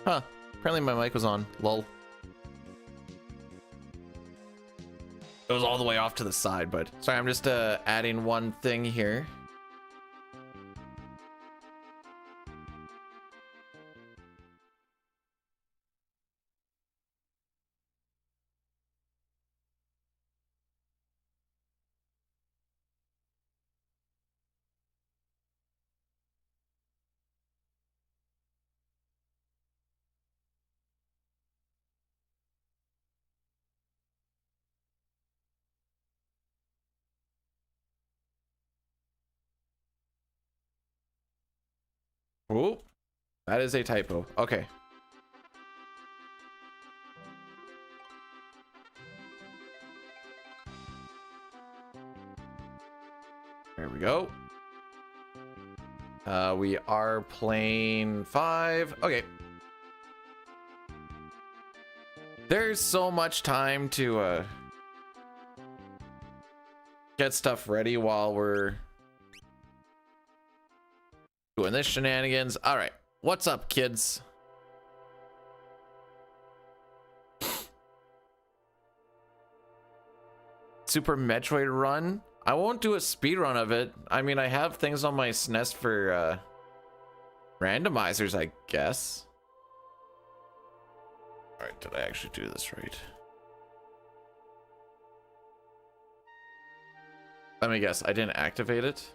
Huh. Apparently my mic was on. Lol. It was all the way off to the side, but sorry, I'm just adding one thing here. Oh, that is a typo. Okay. There we go. We are playing 5. Okay. There's so much time to get stuff ready while we're doing this shenanigans. All right. What's up, kids? Super Metroid run? I won't do a speed run of it. I mean, I have things on my SNES for randomizers, I guess. All right, did I actually do this right? Let me guess, I didn't activate it.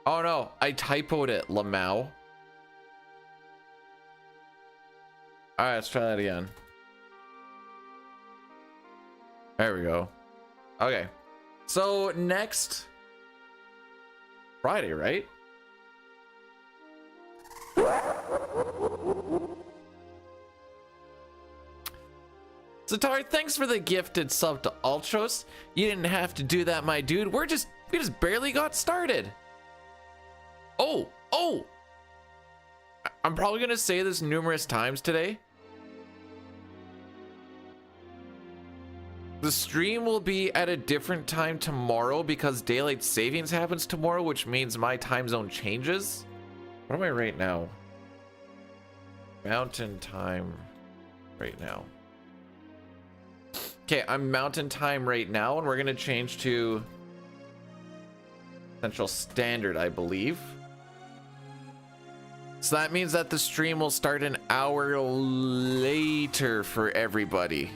Oh no, I typoed it, Lamau. All right, let's try that again. There we go. Okay, so next Friday, right? Zatari, thanks for the gifted sub to Ultros. You didn't have to do that, my dude. We just barely got started. Oh, I'm probably gonna say this numerous times today. The stream will be at a different time tomorrow because daylight savings happens tomorrow, which means my time zone changes. What am I right now? Mountain time right now. Okay, I'm mountain time right now, and we're gonna change to Central Standard, I believe. So that means that the stream will start an hour later for everybody.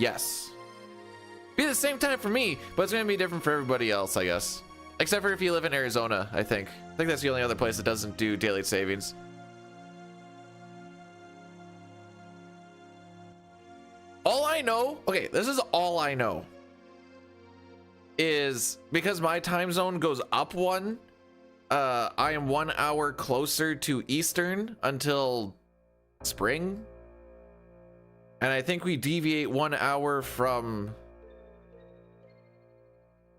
Yes. Be the same time for me, but it's gonna be different for everybody else, I guess. Except for if you live in Arizona, I think. I think that's the only other place that doesn't do daylight savings. All I know, okay, this is all I know, is because my time zone goes up one, I am 1 hour closer to Eastern until spring. And I think we deviate 1 hour from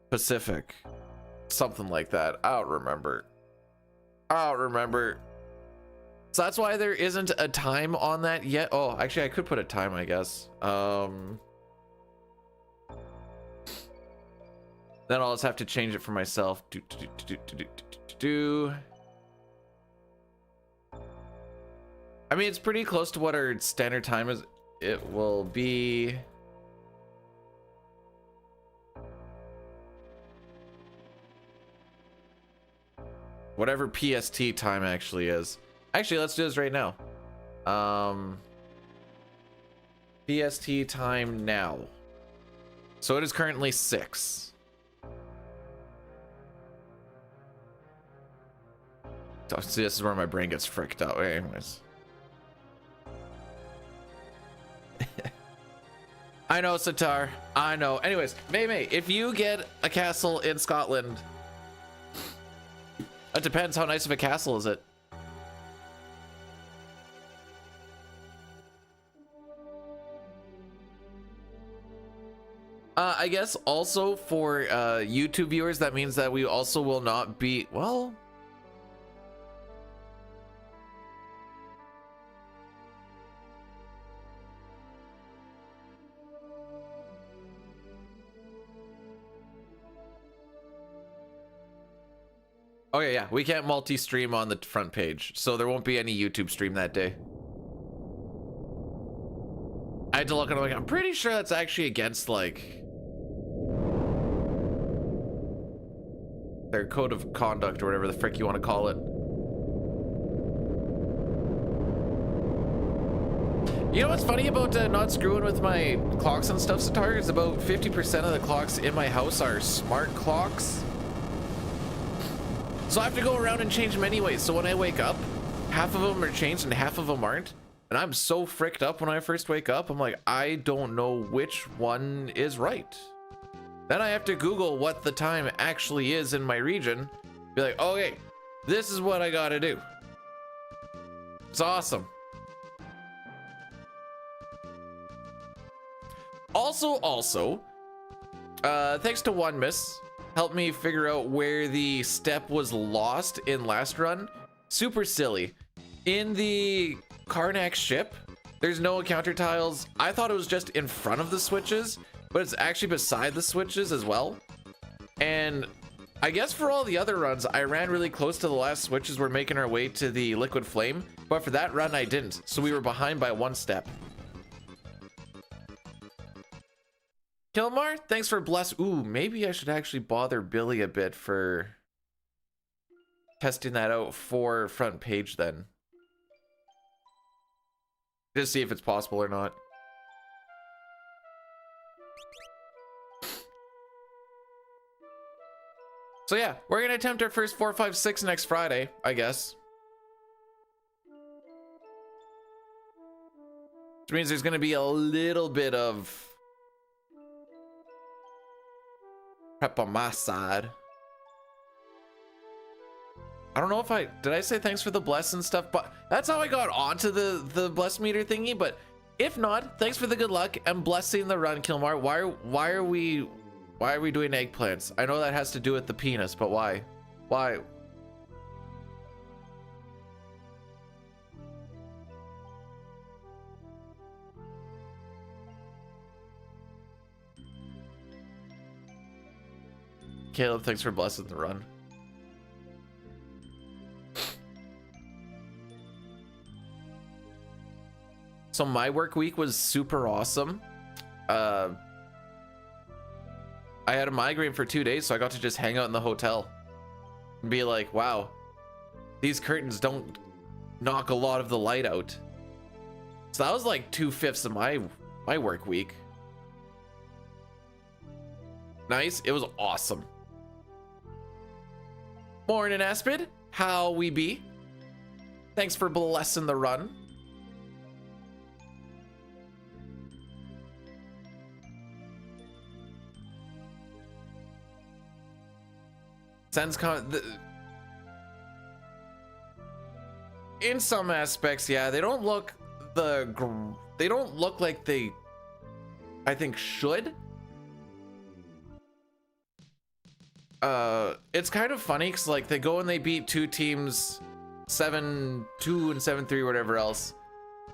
Pacific. Something like that. I don't remember. So that's why there isn't a time on that yet. Oh, actually I could put a time, I guess. Then I'll just have to change it for myself. I mean, it's pretty close to what our standard time is. It will be whatever PST time actually is. Actually, let's do this right now. PST time now. So it is currently 6. See, this is where my brain gets fricked out. Anyways. I know, Sitar. I know. Anyways, May, if you get a castle in Scotland, it depends how nice of a castle is it. I guess also for YouTube viewers, that means that we also will not be, well, Okay, yeah, we can't multi-stream on the front page, so there won't be any YouTube stream that day. I had to look and I'm like, I'm pretty sure that's actually against like their code of conduct or whatever the frick you want to call it. You know what's funny about not screwing with my clocks and stuff, Satar? Is about 50% of the clocks in my house are smart clocks. So I have to go around and change them anyway. So when I wake up, half of them are changed and half of them aren't. And I'm so fricked up when I first wake up. I'm like, I don't know which one is right. Then I have to Google what the time actually is in my region. Be like, okay, this is what I gotta do. It's awesome. Also, thanks to One Miss, helped me figure out where the step was lost in last run. Super silly. In the Karnak ship, there's no encounter tiles. I thought it was just in front of the switches, but it's actually beside the switches as well. And I guess for all the other runs, I ran really close to the last switches. We're making our way to the liquid flame, but for that run, I didn't. So we were behind by one step. Kilmar, thanks for bless. Ooh, maybe I should actually bother Billy a bit for testing that out for front page then. Just see if it's possible or not. So yeah, we're gonna attempt our first 4, 5, 6 next Friday, I guess. Which means there's gonna be a little bit of prep on my side. I don't know if did I say thanks for the bless and stuff, but that's how I got onto the bless meter thingy. But if not, thanks for the good luck and blessing the run, Kilmar. Why are we doing eggplants? I know that has to do with the penis, but why? Caleb, thanks for blessing the run. So my work week was super awesome. I had a migraine for 2 days, so I got to just hang out in the hotel and be like, wow, these curtains don't knock a lot of the light out. So that was like 2/5 of my work week. Nice. It was awesome. Morning, Aspid. How we be? Thanks for blessing the run. In some aspects, yeah, they don't look like they, I think, should. It's kind of funny because like they go and they beat two teams 7-2 and 7-3, whatever else,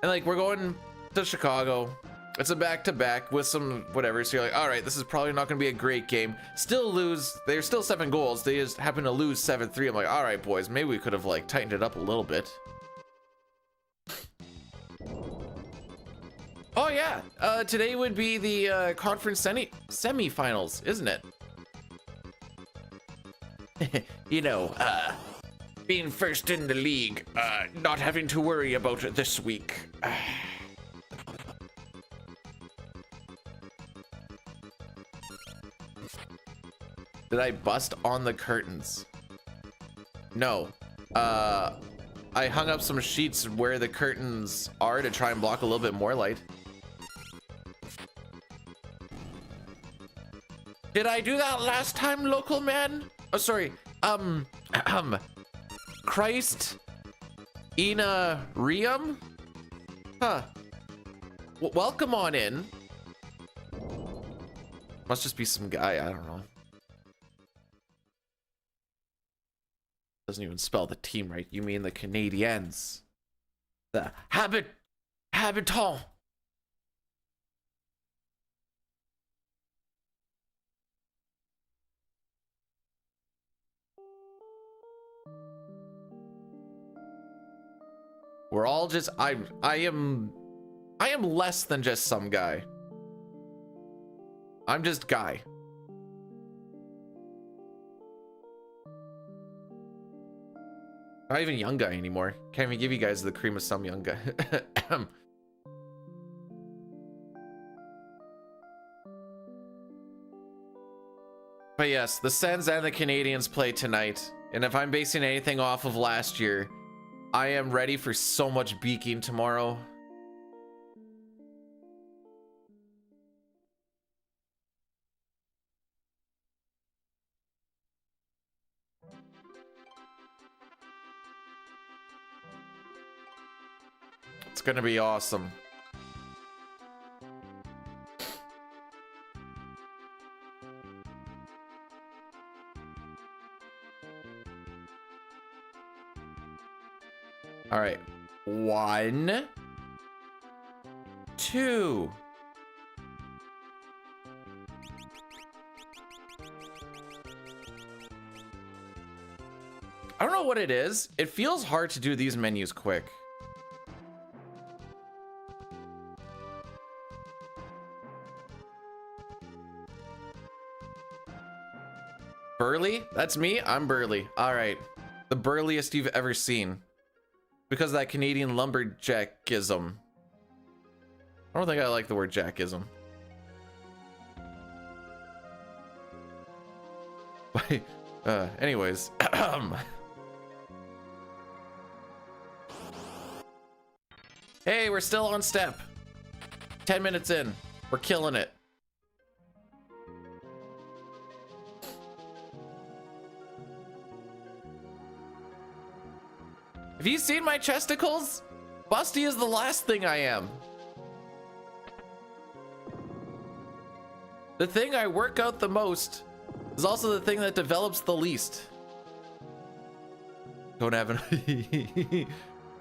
and like we're going to Chicago. It's a back-to-back with some whatever, so you're like, all right, this is probably not going to be a great game. Still lose. They're still 7 goals. They just happen to lose 7-3. I'm like, all right, boys, maybe we could have like tightened it up a little bit. Oh yeah, today would be the conference semi-finals, isn't it? You know, being first in the league, not having to worry about it this week. Did I bust on the curtains? No. I hung up some sheets where the curtains are to try and block a little bit more light. Did I do that last time, local man? Oh, sorry. Christ Ina Riam? Huh. Welcome on in. Must just be some guy, I don't know. Doesn't even spell the team right. You mean the Canadiens. The Habitant. We're all just, I am less than just some guy. I'm just guy. Not even young guy anymore. Can't even give you guys the cream of some young guy. But yes, the Sens and the Canadians play tonight. And if I'm basing anything off of last year, I am ready for so much beaking tomorrow. It's gonna be awesome. All right, 1, 2. I don't know what it is. It feels hard to do these menus quick. Burly? That's me? I'm burly. All right. The burliest you've ever seen. Because of that Canadian lumberjackism. I don't think I like the word jackism. Anyways. Hey, we're still on step. 10 minutes in. We're killing it. Have you seen my chesticles? Busty is the last thing I am. The thing I work out the most is also the thing that develops the least. Don't have an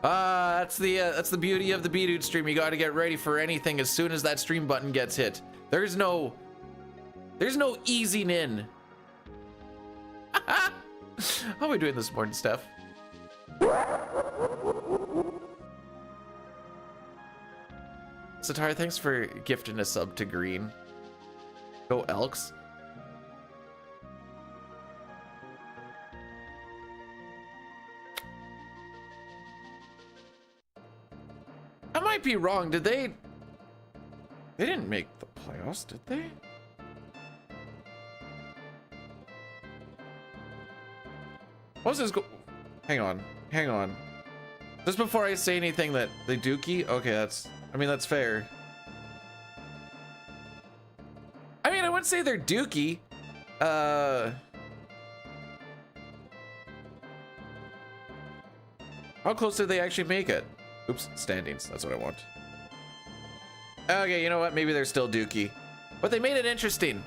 that's the beauty of the B-Dude stream. You got to get ready for anything as soon as that stream button gets hit. There's no easing in. How are we doing this morning, Steph? Satar, thanks for gifting a sub to Green. Go Elks. I might be wrong. Did they didn't make the playoffs, did they? What was this Hang on. Just before I say anything that they dookie, okay, that's fair. I mean, I wouldn't say they're dookie. How close did they actually make it? Oops, standings, that's what I want. Okay, you know what? Maybe they're still dookie. But they made it interesting.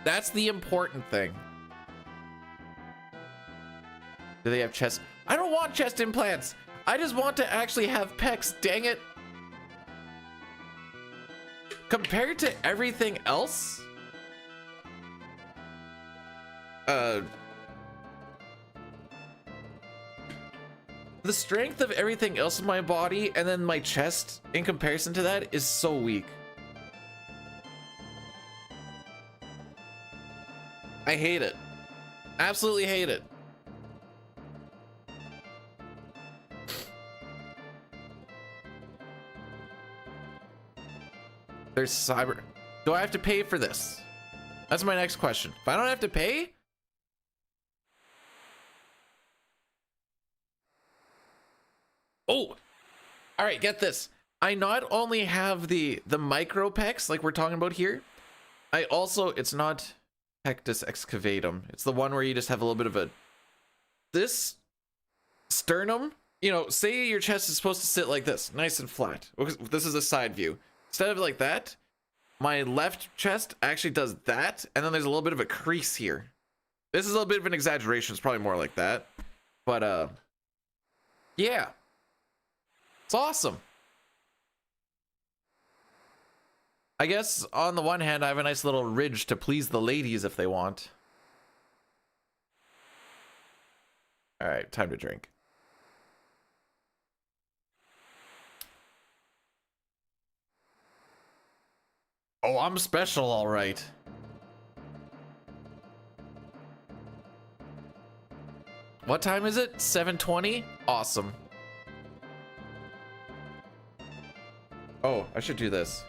That's the important thing. Do they have chest? I don't want chest implants. I just want to actually have pecs, dang it. Compared to everything else, the strength of everything else in my body and then my chest in comparison to that is so weak. I hate it. Absolutely hate it. There's cyber. Do I have to pay for this? That's my next question. If I don't have to pay, oh, all right, get this. I not only have the micro pecs like we're talking about here, I also, it's not pectus excavatum. It's the one where you just have a little bit of this sternum, you know, say your chest is supposed to sit like this, nice and flat. This is a side view. Instead of like that, my left chest actually does that, and then there's a little bit of a crease here. This is a little bit of an exaggeration. It's probably more like that. But, yeah. It's awesome. I guess on the one hand, I have a nice little ridge to please the ladies if they want. All right, time to drink. Oh, I'm special, all right. What time is it? 7:20? Awesome. Oh, I should do this.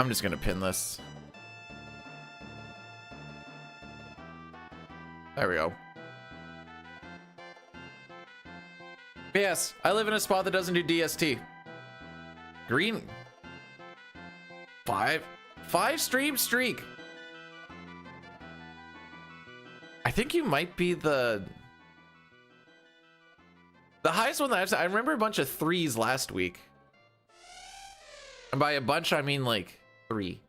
I'm just gonna pin this. There we go. Yes, I live in a spot that doesn't do DST. Green. Five stream streak. I think you might be the highest one that I remember a bunch of 3s last week. And by a bunch, I mean like 3.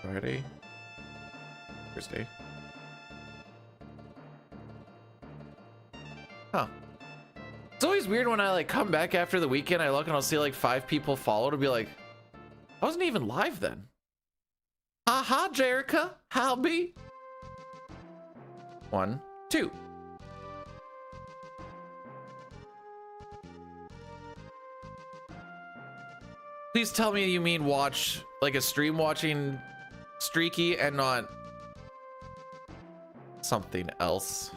Friday. Thursday. Huh. It's always weird when I like come back after the weekend, I look and I'll see like 5 people followed and be like, I wasn't even live then. Haha, Jerica, how be? 1, 2. Please tell me you mean watch like a stream watching streaky and not something else.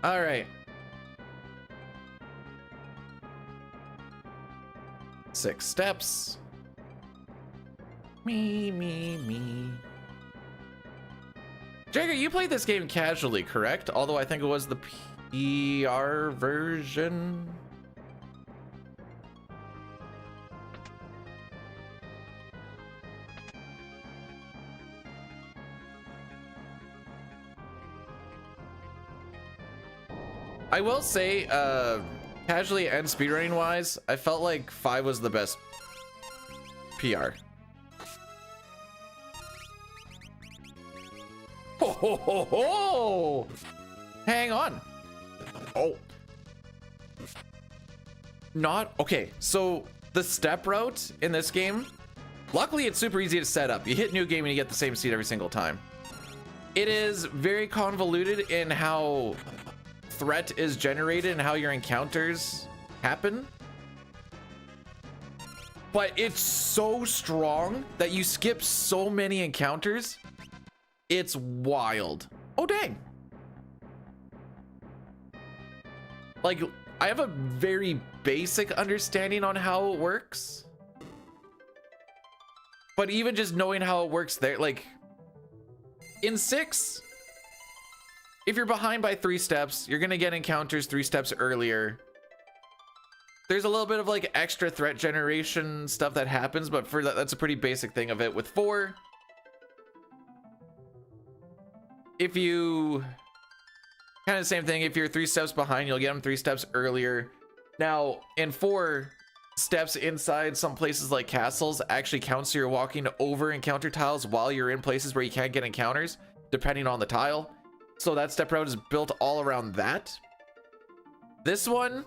All right. 6 steps. Me. Jagger, you played this game casually, correct? Although I think it was the PR version. I will say, casually and speedrunning wise, I felt like 5 was the best PR. Ho! Hang on. Oh. Not okay. So the step route in this game, luckily it's super easy to set up. You hit new game and you get the same seed every single time. It is very convoluted in how threat is generated and how your encounters happen. But it's so strong that you skip so many encounters. It's wild. Oh, dang. Like, I have a very basic understanding on how it works. But even just knowing how it works there, like, in 6, if you're behind by 3 steps, you're gonna get encounters 3 steps earlier. There's a little bit of like extra threat generation stuff that happens, but for that's a pretty basic thing of it. With 4, if you kind of the same thing, if you're 3 steps behind, you'll get them 3 steps earlier. Now in 4, steps inside some places like castles actually counts, so you're walking over encounter tiles while you're in places where you can't get encounters depending on the tile. So that step route is built all around that. This one,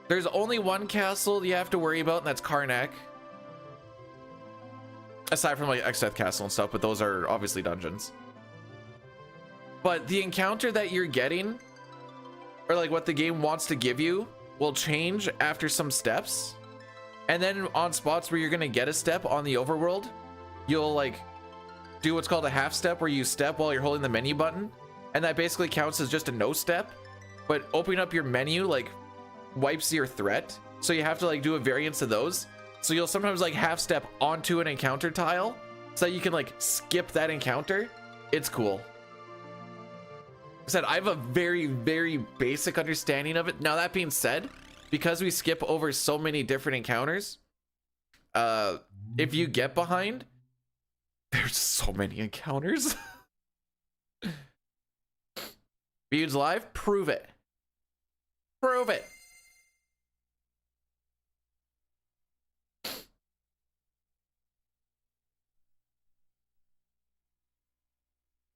there's only one castle you have to worry about, and that's Karnak. Aside from like Exdeath Castle and stuff, but those are obviously dungeons. But the encounter that you're getting, or like what the game wants to give you, will change after some steps. And then on spots where you're gonna get a step on the overworld, you'll like do what's called a half step, where you step while you're holding the menu button, and that basically counts as just a no step. But opening up your menu like wipes your threat, so you have to like do a variance of those. So you'll sometimes like half step onto an encounter tile so that you can like skip that encounter. It's cool. I said I have a very basic understanding of it. Now that being said, because we skip over so many different encounters, if you get behind, there's so many encounters. Feuds live, prove it. Prove it.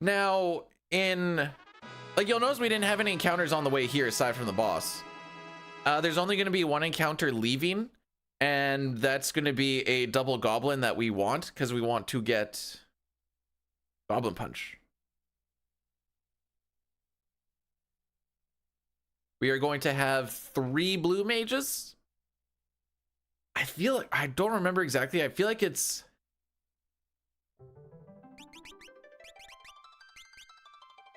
Now, like, you'll notice we didn't have any encounters on the way here aside from the boss. There's only going to be one encounter leaving, and that's going to be a double goblin that we want because we want to get Goblin Punch. We are going to have 3 blue mages. I feel like, I don't remember exactly. I feel like it's...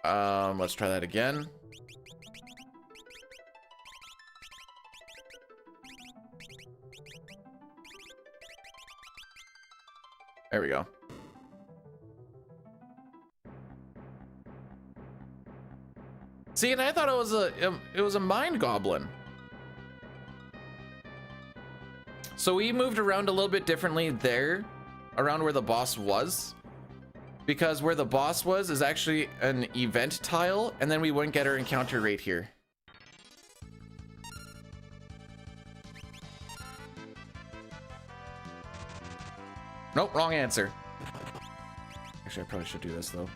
let's try that again. There we go. See, and I thought it was a mind goblin. So we moved around a little bit differently there, around where the boss was, because where the boss was is actually an event tile, and then we wouldn't get our encounter right here. Nope, wrong answer. Actually, I probably should do this though.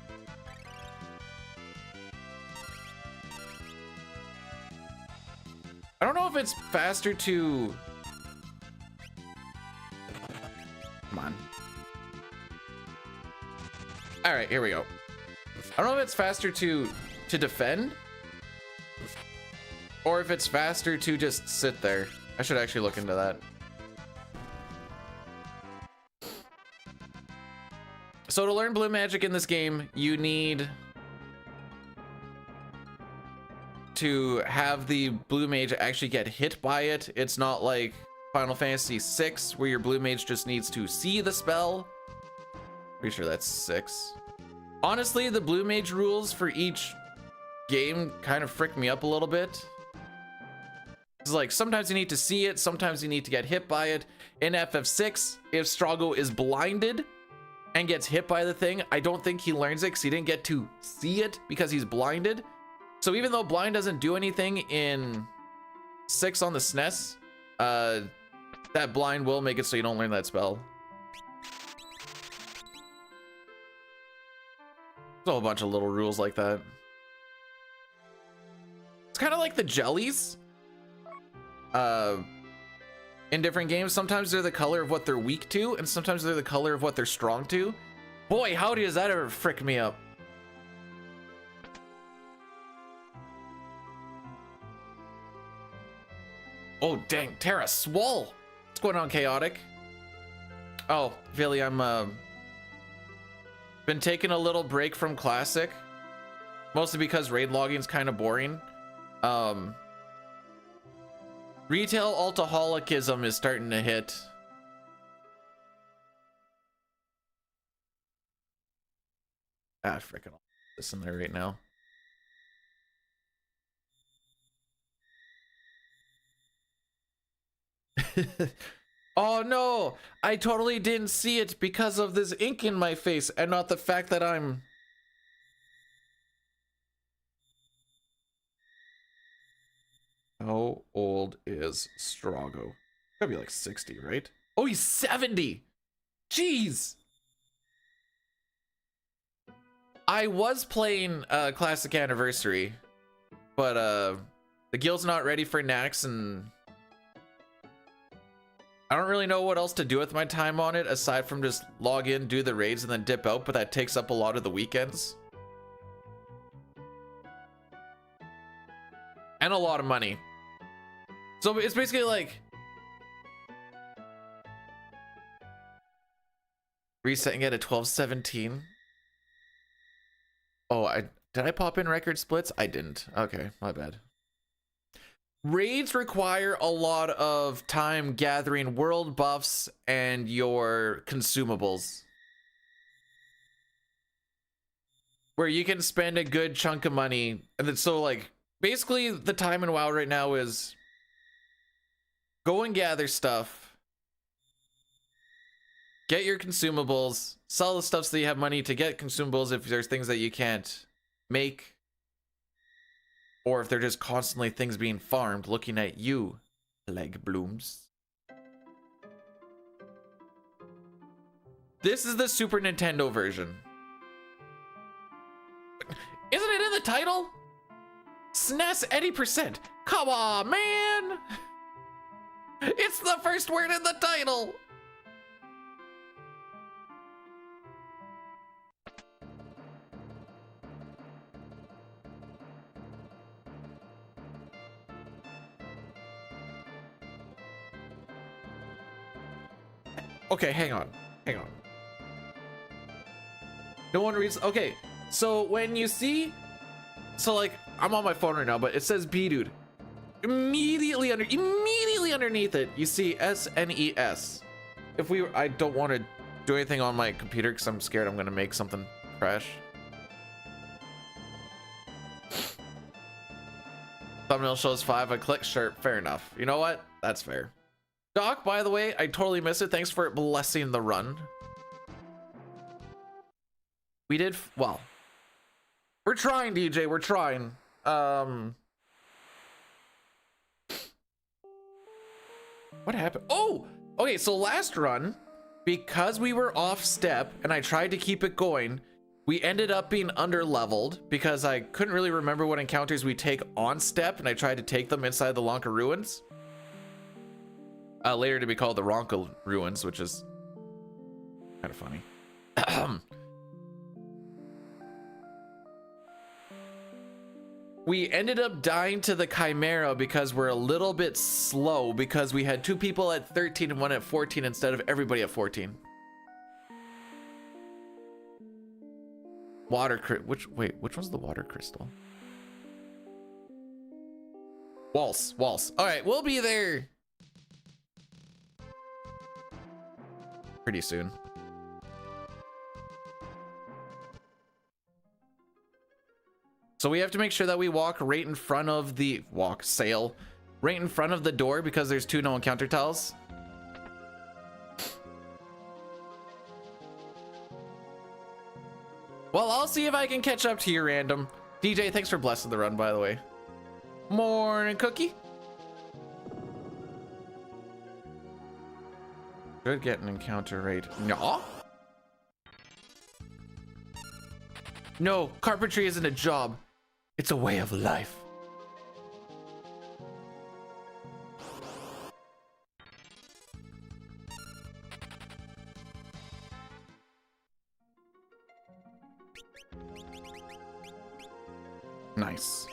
I don't know if it's faster to... Come on. All right, here we go. I don't know if it's faster to defend, or if it's faster to just sit there. I should actually look into that. So to learn blue magic in this game, you need to have the blue mage actually get hit by it. It's not like Final Fantasy VI where your blue mage just needs to see the spell. Pretty sure that's 6. Honestly, the blue mage rules for each game kind of frick me up a little bit. It's like sometimes you need to see it, sometimes you need to get hit by it. In FF6, if Strago is blinded and gets hit by the thing, I don't think he learns it because he didn't get to see it because he's blinded. So even though blind doesn't do anything in 6 on the SNES, that blind will make it so you don't learn that spell. There's a whole bunch of little rules like that. It's kind of like the jellies in different games. Sometimes they're the color of what they're weak to, and sometimes they're the color of what they're strong to. Boy, howdy, does that ever frick me up. Oh, dang, Terra Swole. What's going on, Chaotic? Oh, Villy, I'm been taking a little break from Classic, mostly because raid logging's kind of boring. Retail alcoholicism is starting to hit. Ah, freaking this in there right now. Oh no, I totally didn't see it because of this ink in my face and not the fact that I'm... How old is Strago? Gotta be like 60, right? Oh, he's 70. Jeez. I was playing Classic Anniversary, but the guild's not ready for Nax, and I don't really know what else to do with my time on it aside from just log in, do the raids, and then dip out, but that takes up a lot of the weekends. And a lot of money. So it's basically like resetting it at 12:17. Oh, did I pop in record splits? I didn't. Okay, my bad. Raids require a lot of time gathering world buffs and your consumables, where you can spend a good chunk of money. And then, so like basically the time in WoW right now is go and gather stuff, Get your consumables, sell the stuff so that you have money to get consumables if there's things that you can't make, or if they're just constantly things being farmed looking at you, leg blooms. This is the Super Nintendo version. Isn't it in the title? SNES 80%. Come on, man. It's the first word in the title. Okay, hang on. No one reads. Okay, so when you see, so like I'm on my phone right now, but it says B dude. Immediately underneath it, you see SNES. If we were, I don't want to do anything on my computer because I'm scared I'm gonna make something crash. Thumbnail shows 5. I click sure, fair enough. You know what? That's fair. Doc, by the way, I totally missed it. Thanks for blessing the run. We did well. We're trying, DJ. We're trying. What happened? Oh, okay. So last run, because we were off step and I tried to keep it going, we ended up being under leveled because I couldn't really remember what encounters we take on step, and I tried to take them inside the Lanka ruins. Later to be called the Ronka ruins, which is kind of funny. We ended up dying to the Chimera because we're a little bit slow because we had 2 people at 13 and 1 at 14 instead of everybody at 14. Which one's the water crystal? Waltz. All right, we'll be there pretty soon. So we have to make sure that we walk right in front of the right in front of the door because there's 2 no encounter tiles. Well, I'll see if I can catch up to you, random. DJ, thanks for blessing the run, by the way. Morning, Cookie. Should get an encounter rate. No, carpentry isn't a job. It's a way of life. Nice.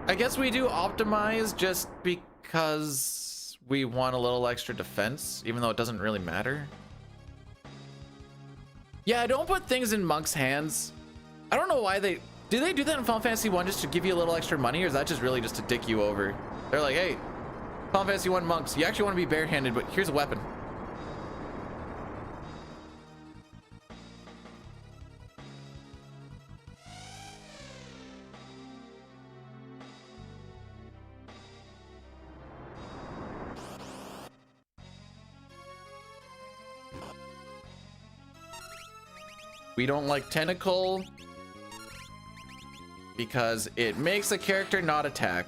I guess we do optimize just because we want a little extra defense, even though it doesn't really matter. Yeah, don't put things in monks' hands. I don't know why they do that in Final Fantasy 1 just to give you a little extra money, or is that just really just to dick you over? They're like, hey, Final Fantasy 1 monks, you actually want to be barehanded, but here's a weapon. We don't like tentacle because it makes a character not attack.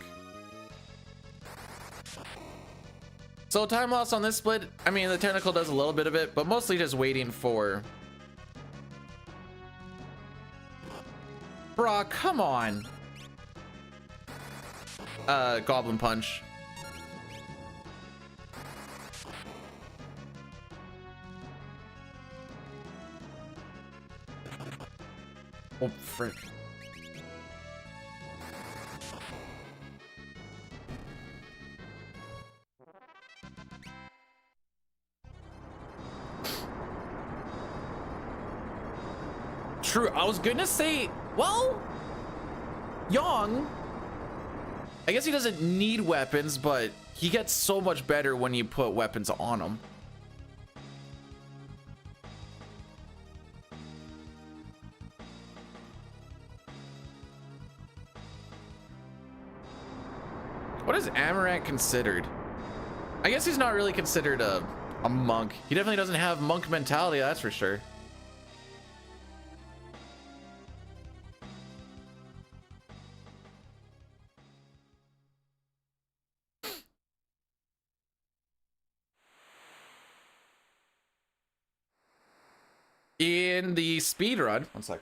So time loss on this split, I mean, the tentacle does a little bit of it, but mostly just waiting for... Bruh, come on. Goblin punch. Oh, frick. True, I was gonna say, well, Young, I guess he doesn't need weapons, but he gets so much better when you put weapons on him. What is Amaranth considered? I guess he's not really considered a monk. He definitely doesn't have monk mentality, that's for sure. In the speed run, one sec.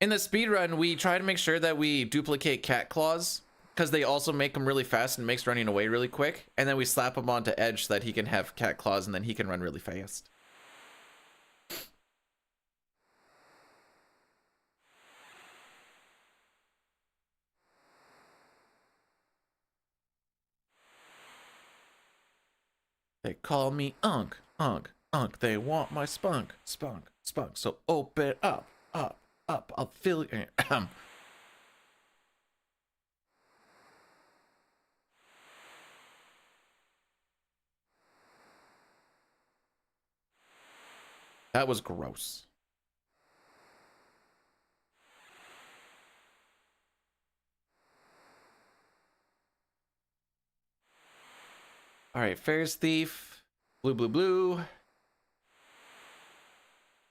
In the speed run, we try to make sure that we duplicate cat claws because they also make them really fast and makes running away really quick. And then we slap him onto Edge so that he can have cat claws and then he can run really fast. They call me Unk, Unk, Unk. They want my spunk, spunk, spunk. So open up, up, up. I'll fill you. That was gross. All right, Fair's Thief, blue, blue, blue.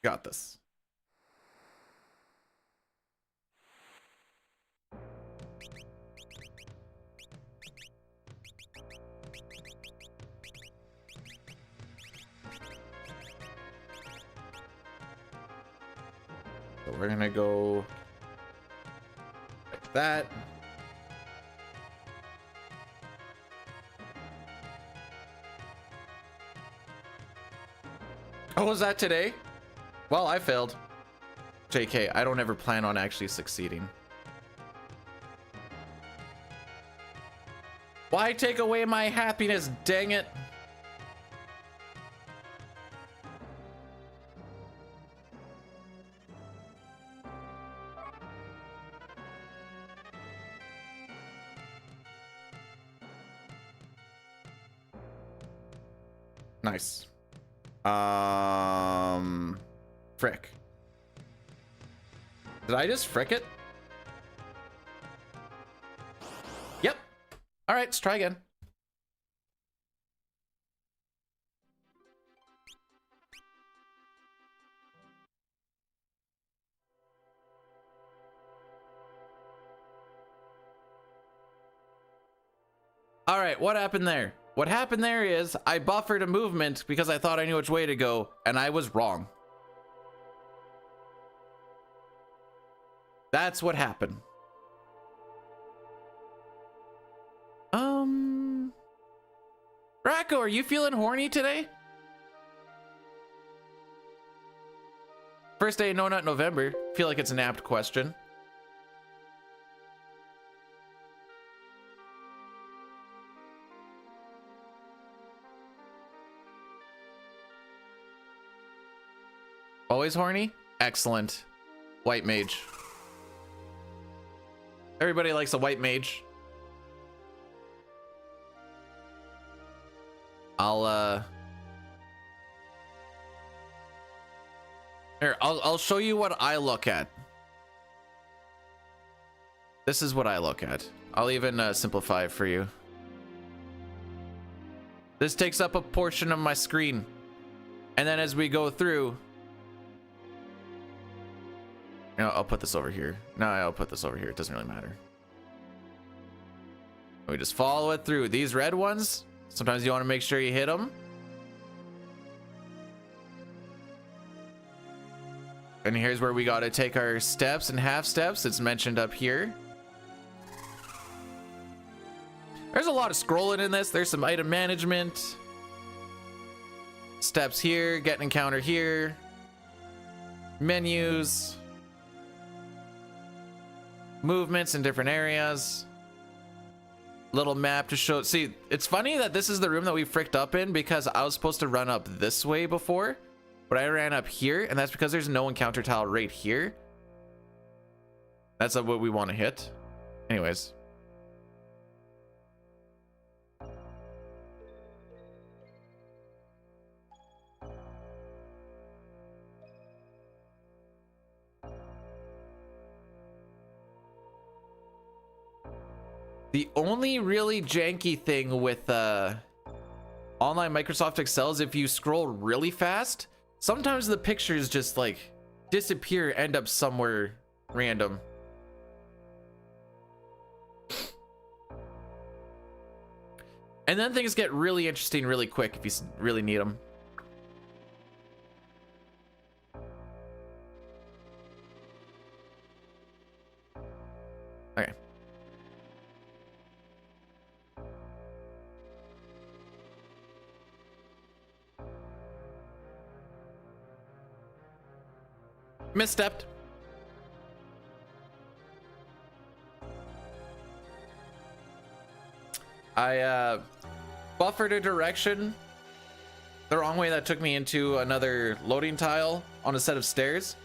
Got this. So we're gonna go like that. Oh, was that today? Well, I failed. JK, I don't ever plan on actually succeeding. Why take away my happiness, dang it? Nice. Frick. Did I just frick it? Yep. All right, let's try again. All right, what happened there? What happened there is I buffered a movement because I thought I knew which way to go, and I was wrong. That's what happened. Racco, are you feeling horny today? First day of No Nut November. Feel like it's an apt question. Always horny? Excellent. White mage. Everybody likes a white mage. I'll show you what I look at. This is what I look at. I'll even simplify it for you. This takes up a portion of my screen. And then as we go through, no, I'll put this over here. No, I'll put this over here. It doesn't really matter. We just follow it through. These red ones, sometimes you want to make sure you hit them. And here's where we got to take our steps and half steps. It's mentioned up here. There's a lot of scrolling in this. There's some item management. Steps here, get an encounter here. Menus. Movements in different areas. Little map to show. See, it's funny that this is the room that we fricked up in because I was supposed to run up this way before, but I ran up here, and that's because there's no encounter tile right here. That's what we want to hit. Anyways. The only really janky thing with online Microsoft Excel is if you scroll really fast, sometimes the pictures just like disappear, end up somewhere random. And then things get really interesting really quick if you really need them. Okay. Misstepped. I buffered a direction the wrong way. That took me into another loading tile on a set of stairs,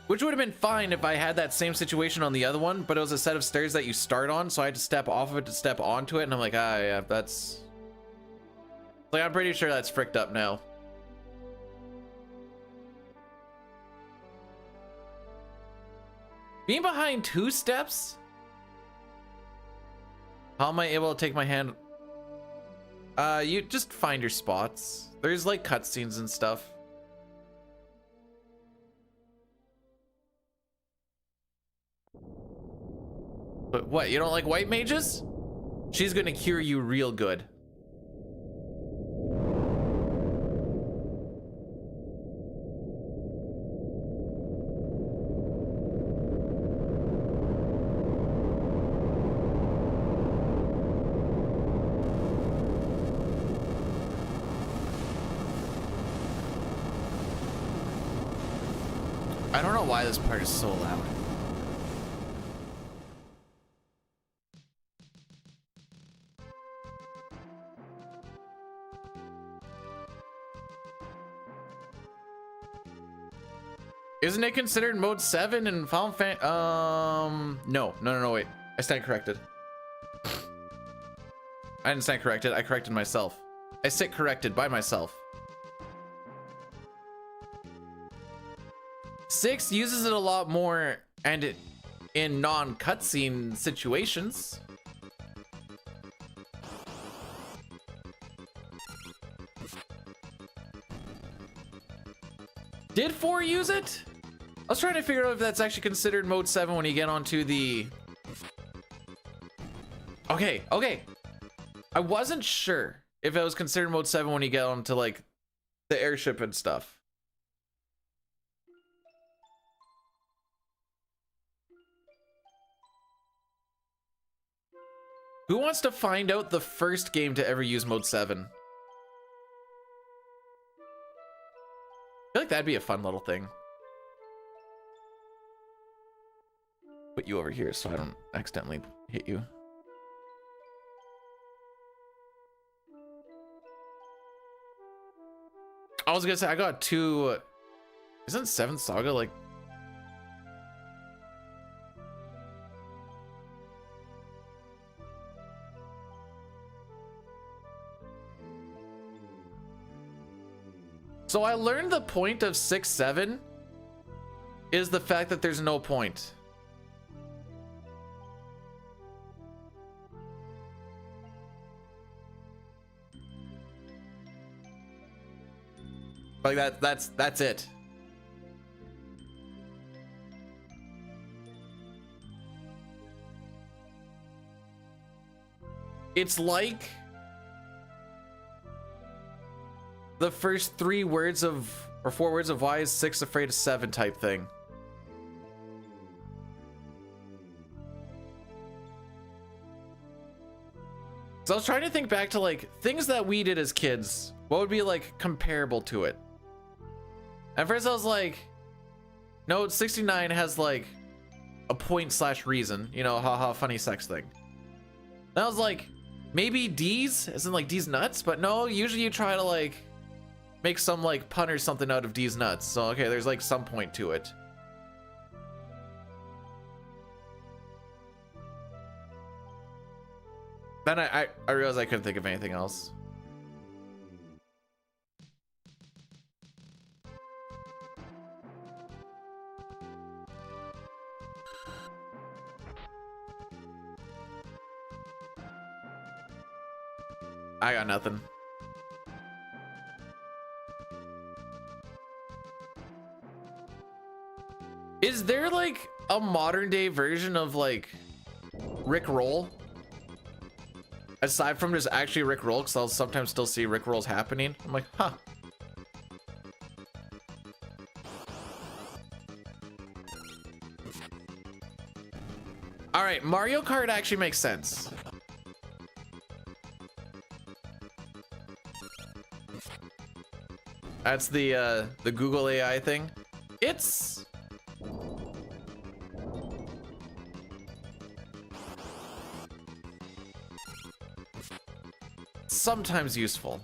which would have been fine if I had that same situation on the other one, but it was a set of stairs that you start on, so I had to step off of it to step onto it, and I'm like, ah, yeah, that's... Like, I'm pretty sure that's fricked up now. Being behind 2 steps? How am I able to take my hand? You just find your spots. There's like cutscenes and stuff. But what, you don't like white mages? She's gonna cure you real good. I don't know why this part is so loud. Isn't it considered mode 7 in Final Fantasy? No, wait. I stand corrected. I didn't stand corrected. I corrected myself. I sit corrected by myself. 6 uses it a lot more, and in non-cutscene situations. Did 4 use it? I was trying to figure out if that's actually considered mode 7 when you get onto the... Okay. I wasn't sure if it was considered mode 7 when you get onto like the airship and stuff. Who wants to find out the first game to ever use mode 7? I feel like that'd be a fun little thing. Put you over here so I don't accidentally hit you. I was gonna say, I got 2... Isn't 7th Saga like... So I learned the point of 6-7 is the fact that there's no point. Like that's it. It's like the first 3 words of, or 4 words of why is 6 afraid of 7 type thing. So I was trying to think back to like things that we did as kids. What would be like comparable to it? At first I was like, no, 69 has like a point / reason, you know, haha, funny sex thing. Then I was like, maybe D's, as in like D's nuts, but no, usually you try to like make some like pun or something out of D's nuts. So okay, there's like some point to it. Then I realized I couldn't think of anything else. I got nothing. Is there like a modern day version of like Rick Roll? Aside from just actually Rick Roll, because I'll sometimes still see Rick Rolls happening. I'm like, huh. All right, Mario Kart actually makes sense. That's the Google AI thing. It's sometimes useful.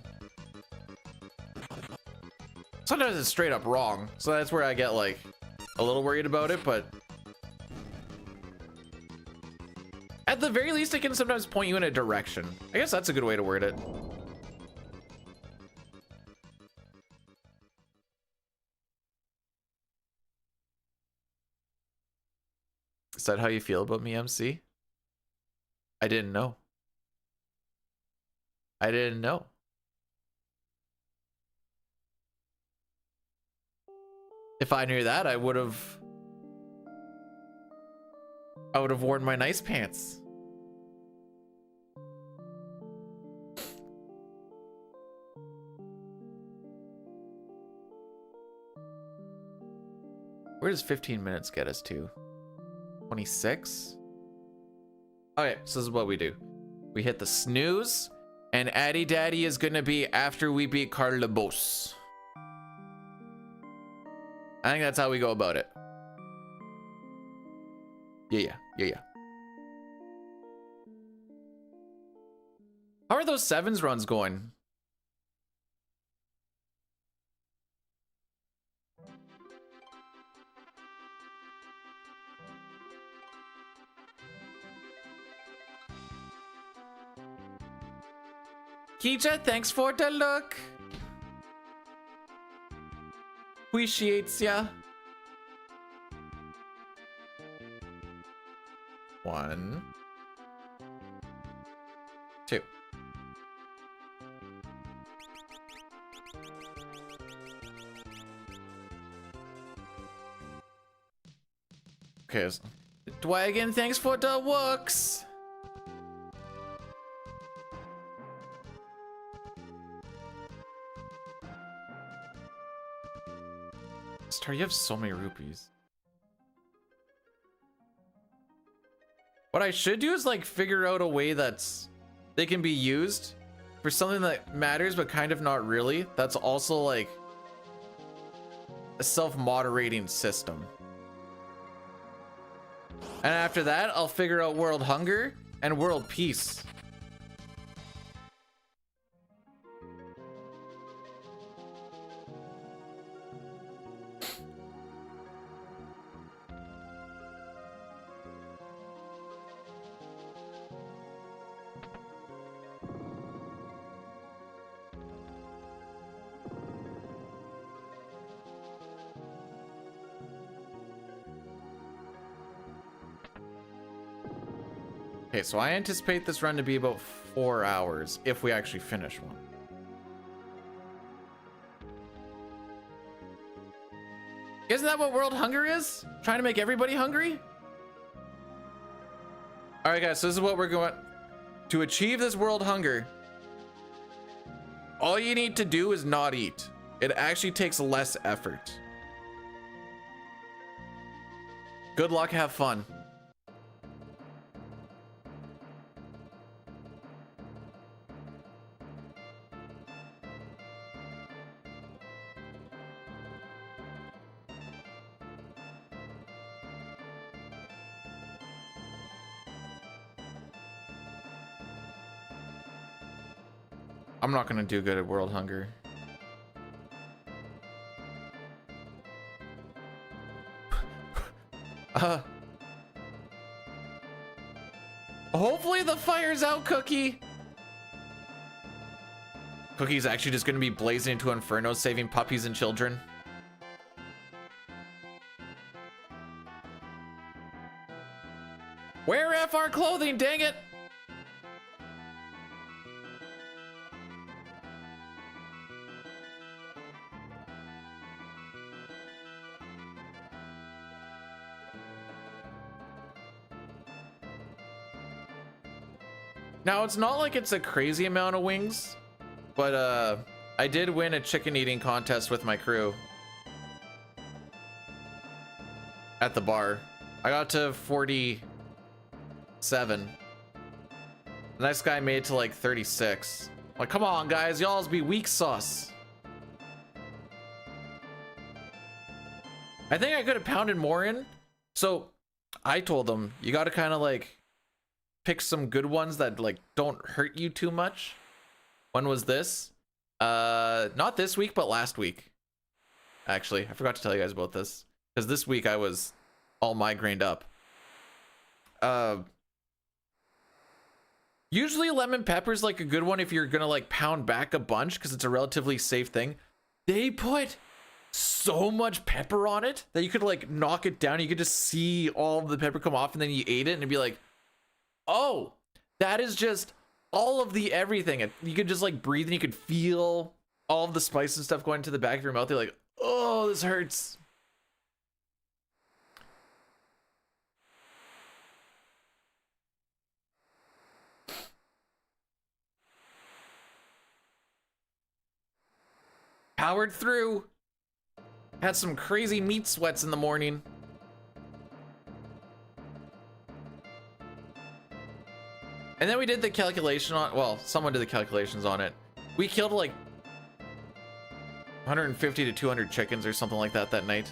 Sometimes it's straight up wrong. So that's where I get like a little worried about it, but at the very least, it can sometimes point you in a direction. I guess that's a good way to word it. Is that how you feel about me, MC? I didn't know. I didn't know. If I knew that, I would have worn my nice pants. Where does 15 minutes get us to? 26? Okay, so this is what we do. We hit the snooze, and Addy Daddy is gonna be after we beat Carlos. I think that's how we go about it. Yeah. How are those sevens runs going? Keija, thanks for the look. Appreciates ya. 1, 2. Okay. Dwagon, thanks for the works. Star, you have so many rupees. What I should do is like figure out a way that's they can be used for something that matters but kind of not really. That's also like a self-moderating system. And after that, I'll figure out world hunger and world peace. Okay, so I anticipate this run to be about 4 hours if we actually finish one. Isn't that what world hunger is? Trying to make everybody hungry? All right, guys, so this is what we're going to achieve this world hunger. All you need to do is not eat. It actually takes less effort. Good luck, have fun. I'm not gonna do good at world hunger. Hopefully the fire's out, Cookie. Cookie's actually just gonna be blazing into Inferno, saving puppies and children. Wear FR clothing, dang it! Now, it's not like it's a crazy amount of wings, but I did win a chicken eating contest with my crew at the bar. I got to 47. The next guy made it to like 36. Like, come on, guys, y'all's be weak sauce. I think I could have pounded more in. So I told them, you got to kind of like pick some good ones that like don't hurt you too much. When was this? Not this week, but last week. Actually, I forgot to tell you guys about this because this week I was all migrained up. Usually lemon pepper is like a good one if you're gonna like pound back a bunch because it's a relatively safe thing. They put so much pepper on it that you could like knock it down. You could just see all of the pepper come off and then you ate it and it'd be like, oh, that is just all of the everything. You could just like breathe and you could feel all of the spice and stuff going to the back of your mouth. You're like, oh, this hurts. Powered through. Had some crazy meat sweats in the morning. And then we did the calculation on, well, someone did the calculations on it. We killed like 150 to 200 chickens or something like that night.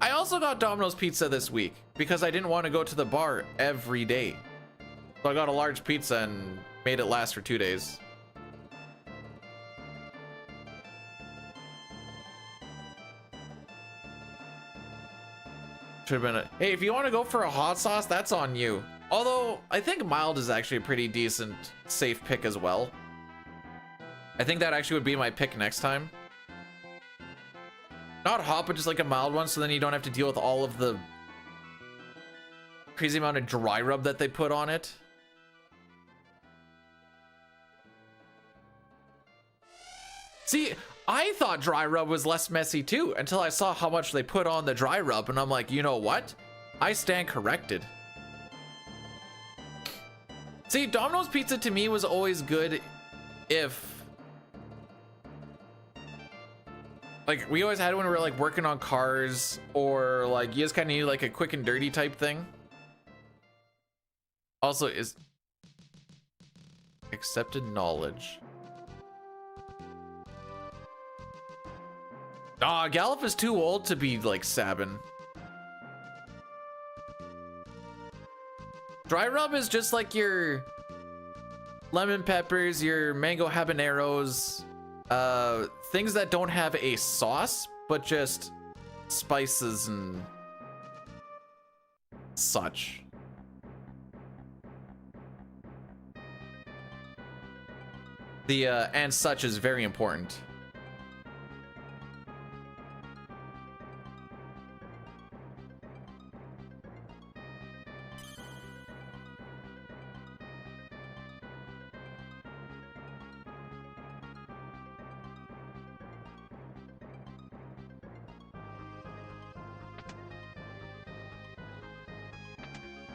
I also got Domino's pizza this week because I didn't want to go to the bar every day. So I got a large pizza and made it last for 2 days. Should have been hey, if you want to go for a hot sauce, that's on you. Although I think mild is actually a pretty decent safe pick as well. I think that actually would be my pick next time. Not hot, but just like a mild one, so then you don't have to deal with all of the crazy amount of dry rub that they put on it. See, I thought dry rub was less messy too until I saw how much they put on the dry rub, and I'm like, you know what? I stand corrected. See, Domino's pizza to me was always good if, like, we always had when we were like working on cars, or like you just kind of need like a quick and dirty type thing. Also, is accepted knowledge. Gallop is too old to be like Sabin. Dry rub is just like your lemon peppers, your mango habaneros, things that don't have a sauce, but just spices and such. The and such is very important.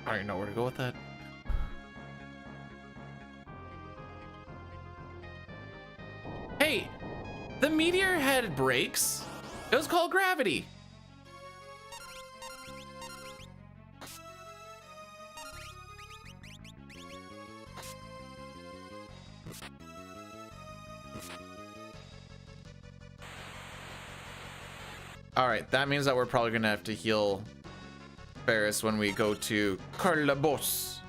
I don't even know where to go with that. Hey, the meteor had brakes. It was called gravity. All right, that means that we're probably gonna have to heal Ferris when we go to Carlabos.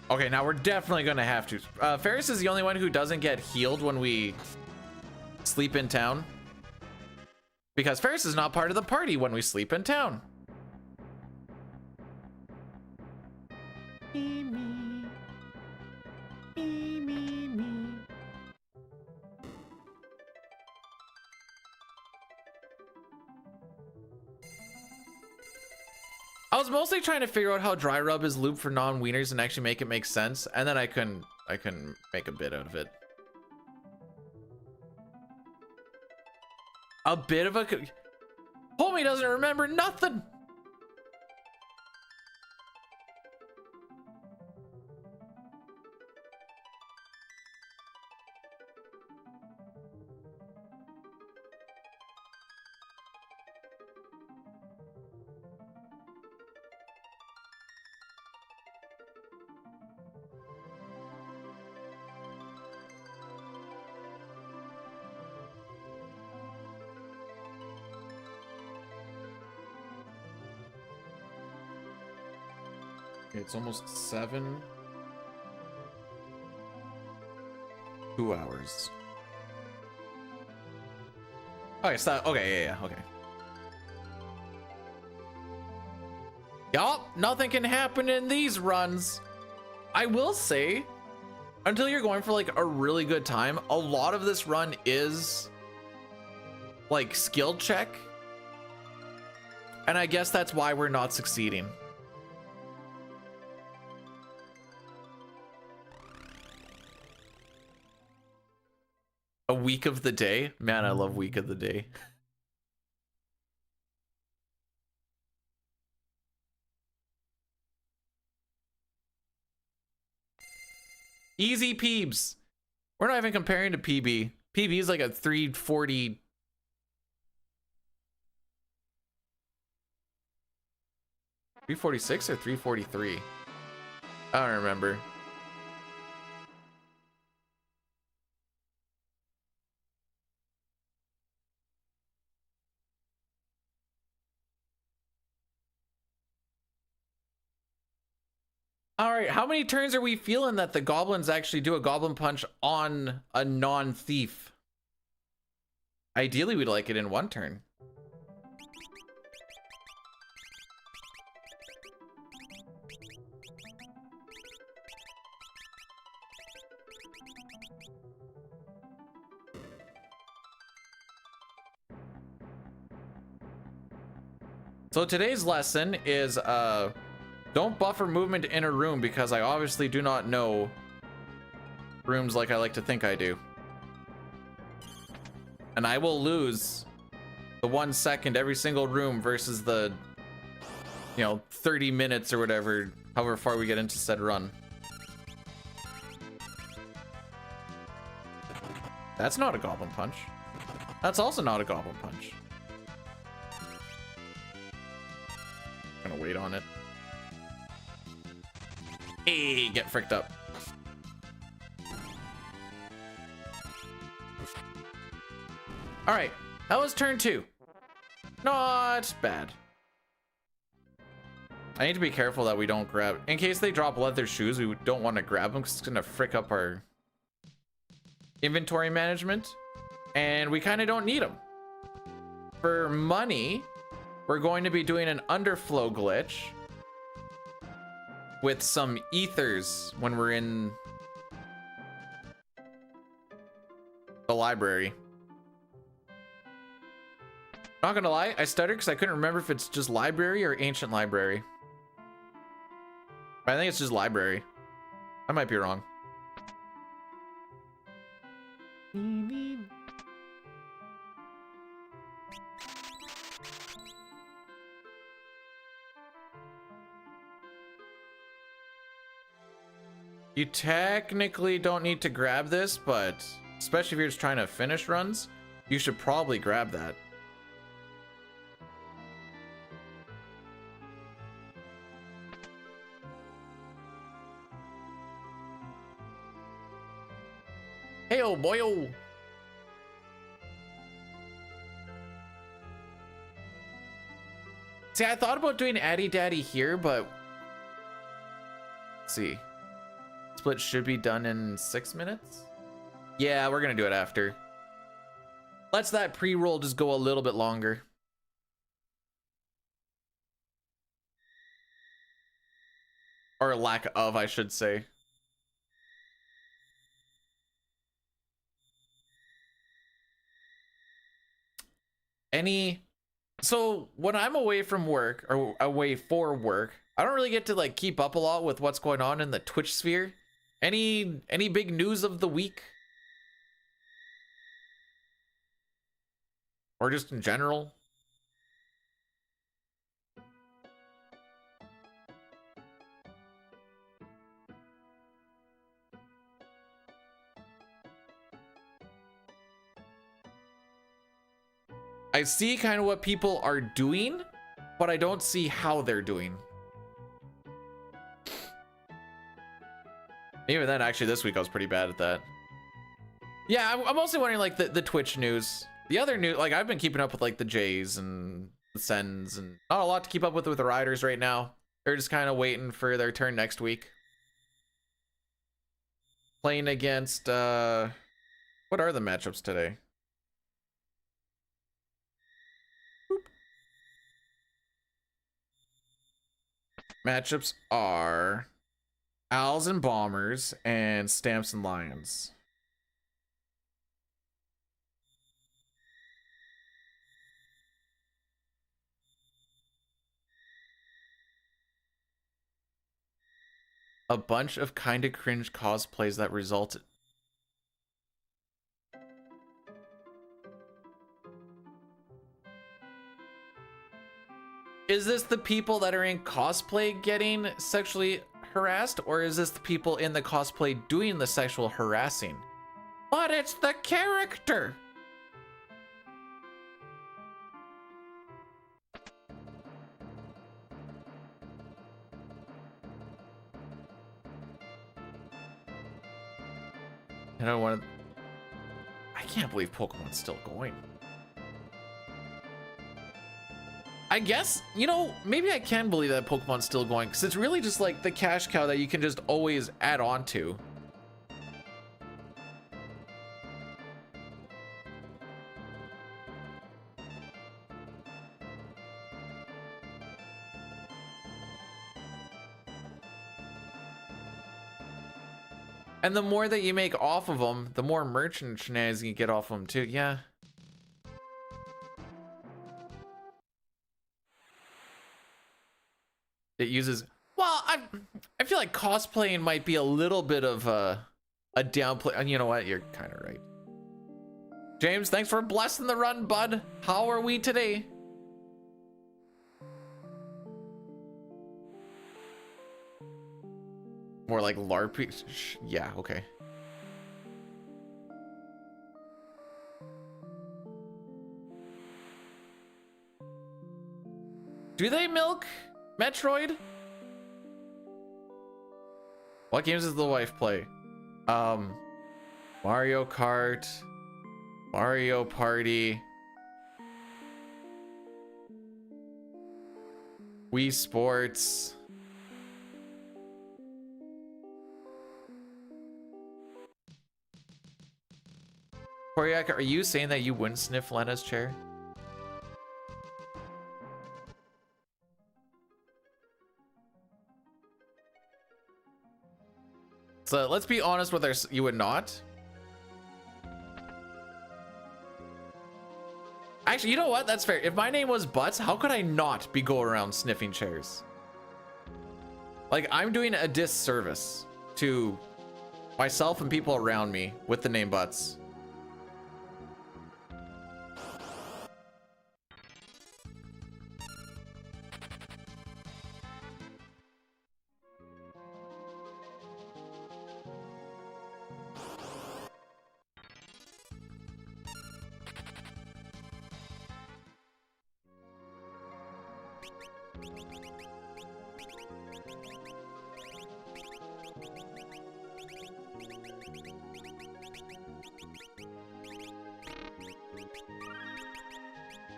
Okay, now we're definitely gonna have to. Ferris is the only one who doesn't get healed when we sleep in town, because Ferris is not part of the party when we sleep in town. I was mostly trying to figure out how dry rub is looped for non-wieners and actually make it make sense, and then I couldn't make a bit out of it. A bit of a... Homie doesn't remember nothing. It's almost 7. 2 hours. Okay, stop. Okay, yeah, okay. Yup, nothing can happen in these runs. I will say, until you're going for like a really good time, a lot of this run is like skill check. And I guess that's why we're not succeeding. A week of the day? Man, I love week of the day. Easy peebs. We're not even comparing to PB. PB is like a 340. 346 or 343? I don't remember. All right, how many turns are we feeling that the goblins actually do a goblin punch on a non-thief? Ideally, we'd like it in 1 turn. So today's lesson is don't buffer movement in a room because I obviously do not know rooms like I like to think I do. And I will lose the 1 second every single room versus the, 30 minutes or whatever, however far we get into said run. That's not a goblin punch. That's also not a goblin punch. I'm gonna wait on it. Hey, get fricked up. All right, that was turn 2. Not bad. I need to be careful that we don't grab, in case they drop leather shoes, we don't want to grab them because it's gonna frick up our inventory management, and we kind of don't need them. For money, we're going to be doing an underflow glitch with some ethers when we're in the library. Not gonna lie, I stuttered because I couldn't remember if it's just library or ancient library. But I think it's just library. I might be wrong. You technically don't need to grab this, but especially if you're just trying to finish runs, you should probably grab that. Hey, oh boy, oh. See, I thought about doing Addy Daddy here, but let's see. Split should be done in 6 minutes. Yeah, we're gonna do it after. Let's that pre-roll just go a little bit longer. Or lack of, I should say. So when I'm away from work or away for work, I don't really get to like keep up a lot with what's going on in the Twitch sphere. Any big news of the week? Or just in general. I see kind of what people are doing, but I don't see how they're doing. Even then, actually, this week I was pretty bad at that. Yeah, I'm mostly wondering, like, the Twitch news. The other news, like, I've been keeping up with, like, the Jays and the Sens, and not a lot to keep up with the Riders right now. They're just kind of waiting for their turn next week. Playing against, what are the matchups today? Matchups are Owls and Bombers and Stamps and Lions. A bunch of kinda cringe cosplays that resulted. Is this the people that are in cosplay getting sexually harassed, or is this the people in the cosplay doing the sexual harassing? But it's the character. I don't want to. I can't believe Pokemon's still going. I guess, you know, maybe I can believe that Pokemon's still going, because it's really just like the cash cow that you can just always add on to. And the more that you make off of them, the more merchant shenanigans you get off of them too. Yeah. It uses, well, I feel like cosplaying might be a little bit of a downplay. And you know what? You're kind of right. James, thanks for blessing the run, bud. How are we today? More like LARP. Yeah, okay. Do they milk Metroid? What games does the wife play? Mario Kart, Mario Party, Wii Sports. Koryak, are you saying that you wouldn't sniff Lena's chair? So let's be honest with our, you would not. Actually, you know what? That's fair. If my name was Butts, how could I not be go around sniffing chairs? Like, I'm doing a disservice to myself and people around me with the name Butts.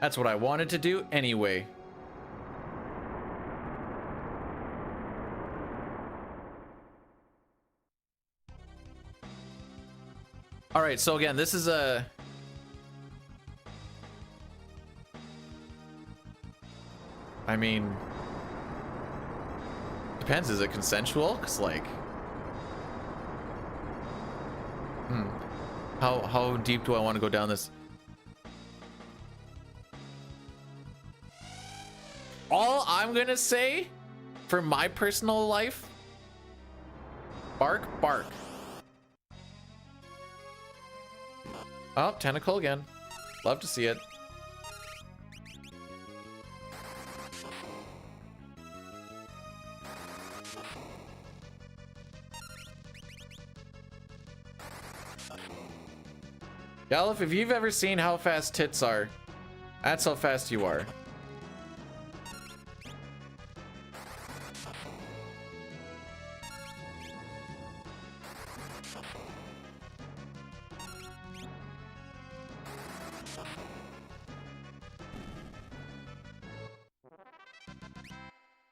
That's what I wanted to do anyway. All right, so again, this is a... I mean... Depends, is it consensual? Cause like... How deep do I want to go down this? All I'm gonna say for my personal life, bark, bark. Oh, tentacle again. Love to see it. Galif, if you've ever seen how fast tits are, that's how fast you are.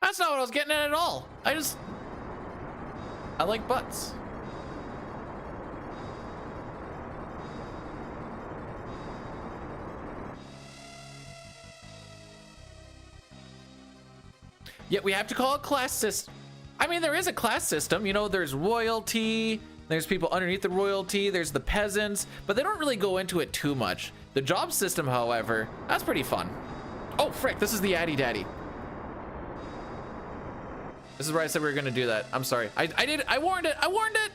That's not what I was getting at all. I like butts. Yet we have to call it class system. I mean, there is a class system. You know, there's royalty, there's people underneath the royalty, there's the peasants, but they don't really go into it too much. The job system, however, that's pretty fun. Oh, frick, this is the Addy Daddy. This is where I said we were gonna do that. I'm sorry. I warned it. I warned it.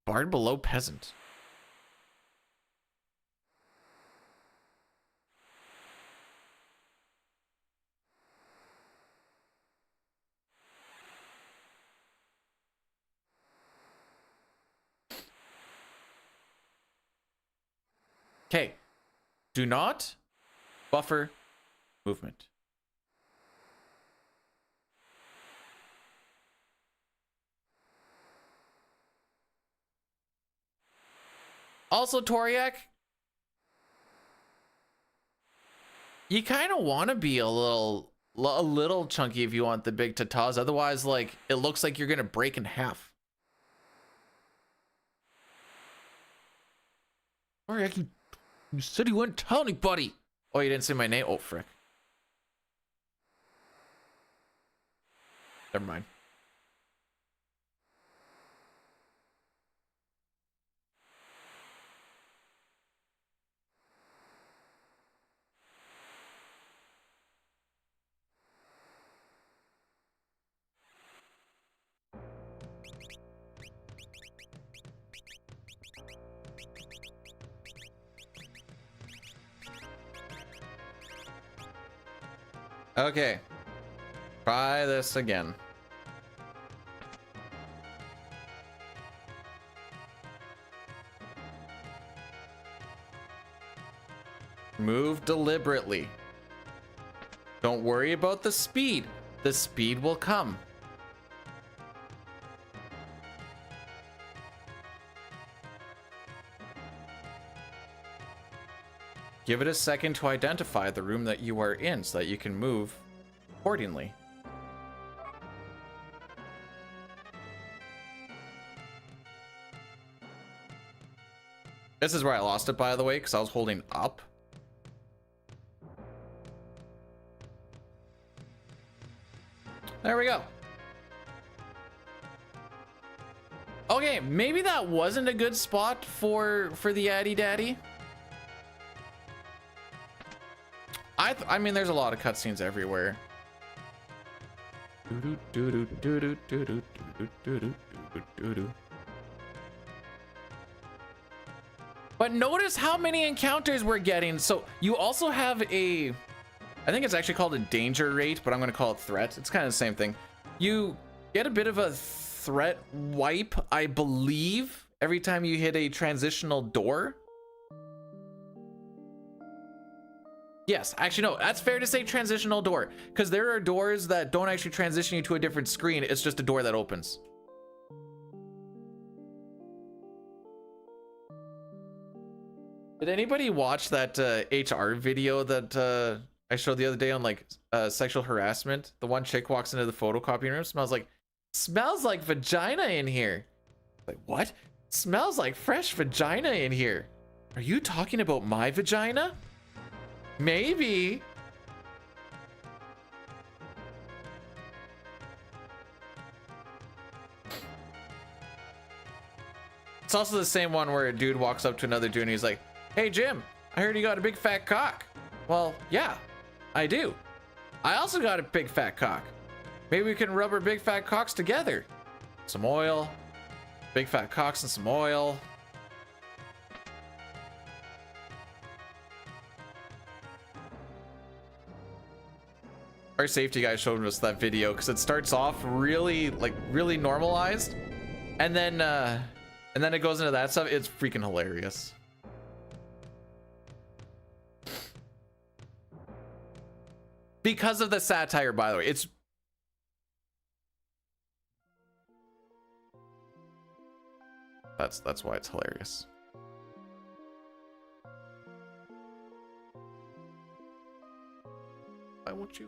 Bard below peasant. Okay. Do not buffer movement. Also, Toriak, you kind of want to be a little chunky if you want the big tatas. Otherwise, like, it looks like you're gonna break in half. Toriak, you said you wouldn't tell anybody. Oh, you didn't say my name. Oh, frick. Never mind. Okay. Try this again. Move deliberately. Don't worry about the speed. The speed will come. Give it a second to identify the room that you are in so that you can move accordingly. This is where I lost it, by the way, because I was holding up. There we go. Okay, maybe that wasn't a good spot for the Addy Daddy. I mean, there's a lot of cutscenes everywhere. But notice how many encounters we're getting. So you also have a, I think it's actually called a danger rate, but I'm going to call it threat. It's kind of the same thing. You get a bit of a threat wipe, I believe, every time you hit a transitional door. Yes, actually, no, that's fair to say transitional door, because there are doors that don't actually transition you to a different screen. It's just a door that opens. Did anybody watch that HR video that I showed the other day on like sexual harassment? The one chick walks into the photocopying room, smells like vagina in here. Like, what? Smells like fresh vagina in here. Are you talking about my vagina? Maybe. It's also the same one where a dude walks up to another dude and he's like, "Hey Jim, I heard you got a big fat cock." Well, yeah, I do. I also got a big fat cock. Maybe we can rub our big fat cocks together. Some oil, big fat cocks and some oil. our safety guy showed us that video because it starts off really really normalized, and then it goes into that stuff. It's freaking hilarious. Because of the satire, by the way. That's why it's hilarious. Why won't you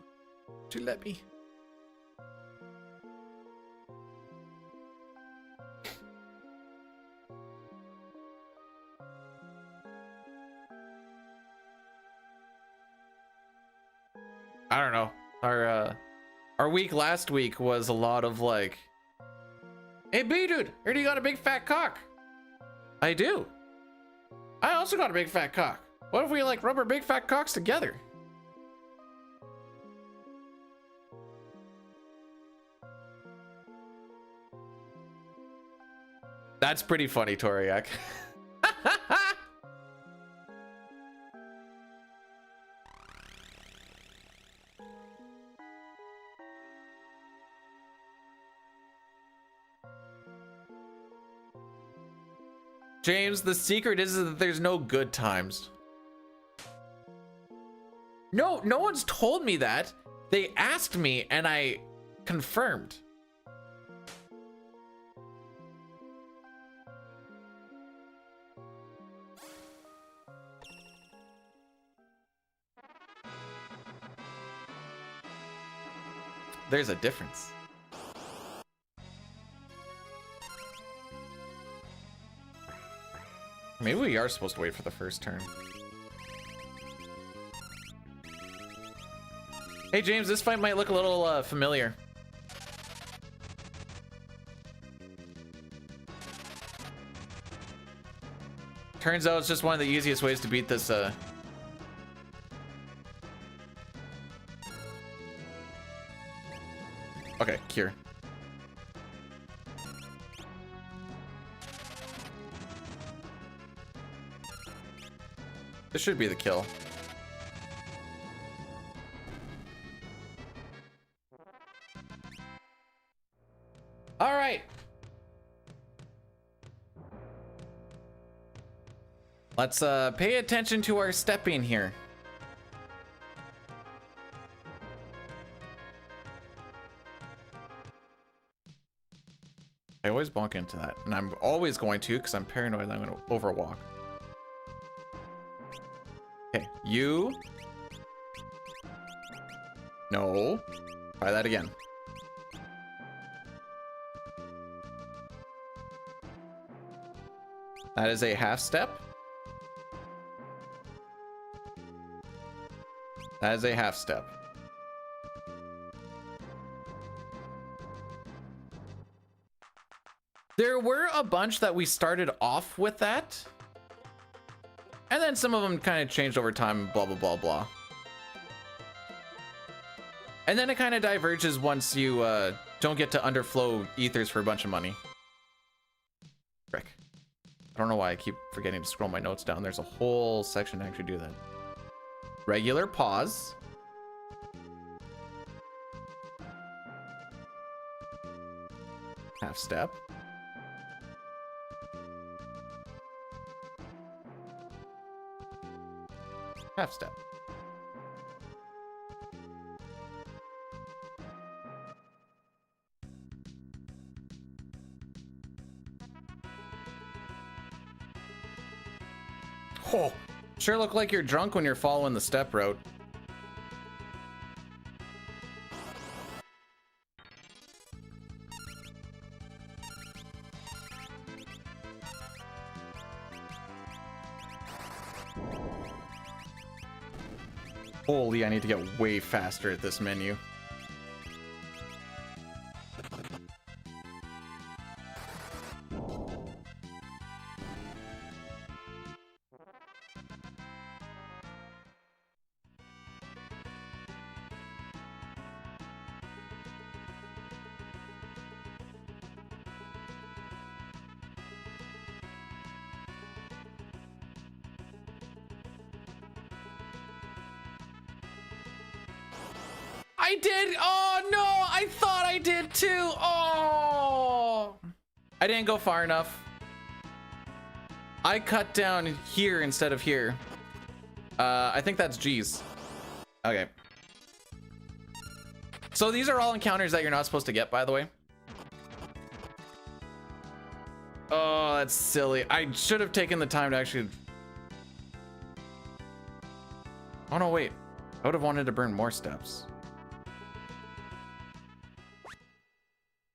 let me? I don't know. Our week last week was a lot of like, hey B dude, heard you got a big fat cock. I do. I also got a big fat cock. What if we like rub our big fat cocks together? That's pretty funny, Toriak. James, the secret is that there's no good times. No one's told me that. They asked me and I confirmed. There's a difference. Maybe we are supposed to wait for the first turn. Hey James, this fight might look a little familiar. Turns out it's just one of the easiest ways to beat this Okay, cure. This should be the kill. All right. Let's pay attention to our stepping here. I always bonk into that, and I'm always going to because I'm paranoid that I'm going to overwalk. Okay, you. No. Try that again. That is a half step. That is a half step. There were a bunch that we started off with that, and then some of them kind of changed over time, blah, blah, blah, blah. And then it kind of diverges once you don't get to underflow ethers for a bunch of money. Frick. I don't know why I keep forgetting to scroll my notes down. There's a whole section to actually do that. Regular pause. Half step. Half step. Oh, sure look like you're drunk when you're following the step route. Holy, I need to get way faster at this menu. I I did. Oh no, I thought I did too. Oh, I didn't go far enough. I cut down here instead of here. I think that's G's. Okay. So these are all encounters that you're not supposed to get, by the way. Oh, that's silly. I should have taken the time to actually... Oh no, wait. I would have wanted to burn more steps.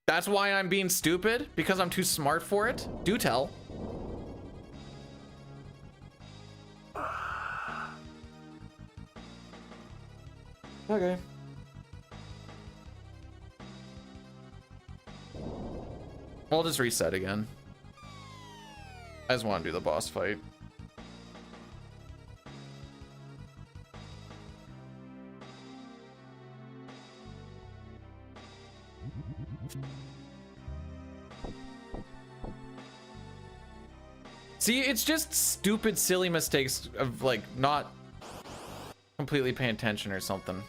That's why I'm being stupid? Because I'm too smart for it? Do tell. Okay. We'll just reset again. I just want to do the boss fight. See, it's just stupid, silly mistakes of like not completely paying attention or something.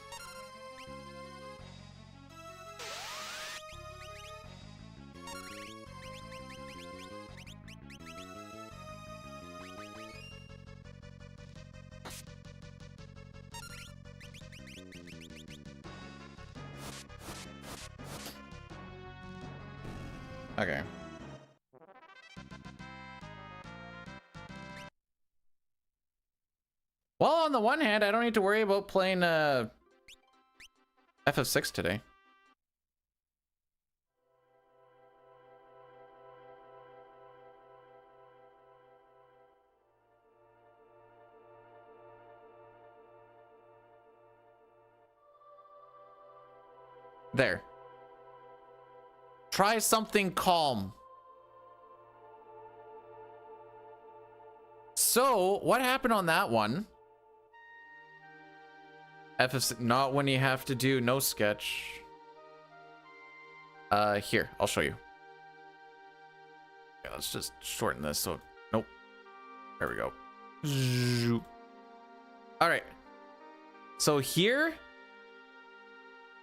Okay. Well, on the one hand, I don't need to worry about playing FF6 today. There. Try something calm. So, what happened on that one? FF6, not when you have to do no sketch. Here, I'll show you. Yeah, let's just shorten this. So, nope. There we go. All right. So here,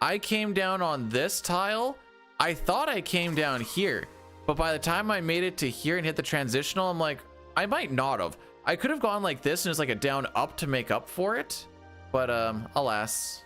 I came down on this tile. I thought I came down here, but by the time I made it to here and hit the transitional, I'm like, I might not have. I could have gone like this and it's like a down up to make up for it, but alas.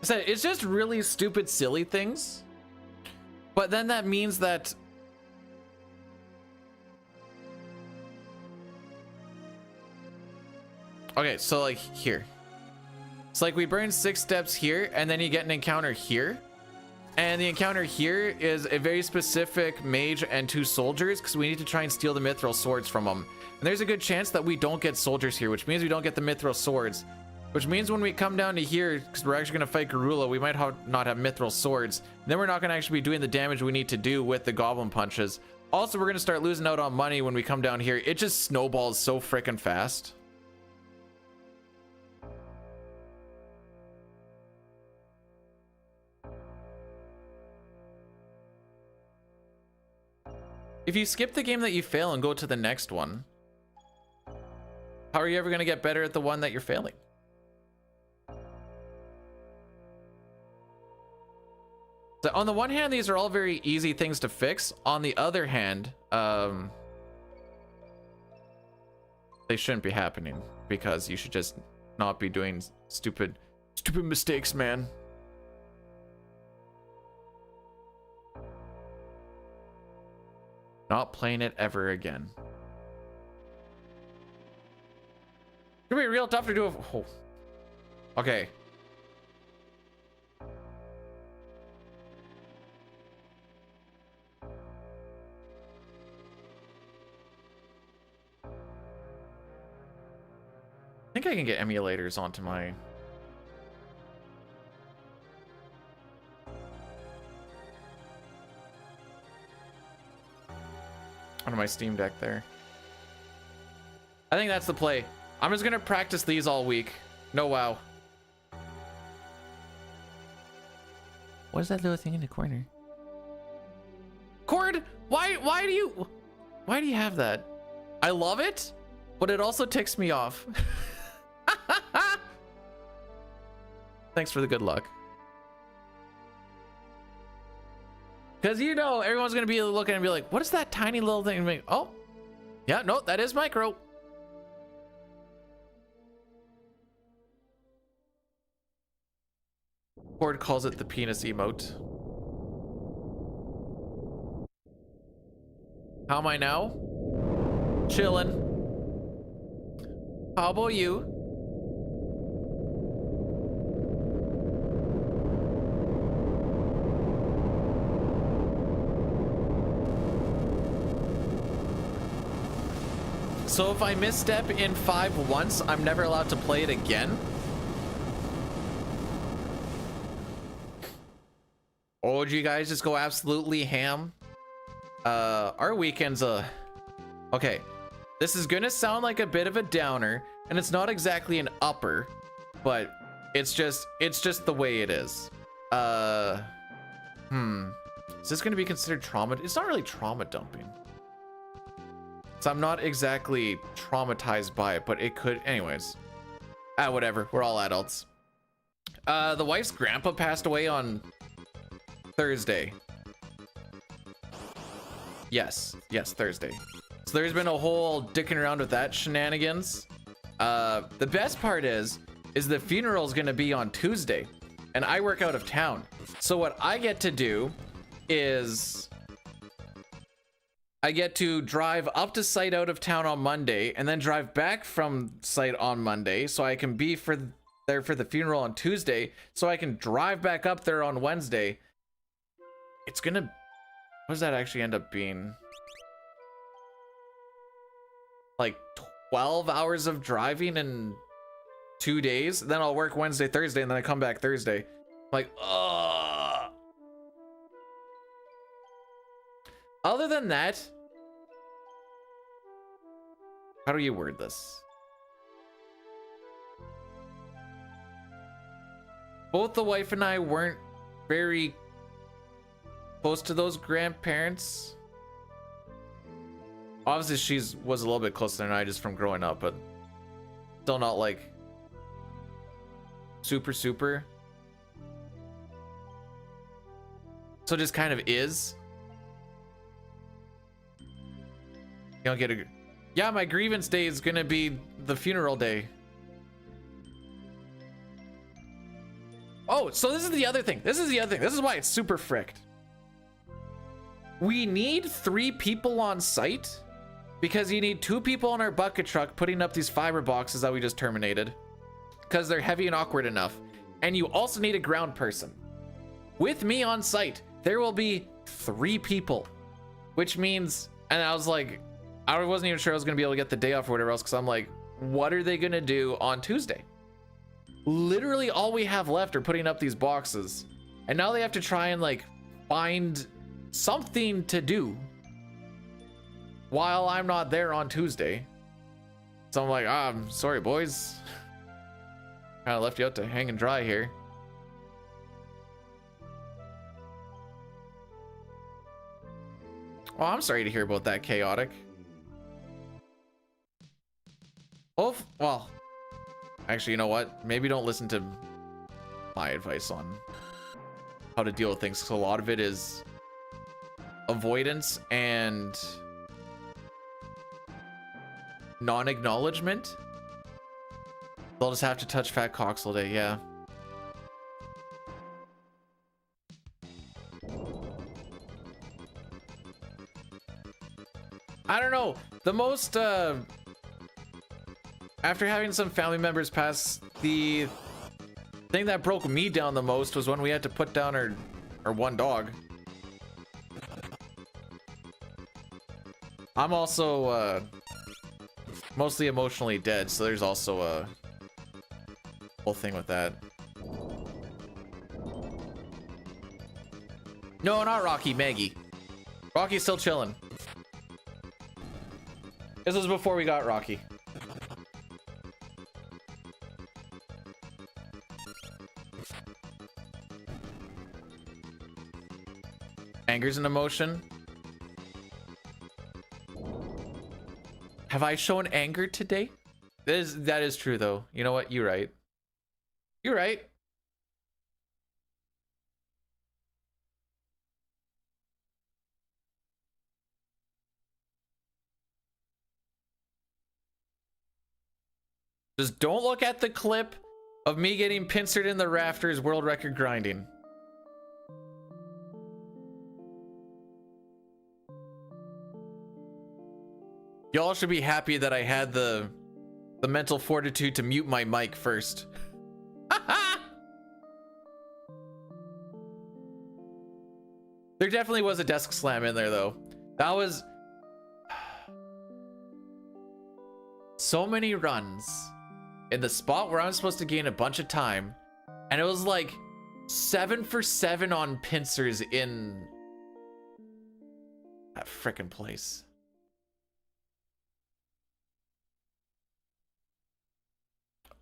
I said, it's just really stupid, silly things. But then that means that okay, so like here. It's like we burn 6 steps here, and then you get an encounter here. And the encounter here is a very specific mage and 2 soldiers, because we need to try and steal the mithril swords from them. And there's a good chance that we don't get soldiers here, which means we don't get the mithril swords. Which means when we come down to here, because we're actually going to fight Garula, we might not have mithril swords. Then we're not going to actually be doing the damage we need to do with the goblin punches. Also, we're going to start losing out on money when we come down here. It just snowballs so freaking fast. If you skip the game that you fail and go to the next one, how are you ever going to get better at the one that you're failing? So on the one hand, these are all very easy things to fix. On the other hand, they shouldn't be happening, because you should just not be doing stupid mistakes, man. Not playing it ever again. It's gonna be real tough to do. Oh. Okay. I think I can get emulators onto my... onto my Steam Deck there. I think that's the play. I'm just gonna practice these all week. No wow. What is that little thing in the corner? Cord, why do you have that? I love it, but it also ticks me off. Thanks for the good luck. Because you know everyone's gonna be looking and be like, what is that tiny little thing? And be like, oh, yeah, no, that is micro. Cord calls it the penis emote. How am I now? Chillin'. How about you? So if I misstep in 5 once, I'm never allowed to play it again? Or would you guys just go absolutely ham? Our weekend's okay, this is gonna sound like a bit of a downer, and it's not exactly an upper, but it's just the way it is. Is this gonna be considered trauma? It's not really trauma dumping. So I'm not exactly traumatized by it, but it could, anyways. Whatever, we're all adults. The wife's grandpa passed away on Thursday. Yes, Thursday. So there's been a whole dicking around with that shenanigans. The best part is the funeral's gonna be on Tuesday, and I work out of town. So what I get to do is I get to drive up to site out of town on Monday, and then drive back from site on Monday, so I can be there for the funeral on Tuesday, so I can drive back up there on Wednesday. It's gonna, what does that actually end up being? Like 12 hours of driving in 2 days. Then I'll work Wednesday, Thursday, and then I come back Thursday. Like, ugh. Other than that, how do you word this? Both the wife and I weren't very close to those grandparents. Obviously, she was a little bit closer than I just from growing up, but still not like super. So just kind of is. You don't get a... Yeah, my grievance day is gonna be the funeral day. Oh, so this is the other thing. This is why it's super fricked. We need 3 people on site because you need 2 people on our bucket truck putting up these fiber boxes that we just terminated because they're heavy and awkward enough. And you also need a ground person. With me on site, there will be 3 people, which means, and I was like, I wasn't even sure I was gonna be able to get the day off or whatever else, because I'm like, what are they gonna do on Tuesday? Literally all we have left are putting up these boxes, and now they have to try and like find something to do while I'm not there on Tuesday. So I'm like, I'm sorry boys, kind of left you out to hang and dry here. Well, I'm sorry to hear about that, Chaotic. Oh, well, actually, you know what? Maybe don't listen to my advice on how to deal with things, because a lot of it is avoidance and non-acknowledgement. They'll just have to touch fat cocks all day, yeah. I don't know. The most, after having some family members pass, the thing that broke me down the most was when we had to put down our one dog. I'm also mostly emotionally dead, so there's also a whole thing with that. No, not Rocky, Maggie. Rocky's still chilling. This was before we got Rocky. Anger's an emotion. Have I shown anger today? That is true though. You know what? You're right. You're right. Just don't look at the clip of me getting pincered in the rafters world record grinding. Y'all should be happy that I had the mental fortitude to mute my mic first. There definitely was a desk slam in there though. That was so many runs in the spot where I'm supposed to gain a bunch of time, and it was like 7 for 7 on pincers in that frickin' place.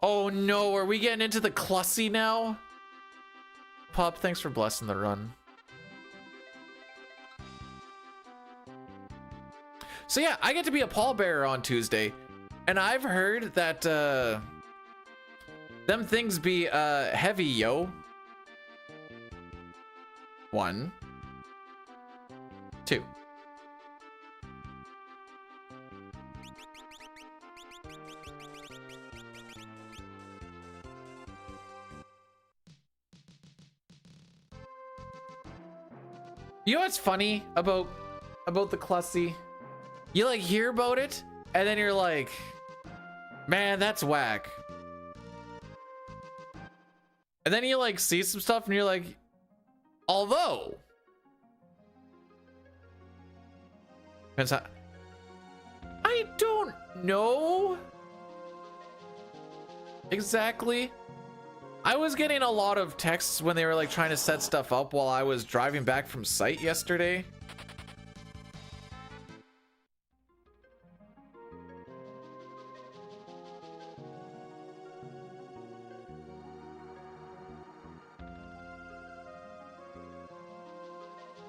Oh no, are we getting into the Clussy now? Pup, thanks for blessing the run. So yeah, I get to be a pallbearer on Tuesday, and I've heard that them things be heavy, yo. 1, 2. You know what's funny about the Clussy? You like hear about it, and then you're like, man, that's whack. And then you like see some stuff and you're like, although I don't know exactly. I was getting a lot of texts when they were like trying to set stuff up while I was driving back from site yesterday.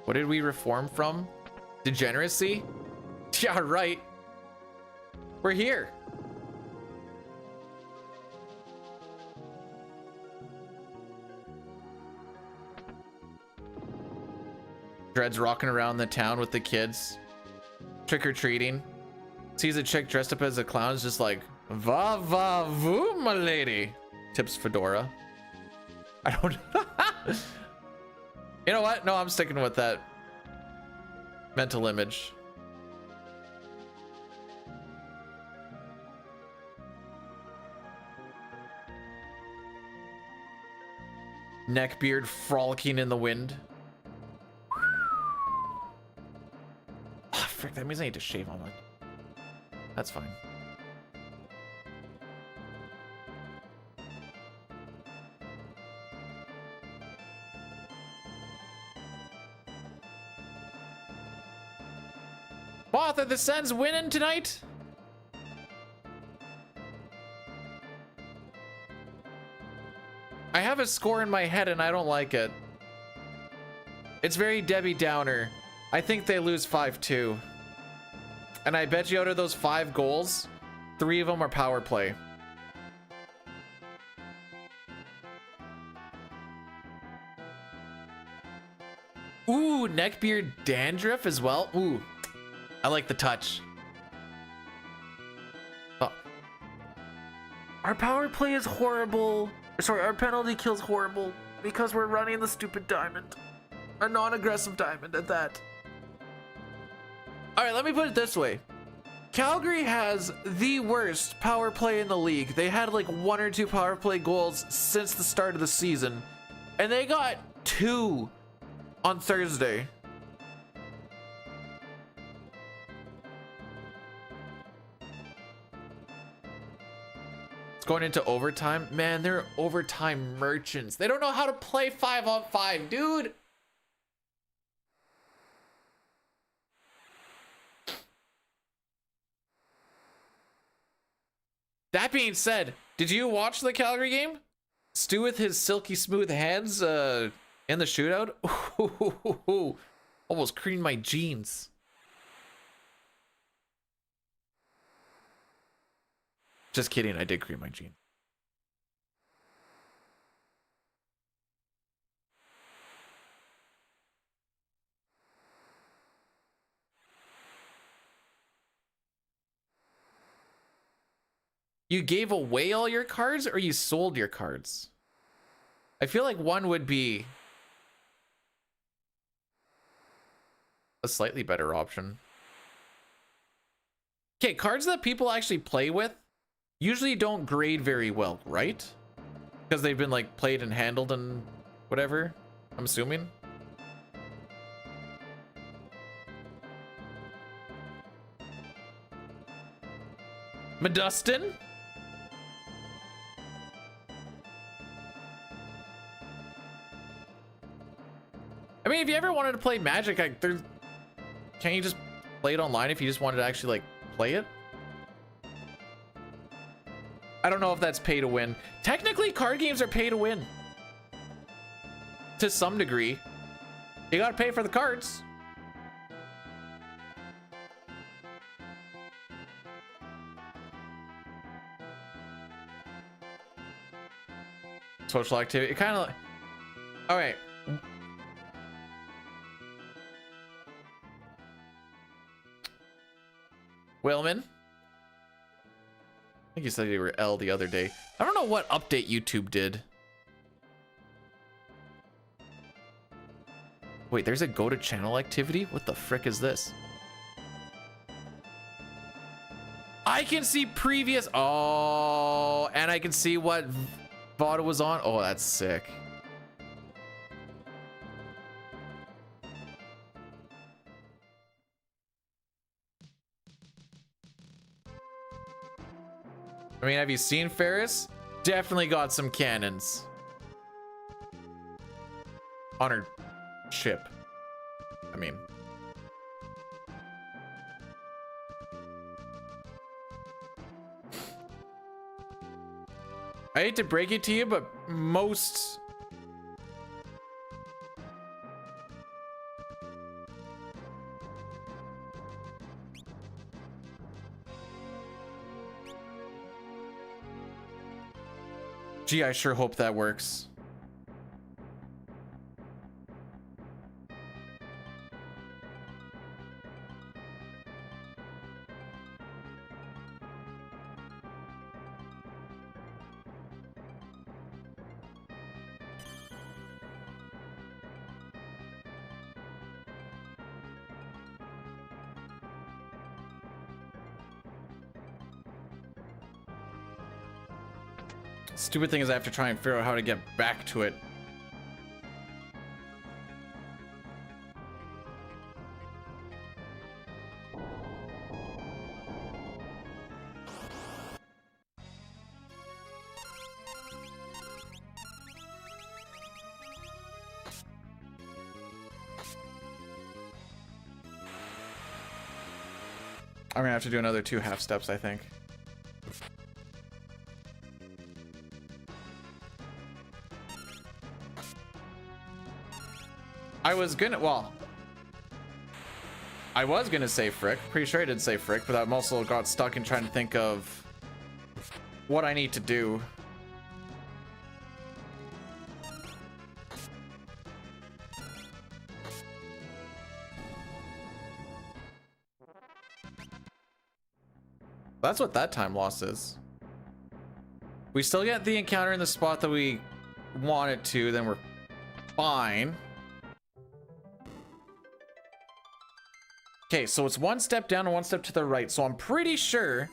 What did we reform from? Degeneracy? Yeah, right. We're here. Dread's rocking around the town with the kids, trick-or-treating. Sees a chick dressed up as a clown, is just like, va va voo, my lady. Tips fedora. I don't You know what? No, I'm sticking with that mental image. Neckbeard frolicking in the wind. Oh, frick, that means I need to shave on it. That's fine. Moth, are the Sens winning tonight? I have a score in my head and I don't like it. It's very Debbie Downer. I think they lose 5-2. And I bet you out of those 5 goals, 3 of them are power play. Ooh, neckbeard dandruff as well. Ooh, I like the touch. Oh. Our power play is horrible. Sorry, our penalty kill's horrible because we're running the stupid diamond. A non-aggressive diamond at that. All right, let me put it this way. Calgary has the worst power play in the league. They had like 1 or 2 power play goals since the start of the season, and they got 2 on Thursday. It's going into overtime. Man, they're overtime merchants. They don't know how to play 5-on-5, dude. That being said, did you watch the Calgary game? Stu with his silky smooth hands in the shootout. Ooh, Almost creamed my jeans. Just kidding, I did cream my jeans. You gave away all your cards or you sold your cards? I feel like one would be a slightly better option. Okay, cards that people actually play with usually don't grade very well, right? Because they've been like played and handled and whatever, I'm assuming. Medustin? I mean, if you ever wanted to play Magic, can't you just play it online if you just wanted to actually like play it? I don't know if that's pay to win. Technically, card games are pay to win. To some degree. You gotta pay for the cards. Social activity. It kind of... All right. Whaleman. I think you said you were L the other day. I don't know what update YouTube did. Wait, there's a go to channel activity? What the frick is this? I can see previous... Oh, and I can see what VOD was on. Oh, that's sick. I mean, have you seen Ferris? Definitely got some cannons on her ship. I mean, I hate to break it to you, but most gee, I sure hope that works. Stupid thing is I have to try and figure out how to get back to it. I'm gonna have to do another 2 half steps, I think. I was gonna say frick. Pretty sure I did say frick, but I'm also got stuck in trying to think of what I need to do. That's what that time loss is. We still get the encounter in the spot that we wanted to, then we're fine. Okay, so it's 1 step down and 1 step to the right. So I'm pretty sure,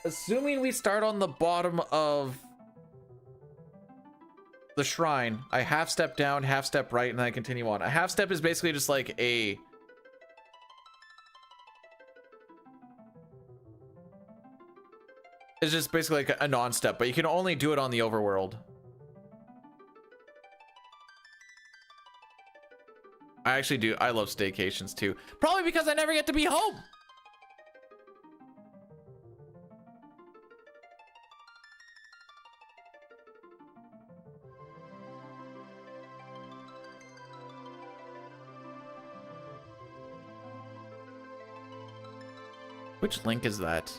assuming we start on the bottom of the shrine, I half step down, half step right, and then I continue on. A half step is basically just like a... It's just basically like a non-step, but you can only do it on the overworld. I actually do. I love staycations too. Probably because I never get to be home. Which link is that?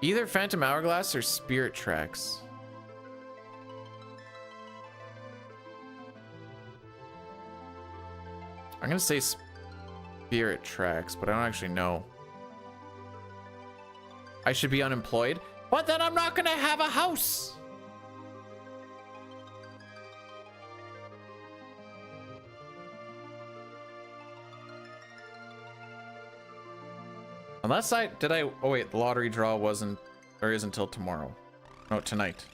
Either Phantom Hourglass or Spirit Tracks. I'm gonna say Spirit Tracks, but I don't actually know. I should be unemployed, but then I'm not gonna have a house. Unless oh wait, the lottery draw wasn't, or is until tomorrow. No, tonight.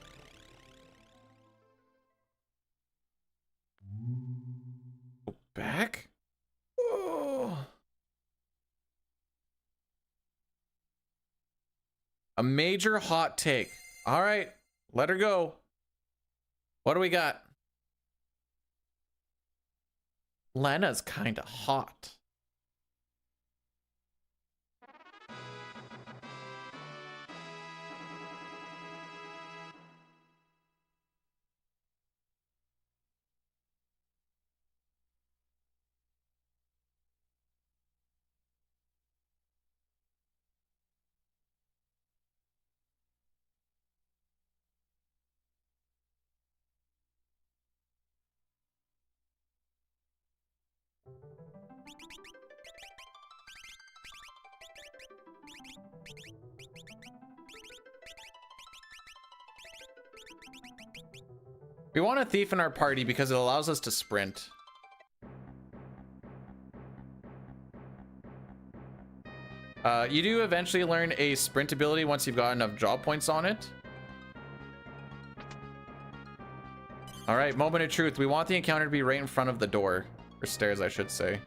Go back? Oh. A major hot take. All right, let her go. What do we got? Lena's kind of hot. We want a thief in our party because it allows us to sprint. You do eventually learn a sprint ability once you've got enough job points on it. All right, moment of truth. We want the encounter to be right in front of the door. Or stairs, I should say.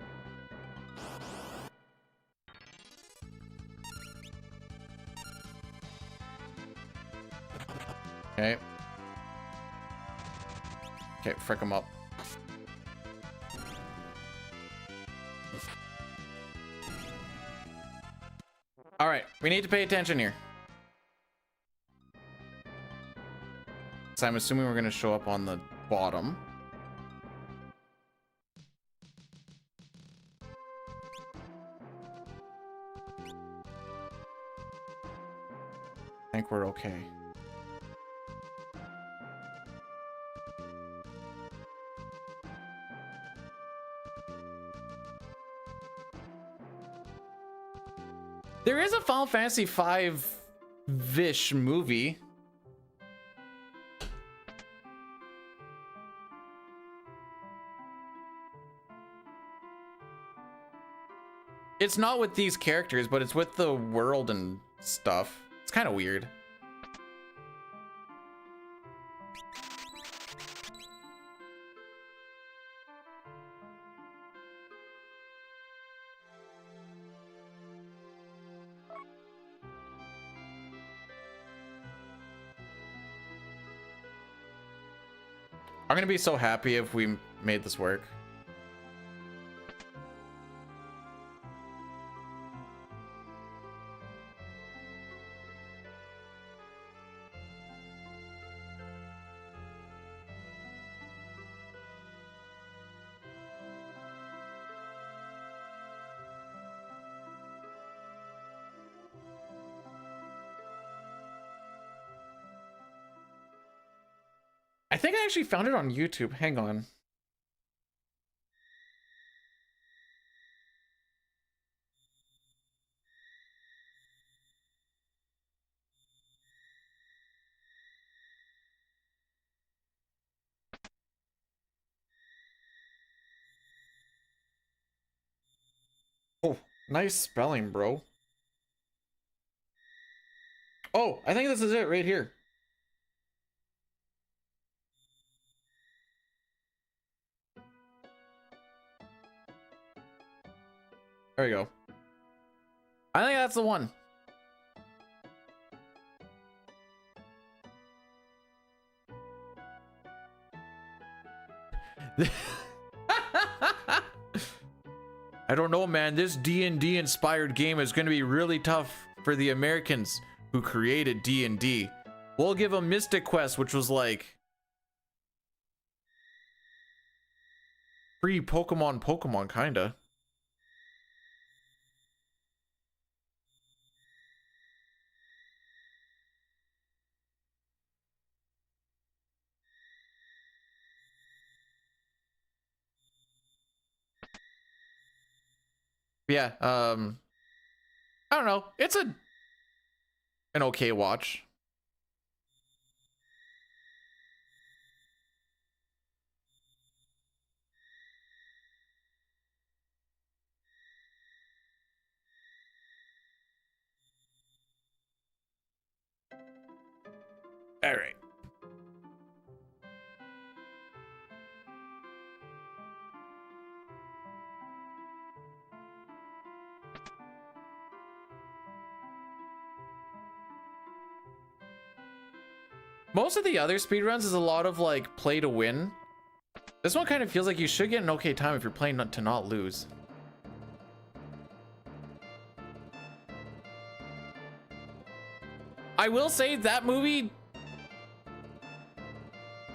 Okay. Okay, frick him up. All right, we need to pay attention here. So I'm assuming we're going to show up on the bottom. I think we're okay. There is a Final Fantasy V-ish movie. It's not with these characters, but it's with the world and stuff. It's kind of weird. I'm gonna be so happy if we made this work. I think I actually found it on YouTube. Hang on. Oh, nice spelling, bro. Oh, I think this is it right here. There we go. I think that's the one. I don't know, man. This D&D inspired game is going to be really tough for the Americans who created D&D. We'll give them Mystic Quest, which was like free Pokemon kinda. Yeah, I don't know. It's an okay watch. All right. Most of the other speedruns is a lot of like play to win. This one kind of feels like you should get an okay time if you're playing to not lose. I will say that movie...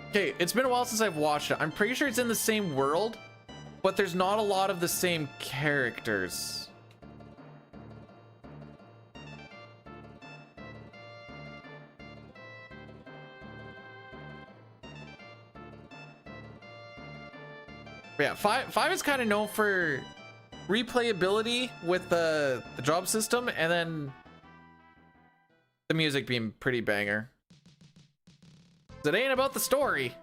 Okay, it's been a while since I've watched it. I'm pretty sure it's in the same world, but there's not a lot of the same characters. But yeah, five is kind of known for replayability with the job system, and then the music being pretty banger. It ain't about the story.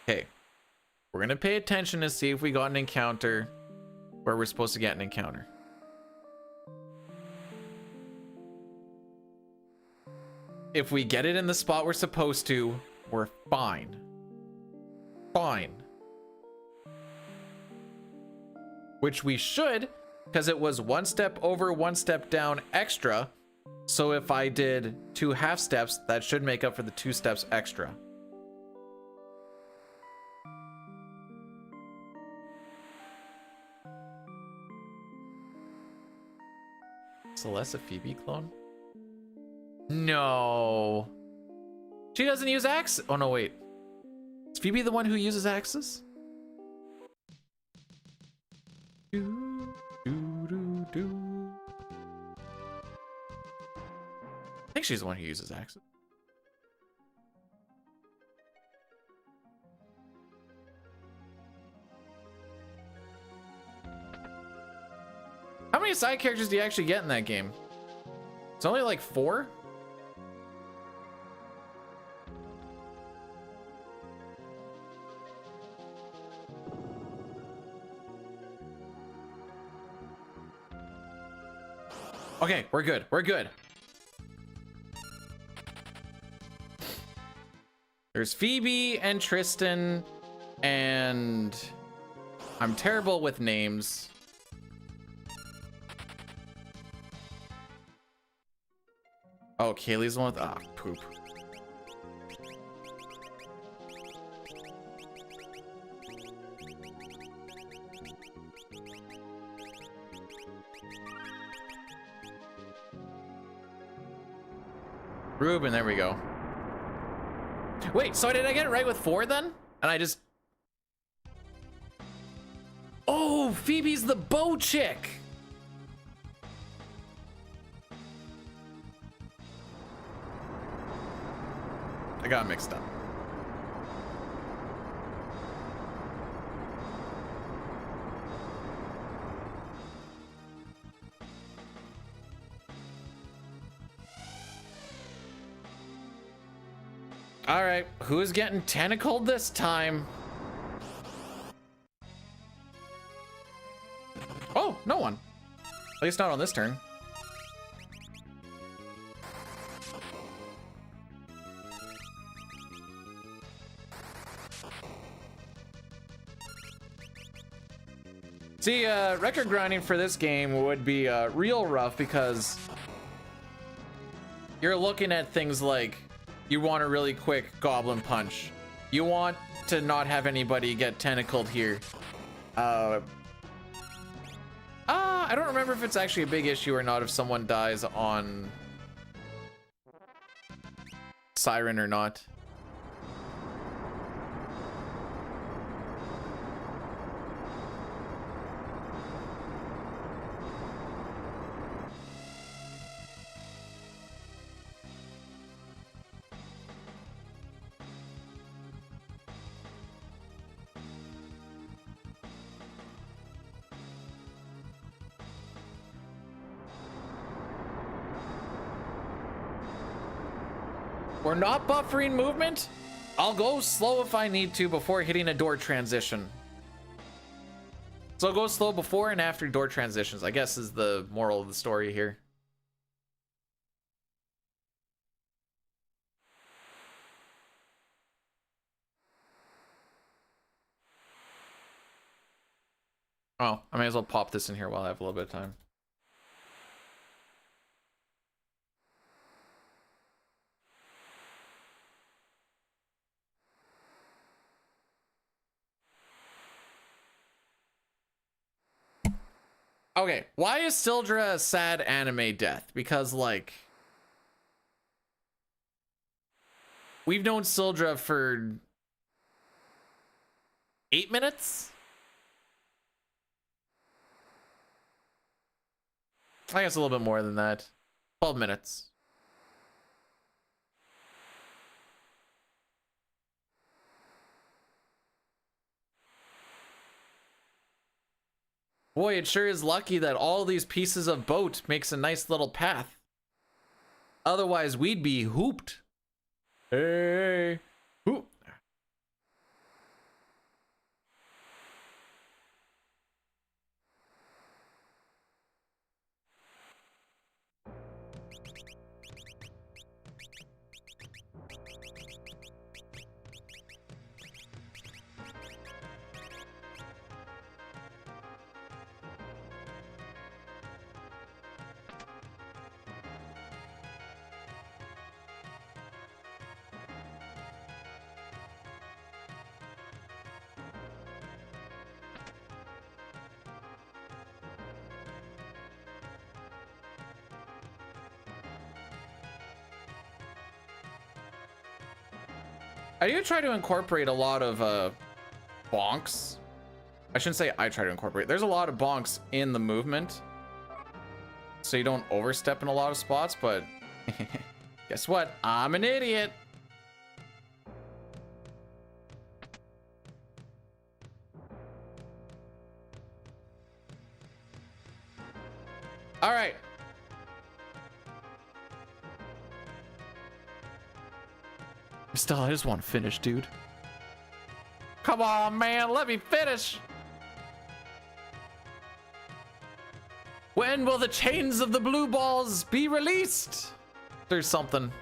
Okay, we're gonna pay attention to see if we got an encounter where we're supposed to get an encounter. If we get it in the spot we're supposed to, we're fine. Fine. Which we should, because it was 1 step over, 1 step down extra. So if I did 2 half steps, that should make up for the 2 steps extra. Celeste a Phoebe clone? No. She doesn't use axes. Oh no, wait. Is Phoebe the one who uses axes? Do, do, do, do. I think she's the one who uses axes. How many side characters do you actually get in that game? It's only like 4? Okay, we're good. We're good. There's Phoebe and Tristan, and I'm terrible with names. Oh, Kaylee's the one with... Ah, poop. Ruben, there we go. Wait, so did I get it right with 4 then? And I just... Oh, Phoebe's the bow chick! I got mixed up. All right, who's getting tentacled this time? Oh, no one. At least not on this turn. See, record grinding for this game would be real rough because you're looking at things like you want a really quick goblin punch. You want to not have anybody get tentacled here. I don't remember if it's actually a big issue or not if someone dies on Siren or not. We're not buffering movement. I'll go slow if I need to before hitting a door transition. So I'll go slow before and after door transitions, I guess, is the moral of the story here. Oh, I may as well pop this in here while I have a little bit of time. Okay, why is Sildra a sad anime death? Because, like, we've known Sildra for 8 minutes? I guess a little bit more than that. 12 minutes. Boy, it sure is lucky that all these pieces of boat makes a nice little path. Otherwise, we'd be hooped. Hey, hoop. I do try to incorporate a lot of bonks. I shouldn't say I try to incorporate. There's a lot of bonks in the movement, so you don't overstep in a lot of spots, but guess what? I'm an idiot. All right. Still, I just want to finish, dude. Come on, man, let me finish. When will the chains of the blue balls be released? There's something.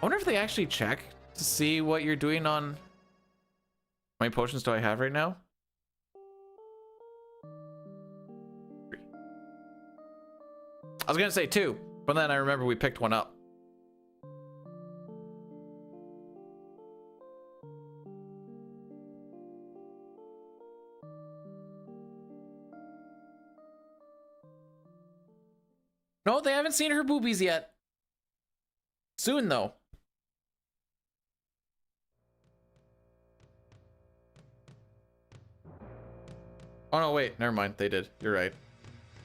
I wonder if they actually check to see what you're doing on... How many potions do I have right now? 3. I was gonna say 2, but then I remember we picked one up. No, they haven't seen her boobies yet. Soon, though. Oh, no, wait. Never mind. They did. You're right.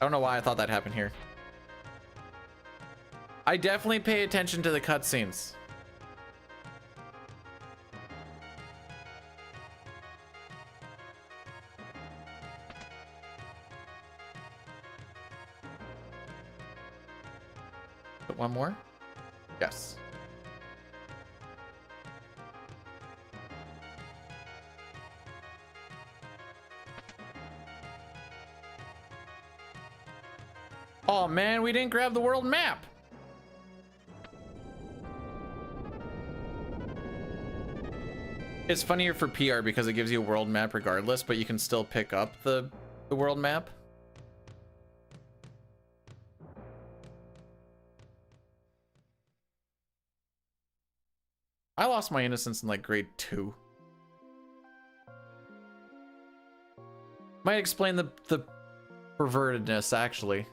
I don't know why I thought that happened here. I definitely pay attention to the cutscenes. Put one more? Yes. Oh man, we didn't grab the world map. It's funnier for PR because it gives you a world map regardless, but you can still pick up the world map. I lost my innocence in like grade 2. Might explain the pervertedness, actually.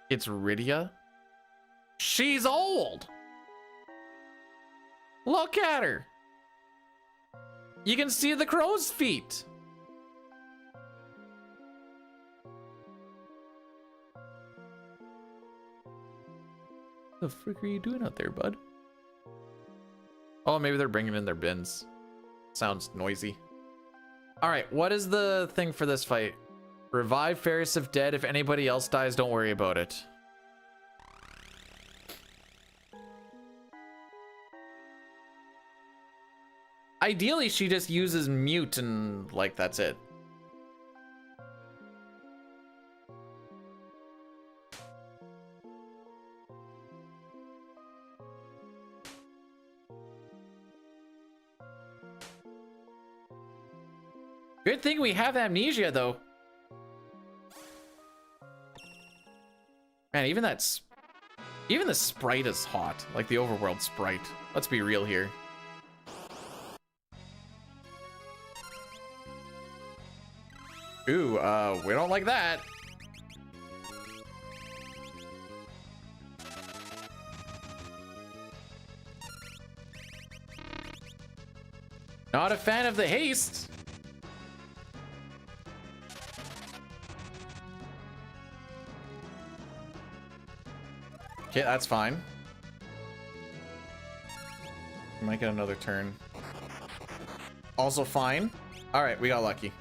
It's Rydia? She's old! Look at her! You can see the crow's feet! the frick are you doing out there, bud? Oh, maybe they're bringing in their bins. Sounds noisy. All right, what is the thing for this fight? Revive Ferris if dead. If anybody else dies, don't worry about it. Ideally, she just uses mute and, like, that's it. Good thing we have amnesia, though. Man, even the sprite is hot. Like the overworld sprite. Let's be real here. Ooh, we don't like that. Not a fan of the haste. Okay, that's fine. Might get another turn. Also fine. All right, we got lucky.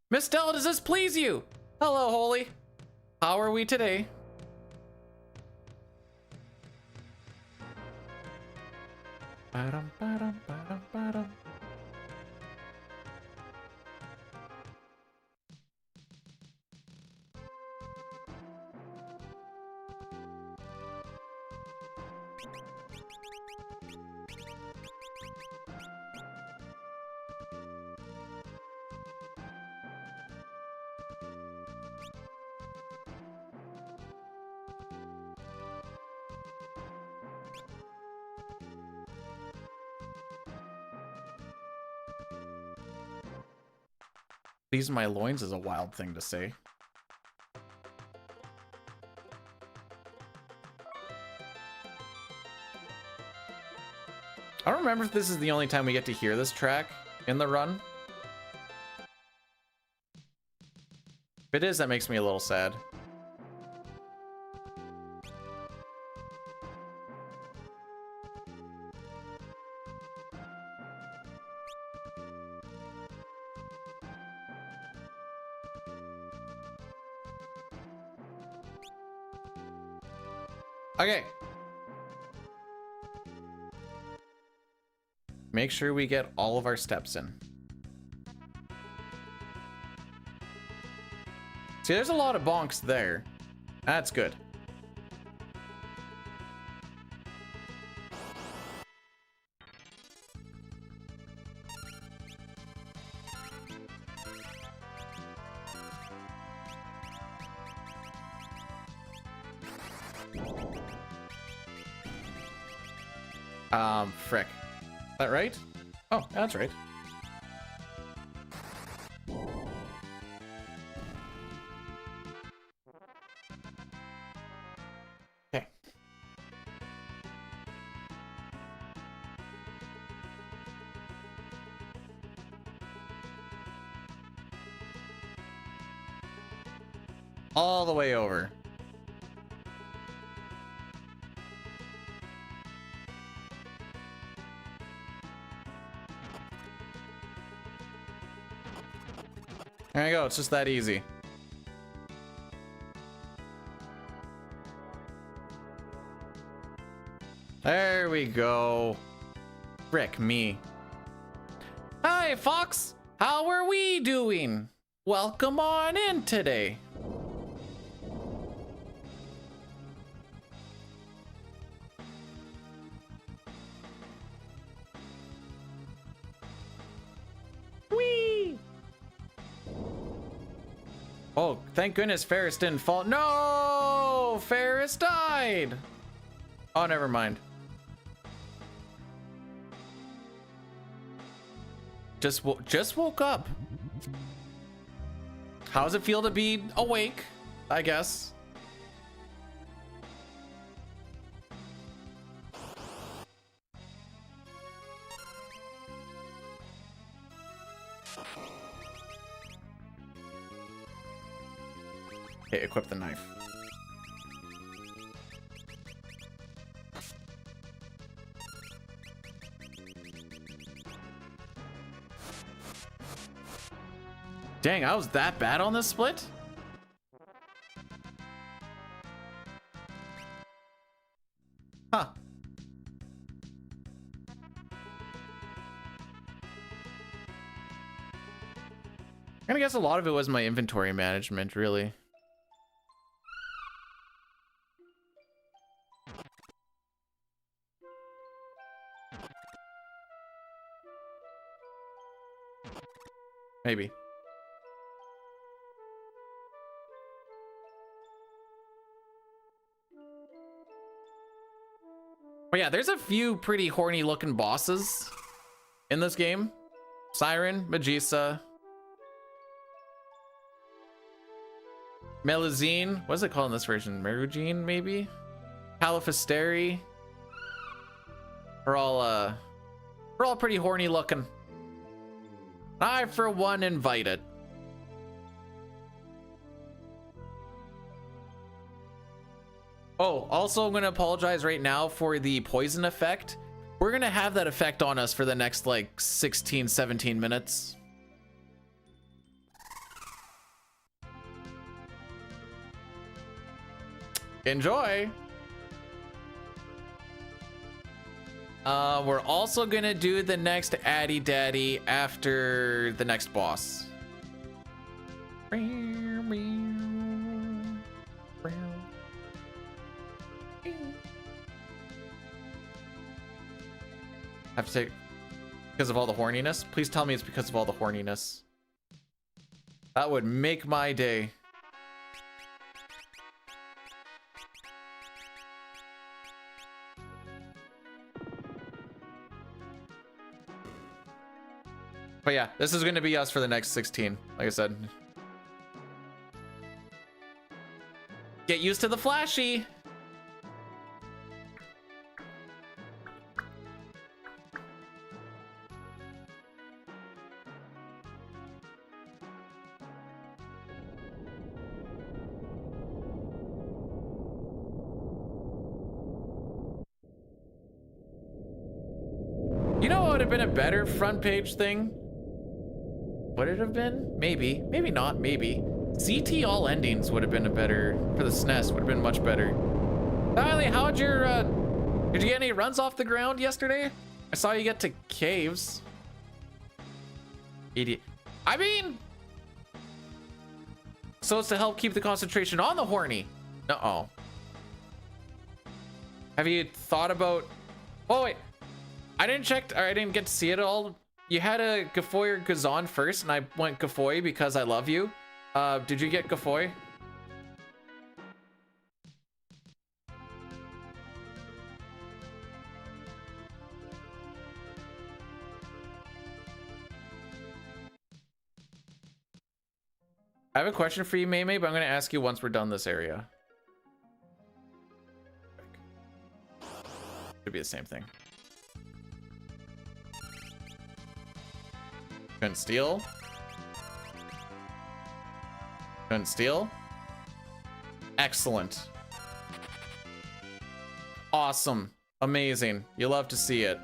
Miss Stella, does this please you? Hello, Holy. How are we today? Ba-dum, ba-dum, ba-dum, ba-dum. Please my loins is a wild thing to say. I don't remember if this is the only time we get to hear this track in the run. If it is, that makes me a little sad. Okay. Make sure we get all of our steps in. See, there's a lot of bonks there. That's good. Frick. Is that right? Oh, that's right. Okay. All the way over. There you go, it's just that easy. There we go. Frick me. Hi, Fox. How are we doing? Welcome on in today. Oh, thank goodness Ferris didn't fall. No! Ferris died! Oh, never mind. Just woke up. How does it feel to be awake? I guess. Okay, equip the knife. Dang, I was that bad on this split? Huh. I'm gonna guess a lot of it was my inventory management, really. Maybe. But yeah, there's a few pretty horny looking bosses in this game. Siren, Magisa, Melazine. What is it called in this version? Merugine, maybe? Califasteri. We're all pretty horny looking. I, for one, invite it. Oh, also, I'm going to apologize right now for the poison effect. We're going to have that effect on us for the next, like, 16, 17 minutes. Enjoy! We're also going to do the next Addy Daddy after the next boss. Have to take because of all the horniness. Please tell me it's because of all the horniness. That would make my day. But yeah, this is going to be us for the next 16, like I said. Get used to the flashy. You know what would have been a better front page thing? Would it have been? Maybe. Maybe not. Maybe. CT all endings would have been a better... For the SNES, would have been much better. Riley, how'd your... Did you get any runs off the ground yesterday? I saw you get to caves. Idiot. I mean... So it's to help keep the concentration on the horny. Uh-oh. Have you thought about... Oh, wait. I didn't check... Or I didn't get to see it all. You had a Gafoy or Gazon first, and I went Gafoy because I love you. Did you get Gafoy? I have a question for you, Mei, but I'm going to ask you once we're done this area. Could be the same thing. Couldn't steal. Couldn't steal. Excellent. Awesome. Amazing. You love to see it.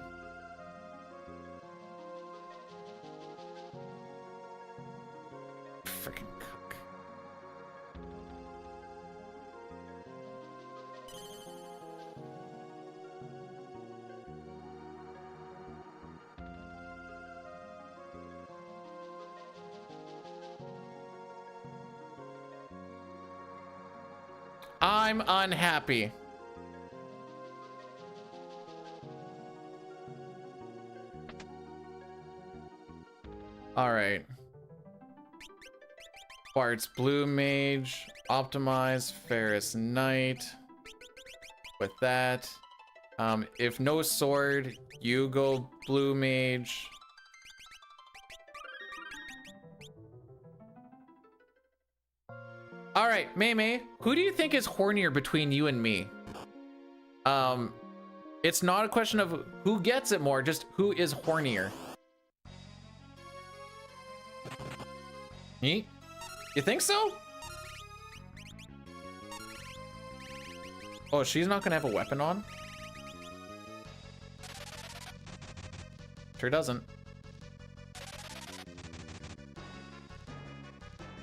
Freaking cook. I'm unhappy. All right. Bart's Blue Mage, optimize Ferris Knight. With that, if no sword, you go Blue Mage. All right, Mei, who do you think is hornier between you and me? It's not a question of who gets it more, just who is hornier. Me? You think so? Oh, she's not gonna have a weapon on? Sure doesn't.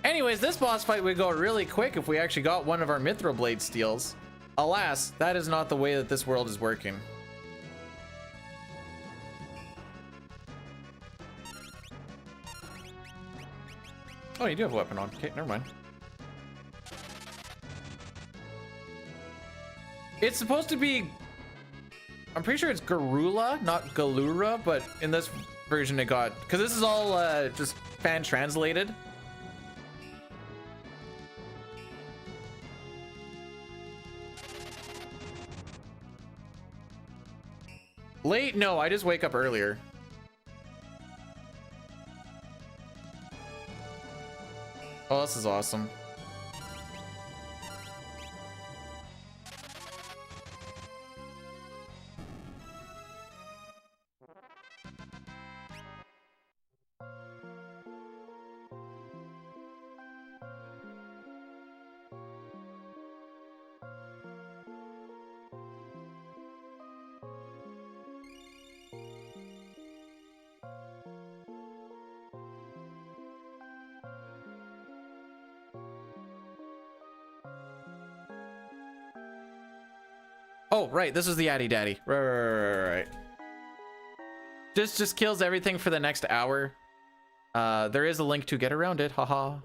Anyways, this boss fight would go really quick if we actually got one of our Mithril Blade steals. Alas, that is not the way that this world is working. Oh, you do have a weapon on. Okay, never mind. It's supposed to be... I'm pretty sure it's Garula, not Galura, but in this version it got... Because this is all just fan-translated. Late? No, I just wake up earlier. Oh, this is awesome. Oh, right. This is the Addy Daddy. Right. Just kills everything for the next hour. There is a link to get around it. Haha.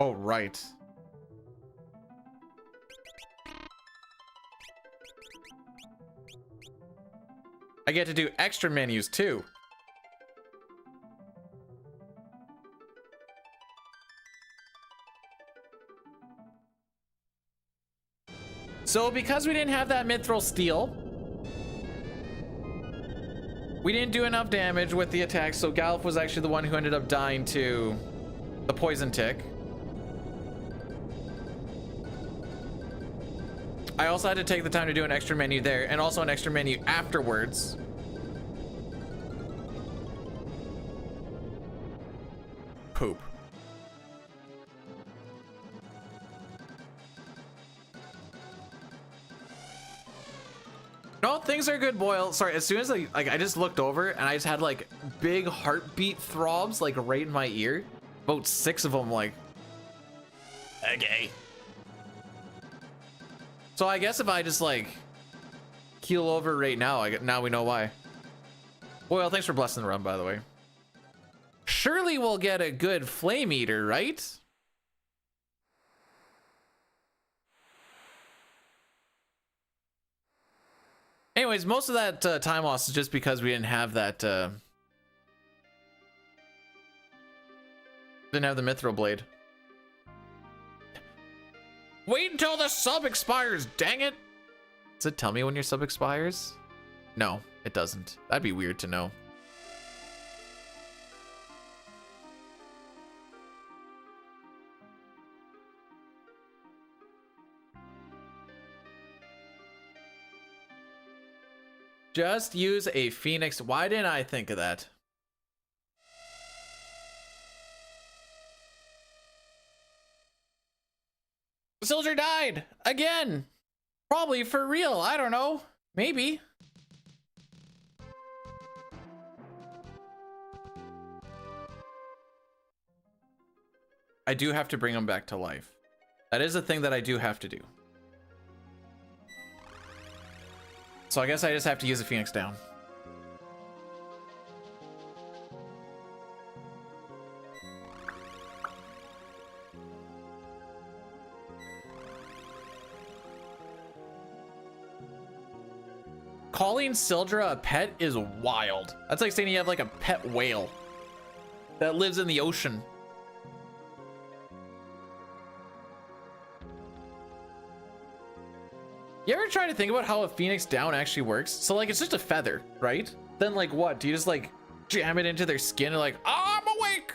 Oh, right. I get to do extra menus too. So because we didn't have that Mithril Steel, we didn't do enough damage with the attack, so Galuf was actually the one who ended up dying to the poison tick. I also had to take the time to do an extra menu there, and also an extra menu afterwards. Poop. No, things are good, Boyle. Sorry, as soon as I just looked over and I just had like big heartbeat throbs like right in my ear. About 6 of them, like, okay. So I guess if I just like keel over right now, now we know why. Boyle, thanks for blessing the run, by the way. Surely we'll get a good flame eater, right? Anyways, most of that time loss is just because we didn't have that. Didn't have the Mithril Blade. Wait until the sub expires, dang it! Does it tell me when your sub expires? No, it doesn't. That'd be weird to know. Just use a Phoenix. Why didn't I think of that? Soldier died again. Probably for real. I don't know. Maybe. I do have to bring him back to life. That is a thing that I do have to do. So I guess I just have to use a Phoenix down. Calling Sildra a pet is wild. That's like saying you have like a pet whale that lives in the ocean. You ever try to think about how a Phoenix down actually works? So like it's just a feather, right? Then like what? Do you just like jam it into their skin and like, oh, I'm awake?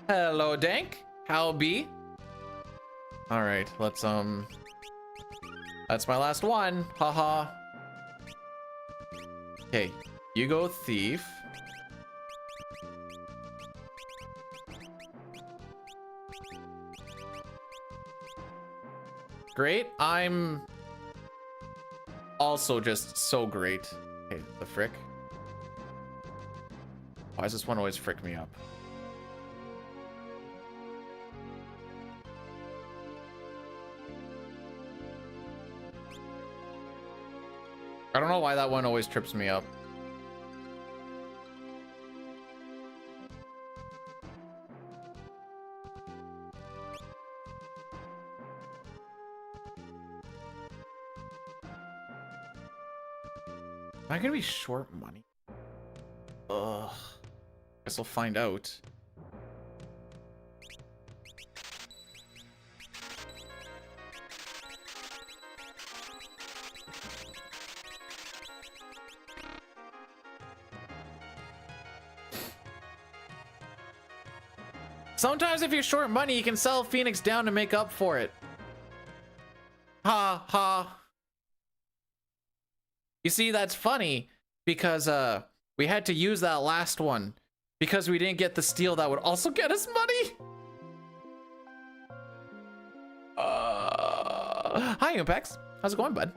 Hello, Dank. How be? All right, let's that's my last one. Haha. Okay, you go thief. Great. I'm also just so great. Okay, the frick. Why does this one always frick me up? I don't know why that one always trips me up. Am I gonna be short money? Ugh. Guess we'll find out. Sometimes if you're short money, you can sell Phoenix down to make up for it. Ha ha. You see, that's funny because we had to use that last one because we didn't get the steal that would also get us money. Hi, Impex. How's it going, bud?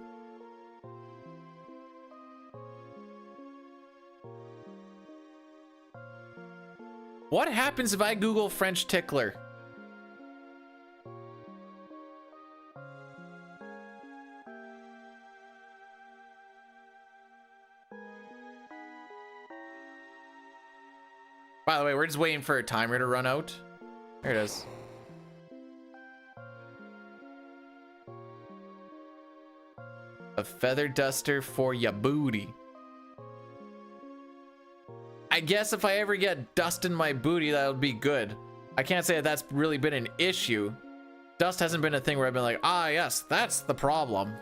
What happens if I Google French tickler? By the way, we're just waiting for a timer to run out. There it is. A feather duster for ya booty. I guess if I ever get dust in my booty, that would be good. I can't say that that's really been an issue. Dust hasn't been a thing where I've been like, ah, yes, that's the problem.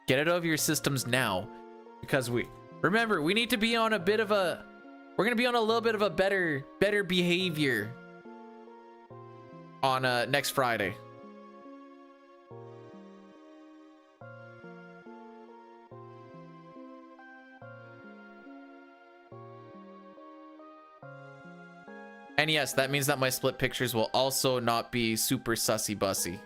Get it out of your systems now, because remember, we need to be on a bit of a, we're gonna be on a little bit of a better behavior on next Friday. And yes, that means that my split pictures will also not be super sussy bussy.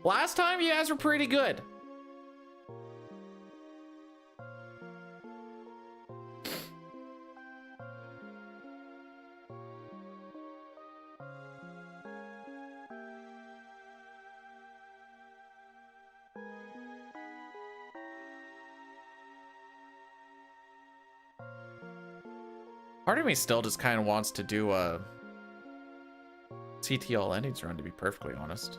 Last time you guys were pretty good. Part of me still just kind of wants to do a CT all endings run, to be perfectly honest.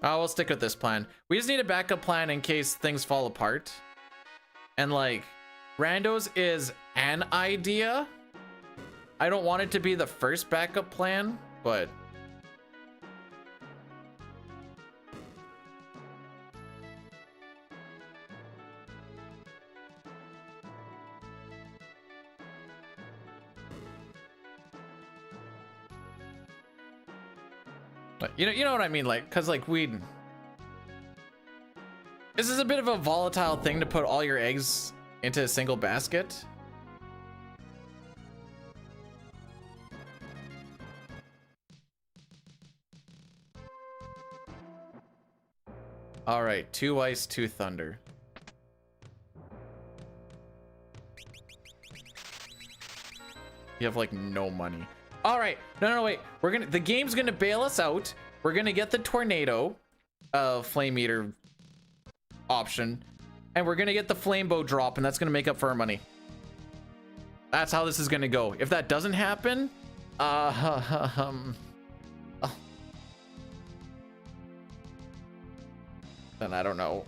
Oh, we'll stick with this plan. We just need a backup plan in case things fall apart. And like, randos is an idea. I don't want it to be the first backup plan, but you know what I mean, like, cause like this is a bit of a volatile thing to put all your eggs into a single basket. All right, 2 ice, 2 thunder. You have like no money. All right, no, wait. The game's gonna bail us out. We're gonna get the tornado, flame eater option, and we're gonna get the flame bow drop, and that's gonna make up for our money. That's how this is gonna go. If that doesn't happen, then I don't know.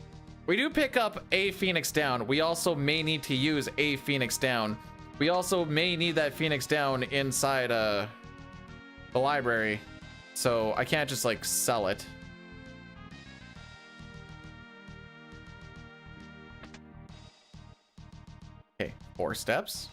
We do pick up a Phoenix down. We also may need to use a Phoenix down. We also may need that Phoenix down inside the library. So I can't just like sell it. Okay, 4 steps.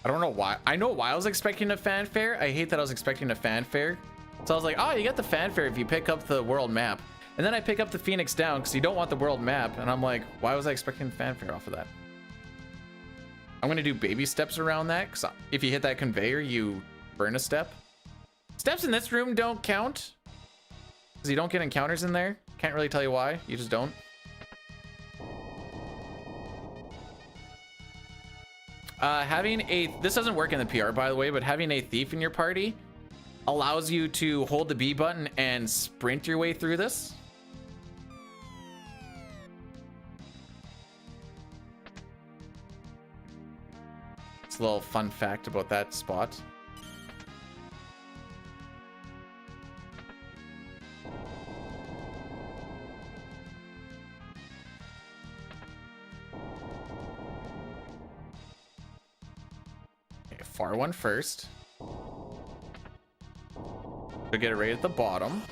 I don't know why. I know why I was expecting a fanfare. I hate that I was expecting a fanfare. So I was like, oh, you get the fanfare if you pick up the world map. And then I pick up the Phoenix down because you don't want the world map. And I'm like, why was I expecting fanfare off of that? I'm going to do baby steps around that because if you hit that conveyor, you burn a step. Steps in this room don't count because you don't get encounters in there. Can't really tell you why. You just don't. This doesn't work in the PR, by the way, but having a thief in your party allows you to hold the B button and sprint your way through this. It's a little fun fact about that spot. Far one first. We'll get it right at the bottom.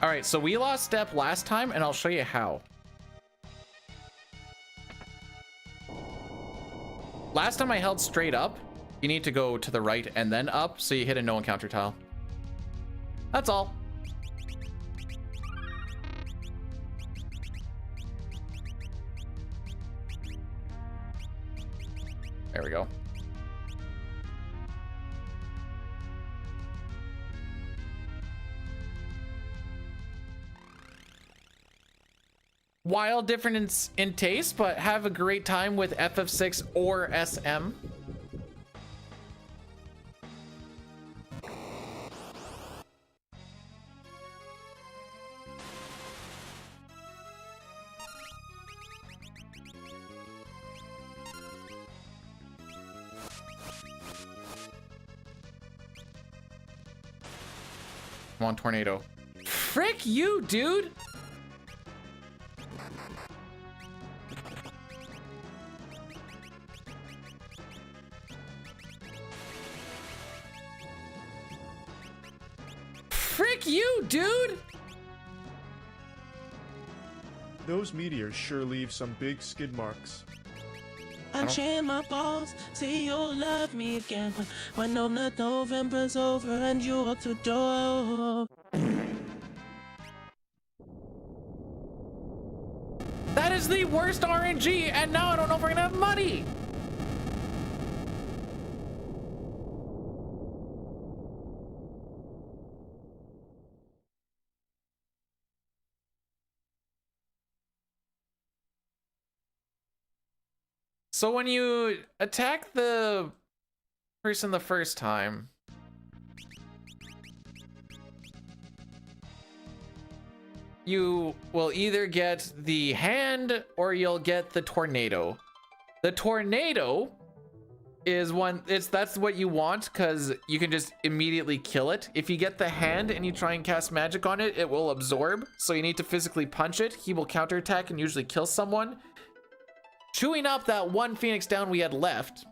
All right, so we lost step last time, and I'll show you how. Last time I held straight up. You need to go to the right and then up, so you hit a no encounter tile. That's all. There we go. Wild difference in taste, but have a great time with FF6 or SM. Come on, tornado. Frick you, dude! Frick you, dude! Those meteors sure leave some big skid marks. Unchain my balls, say you'll love me again when November's over and you walk the door. That is the worst RNG, and now I don't know if we're gonna have money. So when you attack the person the first time, you will either get the hand or you'll get the tornado. The tornado is that's what you want because you can just immediately kill it. If you get the hand and you try and cast magic on it, it will absorb. So you need to physically punch it. He will counterattack and usually kill someone, chewing up that one Phoenix down we had left.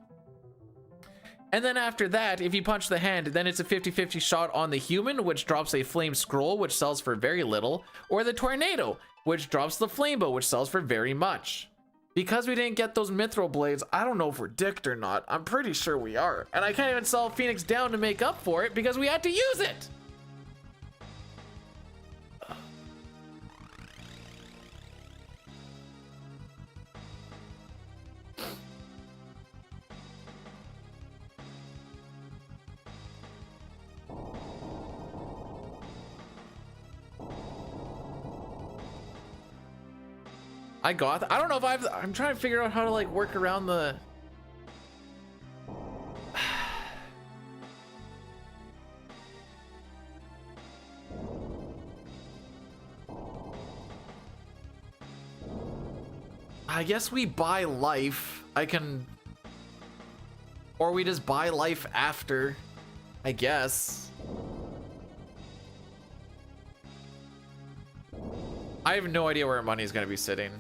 And then after that, if you punch the hand, then it's a 50-50 shot on the human, which drops a flame scroll, which sells for very little, or the tornado, which drops the flame bow, which sells for very much. Because we didn't get those mithril blades, I don't know if we're dicked or not. I'm pretty sure we are. And I can't even sell Phoenix down to make up for it because we had to use it. I got. I don't know if I'm trying to figure out how to like work around the. I guess we buy life. I can. Or we just buy life after. I guess. I have no idea where our money is going to be sitting.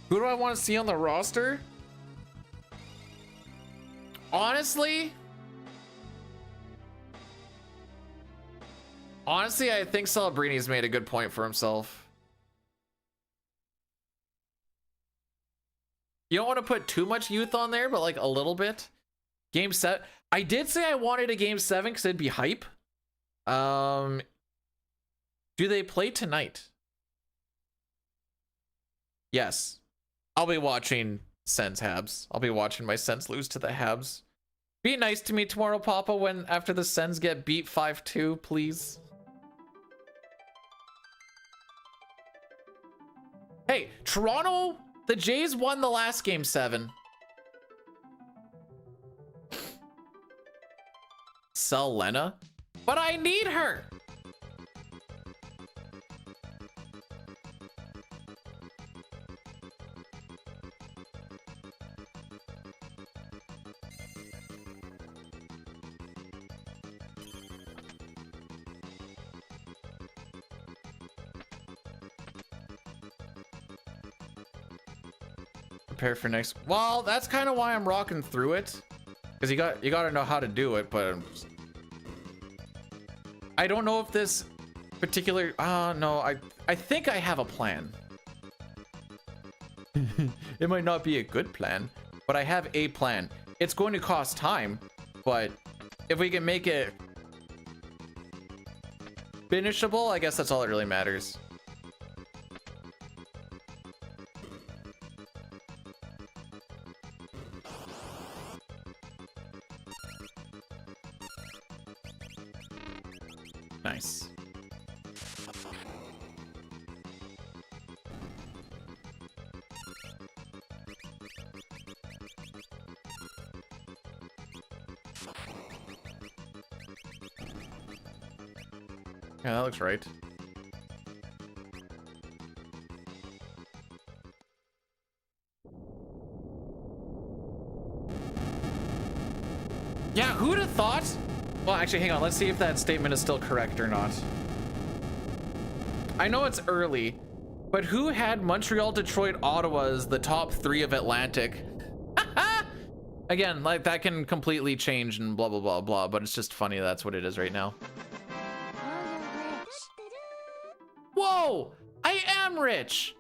Who do I want to see on the roster? Honestly, I think Celebrini's made a good point for himself. You don't want to put too much youth on there, but like a little bit. Game 7. I did say I wanted a game 7 because it'd be hype. Do they play tonight? Yes. I'll be watching Sens Habs. I'll be watching my Sens lose to the Habs. Be nice to me tomorrow, Papa, when after the Sens get beat 5-2, please. Hey, Toronto, the Jays won the last game 7. Sell Lena? But I need her! Prepare for next. Well, that's kind of why I'm rocking through it, because you got to know how to do it. But I don't know if this particular. No, I think I have a plan. It might not be a good plan, but I have a plan. It's going to cost time, but if we can make it finishable, I guess that's all that really matters. Nice. Yeah, that looks right. Yeah, who'd have thought? Well, actually, hang on. Let's see if that statement is still correct or not. I know it's early, but who had Montreal, Detroit, Ottawa as the top 3 of Atlantic? Again, like that can completely change and blah, blah, blah, blah, but it's just funny that's what it is right now. Whoa! I am rich!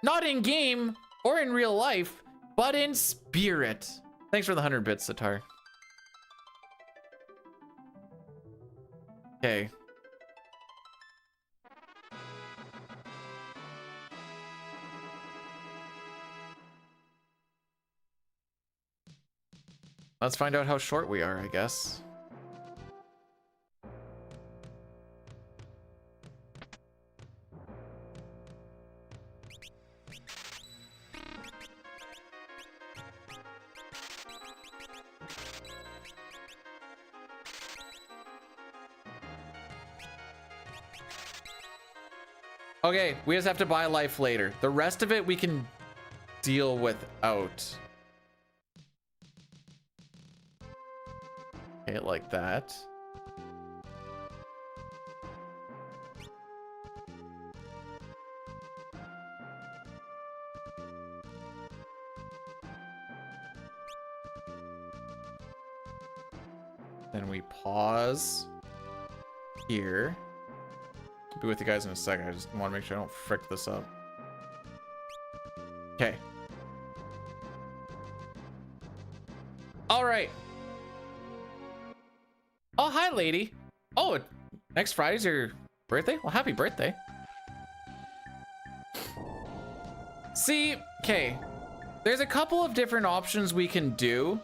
Not in game or in real life, but in spirit. Thanks for the 100 bits, Sitar. Okay. Let's find out how short we are, I guess. Okay, we just have to buy life later. The rest of it we can deal without. Okay, like that. Then we pause here. I'll be with you guys in a second. I just want to make sure I don't frick this up. Okay. All right. Oh, hi, lady. Oh, next Friday's your birthday? Well, happy birthday. See, okay. There's a couple of different options we can do.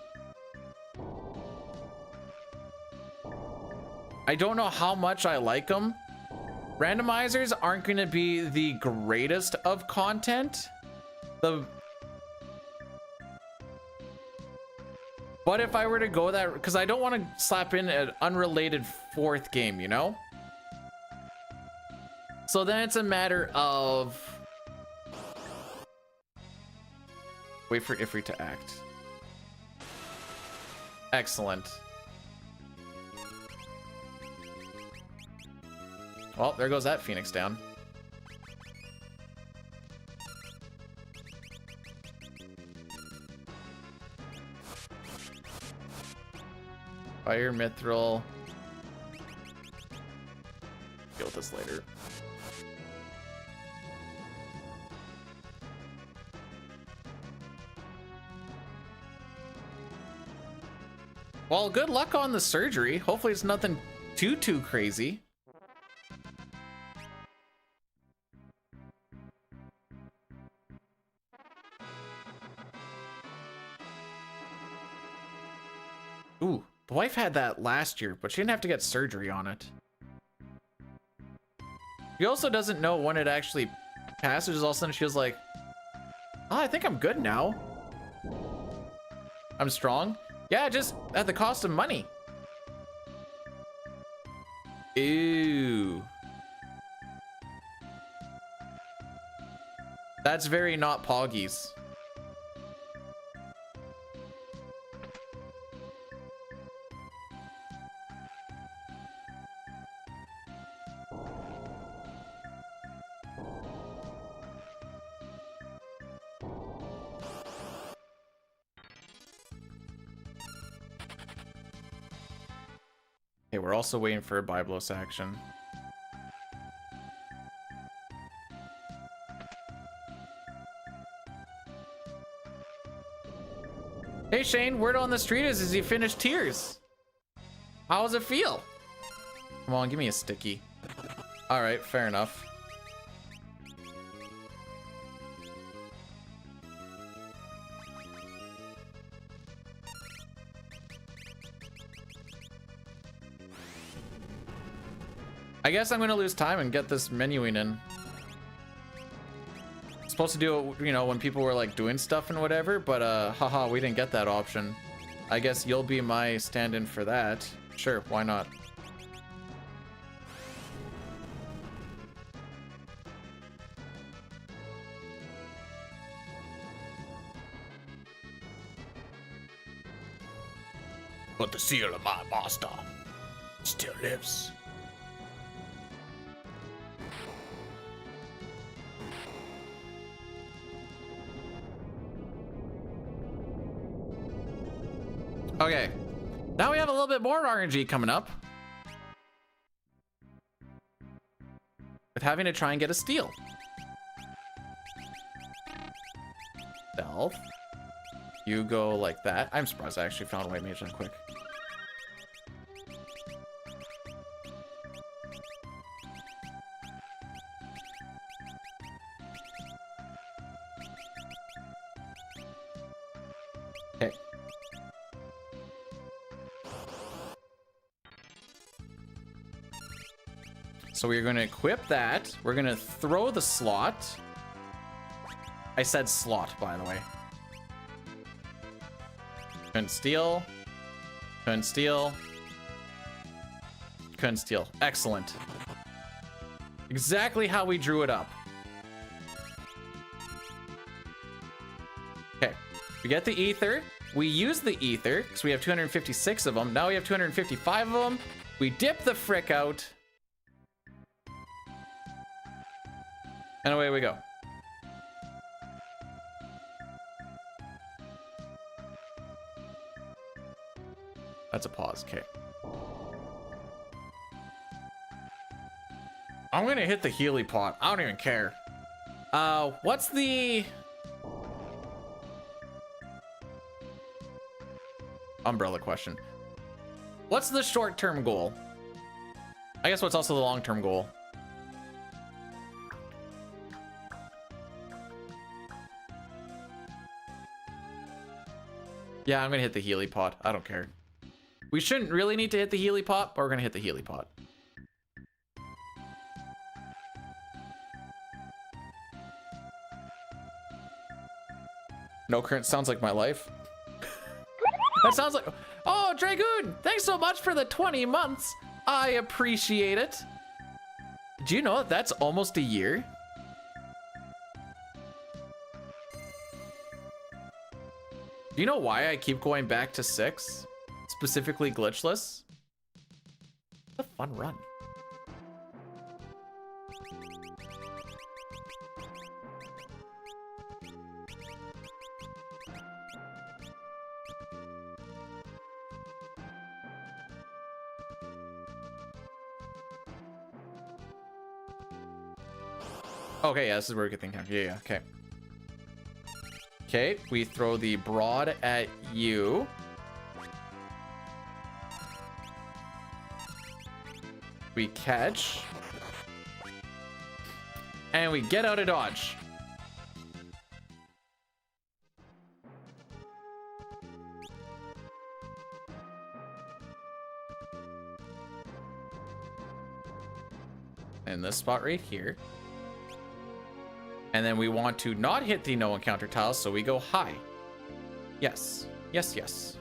I don't know how much I like them. Randomizers aren't going to be the greatest of content, The But if I were to go that, because I don't want to slap in an unrelated fourth game, you know? So then it's a matter of wait for Ifrit to act. Excellent. Well, there goes that Phoenix down. Fire Mithril. Deal with this later. Well, good luck on the surgery. Hopefully it's nothing too crazy. Ooh, the wife had that last year, but she didn't have to get surgery on it. She also doesn't know when it actually passes. All of a sudden she was like, oh, I think I'm good now. I'm strong. Yeah, just at the cost of money. Ew. That's very not Poggies. Okay, we're also waiting for a Byblos action. Hey Shane, word on the street is he finished Tears? How does it feel? Come on, give me a sticky. All right, fair enough. I guess I'm gonna lose time and get this menuing in. Supposed to do it, you know, when people were like doing stuff and whatever, but haha, we didn't get that option. I guess you'll be my stand-in for that. Sure, why not? But the seal of my master still lives. Okay, now we have a little bit more RNG coming up. With having to try and get a steal. Stealth. You go like that. I'm surprised I actually found White Mage that quick. Okay. So we're going to equip that. We're going to throw the slot. I said slot, by the way. Couldn't steal. Couldn't steal. Couldn't steal. Excellent. Exactly how we drew it up. Okay. We get the ether. We use the ether because we have 256 of them. Now we have 255 of them. We dip the frick out. And away we go. That's a pause, okay. I'm gonna hit the Healy pot. I don't even care. What's the umbrella question? What's the short-term goal? I guess what's also the long-term goal? Yeah, I'm gonna hit the Healy pot. I don't care. We shouldn't really need to hit the Healy pot, but we're gonna hit the Healy pot. No current sounds like my life. That sounds like, oh, Dragoon, thanks so much for the 20 months. I appreciate it. Do you know that's almost a year? Do you know why I keep going back to 6? Specifically glitchless? What a fun run. Okay, yeah, this is where we get things down. Yeah, okay. Okay, we throw the broad at you. We catch. And we get out of dodge. In this spot right here. And then we want to not hit the no encounter tiles, so we go high. Yes. Yes, yes.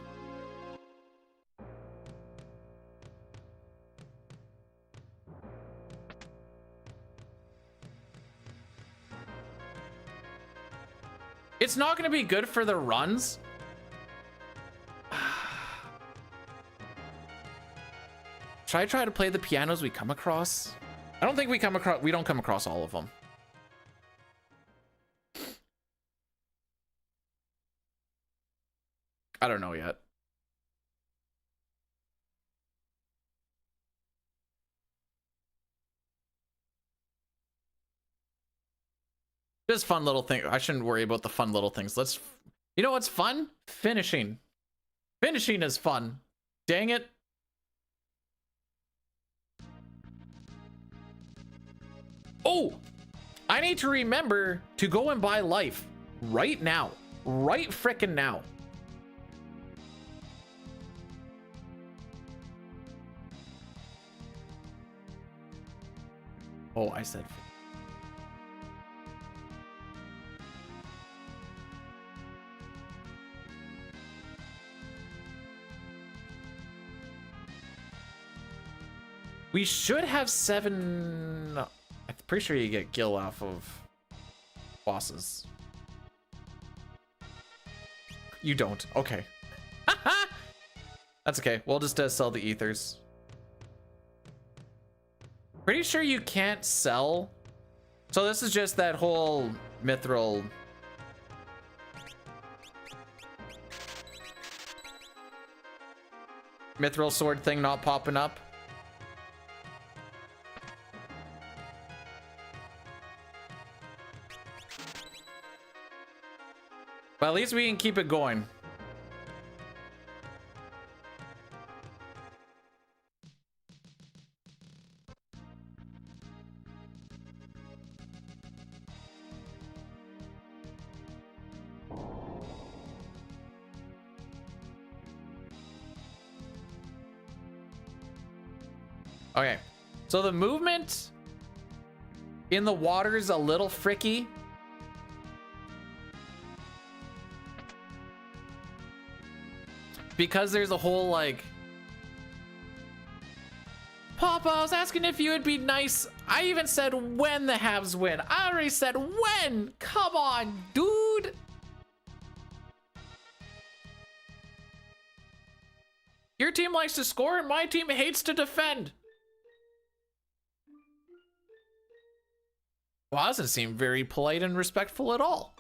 It's not going to be good for the runs. Should I try to play the pianos we come across? I don't think we don't come across all of them. I don't know yet. Just fun little thing. I shouldn't worry about the fun little things. You know what's fun? Finishing. Finishing is fun. Dang it. Oh, I need to remember to go and buy life right now. Right frickin' now. Oh, I said. We should have 7. I'm pretty sure you get gil off of bosses. You don't. Okay. That's okay. We'll just sell the ethers. Pretty sure you can't sell. So this is just that whole mithril. Mithril sword thing not popping up. But at least we can keep it going. Okay, so the movement in the water is a little fricky. Because there's a whole like... Papa, I was asking if you would be nice. I even said when the Habs win. I already said when. Come on, dude. Your team likes to score and my team hates to defend. Well, that doesn't seem very polite and respectful at all.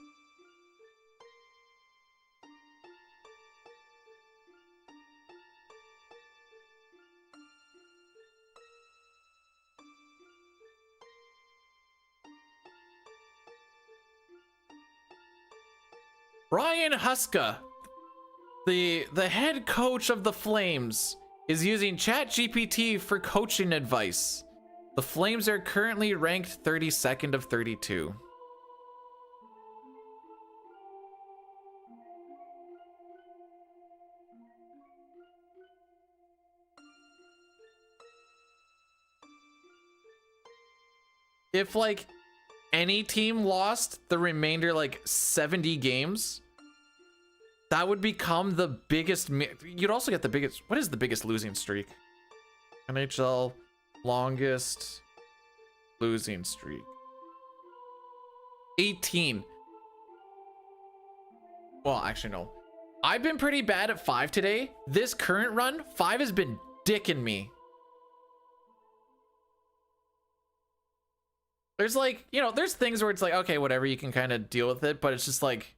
Ryan Huska, the head coach of the Flames, is using ChatGPT for coaching advice. The Flames are currently ranked 32nd of 32. If like any team lost the remainder like 70 games, That would become the biggest. You'd also get the biggest. What is the biggest losing streak? NHL longest losing streak. 18. Well, actually, no. I've been pretty bad at 5 today. This current run, 5 has been dicking me. There's like, you know, there's things where it's like, okay, whatever, you can kind of deal with it, but it's just like,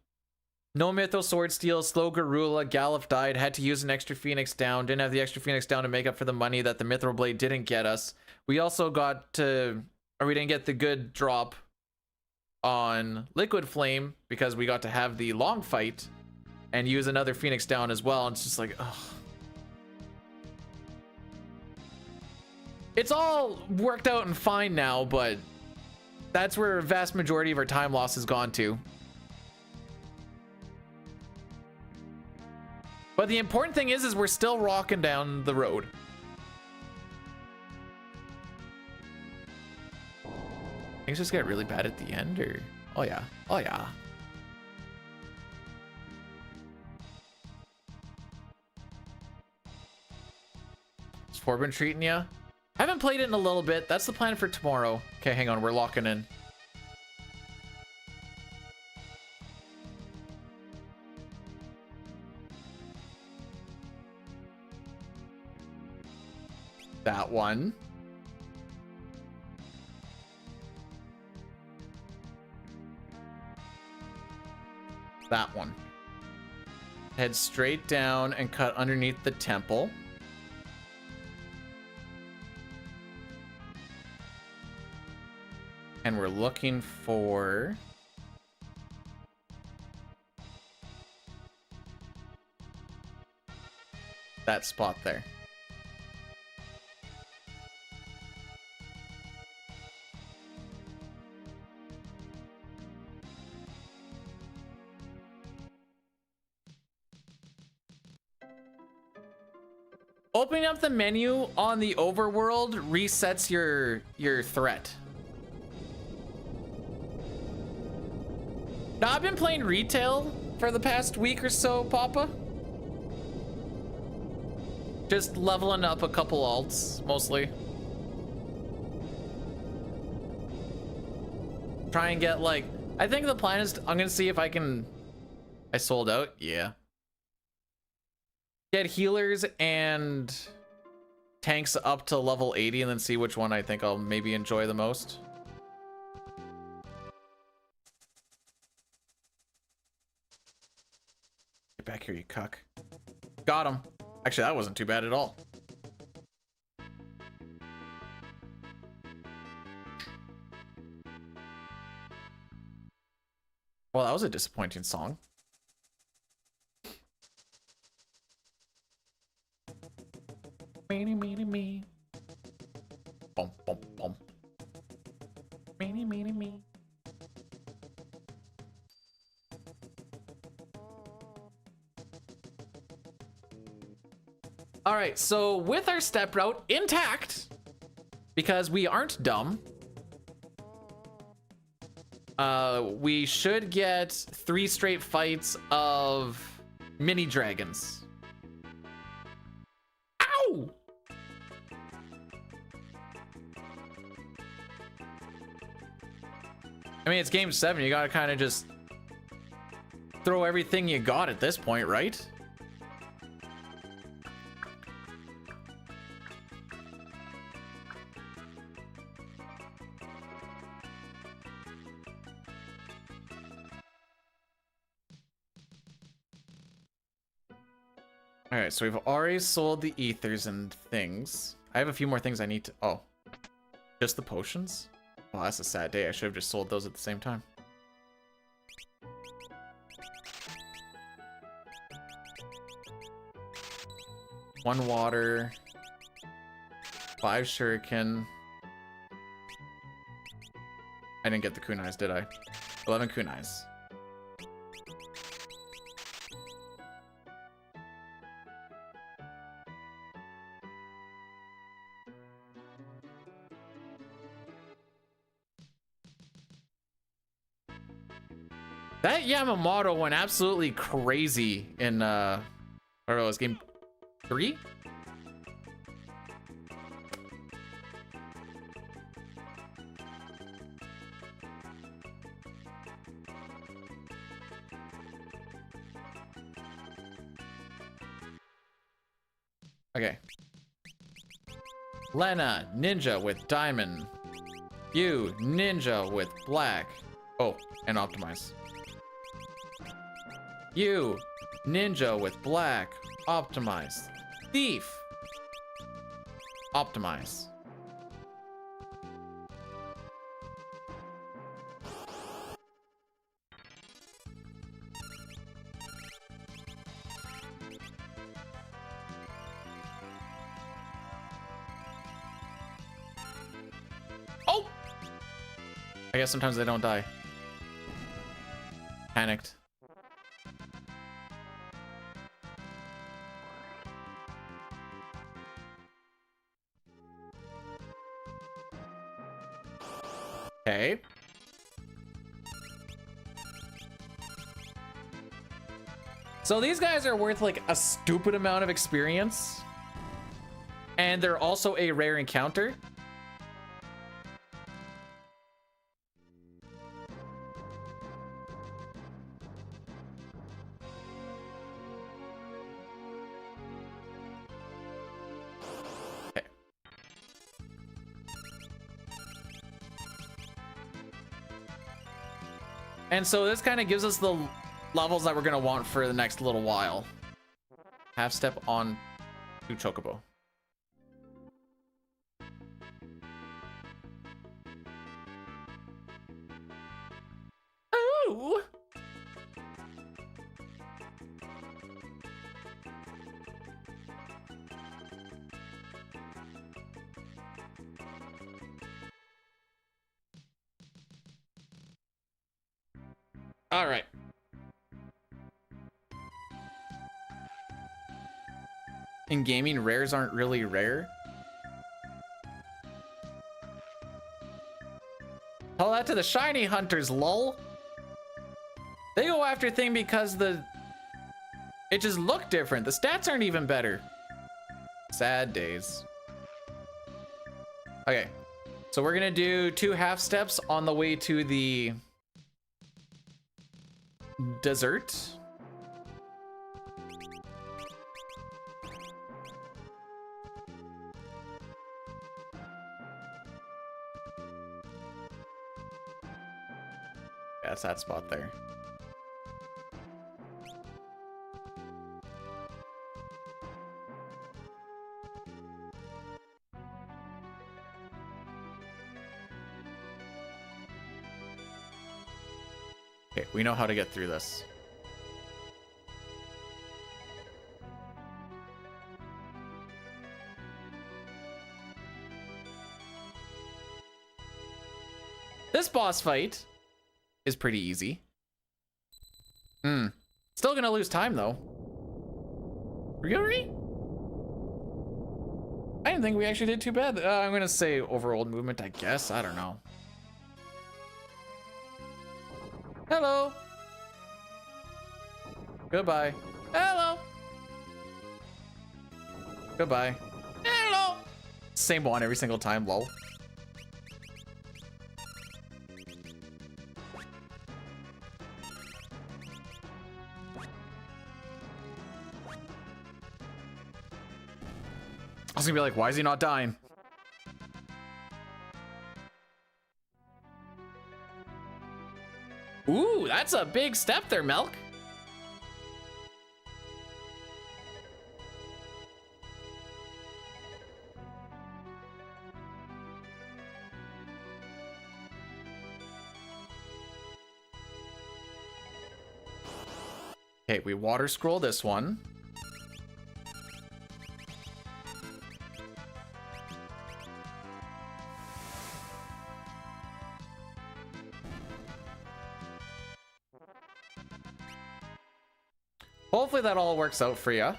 no Mytho Sword Steel, slow Garula, Gallop died, had to use an extra Phoenix down, didn't have the extra Phoenix down to make up for the money that the Mithril Blade didn't get us. We also got to, or we didn't get the good drop on Liquid Flame because we got to have the long fight and use another Phoenix down as well. And it's just like, ugh. It's all worked out and fine now, but that's where a vast majority of our time loss has gone to. But the important thing is we're still rocking down the road. Things just get really bad at the end, or? Oh yeah, oh yeah. Has Four been treating ya? I haven't played it in a little bit. That's the plan for tomorrow. Okay, hang on, we're locking in. That one. That one. Head straight down and cut underneath the temple. And we're looking for that spot there. Opening up the menu on the overworld resets your threat. Now, I've been playing retail for the past week or so, Papa. Just leveling up a couple alts, mostly. Try and get, like, I think the plan is, I'm gonna see if I can, I sold out, yeah. Get healers and tanks up to level 80 and then see which one I think I'll maybe enjoy the most. Get back here, you cuck. Got him. Actually, that wasn't too bad at all. Well, that was a disappointing song. Me. Bum, bum, bum. Me. All right, so with our step route intact, because we aren't dumb, we should get 3 straight fights of mini dragons. Ow! I mean, it's game 7. You gotta kind of just throw everything you got at this point, right? All right, so we've already sold the ethers and things. I have a few more things I need to... Oh, just the potions? Oh, that's a sad day. I should have just sold those at the same time. One water. 5 shuriken. I didn't get the kunais, did I? 11 kunais. That Yamamoto went absolutely crazy in I don't know, it was game 3? Okay. Lena, ninja with diamond. You, ninja with black. Oh, and optimize. You, ninja with black. Optimize. Thief. Optimize. Oh! I guess sometimes they don't die. Panicked. Okay. So these guys are worth like a stupid amount of experience. And they're also a rare encounter. Okay. And so this kind of gives us the levels that we're going to want for the next little while. Half step on to Chocobo. Ooh! All right. In gaming, rares aren't really rare. Tell that to the shiny hunters, lol. They go after thing because it just looked different. The stats aren't even better. Sad days. Okay, so we're gonna do 2 half steps on the way to the desert. That's that spot there. Okay, we know how to get through this. This boss fight is pretty easy. Still gonna lose time though. Really? I didn't think we actually did too bad. I'm gonna say overall movement, I guess. I don't know. Hello. Goodbye. Hello. Goodbye. Hello. Same one every single time, lol. I was gonna be like, why is he not dying? Ooh, that's a big step there, Milk. Okay, we water scroll this one. Hopefully that all works out for you.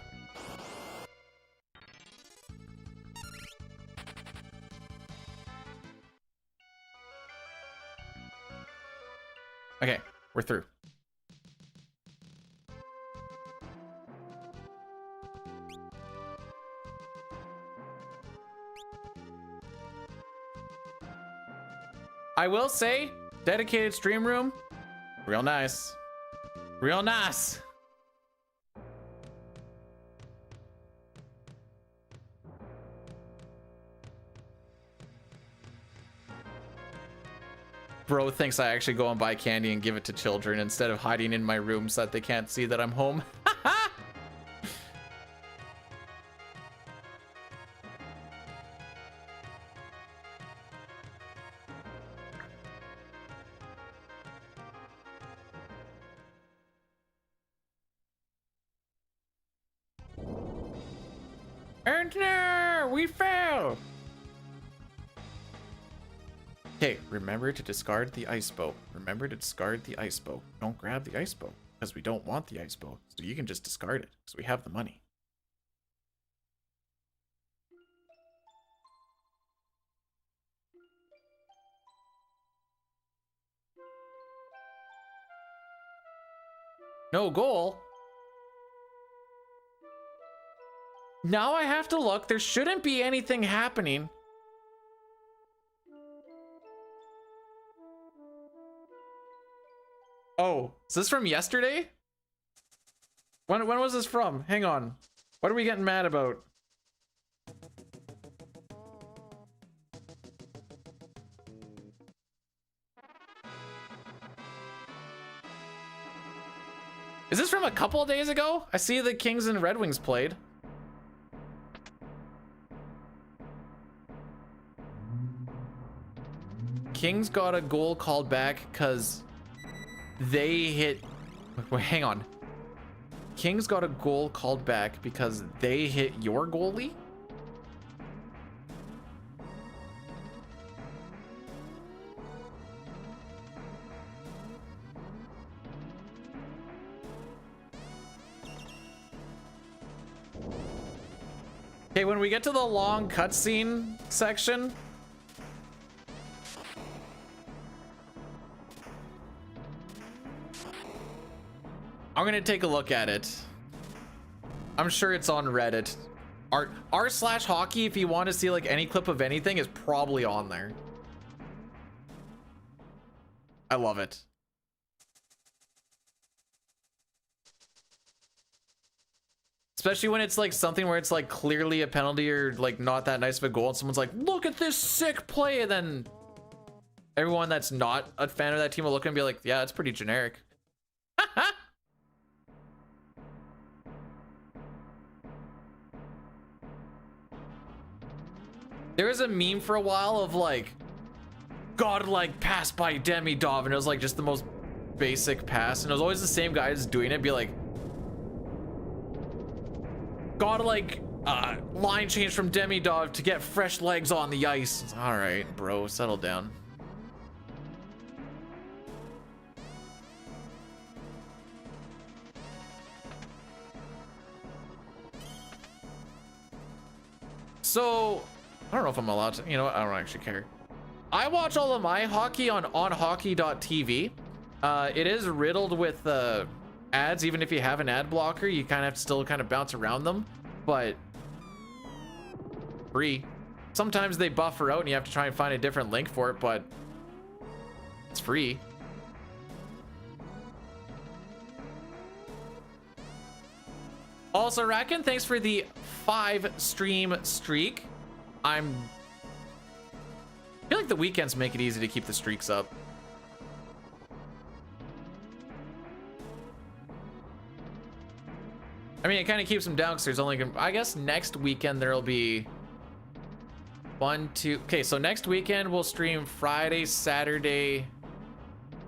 Okay, we're through. I will say, dedicated stream room, real nice. Real nice. Bro thinks I actually go and buy candy and give it to children instead of hiding in my room so that they can't see that I'm home. And no, we fell. Okay, remember to discard the ice bow. Remember to discard the ice bow. Don't grab the ice bow because we don't want the ice bow. So you can just discard it because we have the money. No goal. Now I have to look. There shouldn't be anything happening. Oh, is this from yesterday? When was this from? Hang on. What are we getting mad about? Is this from a couple of days ago? I see the Kings and Red Wings played. Kings got a goal called back because they hit... Wait, hang on. Kings got a goal called back because they hit your goalie? Okay, when we get to the long cutscene section... I'm gonna take a look at it. I'm sure it's on Reddit. r/hockey, if you want to see like any clip of anything, is probably on there. I love it. Especially when it's like something where it's like clearly a penalty or like not that nice of a goal and someone's like, look at this sick play, and then everyone that's not a fan of that team will look and be like, yeah, it's pretty generic. There was a meme for a while of like godlike pass by Demidov, and it was like just the most basic pass, and it was always the same guys doing it, be like godlike line change from Demidov to get fresh legs on the ice. All right, bro, settle down. So I don't know if I'm allowed to, you know what? I don't actually care. I watch all of my hockey on onhockey.tv. It is riddled with ads. Even if you have an ad blocker, you kind of have to still kind of bounce around them, but free. Sometimes they buffer out and you have to try and find a different link for it, but it's free. Also, Racken, thanks for the 5 stream streak. I feel like the weekends make it easy to keep the streaks up. I mean, it kind of keeps them down because there's only, I guess next weekend there'll be 1, 2. Okay, so next weekend we'll stream Friday, Saturday,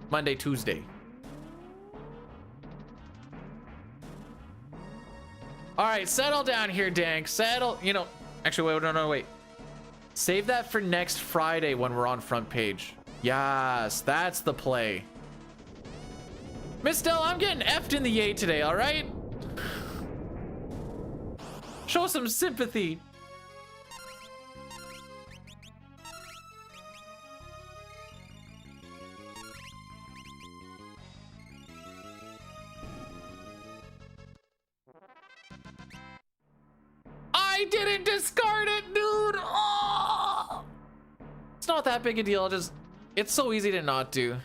Monday, Tuesday. All right, settle down here, Dank. Settle, you know, actually, wait, no, wait. Save that for next Friday when we're on front page. Yes, that's the play. Miss Dell, I'm getting effed in the yay today, all right? Show some sympathy. I didn't discard it, dude. Oh! It's not that big a deal. I'll just It's so easy to not do.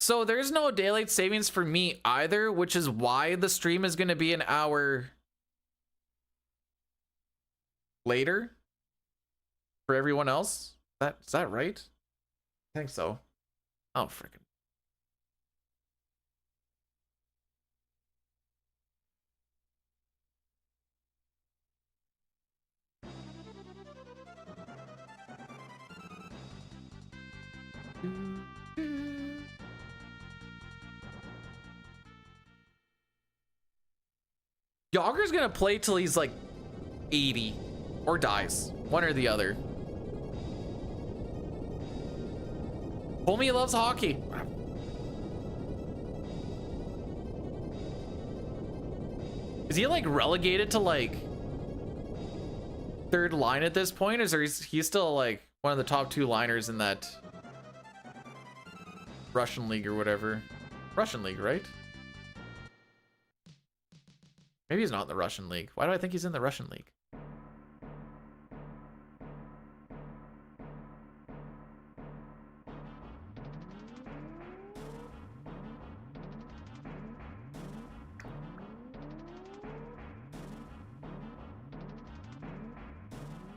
So there's no daylight savings for me either, which is why the stream is going to be an hour later for everyone else. Is that right? I think so. Oh, freaking. Yager's gonna play till he's like 80 or dies, one or the other. Homie loves hockey. Is he like relegated to like third line at this point, or is he still like one of the top 2 liners in that Russian league or whatever? Russian league, right? Maybe he's not in the Russian league. Why do I think he's in the Russian league?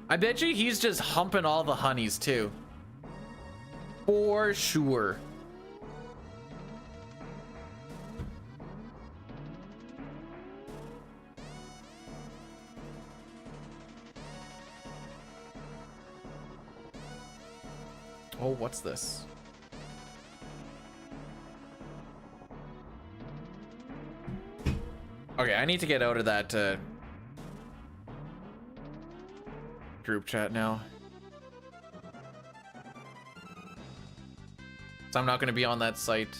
I bet you he's just humping all the honeys too. For sure. Oh, what's this? Okay, I need to get out of that group chat now. So I'm not going to be on that site.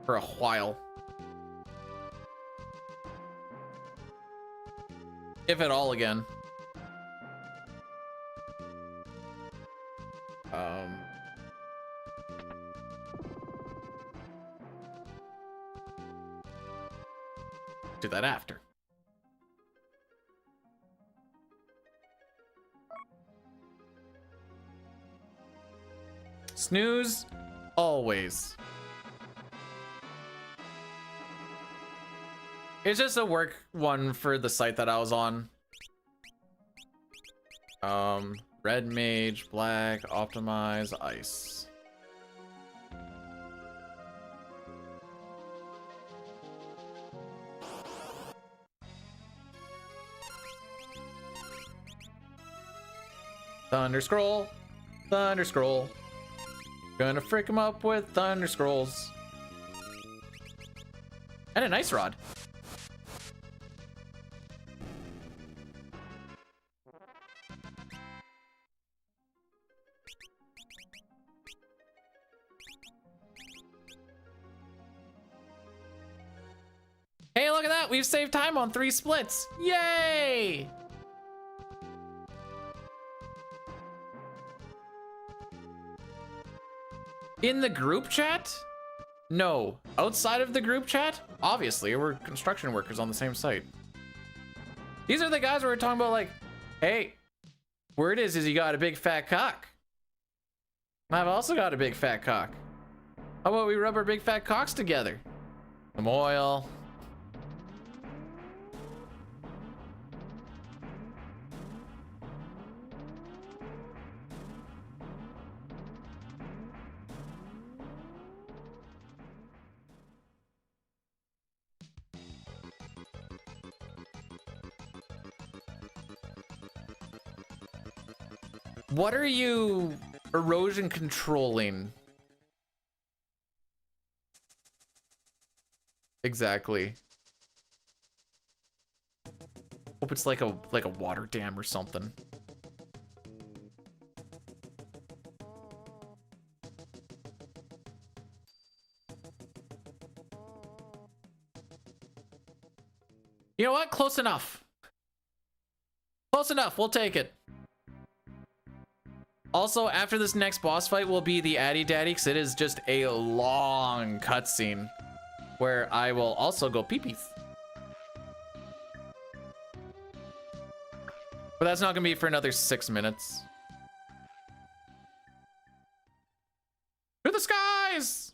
For a while. If at all again. Do that after. Snooze always. It's just a work one for the site that I was on. Red mage, black, optimize, ice. Thunder scroll, thunder scroll. Gonna frick him up with thunder scrolls. And an ice rod. Hey, look at that! We've saved time on 3 splits! Yay! In the group chat? No. Outside of the group chat? Obviously, we're construction workers on the same site. These are the guys where we're talking about like, hey, word is you got a big fat cock. I've also got a big fat cock. How about we rub our big fat cocks together? Some oil. What are you erosion controlling? Exactly. Hope it's like a water dam or something. You know what? Close enough. Close enough. We'll take it. Also, after this next boss fight will be the Addy Daddy, because it is just a long cutscene where I will also go pee-pees. But that's not gonna be for another 6 minutes. To the skies!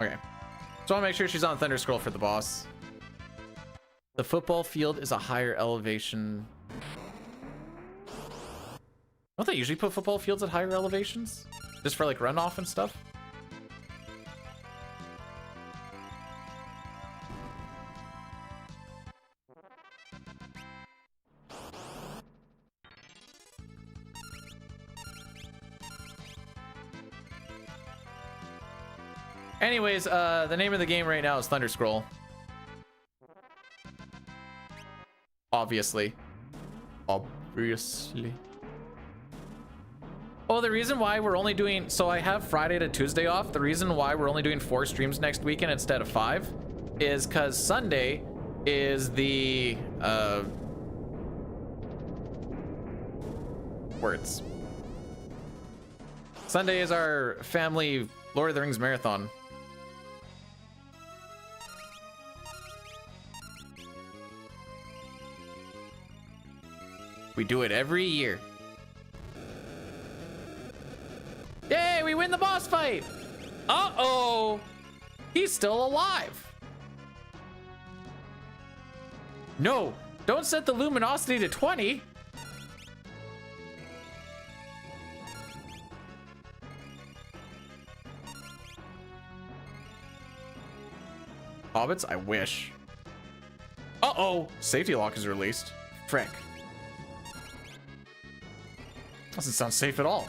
Okay. So I want to make sure she's on Thunder Scroll for the boss. The football field is a higher elevation. Don't they usually put football fields at higher elevations? Just for like runoff and stuff? Anyways, the name of the game right now is Thunder Scroll. Obviously. Obviously. Oh, the reason why we're only doing... So I have Friday to Tuesday off. The reason why we're only doing 4 streams next weekend instead of 5 is because Sunday is the... words. Sunday is our family Lord of the Rings marathon. We do it every year. Yay, we win the boss fight! Uh-oh! He's still alive! No, don't set the luminosity to 20! Hobbits, I wish. Uh-oh! Safety lock is released. Frick. Doesn't sound safe at all.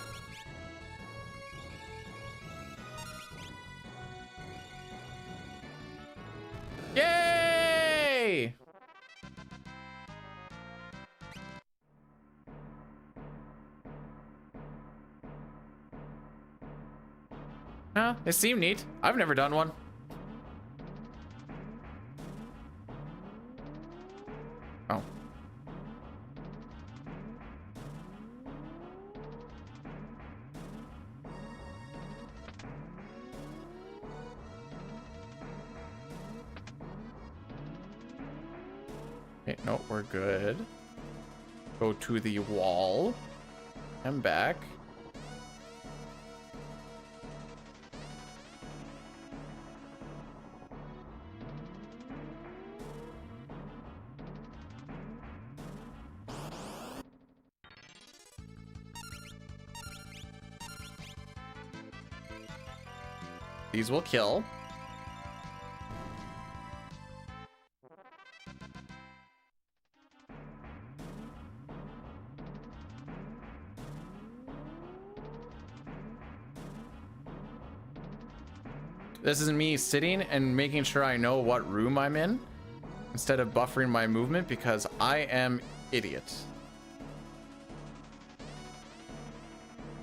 Yay! Huh? They seem neat. I've never done one. Oh. Okay, no, we're good. Go to the wall. I'm back. These will kill. This is me sitting and making sure I know what room I'm in instead of buffering my movement because I am idiot.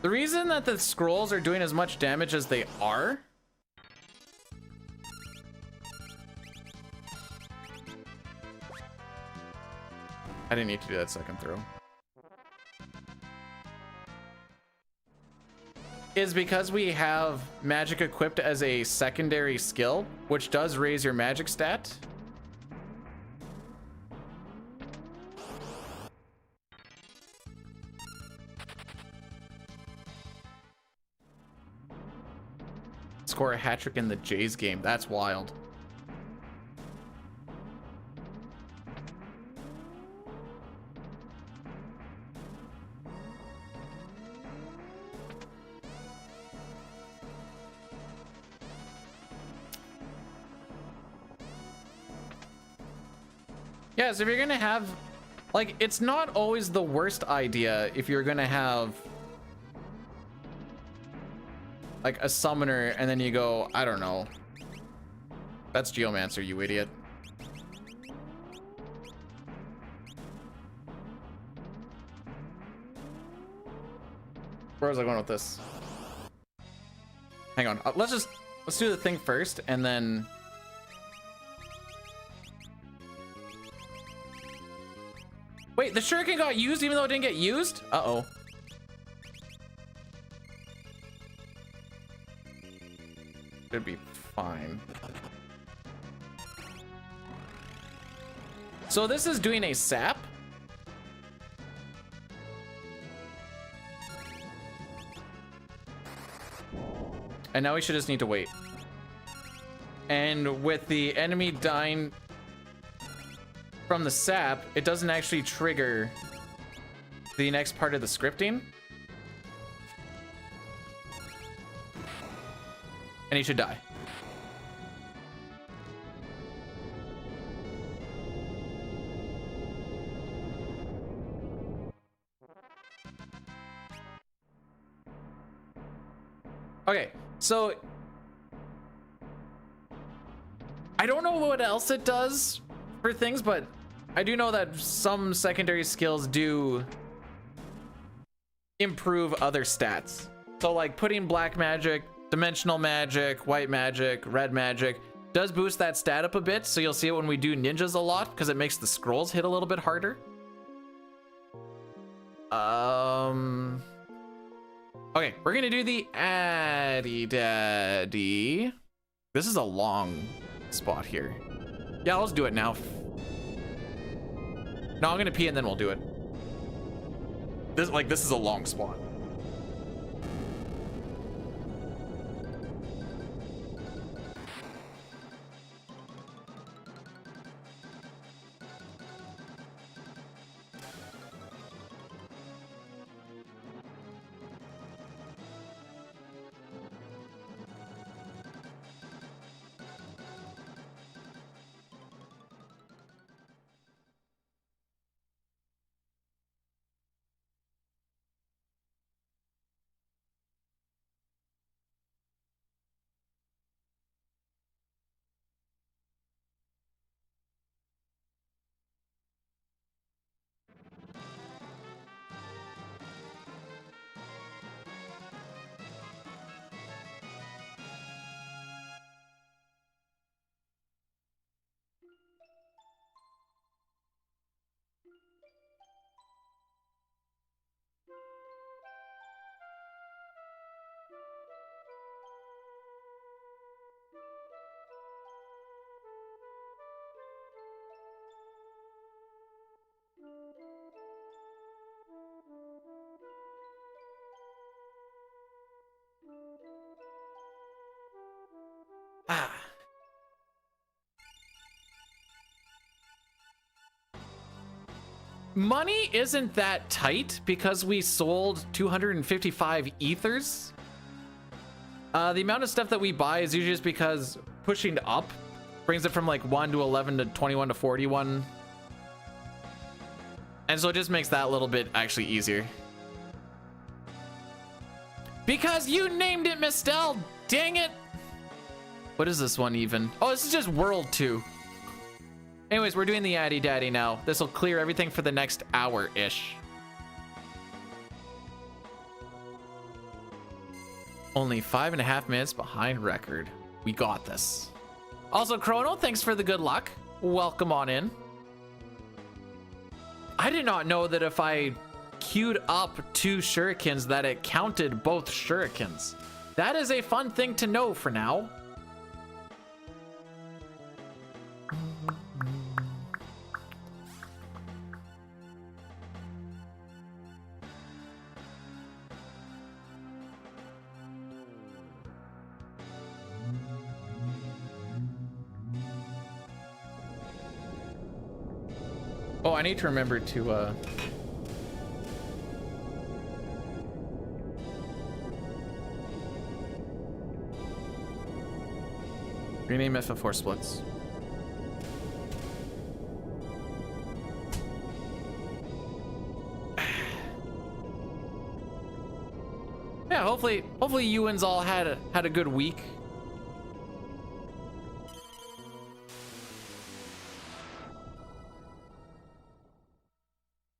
The reason that the scrolls are doing as much damage as they are I didn't need to do that second throw. Is because we have magic equipped as a secondary skill, which does raise your magic stat. Score a hat trick in the Jays game. That's wild. Yeah, so if you're gonna have Like, it's not always the worst idea if you're gonna have like a summoner and then you go, I don't know. That's Geomancer, you idiot. Where was I going with this? Hang on. Let's do the thing first and then. Wait, the shuriken got used even though it didn't get used? Uh-oh. Should be fine. So this is doing a sap. And now we should just need to wait. And with the enemy dying from the sap, it doesn't actually trigger the next part of the scripting. And he should die. Okay, so I don't know what else it does for things, but I do know that some secondary skills do improve other stats. So like putting black magic, dimensional magic, white magic, red magic does boost that stat up a bit. So you'll see it when we do ninjas a lot because it makes the scrolls hit a little bit harder. Okay, we're gonna do the Addy Daddy. This is a long spot here. Yeah, let's do it now. No, I'm gonna pee and then we'll do it. This is a long spot. Ah. Money isn't that tight because we sold 255 ethers. The amount of stuff that we buy is usually just because pushing up brings it from like 1 to 11 to 21 to 41. And so it just makes that a little bit actually easier. Because you named it Mistel, dang it. What is this one even? Oh, this is just World 2. Anyways, we're doing the Addy Daddy now. This will clear everything for the next hour-ish. Only 5.5 minutes behind record. We got this. Also, Chrono, thanks for the good luck. Welcome on in. I did not know that if I queued up 2 shurikens that it counted both shurikens. That is a fun thing to know for now. Oh, I need to remember to rename FF4 splits. Yeah, hopefully Ewan's all had a good week.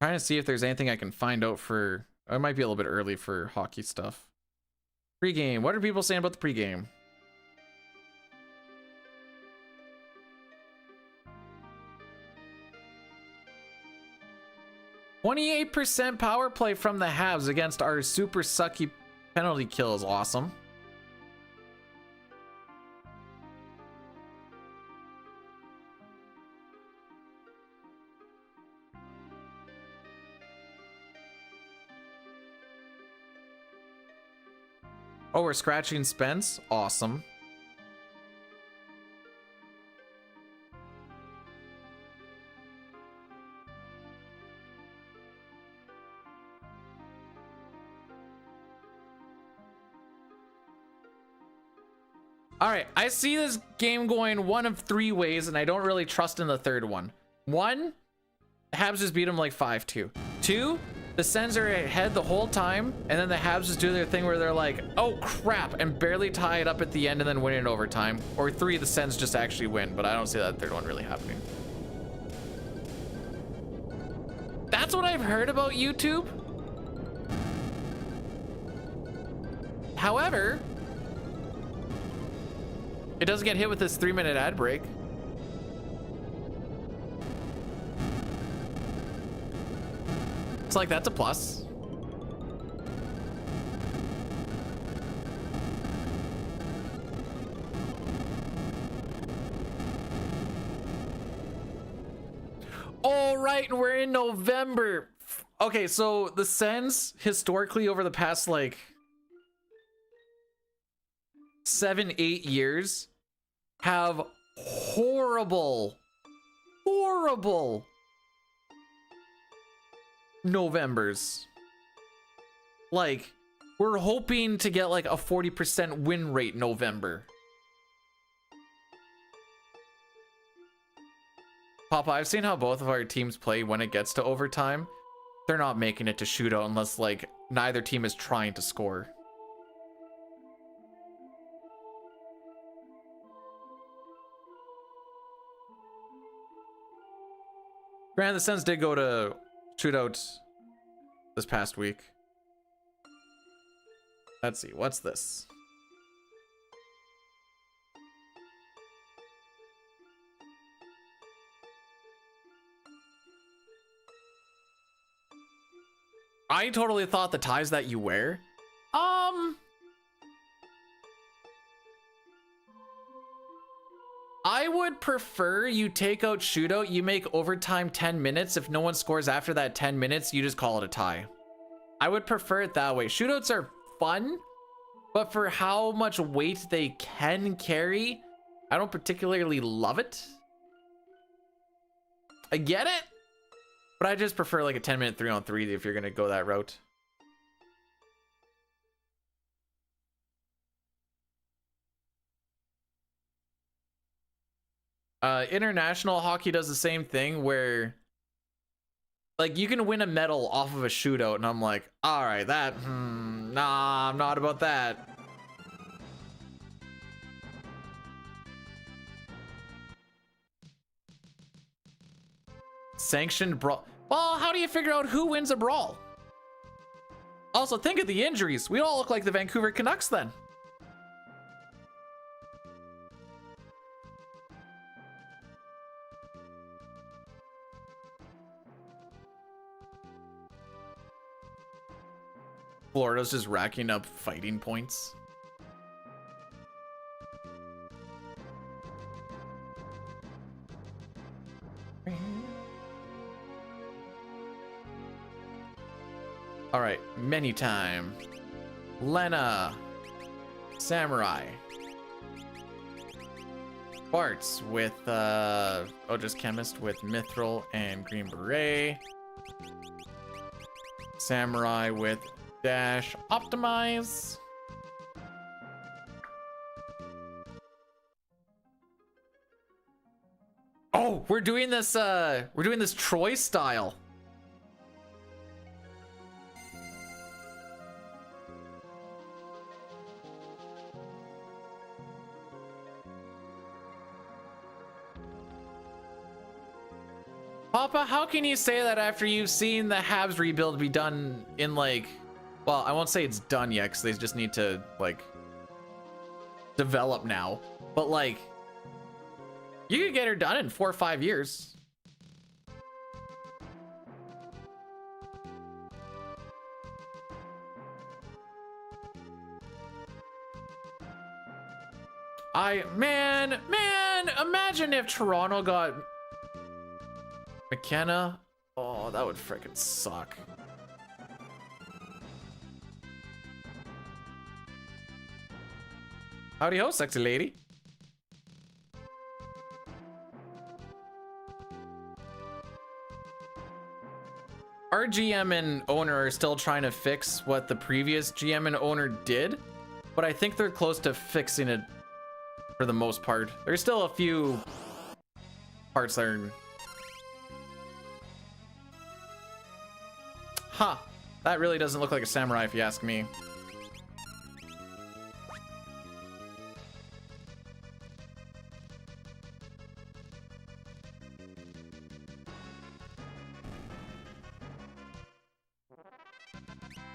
Trying to see if there's anything I can find out for. It might be a little bit early for hockey stuff. Pre-game. What are people saying about the pre-game? %28 power play from the Habs against our super sucky penalty kill is awesome. Oh, we're scratching Spence. Awesome. All right, I see this game going one of three ways, and I don't really trust in the third one. One, Habs just beat them like 5-2. Two, the Sens are ahead the whole time, and then the Habs just do their thing where they're like, oh crap, and barely tie it up at the end and then win in overtime. Or three, the Sens just actually win, but I don't see that third one really happening. That's what I've heard about YouTube. However, it doesn't get hit with this 3-minute ad break. It's like, that's a plus. All right, and we're in November. Okay, so the Sens historically over the past like 7-8 years have horrible Novembers. Like, we're hoping to get like a 40% win rate November. Papa, I've seen how both of our teams play when it gets to overtime. They're not making it to shootout unless like neither team is trying to score. Granted, the Sens did go to shootouts this past week. Let's see, what's this? I totally thought the ties that you wear. I would prefer you take out shootout, you make overtime 10 minutes. If no one scores after that 10 minutes, you just call it a tie. I would prefer it that way. Shootouts are fun, but for how much weight they can carry, I don't particularly love it. I get it, but I just prefer like a 10-minute 3-on-3 if you're gonna go that route. International hockey does the same thing where like you can win a medal off of a shootout, and I'm like, all right, that nah, I'm not about that. Sanctioned brawl. Well, how do you figure out who wins a brawl? Also, think of the injuries. We all look like the Vancouver Canucks then. Florida's just racking up fighting points. All right, many time. Lena, Samurai, Bart's with just Chemist with Mithril and Green Beret. Samurai with Dash Optimize. Oh, we're doing this Troy style. Papa, how can you say that after you've seen the Habs rebuild be done in like, well, I won't say it's done yet because they just need to like develop now, but like you could get her done in 4 or 5 years. Man, imagine if Toronto got McKenna. Oh, that would freaking suck. Howdy ho, sexy lady. Our GM and owner are still trying to fix what the previous GM and owner did, but I think they're close to fixing it for the most part. There's still a few parts that are... Huh. That really doesn't look like a samurai if you ask me.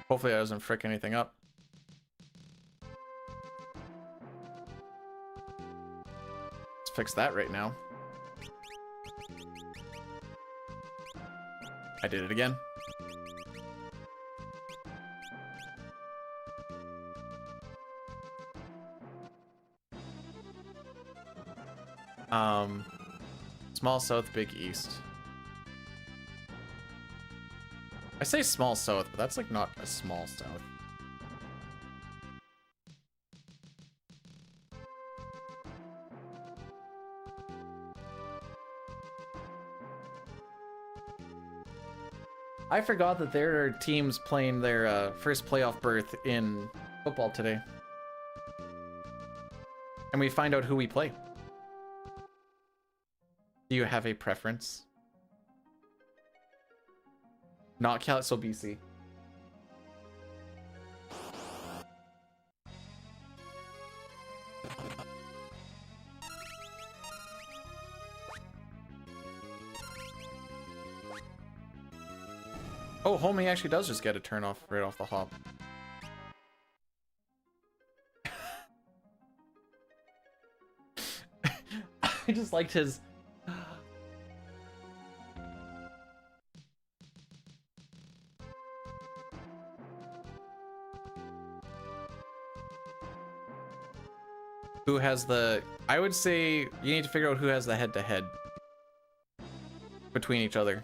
Hopefully that doesn't frick anything up. Let's fix that right now. I did it again. Small south, big east. I say small south, but that's like not a small south. I forgot that there are teams playing their first playoff berth in football today. And we find out who we play. Do you have a preference? Not so BC. Oh, homie actually does just get a turn off right off the hop. I just liked his... Who has the... I would say you need to figure out who has the head-to-head between each other.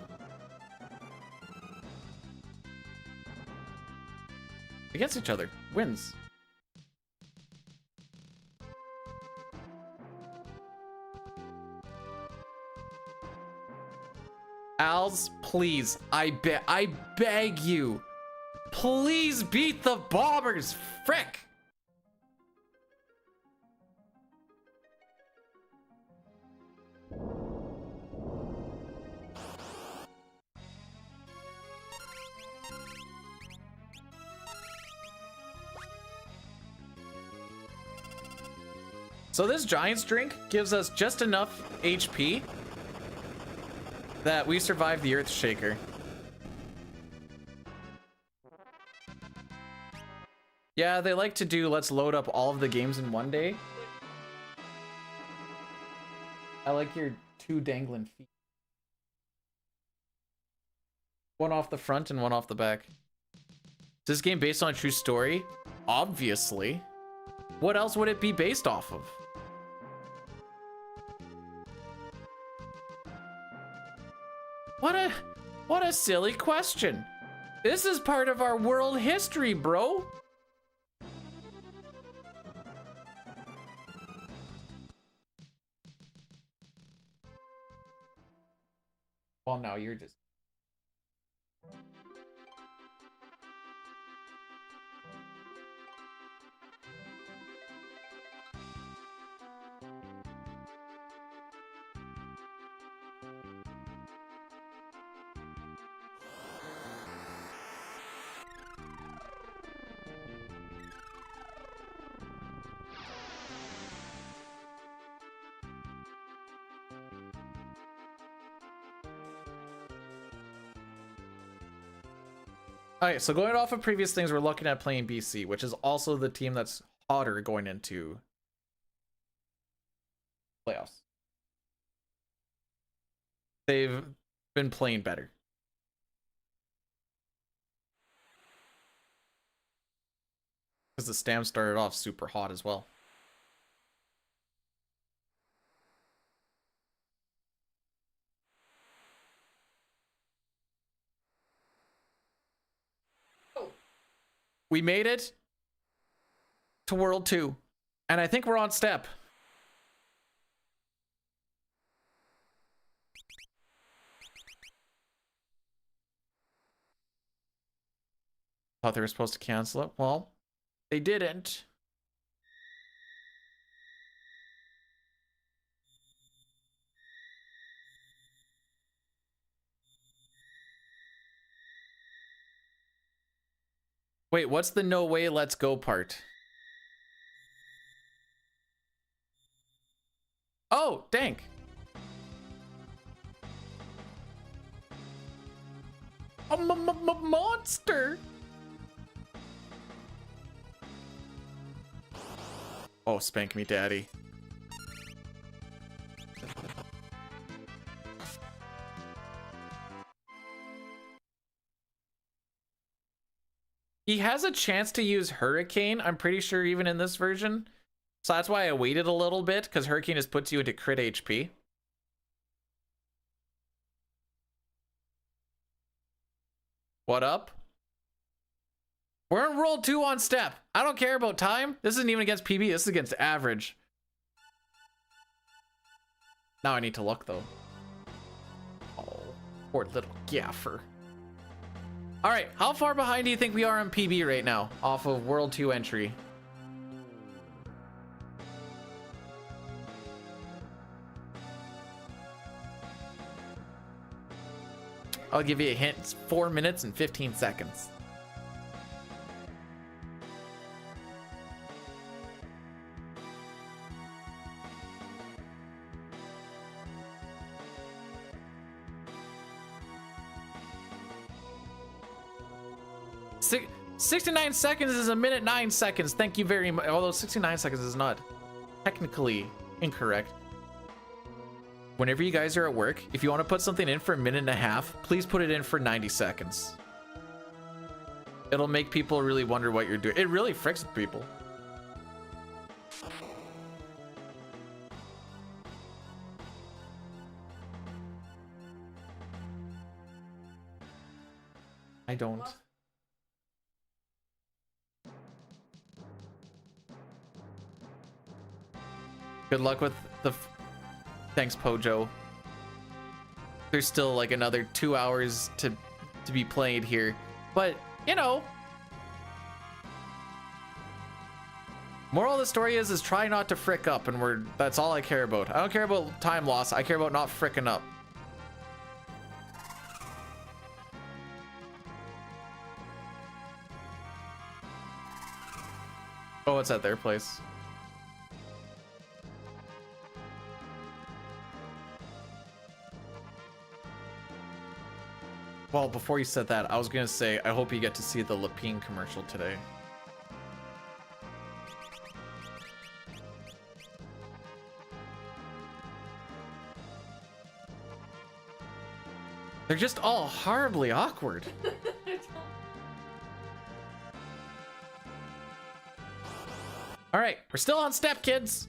Against each other. Wins. Als, please. I beg you. Please beat the Bombers. Frick. So this Giants drink gives us just enough HP that we survive the Earth Shaker. Yeah, they like to do let's load up all of the games in one day. I like your 2 dangling feet. One off the front and one off the back. Is this game based on a true story? Obviously. What else would it be based off of? What a silly question. This is part of our world history, bro. Well, now you're just... Alright, so going off of previous things, we're looking at playing BC, which is also the team that's hotter going into playoffs. They've been playing better. Because the Stam started off super hot as well. We made it to World 2. And I think we're on step. Thought they were supposed to cancel it. Well, they didn't. Wait, what's the no way let's go part? Oh, dank. A monster. Oh, spank me, daddy. He has a chance to use Hurricane, I'm pretty sure, even in this version. So that's why I waited a little bit, because Hurricane just puts you into crit HP. What up? We're in World 2 on step. I don't care about time. This isn't even against PB, this is against average. Now I need to look, though. Oh, poor little gaffer. Alright, how far behind do you think we are on PB right now, off of World 2 entry? I'll give you a hint, it's 4 minutes and 15 seconds. Six, 69 seconds is a minute 9 seconds. Thank you very much. Although 69 seconds is not technically incorrect. Whenever you guys are at work, if you want to put something in for a minute and a half, please put it in for 90 seconds. It'll make people really wonder what you're doing. It really fricks with people. I don't. Good luck with the... Thanks, Pojo. There's still like another 2 hours to be played here. But, you know. Moral of the story is try not to frick up, and that's all I care about. I don't care about time loss. I care about not fricking up. Oh, it's at their place. Well, before you said that, I was gonna say, I hope you get to see the Lapine commercial today. They're just all horribly awkward. All right, we're still on step, kids.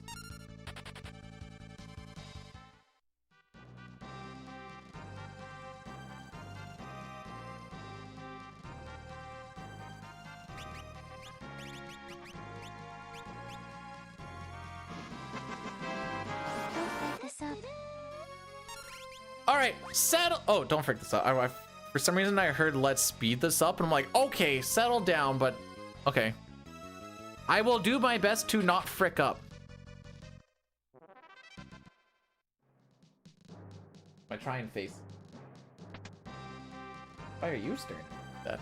All right, settle. Oh, don't freak this out. For some reason, I heard let's speed this up, and I'm like, okay, settle down, but okay. I will do my best to not frick up. My trying face. Why are you staring at that?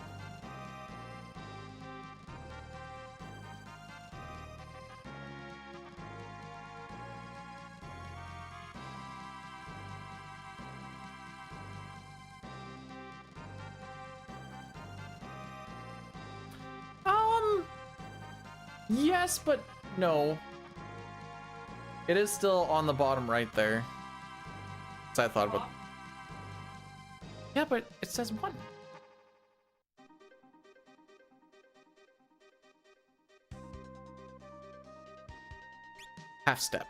Yes, but no. It is still on the bottom right there. So I thought about. Yeah, but it says 1. Half step.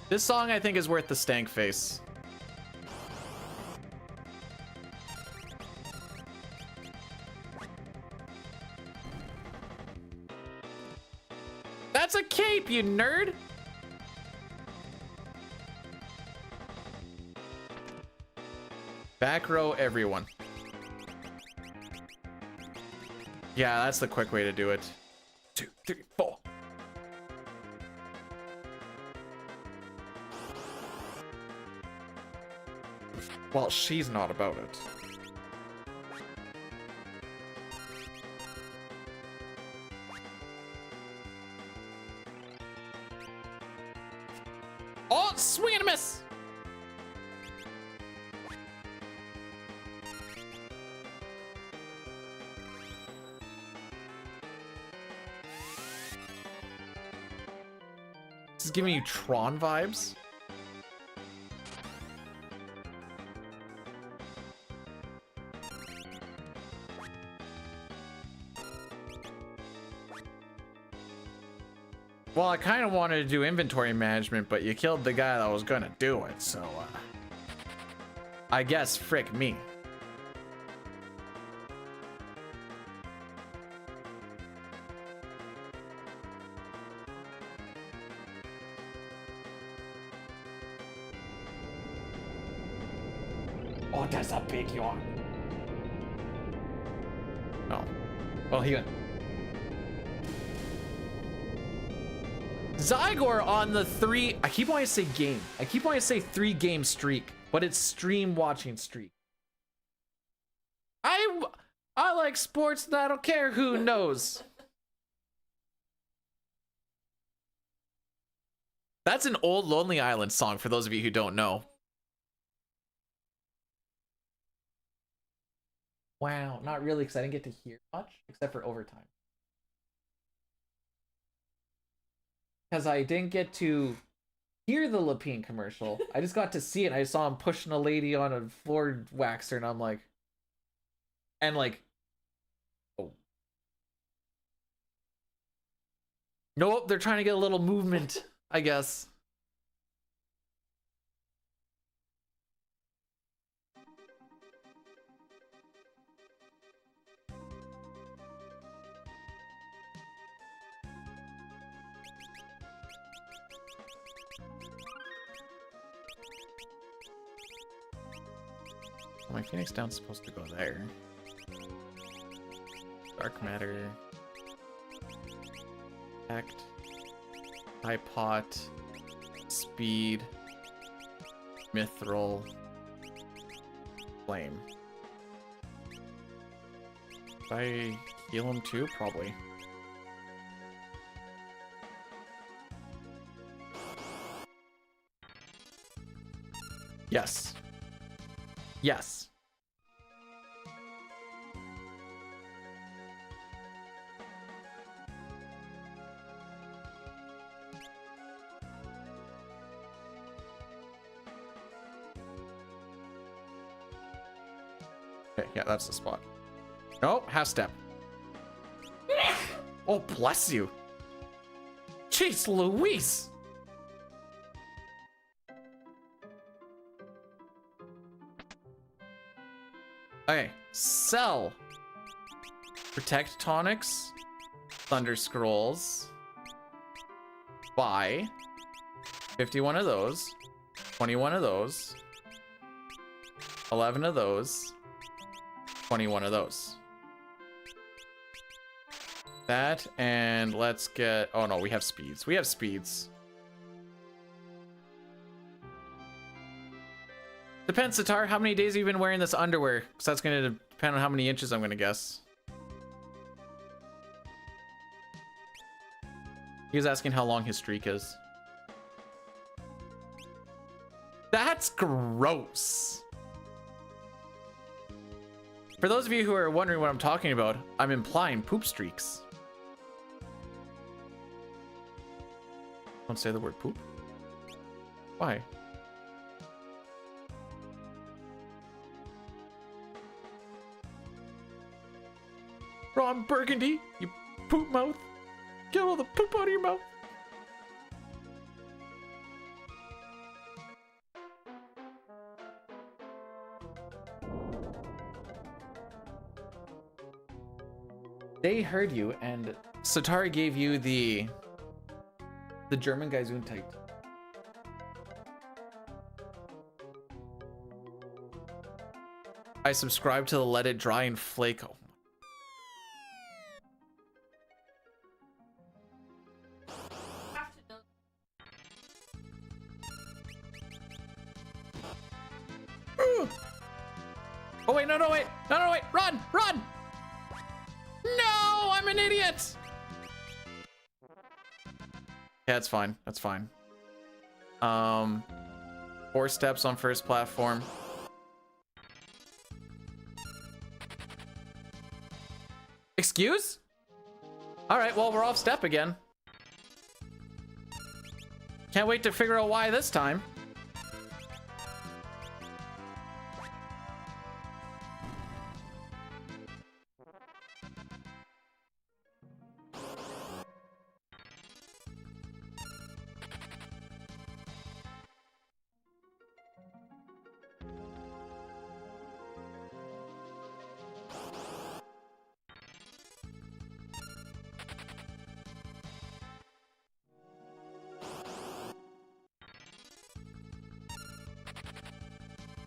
This song, I think, is worth the stank face. That's a cape, you nerd! Back row, everyone. Yeah, that's the quick way to do it. 2, 3, 4. Well, she's not about it. Oh, swing and a miss! This is giving you Tron vibes. Well, I kind of wanted to do inventory management, but you killed the guy that was gonna do it, so I guess frick me. Oh, that's a big yawn. Oh. Well, he... Zygor on the 3... I keep wanting to say game. I keep wanting to say 3-game streak, but it's stream watching streak. I like sports and I don't care who knows. That's an old Lonely Island song for those of you who don't know. Wow, not really, because I didn't get to hear much, except for overtime. Because I didn't get to hear the Lapine commercial. I just got to see it. I saw him pushing a lady on a floor waxer, and I'm like... And like... Oh. Nope, they're trying to get a little movement, I guess. My Phoenix Down's supposed to go there. Dark Matter. Act. High Pot. Speed. Mithril. Flame. Did I heal him too? Probably. Yes. Yes. Okay, yeah, that's the spot. Oh, half step. Oh, bless you. Jeez Louise. Okay, sell. Protect tonics. Thunder scrolls. Buy. 51 of those. 21 of those. 11 of those. 21 of those. That, and let's get... Oh no, we have speeds. We have speeds. Depends, Sitar. How many days have you been wearing this underwear? Because that's going to depend on how many inches I'm going to guess. He was asking how long his streak is. That's gross. For those of you who are wondering what I'm talking about, I'm implying poop streaks. Don't say the word poop. Why? Ron Burgundy, you poop mouth. Get all the poop out of your mouth. They heard you, and Satari gave you the German Gesundheit. I subscribe to the Let It Dry and Flake. Oh. Oh wait, no, wait, run! No, I'm an idiot. Yeah, it's fine. That's fine. 4 steps on first platform. Excuse? All right, well, we're off step again. Can't wait to figure out why this time.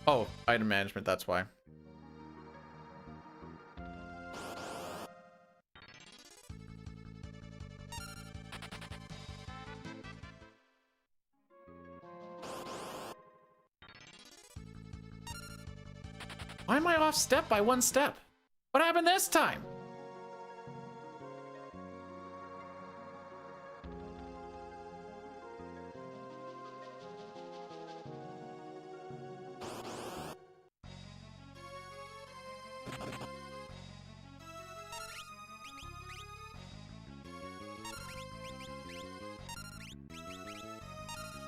Oh, item management, that's why. Why am I off step by 1 step? What happened this time?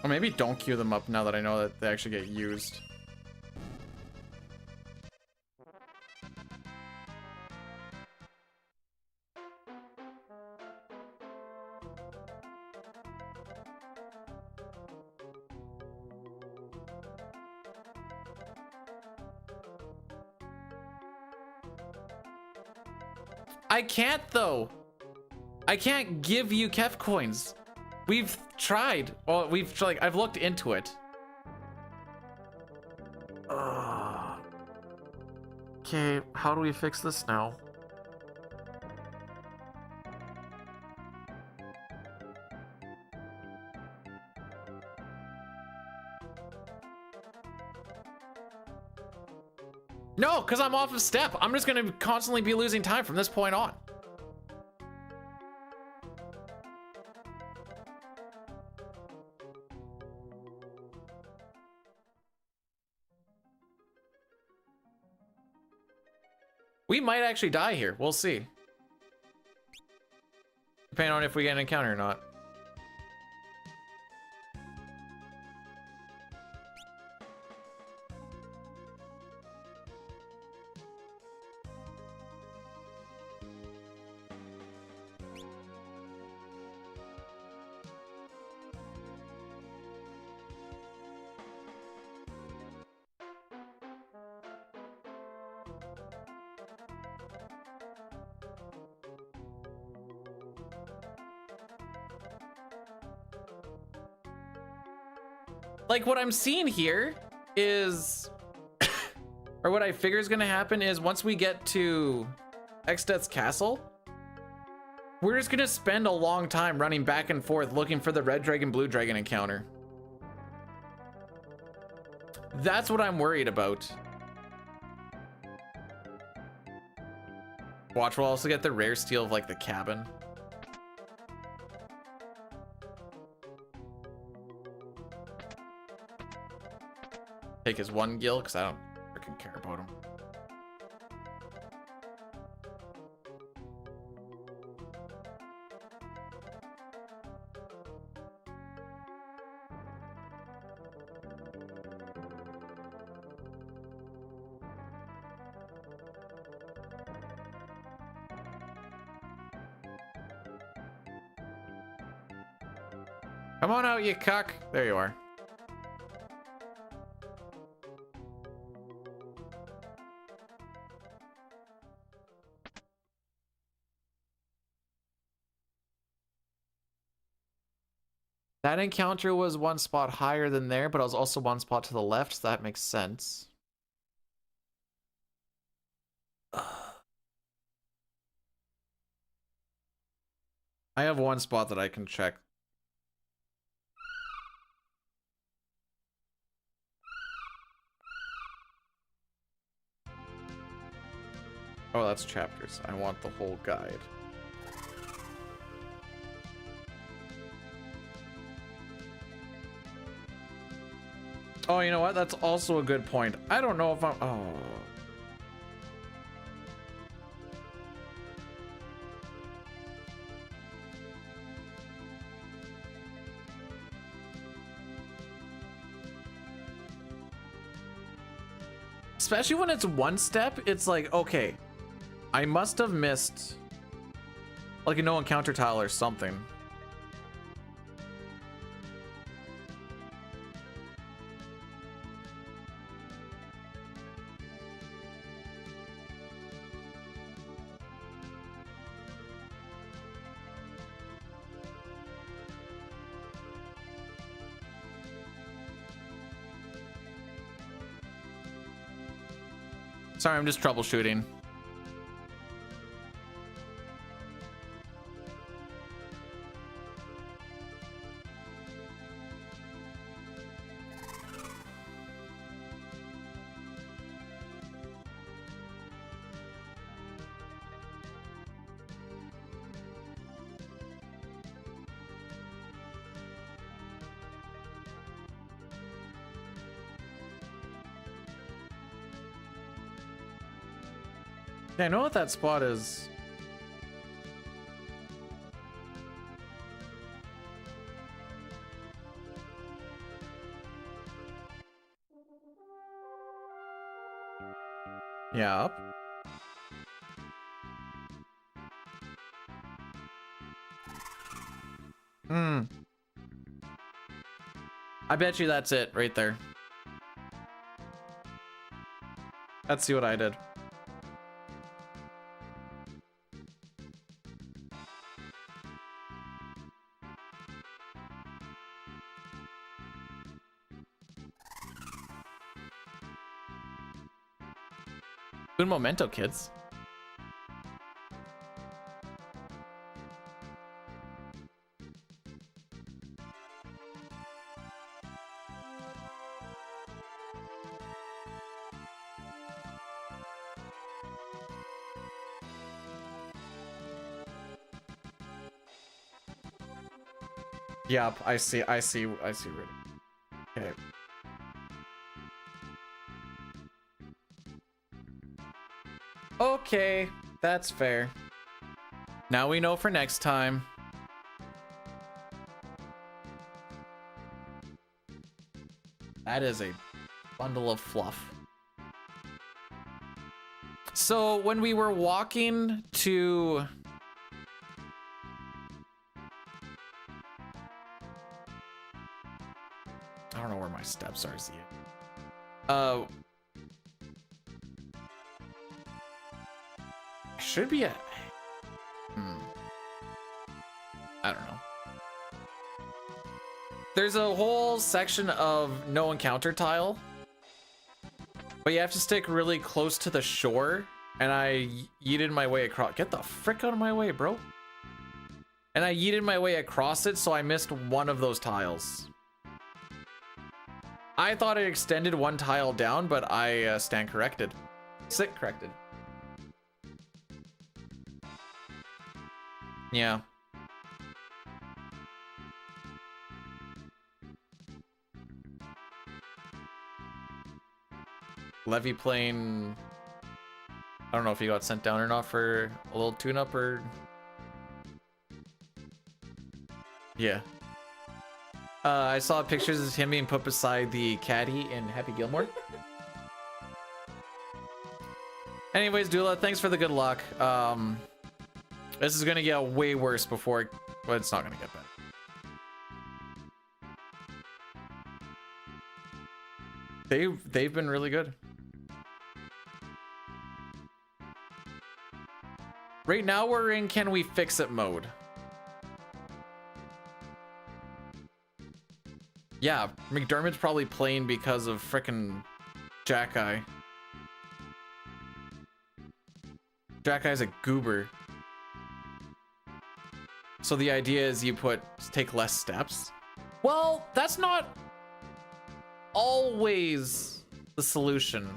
Or maybe don't queue them up now that I know that they actually get used. I can't though. I can't give you Kef coins. We've tried. Well, I've looked into it. Okay, how do we fix this now? No, because I'm off of step. I'm just gonna constantly be losing time from this point on. We might actually die here. We'll see. Depending on if we get an encounter or not. Like, what I'm seeing here is, or what I figure is gonna happen is once we get to Exdeath's castle, we're just gonna spend a long time running back and forth looking for the red dragon, blue dragon encounter. That's what I'm worried about. Watch, we'll also get the rare steel of like the cabin. take his one gil because I don't freaking care about him. Come on out, you cuck. There you are. That encounter was one spot higher than there, but I was also one spot to the left, so that makes sense. I have one spot that I can check. Oh, that's chapters. I want the whole guide. Oh, you know what? That's also a good point. I don't know if I'm... Oh. Especially when it's one step, it's like, okay, I must have missed like a no encounter tile or something. Sorry, I'm just troubleshooting. Yeah, I know what that spot is. Yeah. I bet you that's it right there. Let's see what I did. Good memento, kids. Yep, I see really. Okay. Okay, that's fair. Now we know for next time. That is a bundle of fluff. So when we were walking to... I don't know where my steps are, see it. Should be a... I don't know. There's a whole section of no encounter tile, but you have to stick really close to the shore, and I yeeted my way across. Get the frick out of my way, bro. And I yeeted my way across it, so I missed one of those tiles. I thought it extended one tile down, but I stand corrected. Sit corrected. Yeah. Levy plane. I don't know if he got sent down or not for a little tune-up or... Yeah. I saw pictures of him being put beside the caddy in Happy Gilmore. Anyways, Dula, thanks for the good luck. This is gonna get way worse before... Well, it's not gonna get better. They've been really good. Right now we're in can we fix it mode. Yeah, McDermott's probably playing because of frickin' Jack-Eye. Jack-Eye's a goober. So the idea is you take less steps. Well, that's not always the solution.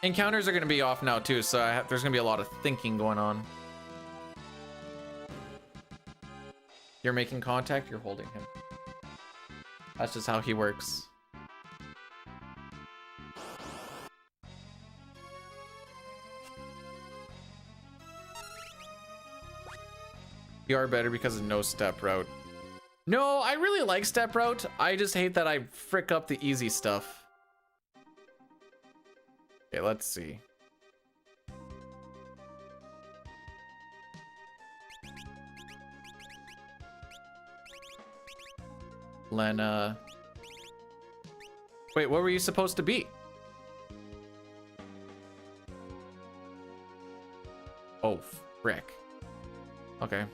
Encounters are going to be off now too, so there's going to be a lot of thinking going on. You're making contact, you're holding him. That's just how he works. You are better because of no step route. No, I really like step route. I just hate that I frick up the easy stuff. Okay, let's see. Lena. Wait, what were you supposed to be? Oh, frick. Okay.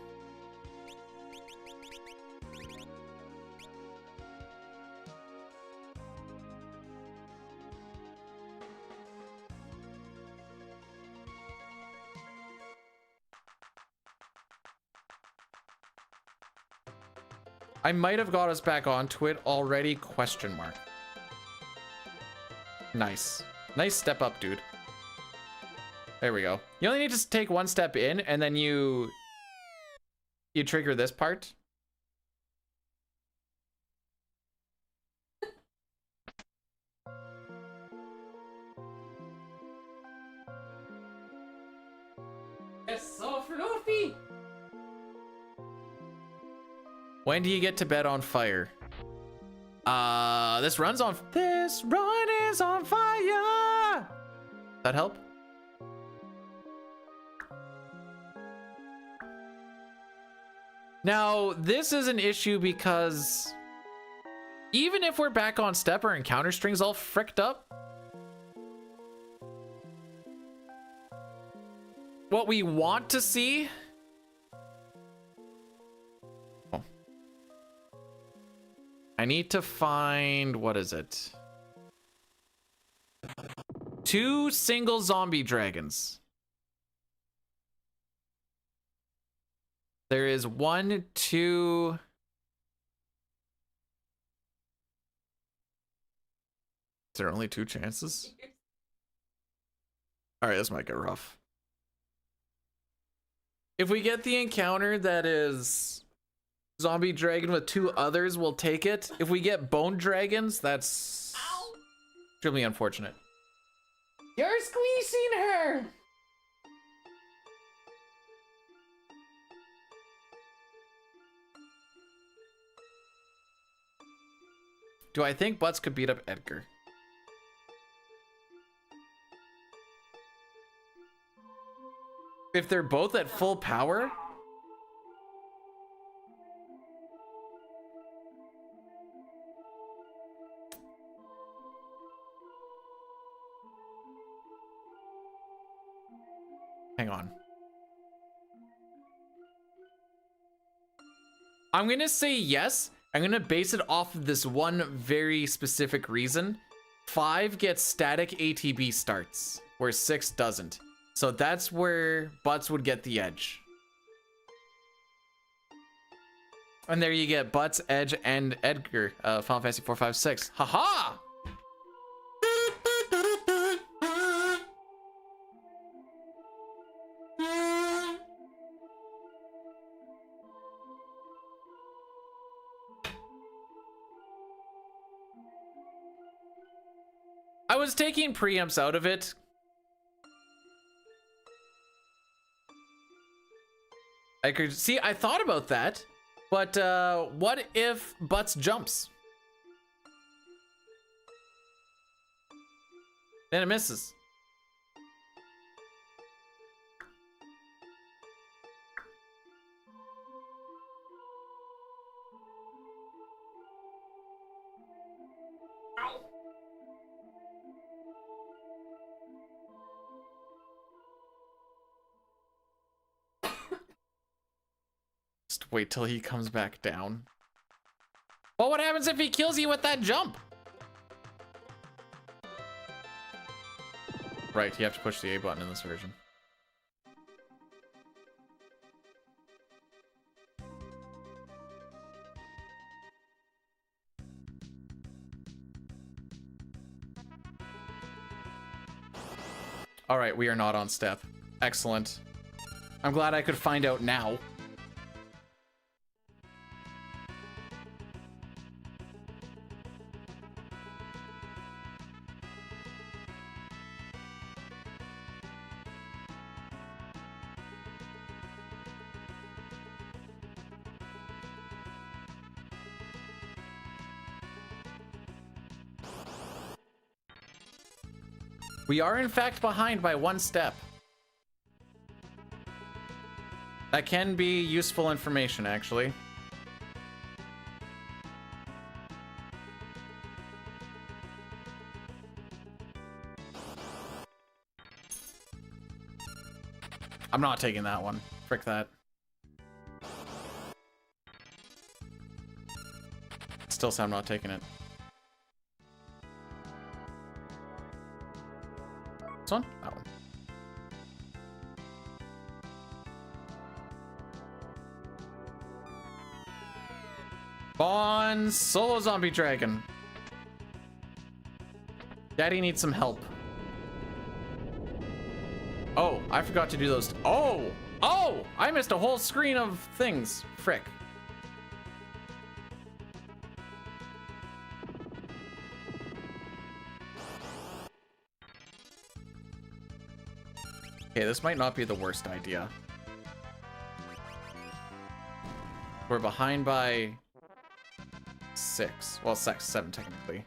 I might have got us back onto it already, question mark. Nice. Nice step up, dude. There we go. You only need to take one step in, and then you trigger this part. It's so fluffy! When do you get to bed on fire? This run is on fire! That help? Now, this is an issue because even if we're back on step, our encounter string's all fricked up. What we want to see... Oh. I need to find... What is it? 2 single zombie dragons. There is 1, 2... Is there only 2 chances? All right, this might get rough. If we get the encounter that is zombie dragon with 2 others, we'll take it. If we get bone dragons, that's extremely unfortunate. You're squeezing her! Do I think Butts could beat up Edgar? If they're both at full power? Hang on. I'm gonna say yes. I'm gonna base it off of this one very specific reason. 5 gets static ATB starts, where 6 doesn't. So that's where Butts would get the edge. And there you get Butts, Edge, and Edgar. Final Fantasy 4, 5, 6. Haha! I was taking preamps out of it. I could see, I thought about that, but what if Butts jumps? Then it misses. Just wait till he comes back down. Well, what happens if he kills you with that jump? Right, you have to push the A button in this version. All right, we are not on step. Excellent. I'm glad I could find out now. We are in fact behind by 1 step. That can be useful information, actually. I'm not taking that one. Frick that. Still say I'm not taking it. This one? That one. Spawn solo zombie dragon. Daddy needs some help. Oh, I forgot to do those. Oh! Oh! I missed a whole screen of things. Frick. Okay, this might not be the worst idea. We're behind by 6. Well, 7 technically.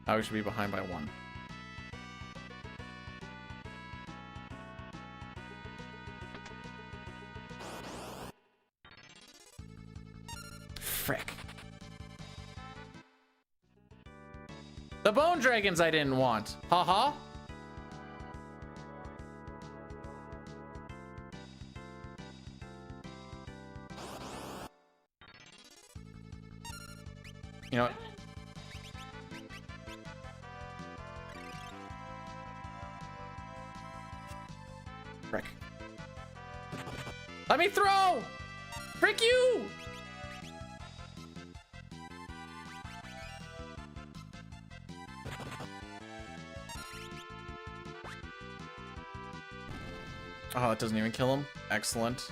Now we should be behind by 1. Frick. The bone dragons I didn't want. Haha. You know what? Frick. Let me throw! Frick you! Oh, it doesn't even kill him? Excellent.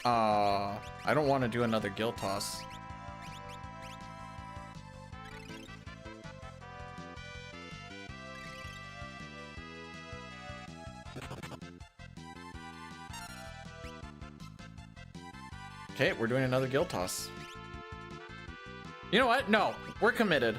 I don't want to do another guild toss. Okay, we're doing another guild toss. You know what? No, we're committed.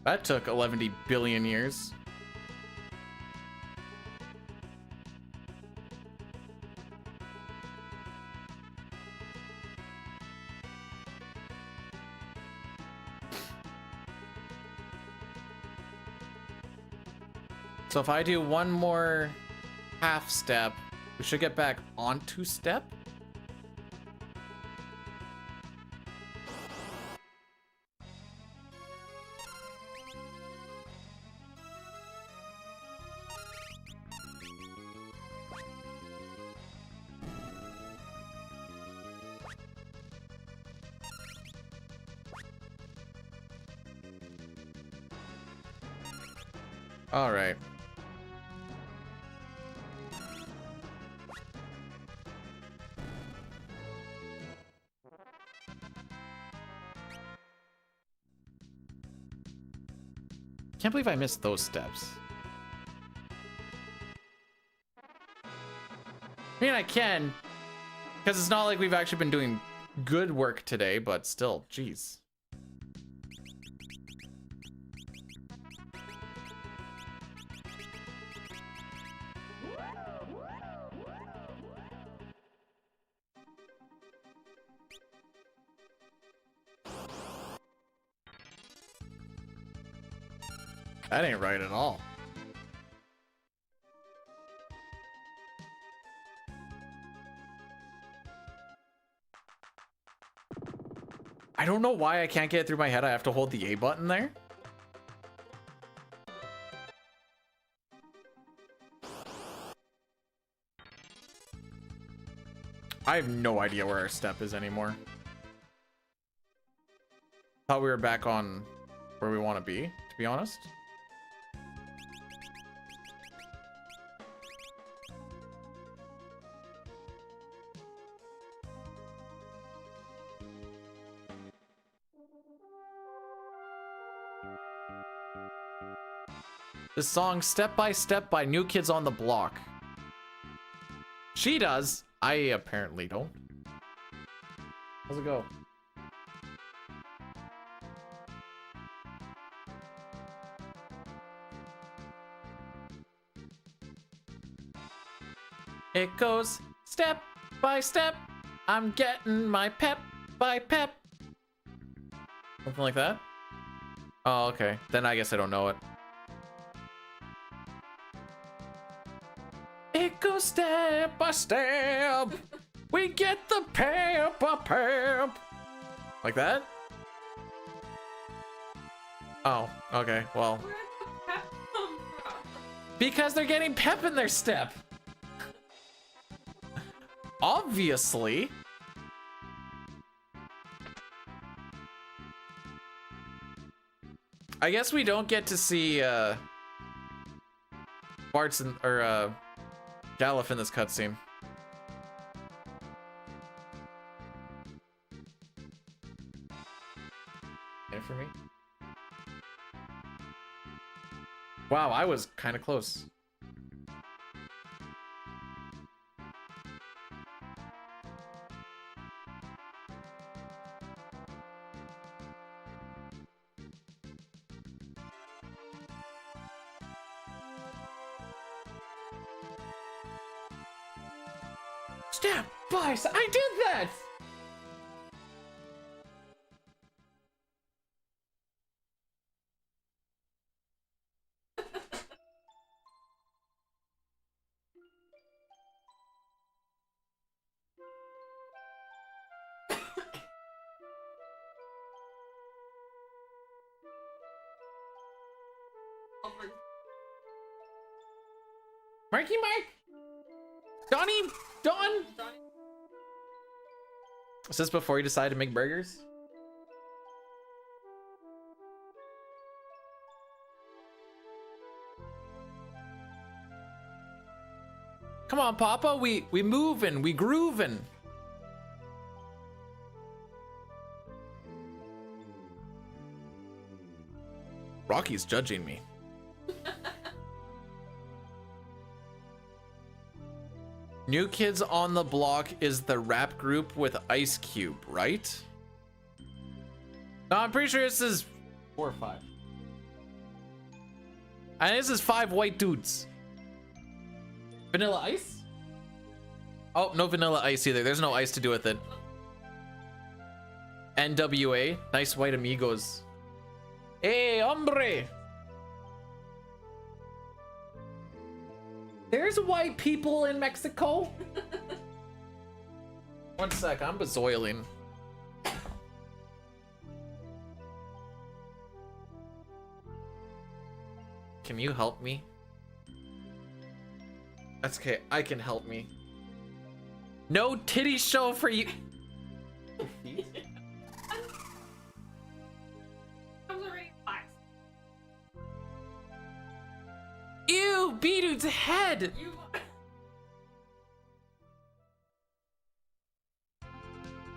That took 11 billion years. So if I do one more half step, we should get back onto step. All right. Can't believe I missed those steps. I mean, I can, because it's not like we've actually been doing good work today, but still, jeez. That ain't right at all. I don't know why I can't get it through my head. I have to hold the A button there. I have no idea where our step is anymore. Thought we were back on where we want to be honest. This song, Step by Step by New Kids on the Block. She does. I apparently don't. How's it go? It goes step by step. I'm getting my pep by pep. Something like that? Oh, okay. Then I guess I don't know it. It goes step by step. We get the pep by pep. Like that? Oh, okay. Well. Where did the pep come from? Because they're getting pep in their step. Obviously. I guess we don't get to see Bart's or Galif in this cutscene. Get it for me? Wow, I was kind of close. Step by step. I did that! Marky Mark? Donnie? Don? Was this before you decided to make burgers? Come on, Papa, we moving, we grooving. Rocky's judging me. New Kids on the Block is the rap group with Ice Cube, right? No, I'm pretty sure this is 4 or 5. And this is 5 white dudes. Vanilla Ice? Oh, no Vanilla Ice either. There's no ice to do with it. NWA, nice white amigos. Hey, hombre! There's white people in Mexico. One sec, I'm bezoiling. Can you help me? That's okay, I can help me. No titty show for you. I was already 5. Ew, B-Dude's head! You.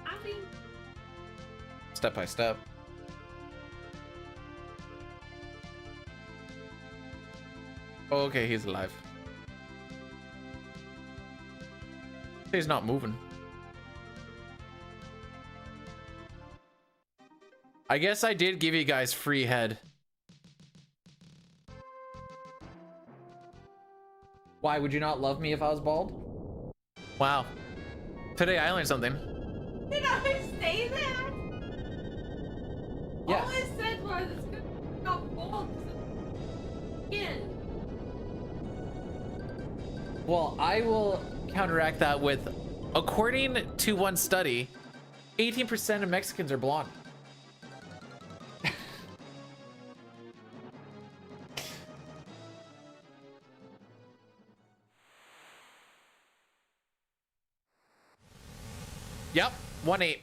I mean, Step by step. Oh, okay, he's alive. He's not moving. I guess I did give you guys free head. Why would you not love me if I was bald? Wow. Today I learned something. did I say that? Yes. All I said was it's gonna got bald skin. Well, I will counteract that with, according to one study, 18% of Mexicans are blonde. Yep, 1-8.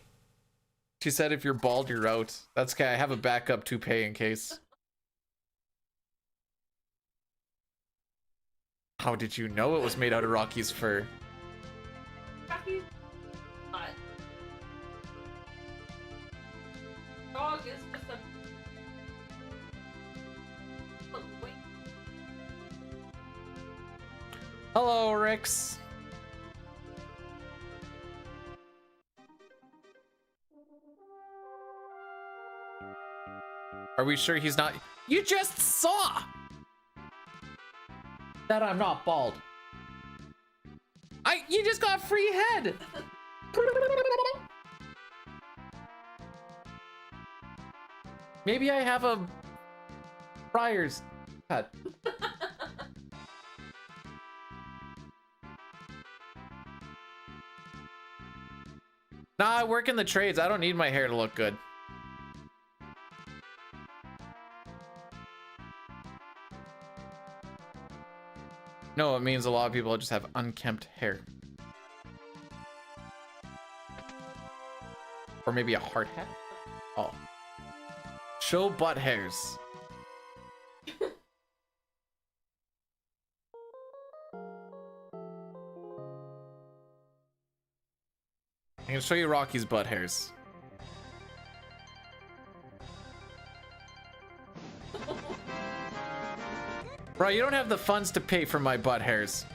She said if you're bald, you're out. That's okay. I have a backup toupee in case. How did you know it was made out of Rocky's fur? Rocky's butt. Dog is just a. Look, wait. Hello, Rix. Are we sure he's not? You just saw that I'm not bald. You just got free head. Maybe I have a Friar's cut. Nah, I work in the trades. I don't need my hair to look good. No, it means a lot of people just have unkempt hair. Or maybe a hard hat. Oh. Show butt hairs. I can show you Rocky's butt hairs. Bro, you don't have the funds to pay for my butt hairs.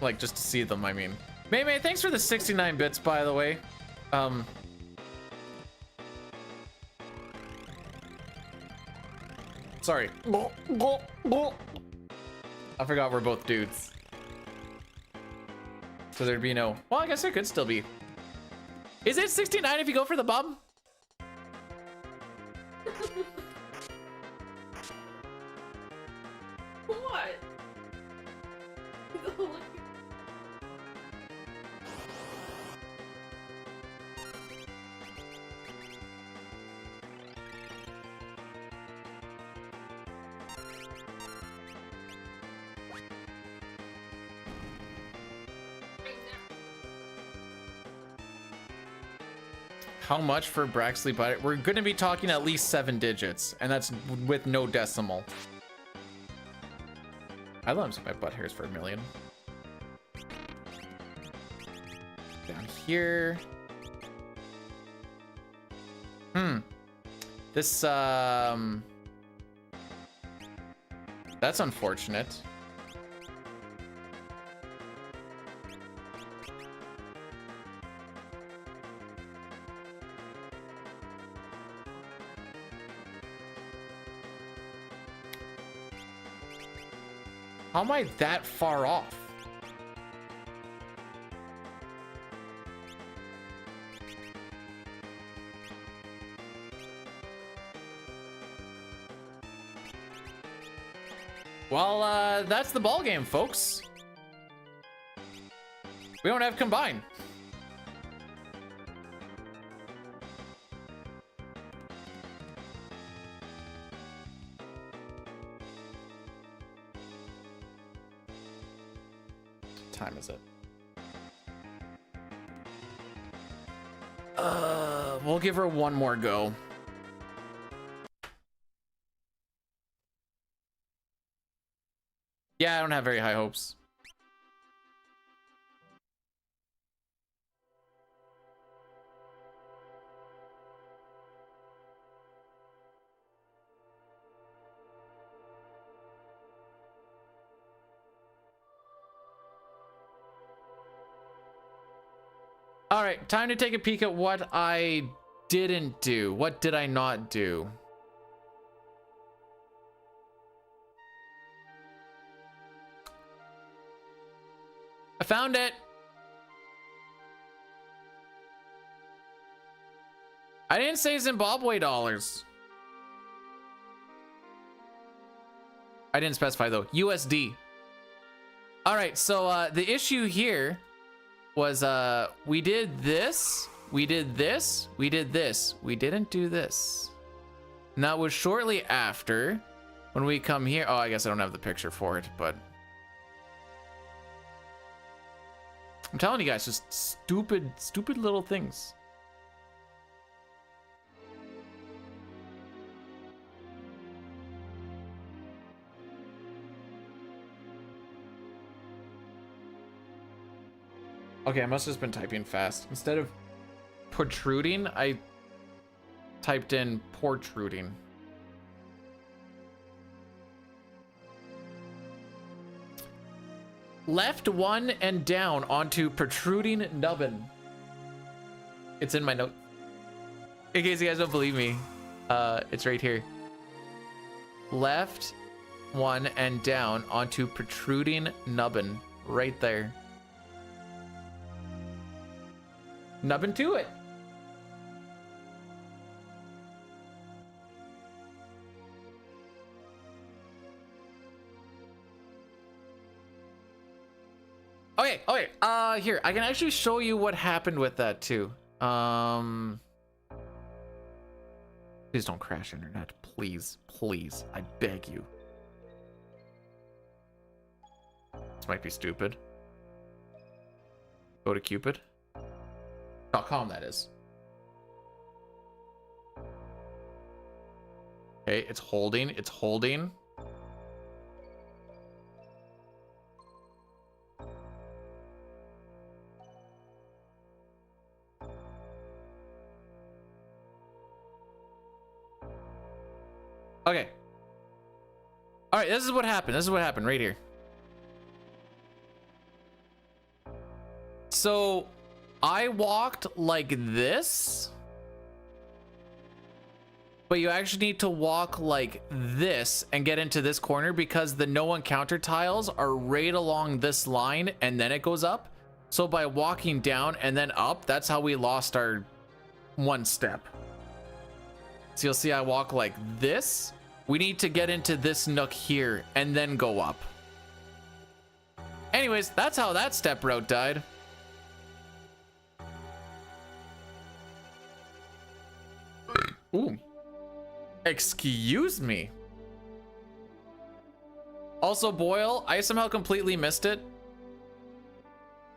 Like, just to see them, I mean. May, thanks for the 69 bits, by the way. Sorry. I forgot we're both dudes. So there'd be no... Well, I guess there could still be. Is it 69 if you go for the bum? What? How much for Braxley butt? We're gonna be talking at least 7 digits, and that's with no decimal. I love my butt hairs for $1 million. Down here. This, that's unfortunate. How am I that far off? Well, that's the ball game, folks. We don't have combine. Time is it? We'll give her one more go. Yeah, I don't don't have very high hopes. All right, time to take a peek at what I didn't do. What did I not do? I found it. I didn't say Zimbabwe dollars. I didn't specify though. USD. All right, so the issue here was we did this, we did this, we did this. We didn't do this. And that was shortly after when we come here. Oh, I guess I don't have the picture for it, but I'm telling you guys, just stupid little things. Okay, I must have just been typing fast. Instead of protruding, I typed in protruding. Left one and down onto protruding nubbin. It's in my note. In case you guys don't believe me, it's right here. Left one and down onto protruding nubbin. Right there. Nubbin to it. Okay, here, I can actually show you what happened with that too. Please don't crash internet, please, I beg you. This might be stupid. Go to Cupid.com, that is. Okay, it's holding. Okay. All right, this is what happened right here. So I walked like this, but you actually need to walk like this and get into this corner because the no encounter tiles are right along this line and then it goes up. So by walking down and then up, that's how we lost our one step. So you'll see I walk like this. We need to get into this nook here and then go up. Anyways, that's how that step route died. Ooh. Excuse me. Also, Boyle, I somehow completely missed it.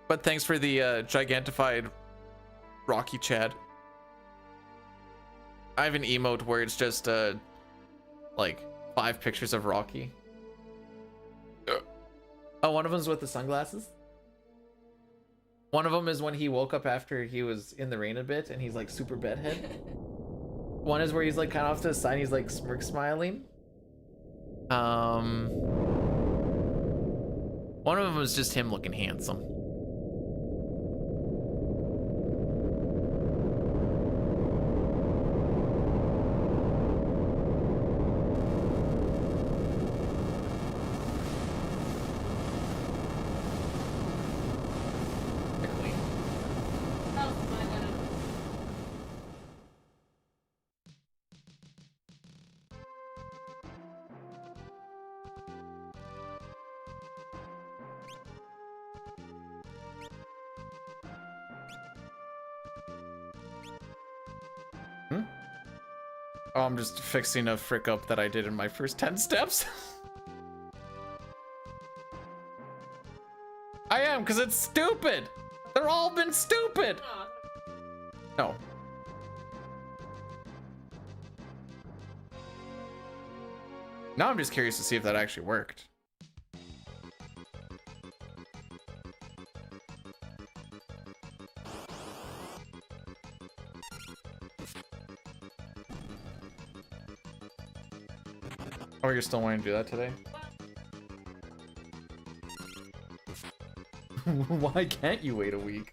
But thanks for the gigantified Rocky Chad. I have an emote where it's just like 5 pictures of Rocky. Oh, one of them's with the sunglasses. One of them is when he woke up after he was in the rain a bit and he's like super bedhead. One is where he's like kind of off to the side, he's like smirk smiling. One of them is just him looking handsome. Oh, I'm just fixing a frick up that I did in my first 10 steps. I am, because it's stupid. They're all been stupid. No. Now I'm just curious to see if that actually worked. Oh, you're still wanting to do that today? Why can't you wait a week?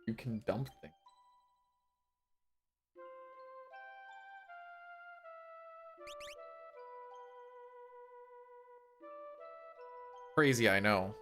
You can dump things. Crazy, I know.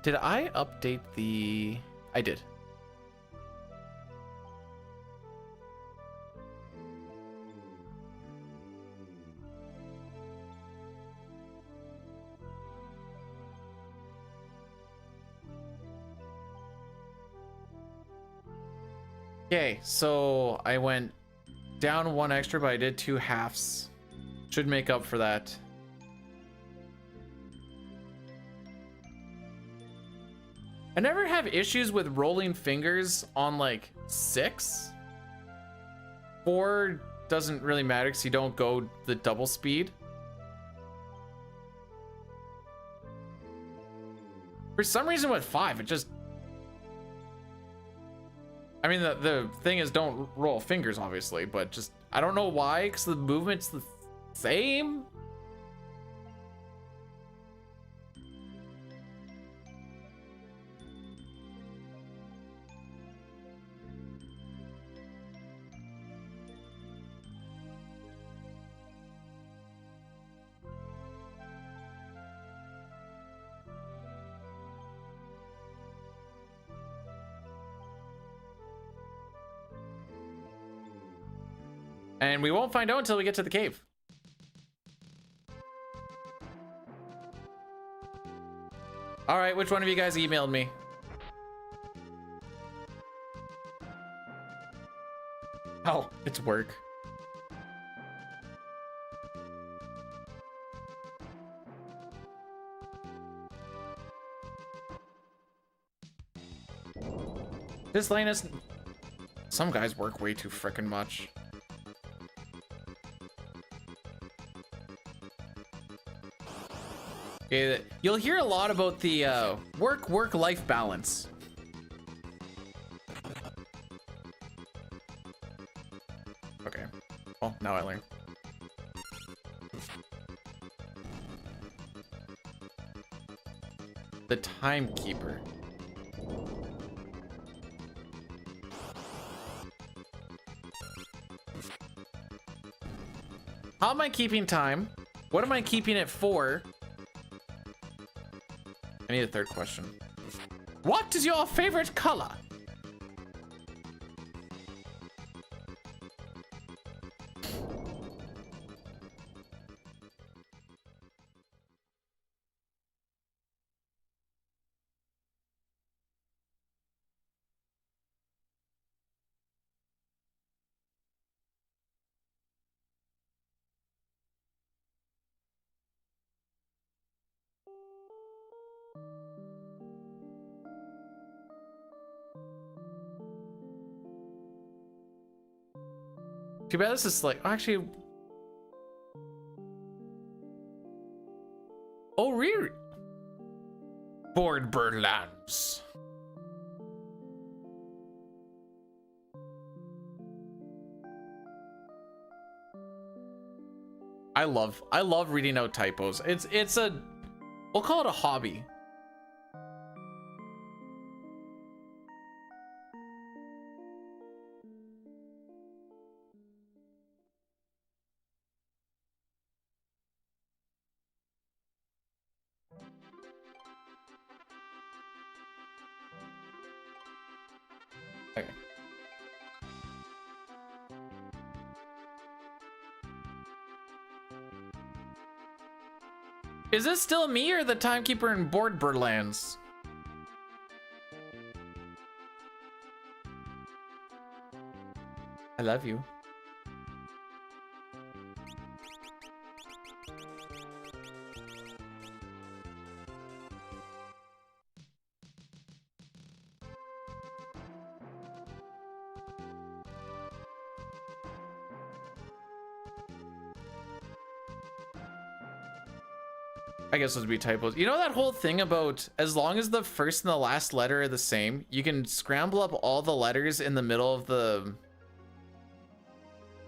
Did I update the... I did. Okay, so I went down one extra, but I did 2 halves. Should make up for that. I never have issues with rolling fingers on like 6. 4 doesn't really matter because you don't go the double speed. For some reason with 5, it just... I mean, the thing is don't roll fingers, obviously, but just... I don't know why, because the movement's the same. And we won't find out until we get to the cave. All right, which one of you guys emailed me? Oh, it's work. This lane is... Some guys work way too frickin' much. Okay, you'll hear a lot about the work-life balance. Okay, well, now I learn. The timekeeper. How am I keeping time? What am I keeping it for? I need a third question. What is your favorite color? Too bad this is like, actually. Oh, really? Board Birdlands. I love reading out typos. It's a, we'll call it a hobby. Okay. Is this still me or the timekeeper in Board Birdlands? I love you. I guess those would be typos. You know that whole thing about as long as the first and the last letter are the same, you can scramble up all the letters in the middle of the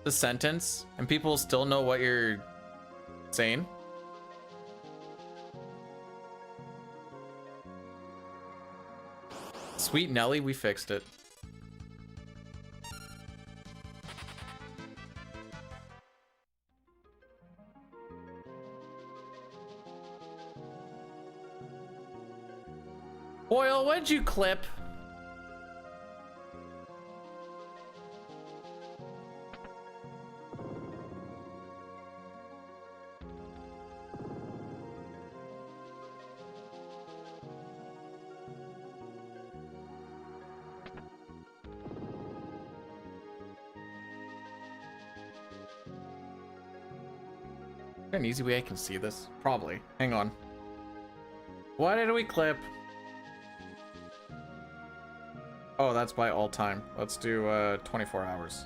sentence and people still know what you're saying? Sweet Nelly, we fixed it. Boyle, what'd you clip? Is there an easy way I can see this? Probably. Hang on. What did we clip? Oh, that's by all time. Let's do 24 hours.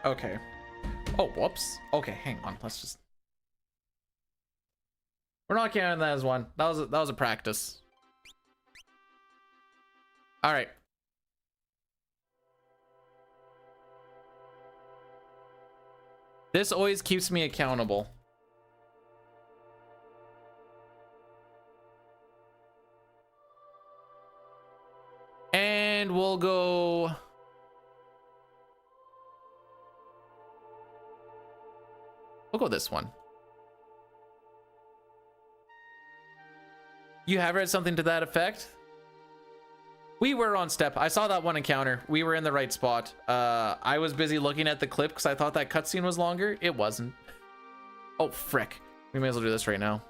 Okay. Oh, whoops. Okay, hang on. Let's just. We're not counting that as one. That was a practice. All right. This always keeps me accountable. And we'll go. We'll go this one. You have read something to that effect? We were on step. I saw that one encounter. We were in the right spot. I was busy looking at the clip because I thought that cutscene was longer. It wasn't. Oh, frick. We may as well do this right now.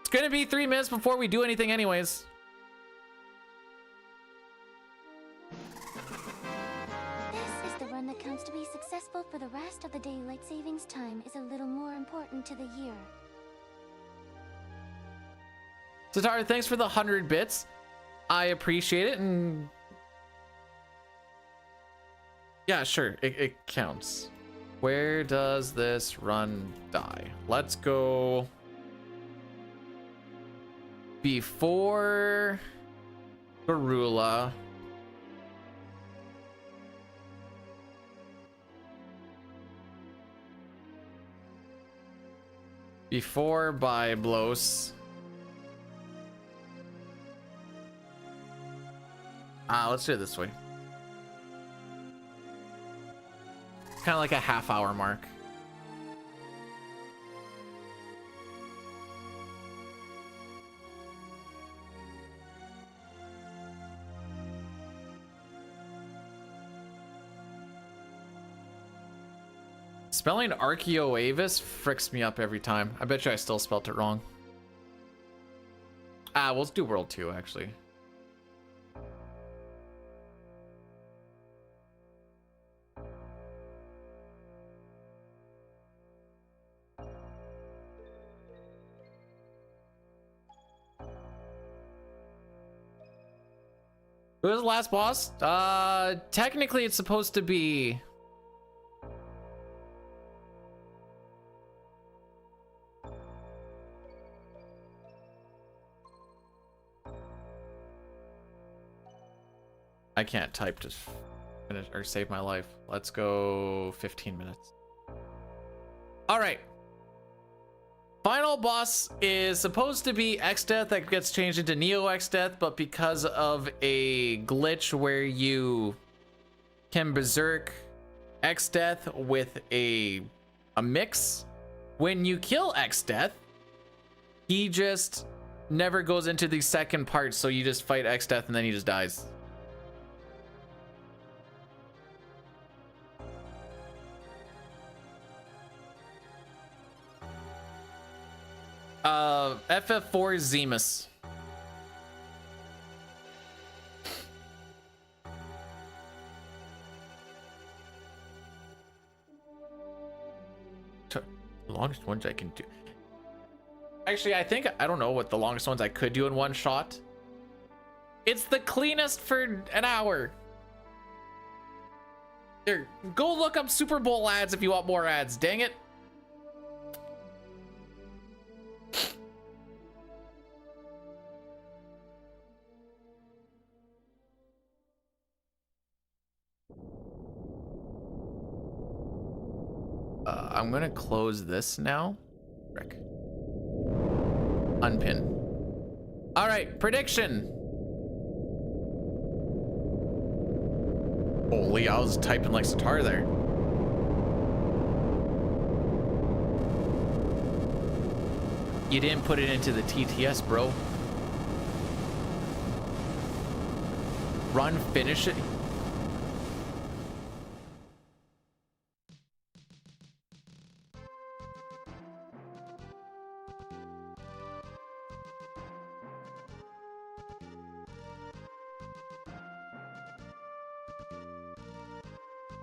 It's gonna be 3 minutes before we do anything anyways. This is the run that counts to be successful for the rest of the daylight savings time is a little more important to the year. Satara, thanks for the 100 bits. I appreciate it, and yeah, sure, it counts. Where does this run die? Let's go before Garula. Before Byblos. Let's do it this way. Kind of like a half-hour mark. Spelling Archaeoavis fricks me up every time. I bet you I still spelt it wrong. Well, let's do World 2, actually. Who was the last boss? Technically it's supposed to be... I can't type to finish or save my life. Let's go 15 minutes. All right. Final boss is supposed to be X-Death that gets changed into Neo X-Death, but because of a glitch where you can berserk X-Death with a mix, when you kill X-Death, he just never goes into the second part, so you just fight X-Death and then he just dies. FF4 Zemus. The longest ones I can do. Actually, I don't know what the longest ones I could do in one shot. It's the cleanest for an hour. Here, go look up Super Bowl ads if you want more ads. Dang it. I'm gonna close this now. Frick. Unpin. All right, prediction. Holy, I was typing like Satar there. You didn't put it into the TTS, bro. Run, finish it.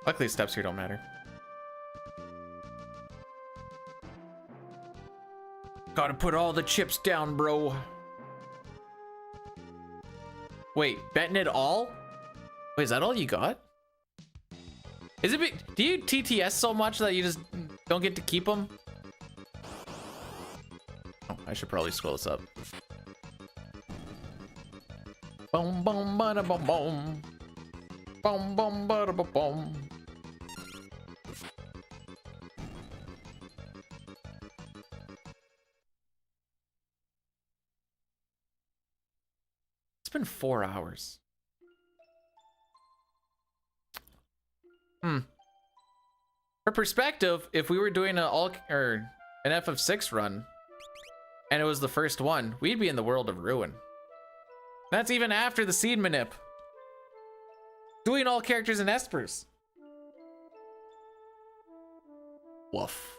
Luckily, steps here don't matter. Gotta put all the chips down, bro. Wait, betting it all? Wait, is that all you got? Is it? Do you TTS so much that you just don't get to keep them? Oh, I should probably scroll this up. Boom, boom, bada, boom, boom. Boom, boom, bada, boom, boom. It's been 4 hours. For perspective, if we were doing an FF6 run, and it was the first one, we'd be in the world of ruin. That's even after the seed manip. Doing all characters in Espers. Woof.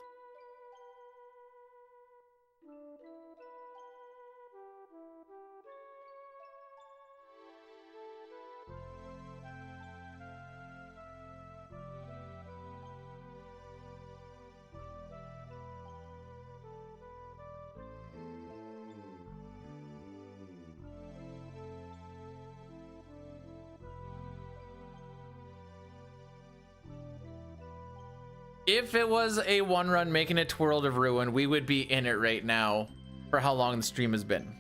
If it was a one run making it to World of Ruin, we would be in it right now for how long the stream has been.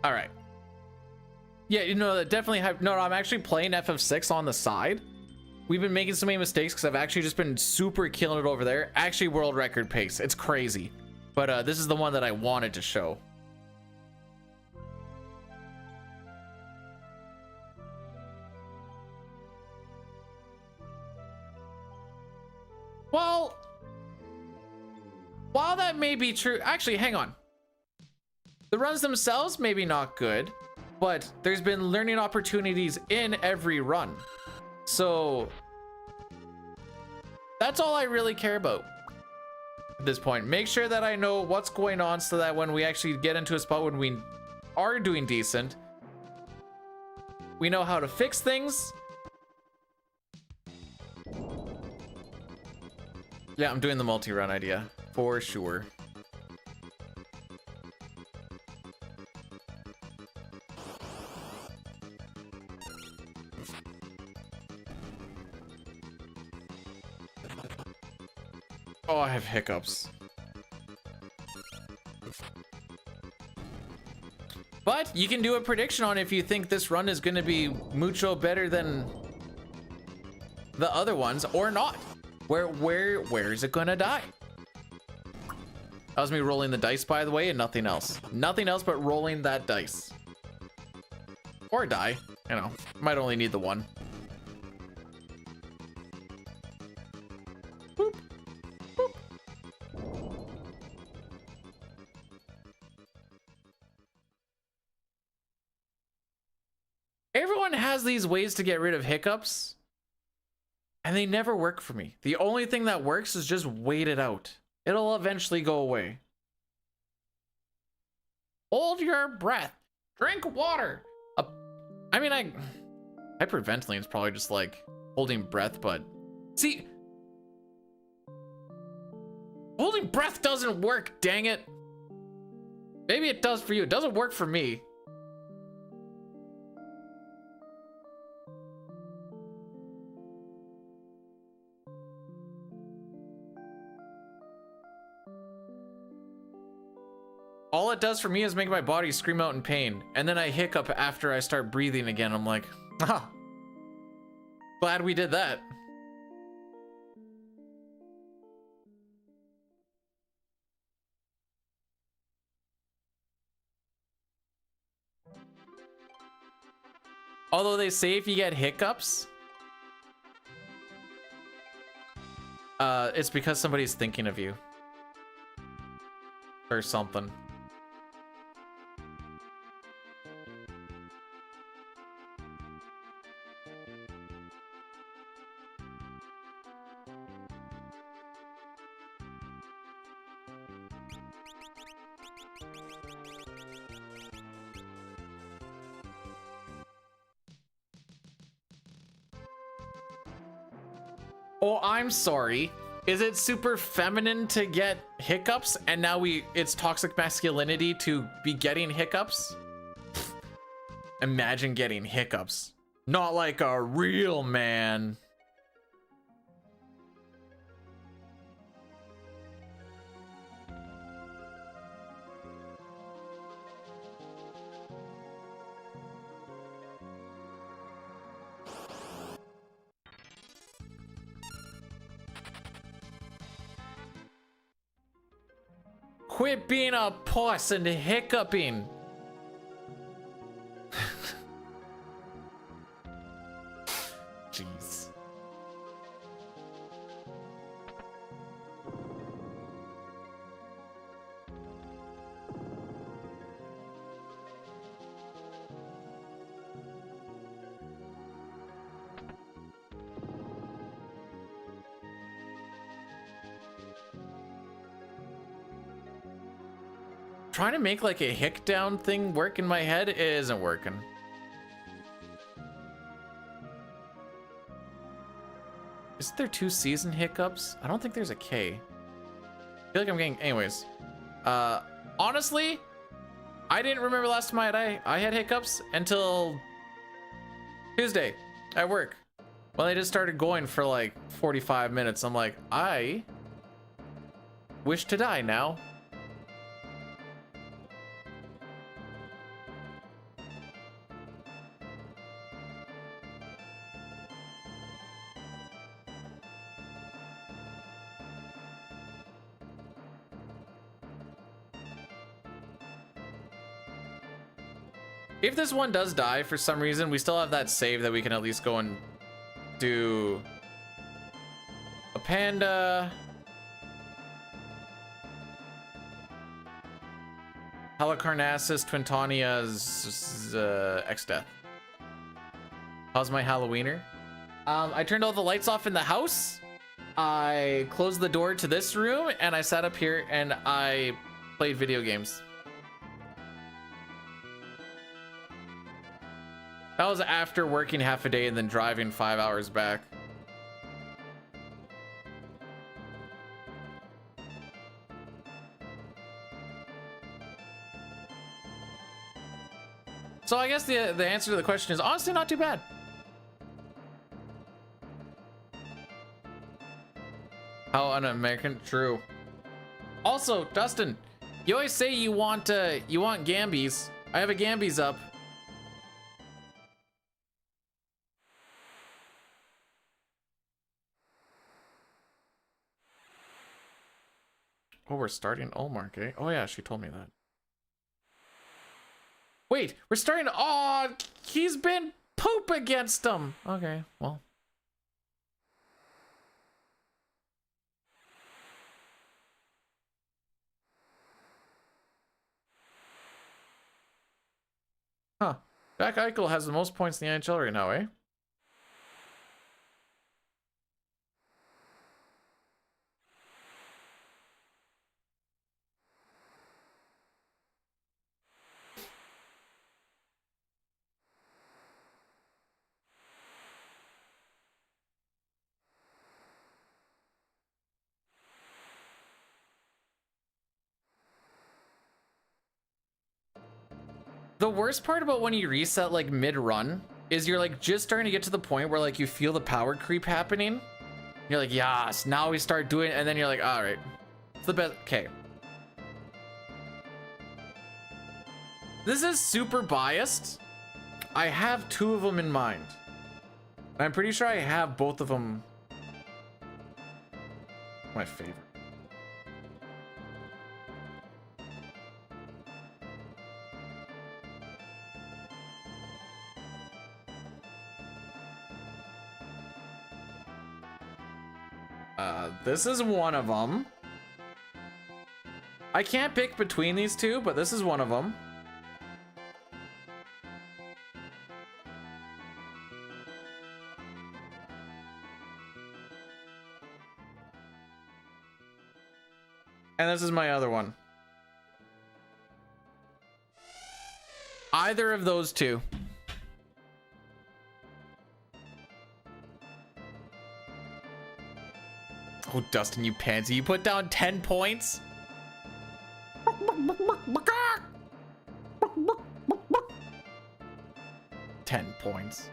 All right. Yeah, you know, definitely have. No, I'm actually playing FF6 on the side. We've been making so many mistakes because I've actually just been super killing it over there. Actually, world record pace. It's crazy. But this is the one that I wanted to show. Well, while that may be true, actually, hang on. The runs themselves, maybe not good, but there's been learning opportunities in every run. So that's all I really care about at this point. Make sure that I know what's going on so that when we actually get into a spot when we are doing decent, we know how to fix things. Yeah, I'm doing the multi-run idea for sure. Oh, I have hiccups. But you can do a prediction on if you think this run is going to be mucho better than the other ones or not. Where is it going to die? That was me rolling the dice, by the way, and nothing else. Nothing else but rolling that dice. Or die. You know, might only need the one. Boop. Boop. Everyone has these ways to get rid of hiccups, and they never work for me. The only thing that works is just wait it out. It'll eventually go away. Hold your breath. Drink water. I mean, hyperventilating is probably just like holding breath, but see, holding breath doesn't work, dang it. Maybe it does for you. It doesn't work for me. All it does for me is make my body scream out in pain, and then I hiccup after I start breathing again. I'm like, ah, glad we did that. Although they say if you get hiccups, it's because somebody's thinking of you or something. Oh, I'm sorry. Is it super feminine to get hiccups and now it's toxic masculinity to be getting hiccups? Imagine getting hiccups. Not like a real man. Quit being a puss and hiccuping. Jeez. Trying to make like a hick down thing work in my head, it isn't working. Isn't there 2 C's in hiccups? I don't think there's a K. I feel like I'm getting, anyways. Honestly, I didn't remember last time I had hiccups until Tuesday at work. When they just started going for like 45 minutes. I'm like, I wish to die now. If this one does die for some reason, we still have that save that we can at least go and do a panda, Halicarnassus, Twintonia's X-Death. How's my Halloweener? I turned all the lights off in the house. I closed the door to this room and I sat up here and I played video games. That was after working half a day and then driving 5 hours back. So I guess the answer to the question is honestly not too bad. How un-American? True. Also, Dustin, you always say you want Gambies. I have a Gambies up. Oh, we're starting Olmark, eh? Oh yeah, she told me that. Wait, we're starting. Oh, he's been poop against him. Okay, well. Huh. Jack Eichel has the most points in the NHL right now, eh? The worst part about when you reset like mid-run is you're like just starting to get to the point where like you feel the power creep happening. You're like, yes, now we start doing it, and then you're like, all right, it's the best. Okay. This is super biased. I have two of them in mind. And I'm pretty sure I have both of them my favorite. This is one of them. I can't pick between these two, but this is one of them. And this is my other one. Either of those two. Oh, Dustin, you pansy. You put down 10 points? 10 points.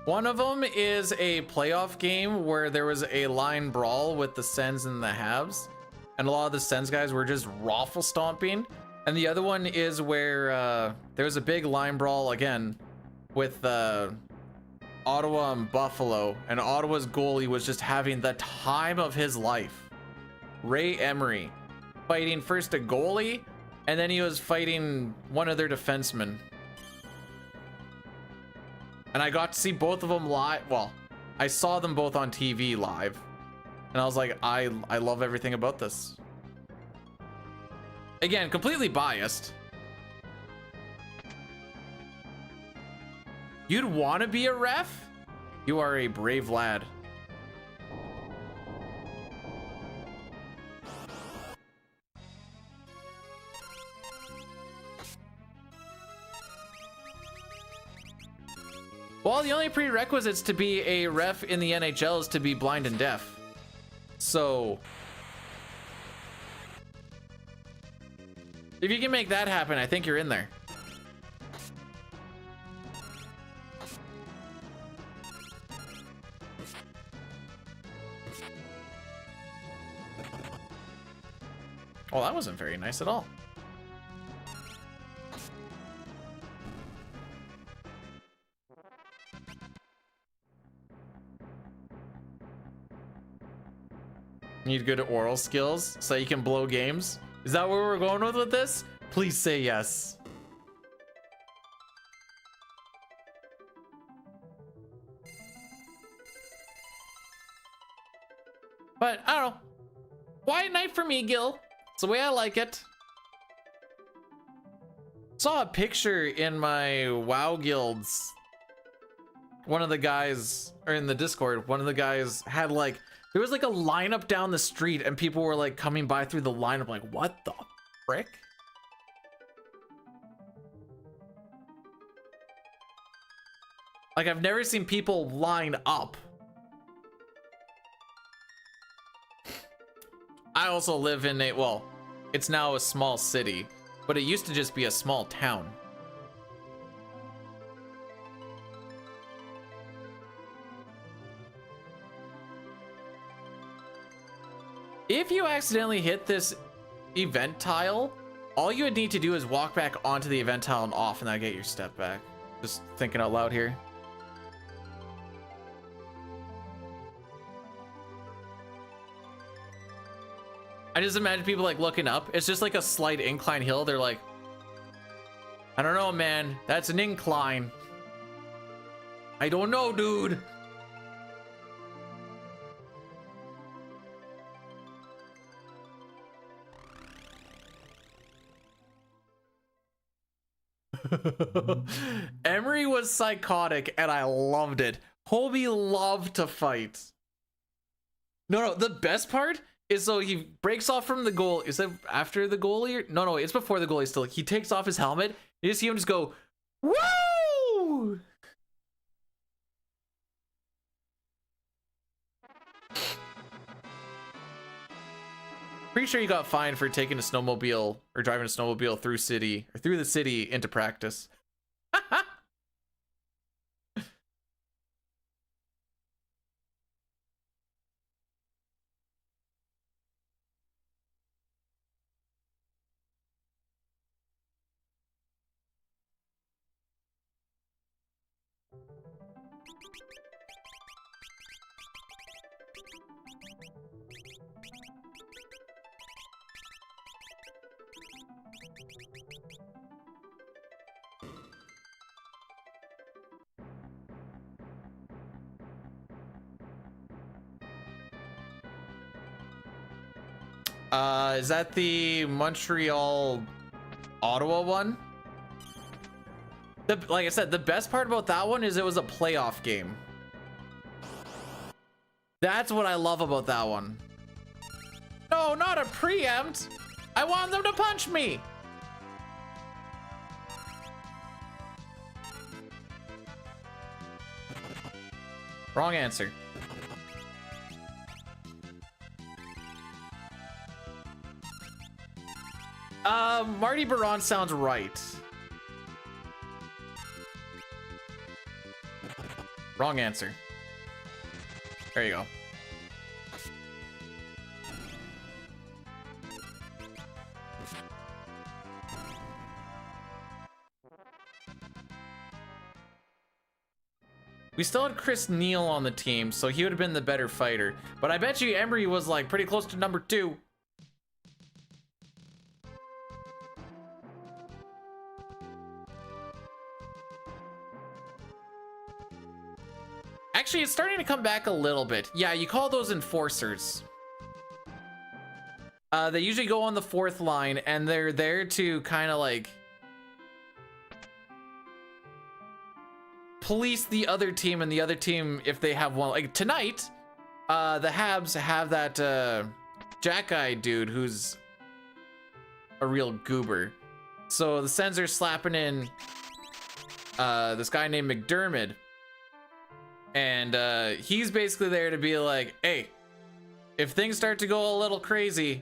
One of them is a playoff game where there was a line brawl with the Sens and the Habs, and a lot of the Sens guys were just raffle stomping. And the other one is where there was a big line brawl again with Ottawa and Buffalo, and Ottawa's goalie was just having the time of his life. Ray Emery fighting first a goalie, and then he was fighting one of their defensemen. And I got to see both of them live. Well, I saw them both on TV live. And I was like, I love everything about this. Again, completely biased. You'd want to be a ref? You are a brave lad. Well, the only prerequisites to be a ref in the NHL is to be blind and deaf. So if you can make that happen, I think you're in there. Well, that wasn't very nice at all. Need good oral skills so you can blow games. Is that where we're going with this? Please say yes. But I don't know. Quiet night for me, Gil. It's the way I like it. Saw a picture in my WoW guilds. One of the guys, or in the Discord, one of the guys had like, there was like a lineup down the street and people were like coming by through the lineup like, what the frick? Like, I've never seen people line up. I also live in a, well, it's now a small city, but it used to just be a small town. If you accidentally hit this event tile, all you would need to do is walk back onto the event tile and off, and that'll get your step back. Just thinking out loud here. I just imagine people like looking up. It's just like a slight incline hill. They're like, I don't know, man. That's an incline. I don't know, dude. Emery was psychotic and I loved it. Hobie loved to fight. No, the best part is so he breaks off from the goal. Is that after the goalie? No, it's before the goalie still. He takes off his helmet. You just see him just go, woo! Pretty sure he got fined for taking a snowmobile or driving a snowmobile through the city into practice. Is that the Montreal Ottawa one? Like I said, the best part about that one is it was a playoff game. That's what I love about that one. No, not a preempt. I want them to punch me. Wrong answer. Marty Baron sounds right. Wrong answer. There you go. We still had Chris Neal on the team, so he would have been the better fighter. But I bet you Emery was like pretty close to number 2. Actually, it's starting to come back a little bit. Yeah, you call those enforcers. They usually go on the 4th line, and they're there to kind of like police the other team, and the other team, if they have one. Like tonight, the Habs have that Jack-Eye dude who's a real goober. So the Sens are slapping in this guy named McDermott. And he's basically there to be like, hey, if things start to go a little crazy,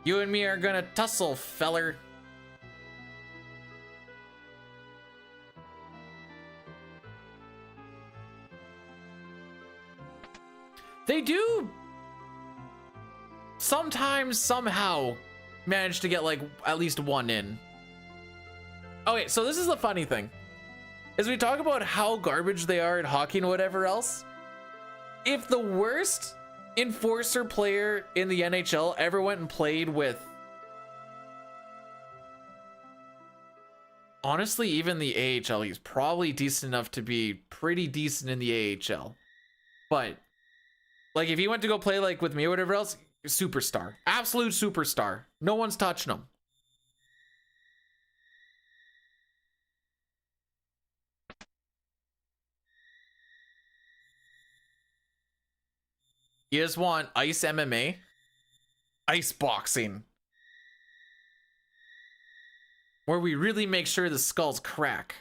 you and me are gonna tussle, feller. They do sometimes, somehow, manage to get like at least one in. Okay, so this is the funny thing. As we talk about how garbage they are at hockey and whatever else, if the worst enforcer player in the NHL ever went and played with, honestly, even the AHL, he's probably decent enough to be pretty decent in the AHL. But like if he went to go play like with me or whatever else, superstar, absolute superstar. No one's touching him. You just want ice MMA? Ice boxing. Where we really make sure the skulls crack.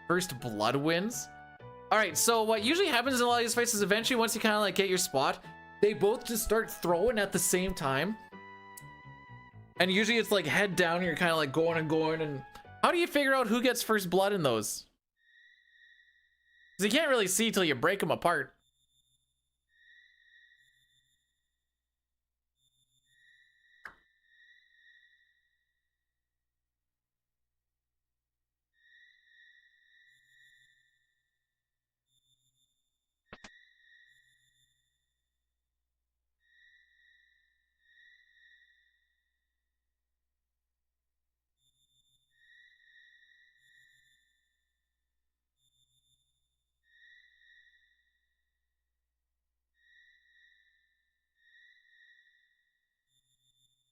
First blood wins? Alright, so what usually happens in a lot of these fights is eventually once you kind of like get your spot, they both just start throwing at the same time. And usually it's like head down and you're kind of like going and going. And how do you figure out who gets first blood in those? Because you can't really see till you break them apart.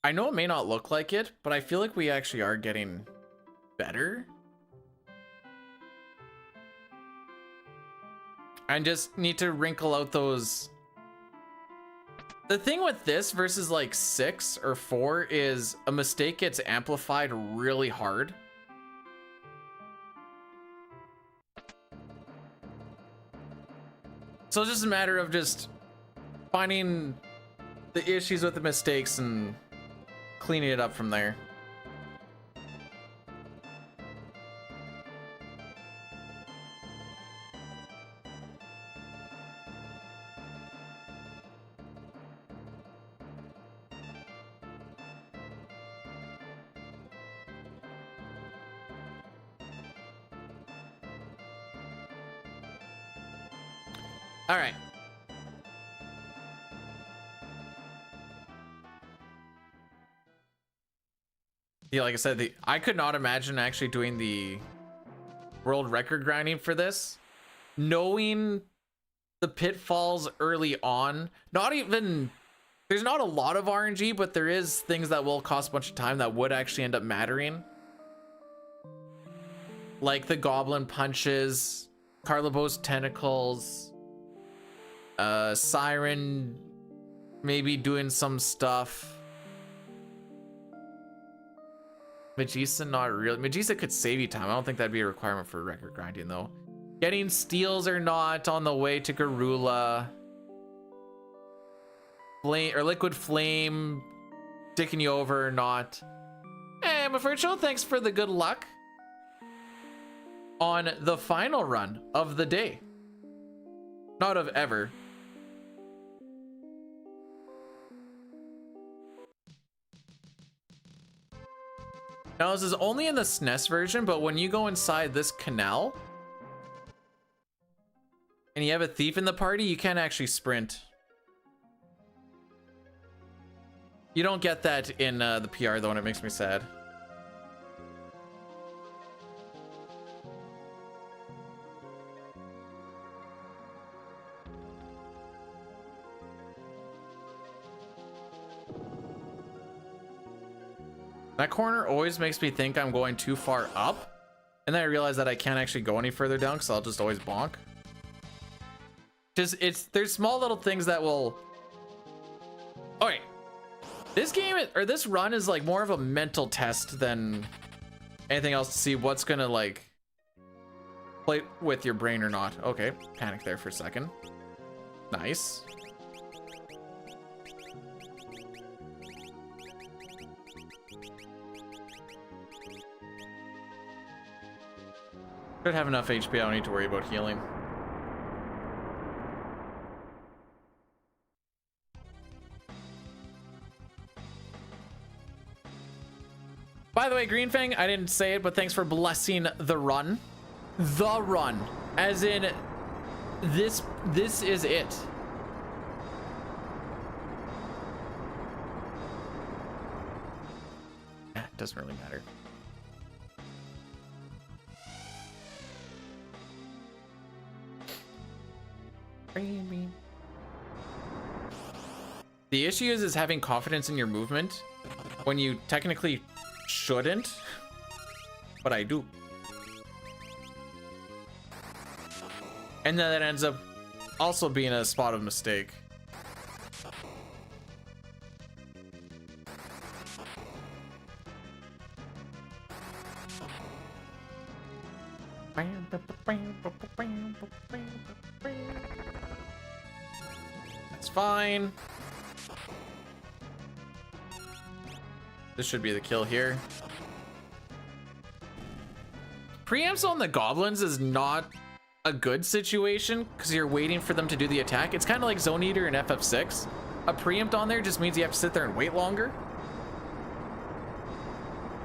I know it may not look like it, but I feel like we actually are getting better. I just need to wrinkle out those. The thing with this versus like 6 or 4 is a mistake gets amplified really hard. So it's just a matter of just finding the issues with the mistakes and cleaning it up from there. All right. Yeah, like I said, I could not imagine actually doing the world record grinding for this. Knowing the pitfalls early on, there's not a lot of RNG, but there is things that will cost a bunch of time that would actually end up mattering. Like the goblin punches, Carlabo's tentacles, Siren maybe doing some stuff. Magisa not really. Magisa could save you time. I don't think that'd be a requirement for record grinding though. Getting steals or not on the way to Garula. Flame or liquid flame dicking you over or not. Hey, my virtual, thanks for the good luck on the final run of the day. Not of ever. Now this is only in the SNES version, but when you go inside this canal and you have a thief in the party, you can't actually sprint. You don't get that in the PR though, and it makes me sad. That corner always makes me think I'm going too far up, and then I realize that I can't actually go any further down because I'll just always bonk. There's small little things that will. Okay, this game or this run is like more of a mental test than anything else to see what's gonna like play with your brain or not. Okay, panic there for a second. Nice. Should have enough HP, I don't need to worry about healing. By the way, Green Fang, I didn't say it, but thanks for blessing the run. The run. As in, this is it. It doesn't really matter. The issue is having confidence in your movement when you technically shouldn't, but I do. And then that ends up also being a spot of mistake. That's fine. This should be the kill here. Preamps on the goblins is not a good situation because you're waiting for them to do the attack. It's kind of like Zone Eater in FF6. A preempt on there just means you have to sit there and wait longer.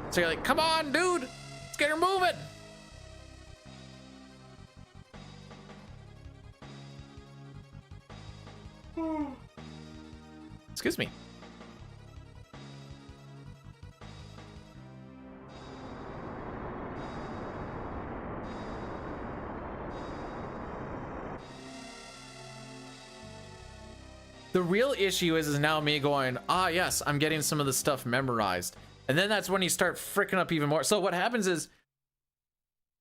So you're like, come on, dude, let's get her moving. Excuse me. The real issue is now me going, ah, yes, I'm getting some of the stuff memorized. And then that's when you start fricking up even more. So what happens is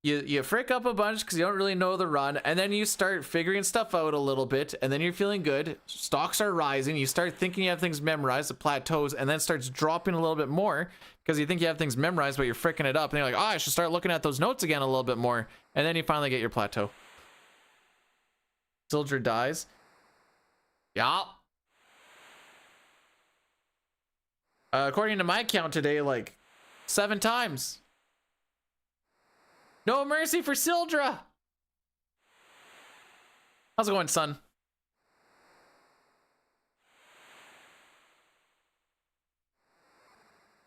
you frick up a bunch because you don't really know the run, and then you start figuring stuff out a little bit, and then you're feeling good. Stocks are rising. You start thinking you have things memorized, it plateaus, and then starts dropping a little bit more because you think you have things memorized, but you're fricking it up. And you're like, oh, I should start looking at those notes again a little bit more. And then you finally get your plateau. Sildra dies. Yeah. According to my count today, like 7 times. No mercy for Sildra. How's it going, son?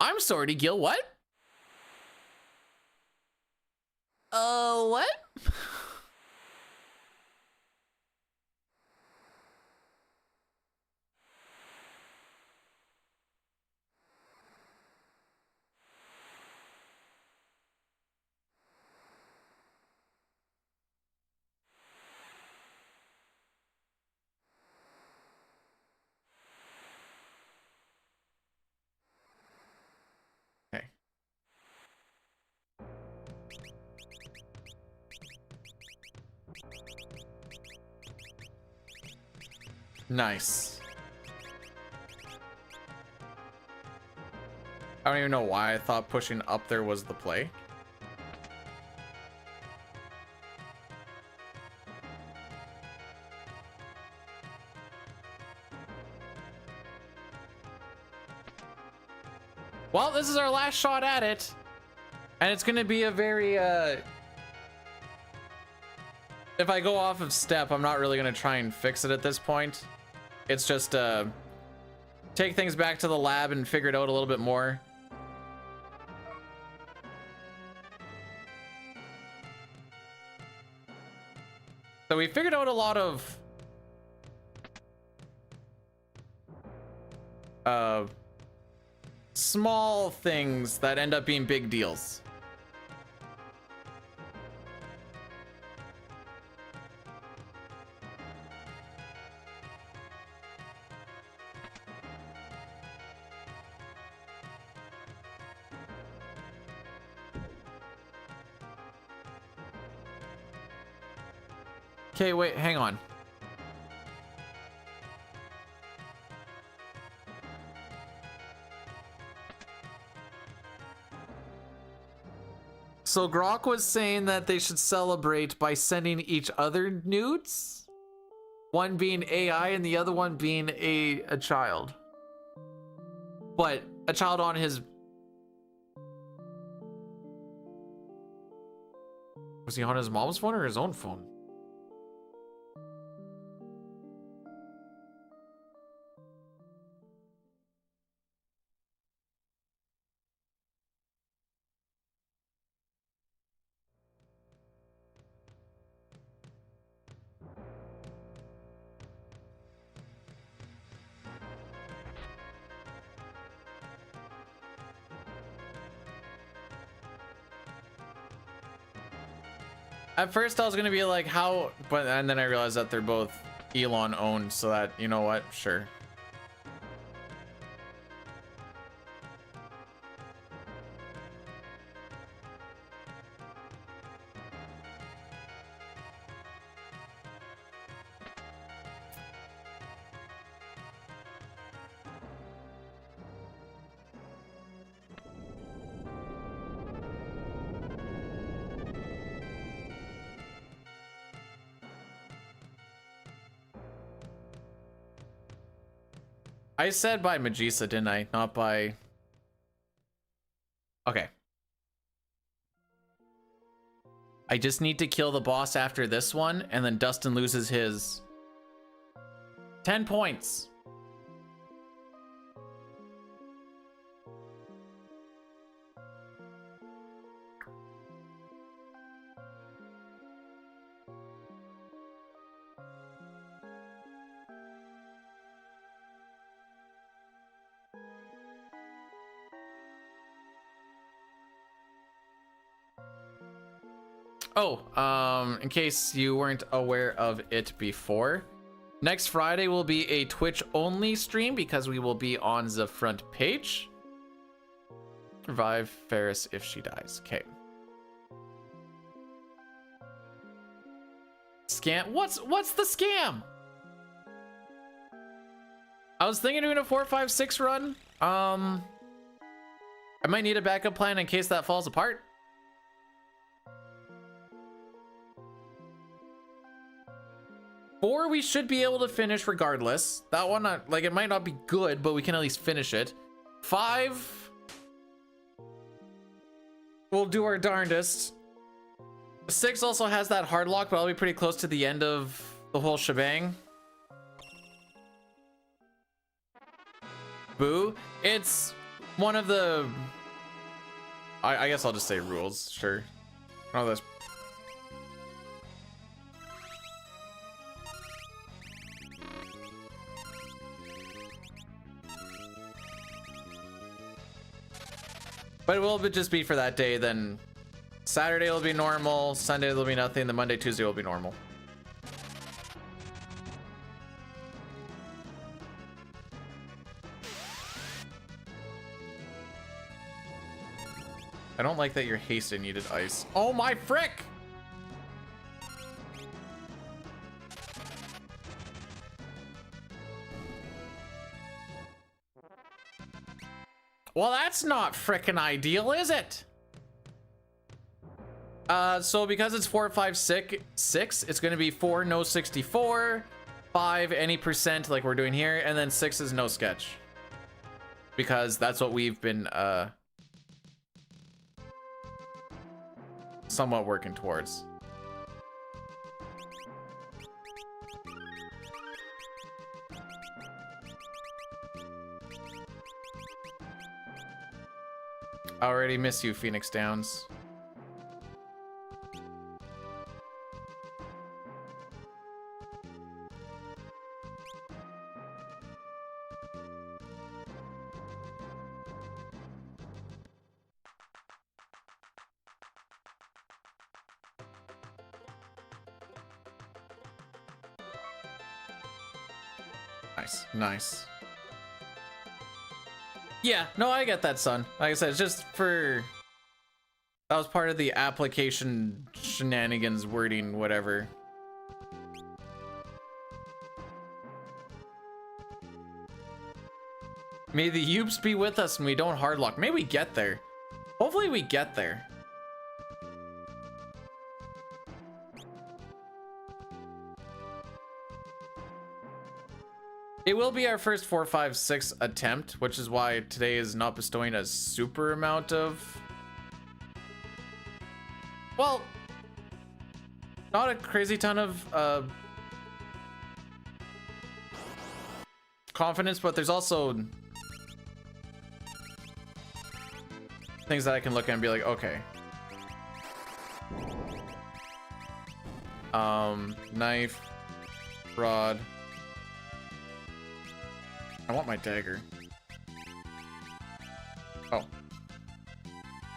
I'm sorry, Gil. What? What? Okay. Nice. I don't even know why I thought pushing up there was the play. Well, this is our last shot at it. And it's going to be a very, if I go off of step, I'm not really going to try and fix it at this point. It's just, take things back to the lab and figure it out a little bit more. So we figured out a lot of, small things that end up being big deals. Okay, wait, hang on. So Grok was saying that they should celebrate by sending each other nudes? One being AI and the other one being a child. But a child on his... Was he on his mom's phone or his own phone? At first I was gonna be like, how, but and then I realized that they're both Elon owned, so that, you know what, sure. I said by Magisa, didn't I? Not by... Okay. I just need to kill the boss after this one, and then Dustin loses his 10 points. Oh, in case you weren't aware of it before, Next Friday will be a Twitch only stream because we will be on the front page. Revive Ferris if she dies. Okay. Scam. What's the scam? I was thinking of doing a 4-5-6 run. I might need a backup plan in case that falls apart. Four we should be able to finish regardless. That one, like, it might not be good, but we can at least finish it. 5, we'll do our darndest. 6 also has that hard lock, but I'll be pretty close to the end of the whole shebang. Boo. It's one of the... I guess I'll just say rules, sure. Oh, that's... But it will just be for that day, then Saturday will be normal, Sunday will be nothing, then Monday, Tuesday will be normal. I don't like that your haste needed ice. Oh my frick! Well, that's not frickin' ideal, is it? So because it's 4, 5, 6, it's gonna be 4, no 64, 5, any percent like we're doing here, and then 6 is no sketch. Because that's what we've been, somewhat working towards. I already miss you, Phoenix Downs. Nice, nice. Yeah, no, I get that, son. Like I said, it's just for... That was part of the application shenanigans, wording, whatever. May the Yoops be with us and we don't hardlock. May we get there. Hopefully we get there. It will be our first 4, 5, 6 attempt, which is why today is not bestowing a super amount of... Well, not a crazy ton of confidence, but there's also things that I can look at and be like, okay. Knife, rod. I want my dagger. Oh.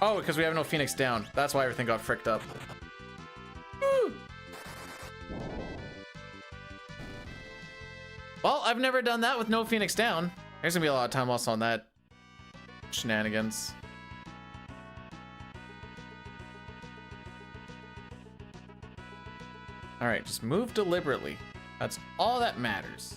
Oh, because we have no Phoenix down. That's why everything got fricked up. Woo! Well, I've never done that with no Phoenix down. There's gonna be a lot of time lost on that shenanigans. All right, just move deliberately. That's all that matters.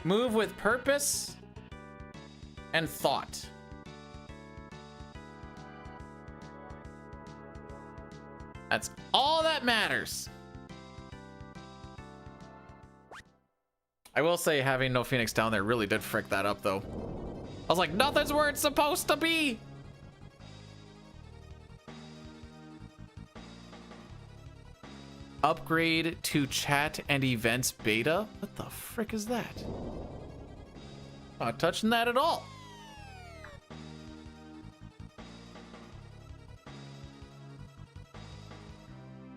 Move with purpose and thought. That's all that matters. I will say having no Phoenix down there really did frick that up though. I was like, nothing's where it's supposed to be. Upgrade to chat and events beta? What the frick is that? Not touching that at all.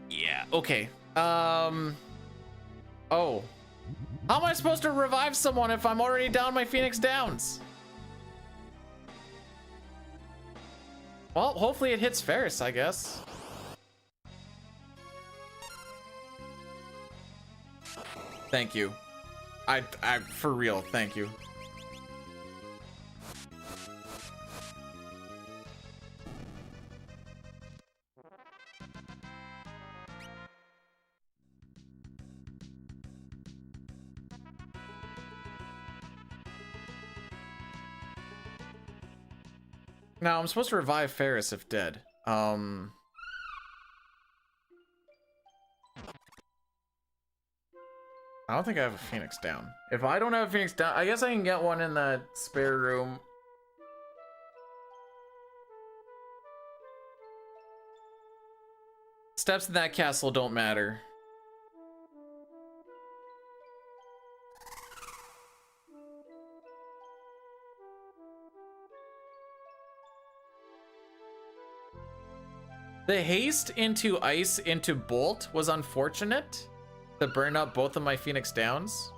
Yeah, okay. Oh. How am I supposed to revive someone if I'm already down my Phoenix Downs? Well, hopefully it hits Ferris, I guess. Thank you. I for real, thank you. Now, I'm supposed to revive Ferris if dead. I don't think I have a Phoenix down. If I don't have a Phoenix down, I guess I can get one in the spare room. Steps in that castle don't matter. The haste into ice into bolt was unfortunate to burn up both of my Phoenix downs.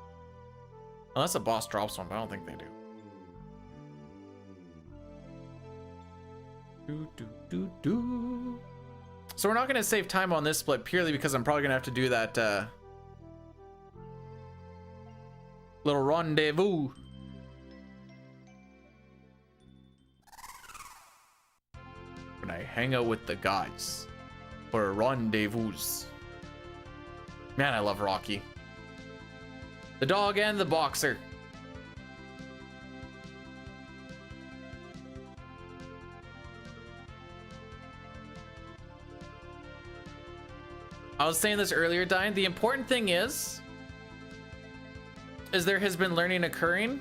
Unless a boss drops one, but I don't think they do. So we're not going to save time on this split purely because I'm probably going to have to do that little rendezvous. When I hang out with the guys for a rendezvous. Man, I love Rocky. The dog and the boxer. I was saying this earlier, Diane. The important thing is there has been learning occurring.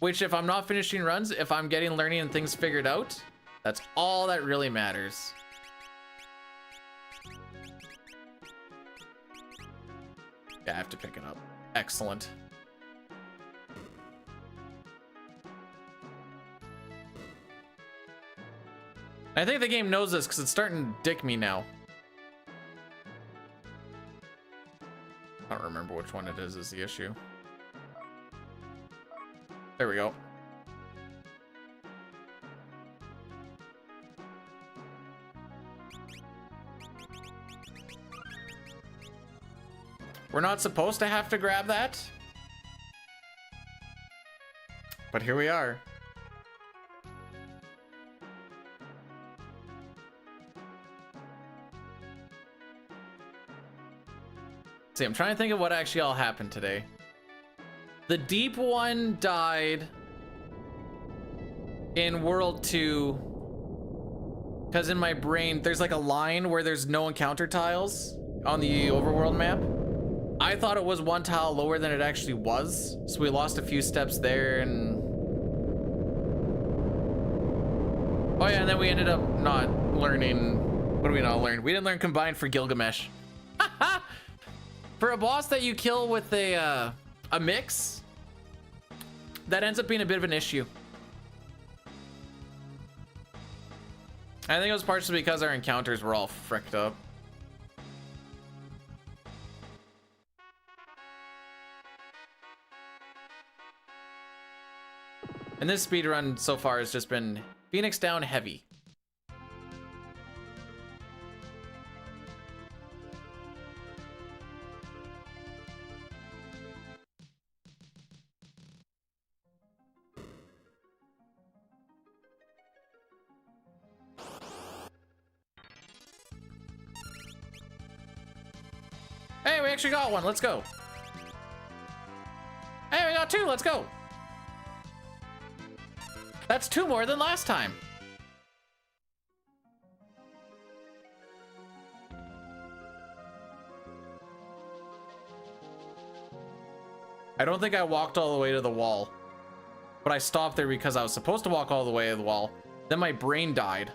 Which, if I'm not finishing runs, if I'm getting learning and things figured out, that's all that really matters. Yeah, I have to pick it up. Excellent. I think the game knows this because it's starting to dick me now. I don't remember which one it is the issue. There we go. We're not supposed to have to grab that. But here we are. See, I'm trying to think of what actually all happened today. The deep one died in World 2 because in my brain there's like a line where there's no encounter tiles on the overworld map. I thought it was one tile lower than it actually was, so we lost a few steps there. And oh yeah, and then we ended up not learning. What do we not learn? We didn't learn Combine for Gilgamesh. For a boss that you kill with a mix, that ends up being a bit of an issue. I think it was partially because our encounters were all fricked up. And this speedrun so far has just been Phoenix down heavy. Hey, we actually got one. Let's go. Hey, we got two. Let's go. That's two more than last time. I don't think I walked all the way to the wall, but I stopped there because I was supposed to walk all the way to the wall. Then my brain died.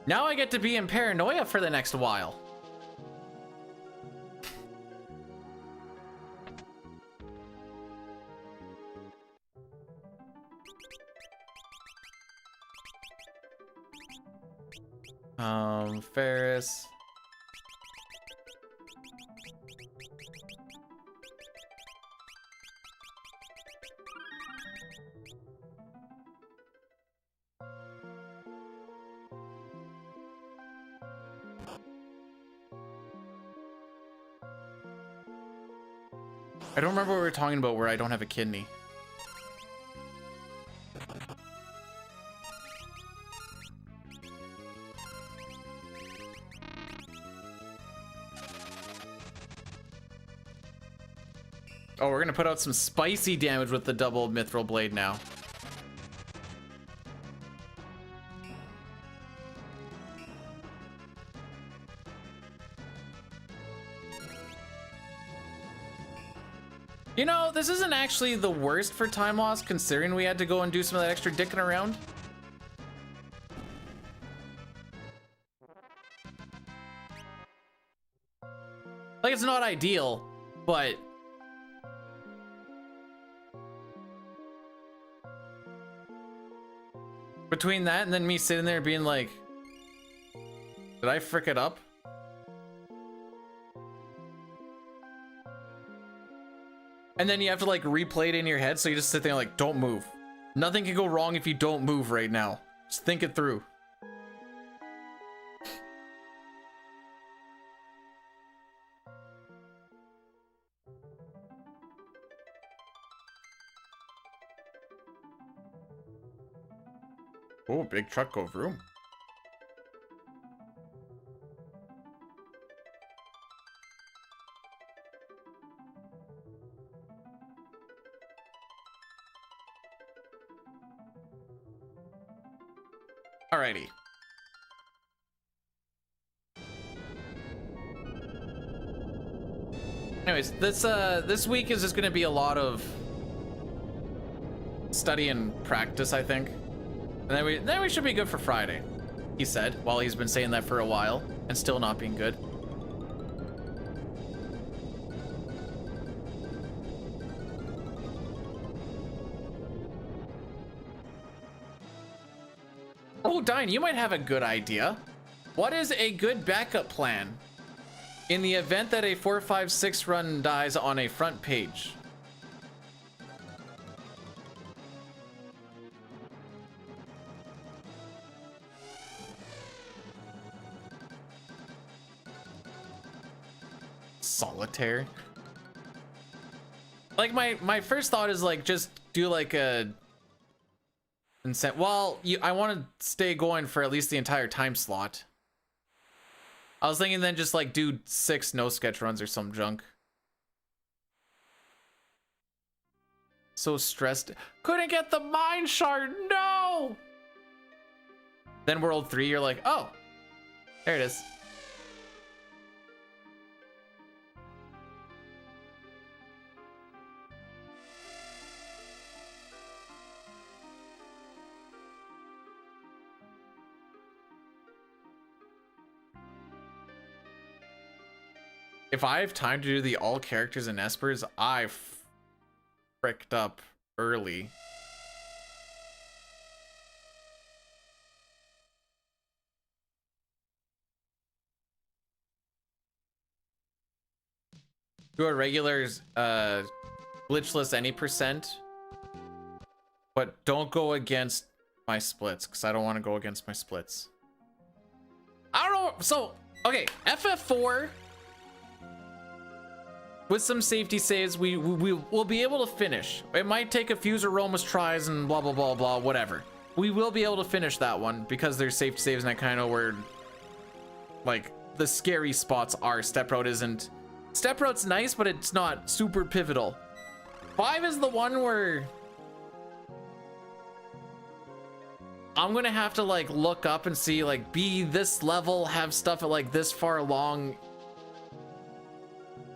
Now I get to be in paranoia for the next while. Ferris. I don't remember what we were talking about where I don't have a kidney. Oh, we're gonna put out some spicy damage with the double mithril blade now. You know, this isn't actually the worst for time loss, considering we had to go and do some of that extra dicking around. Like, it's not ideal, but between that and then me sitting there being like, did I frick it up? And then you have to like replay it in your head, so you just sit there like, don't move. Nothing can go wrong if you don't move right now. Just think it through. Oh, big truck go vroom. Alrighty. Anyways, this week is just gonna be a lot of study and practice, I think. And then we should be good for Friday, he said, while he's been saying that for a while and still not being good. Oh, Dine, you might have a good idea. What is a good backup plan in the event that a 456 run dies on a front page? Solitaire. Like my first thought is like just do like a well, I want to stay going for at least the entire time slot. I was thinking then just like do 6 no sketch runs or some junk. So stressed. Couldn't get the mine shard. No. Then world 3, you're like, oh, there it is. If I have time to do the all characters and espers, I fricked up early. Do a regular glitchless any percent, but don't go against my splits because I don't want to go against my splits. I don't know. So okay, FF4. With some safety saves, we'll be able to finish. It might take a few Aromas tries and blah, blah, blah, blah, whatever. We will be able to finish that one because there's safety saves and I kind of where like the scary spots are. Step route isn't. Step route's nice, but it's not super pivotal. 5 is the one where I'm gonna have to like look up and see like be this level, have stuff at like this far along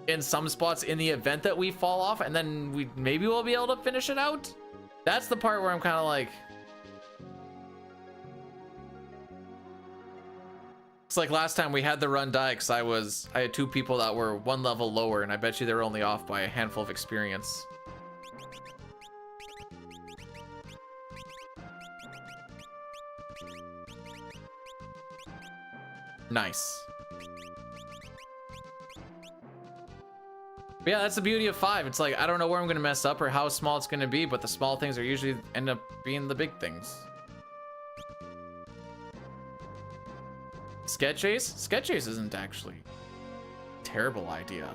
in some spots in the event that we fall off, and then maybe we'll be able to finish it out. That's the part where I'm kind of like, it's like last time we had the run die because I had 2 people that were 1 level lower, and I bet you they were only off by a handful of experience. Nice. But yeah, that's the beauty of 5. It's like, I don't know where I'm gonna mess up or how small it's gonna be, but the small things are usually end up being the big things. Sketch Ace? Sketch Ace isn't actually a terrible idea.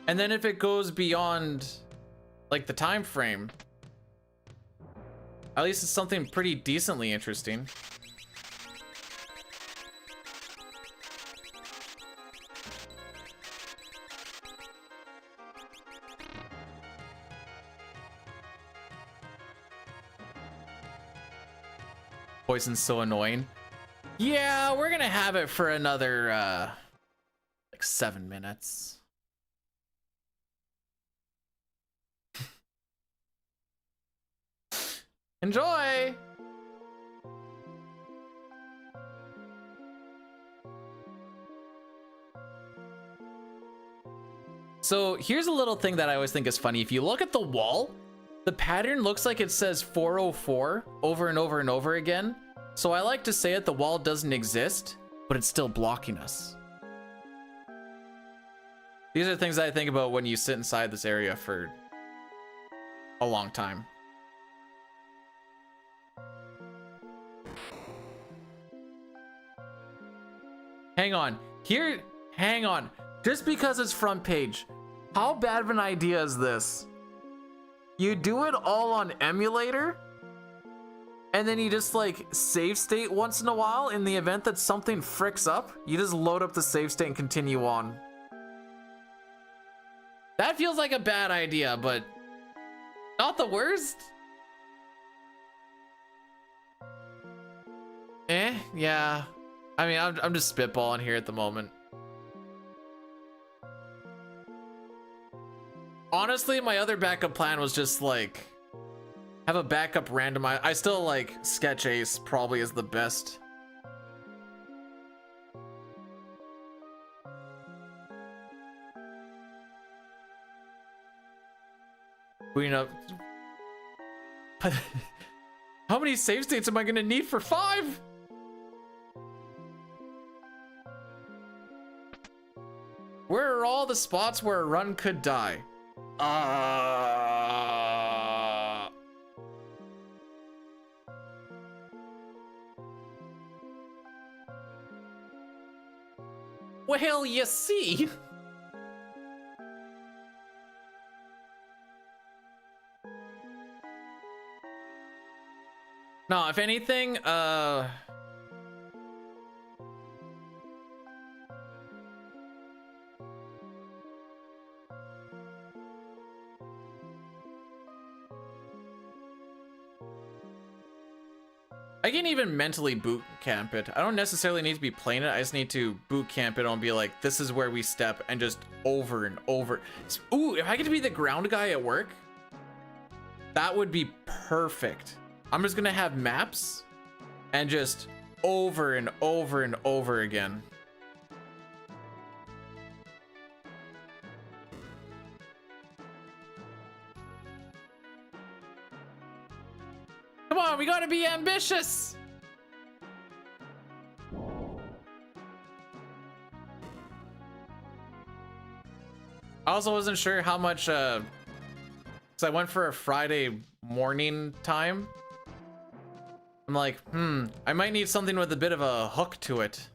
And then if it goes beyond like the time frame, at least it's something pretty decently interesting. Poison's so annoying. Yeah, we're gonna have it for another like 7 minutes. Enjoy! So here's a little thing that I always think is funny. If you look at the wall, the pattern looks like it says 404 over and over and over again. So I like to say it, the wall doesn't exist, but it's still blocking us. These are things that I think about when you sit inside this area for a long time. Hang on. Here, hang on. Just because it's front page, how bad of an idea is this? You do it all on emulator, and then you just like save state once in a while in the event that something fricks up. You just load up the save state and continue on. That feels like a bad idea, but not the worst. Yeah. I mean, I'm just spitballing here at the moment. Honestly, my other backup plan was just like have a backup randomize. I still like Sketch Ace probably is the best. You know, but how many save states am I gonna need for 5? Where are all the spots where a run could die? Well, you see. No, if anything, I can even mentally boot camp it. I don't necessarily need to be playing it. I just need to boot camp it and be like, this is where we step, and just over and over. Ooh, if I get to be the ground guy at work, that would be perfect. I'm just gonna have maps and just over and over and over again. Come on, we gotta be ambitious. I also wasn't sure how much, because I went for a Friday morning time. I'm like, I might need something with a bit of a hook to it.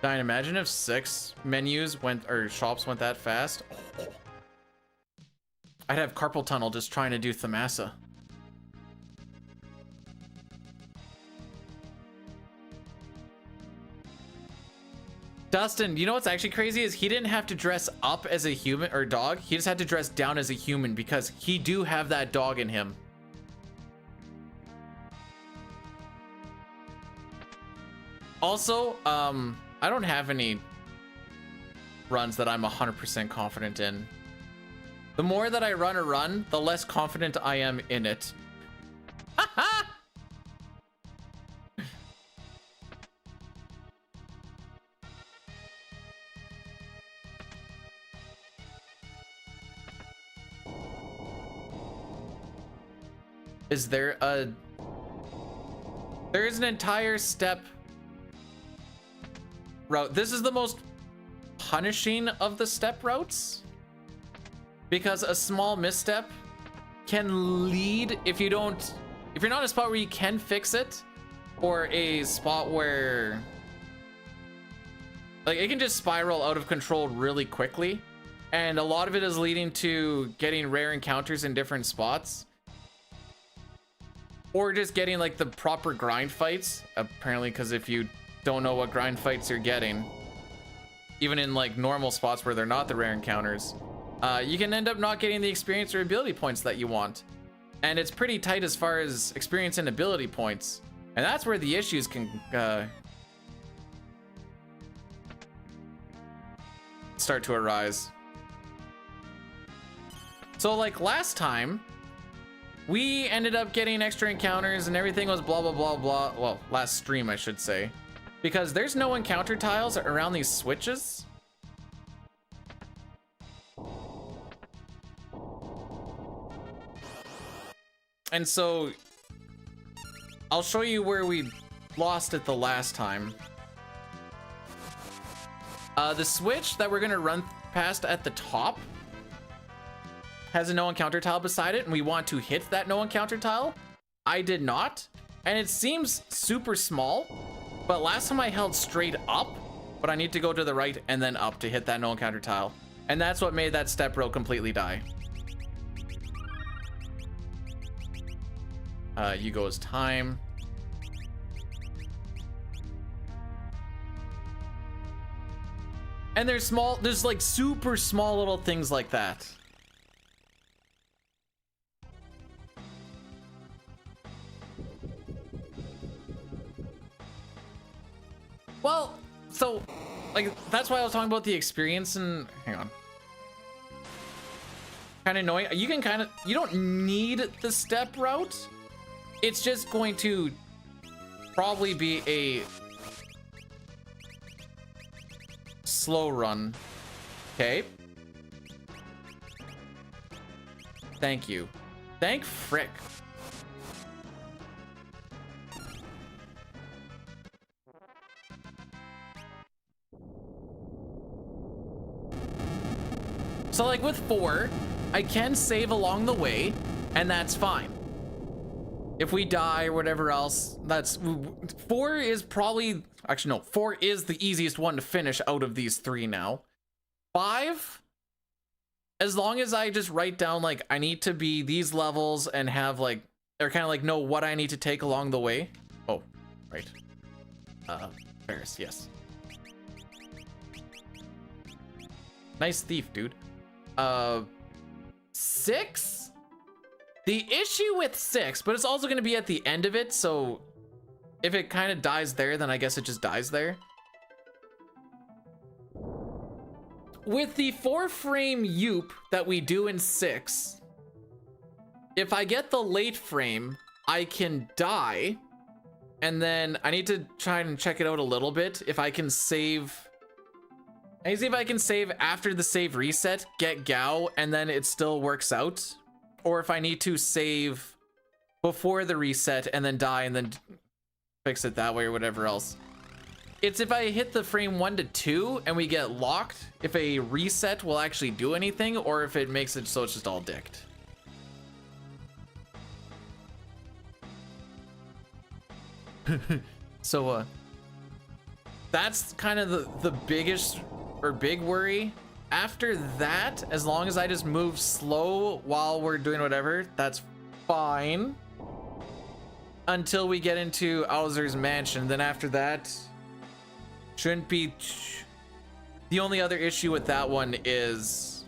Diane, imagine if 6 menus went, or shops went that fast. Oh. I'd have carpal tunnel just trying to do Thamasa. Dustin, you know what's actually crazy is he didn't have to dress up as a human or dog. He just had to dress down as a human because he do have that dog in him. Also, I don't have any runs that I'm 100% confident in. The more that I run a run, the less confident I am in it. is there a... There is an entire step route. This is the most punishing of the step routes, because a small misstep can lead, if you're not in a spot where you can fix it, or a spot where like it can just spiral out of control really quickly, and a lot of it is leading to getting rare encounters in different spots, or just getting like the proper grind fights, apparently, because if you don't know what grind fights you're getting, even in like normal spots where they're not the rare encounters, you can end up not getting the experience or ability points that you want. And it's pretty tight as far as experience and ability points. And that's where the issues can start to arise. So like last time, we ended up getting extra encounters and everything was blah, blah, blah, blah. Well, last stream, I should say. Because there's no encounter tiles around these switches. And so I'll show you where we lost it the last time. The switch that we're gonna run past at the top has a no encounter tile beside it, and we want to hit that no encounter tile. I did not, and it seems super small, but last time I held straight up, but I need to go to the right and then up to hit that no encounter tile. And that's what made that step row completely die. You go as time. And there's like super small little things like that. Well, so like that's why I was talking about the experience, and hang on. Kind of annoying. You don't need the step route. It's just going to probably be a slow run. Okay. Thank you. Thank frick. So like with 4, I can save along the way, and that's fine. If we die or whatever else, that's 4 is probably, actually no, 4 is the easiest one to finish out of these 3 now. 5, as long as I just write down like I need to be these levels and have like, or kind of like know what I need to take along the way. Oh, right. Paris, yes. Nice thief, dude. 6? The issue with 6, but it's also going to be at the end of it, so if it kind of dies there, then I guess it just dies there. With the 4-frame Yoop that we do in 6, if I get the late frame, I can die, and then I need to try and check it out a little bit. If I can save... I can see if I can save after the save reset, get Gao, and then it still works out. Or if I need to save before the reset and then die and then fix it that way or whatever else. It's if I hit the frame 1 to 2 and we get locked, if a reset will actually do anything, or if it makes it so it's just all dicked. So that's kind of the biggest or big worry. After that, as long as I just move slow while we're doing whatever, that's fine. Until we get into Owzer's Mansion. Then after that, shouldn't be... The only other issue with that one is...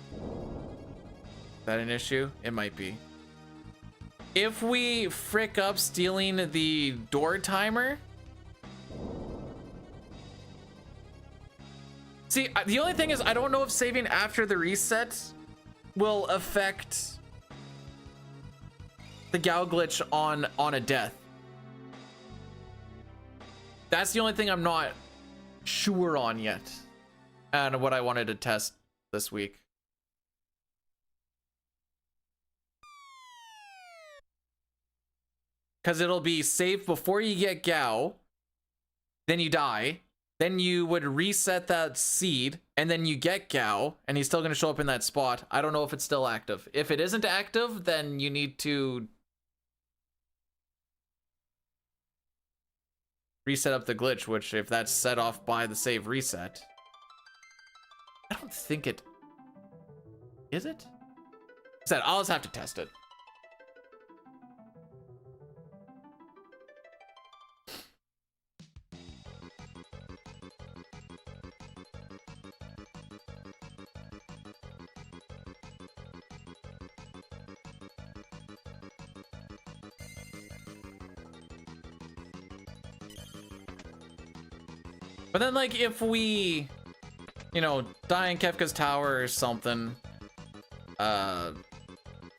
Is that an issue? It might be. If we frick up stealing the door timer... See, the only thing is I don't know if saving after the reset will affect the Gao glitch on a death. That's the only thing I'm not sure on yet, and what I wanted to test this week. because it'll be saved before you get Gao, then you die, then you would reset that seed, and then you get Gao, and he's still going to show up in that spot. I don't know if it's still active. If it isn't active, then you need to reset up the glitch, which if that's set off by the save reset, I don't think it is. It said I'll just have to test it. But then, like, if we, you know, die in Kefka's tower or something,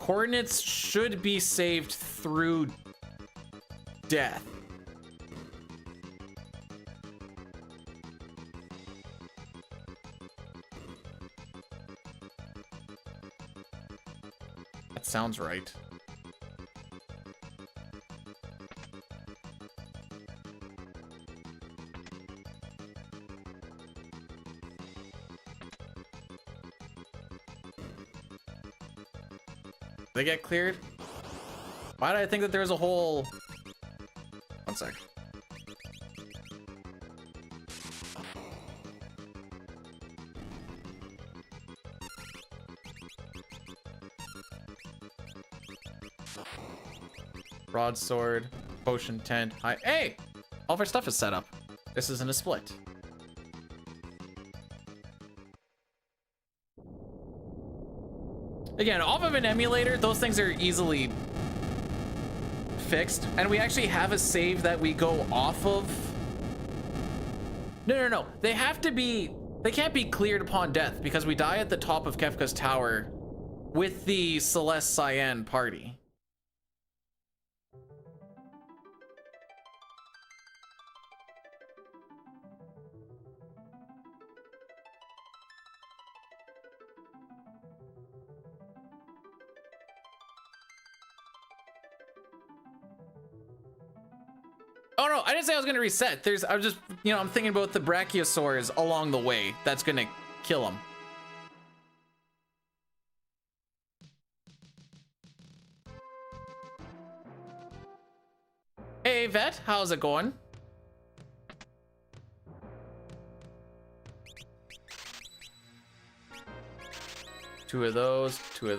coordinates should be saved through death. That sounds right. They get cleared? Why did I think that there was a whole... One sec. Broadsword, potion tent. Hey! All of our stuff is set up. This isn't a split. Again, off of an emulator, those things are easily fixed. And we actually have a save that we go off of. No. They have to be, they can't be cleared upon death because we die at the top of Kefka's tower with the Celeste Cyan party. Oh no, I didn't say I was gonna reset. I was just, you know, I'm thinking about the brachiosaurs along the way. That's gonna kill them. Hey Vet, how's it going? Two of those, 3 of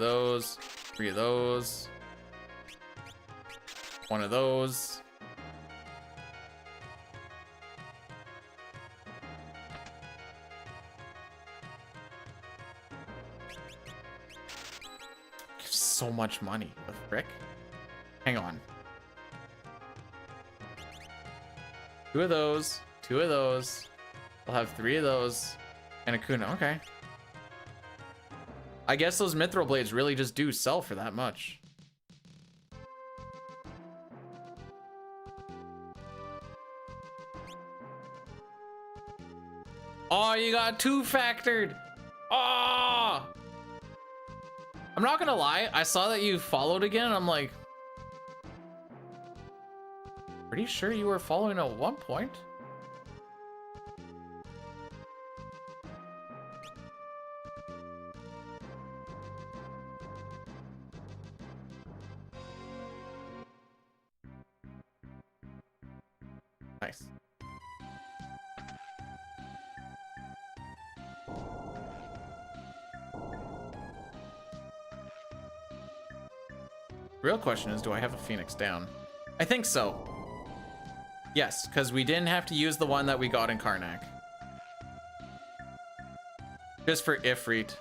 those, 1 of those. So much money with Rick. Hang on. 2 of those, 2 of those. We'll have 3 of those and a Kuna. Okay. I guess those mithril blades really just do sell for that much. Oh, you got 2 factored. Oh! I'm not gonna lie, I saw that you followed again, and I'm like, pretty sure you were following at one point. Nice. Real question is, do I have a Phoenix down? I think so. Yes, because we didn't have to use the one that we got in Karnak. Just for Ifrit.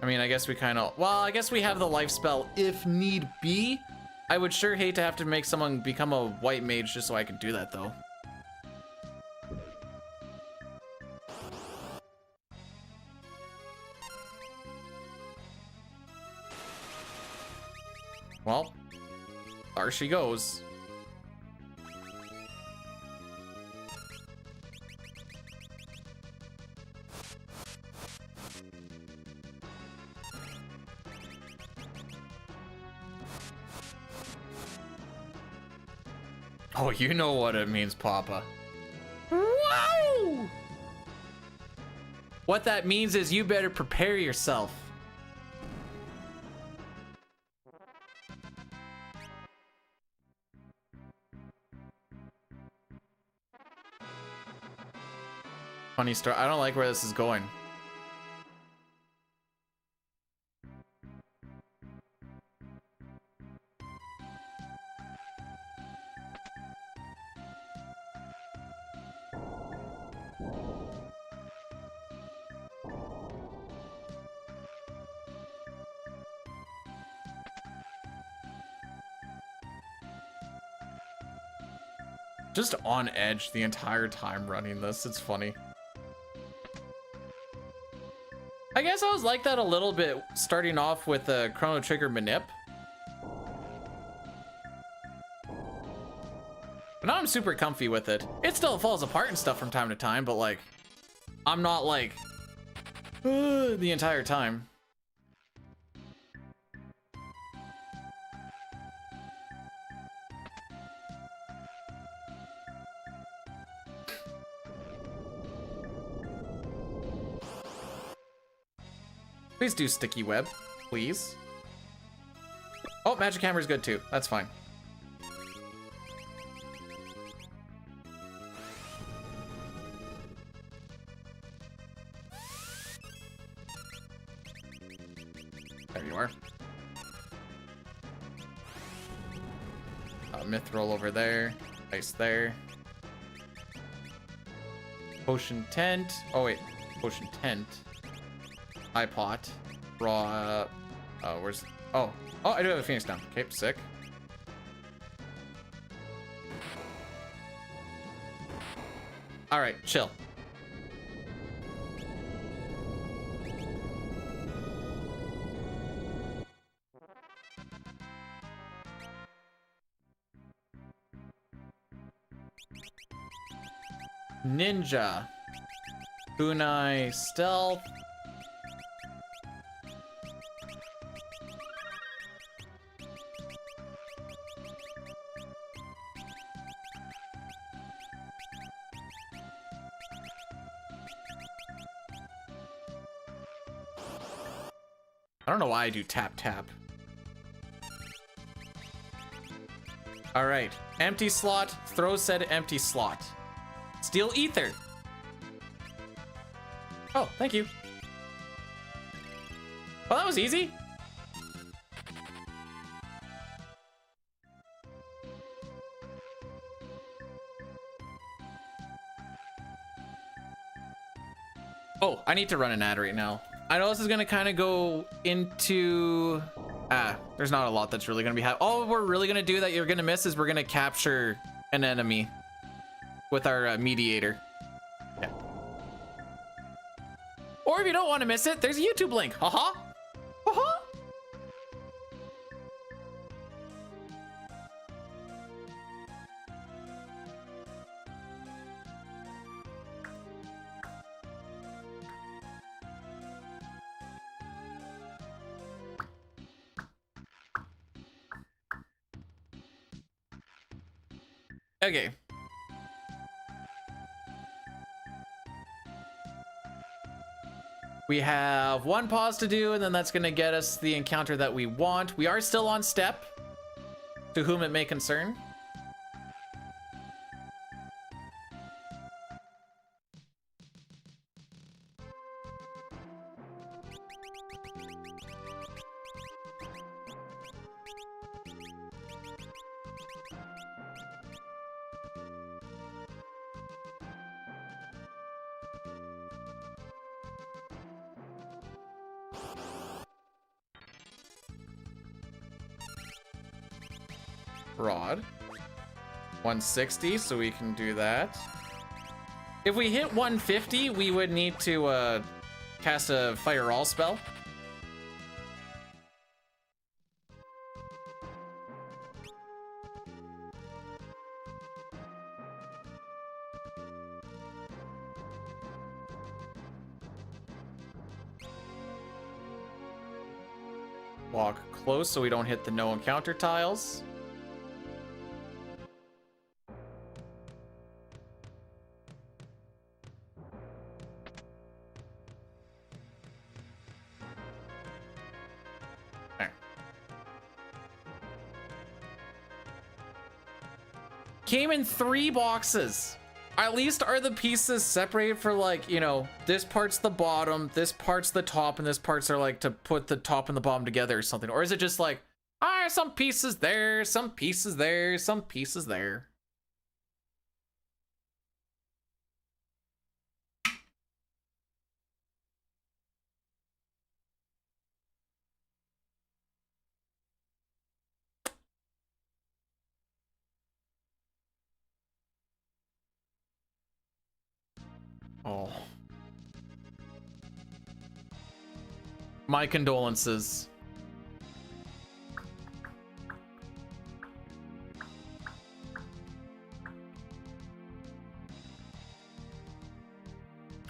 I mean, I guess we kind of... Well, I guess we have the life spell if need be. I would sure hate to have to make someone become a white mage just so I can do that, though. Well, there she goes. Oh, you know what it means, Papa. Wow! What that means is you better prepare yourself. Funny story. I don't like where this is going. Just on edge the entire time running this. It's funny. I guess I was like that a little bit starting off with a Chrono Trigger manip. But now I'm super comfy with it. It still falls apart and stuff from time to time, but like, I'm not like the entire time. Please do sticky web, please. Oh, magic hammer is good too. That's fine. There you are. Mithril over there. Ice there. Potion tent. Oh wait, potion tent. Eye pot. Raw. Where's. Oh, I do have a Phoenix down. Okay, sick. All right, chill. Ninja. Kunai stealth. I don't know why I do tap tap. All right, empty slot, throw said empty slot. Steal ether. Oh, thank you. Well, that was easy. Oh, I need to run an ad right now. I know this is gonna kind of go into there's not a lot that's really gonna be all we're really gonna do that you're gonna miss is we're gonna capture an enemy with our mediator. Yeah. Or if you don't want to miss it, there's a YouTube link. Haha. Haha. Okay. We have one pause to do, and then that's going to get us the encounter that we want. We are still on step, to whom it may concern. Rod. 160, so we can do that. If we hit 150, we would need to cast a Fire All spell. Walk close so we don't hit the no encounter tiles. Came in 3 boxes. At least are the pieces separated for, like, you know, this part's the bottom, this part's the top, and this parts are like to put the top and the bottom together or something? Or is it just like, some pieces there, some pieces there, some pieces there? Oh. My condolences.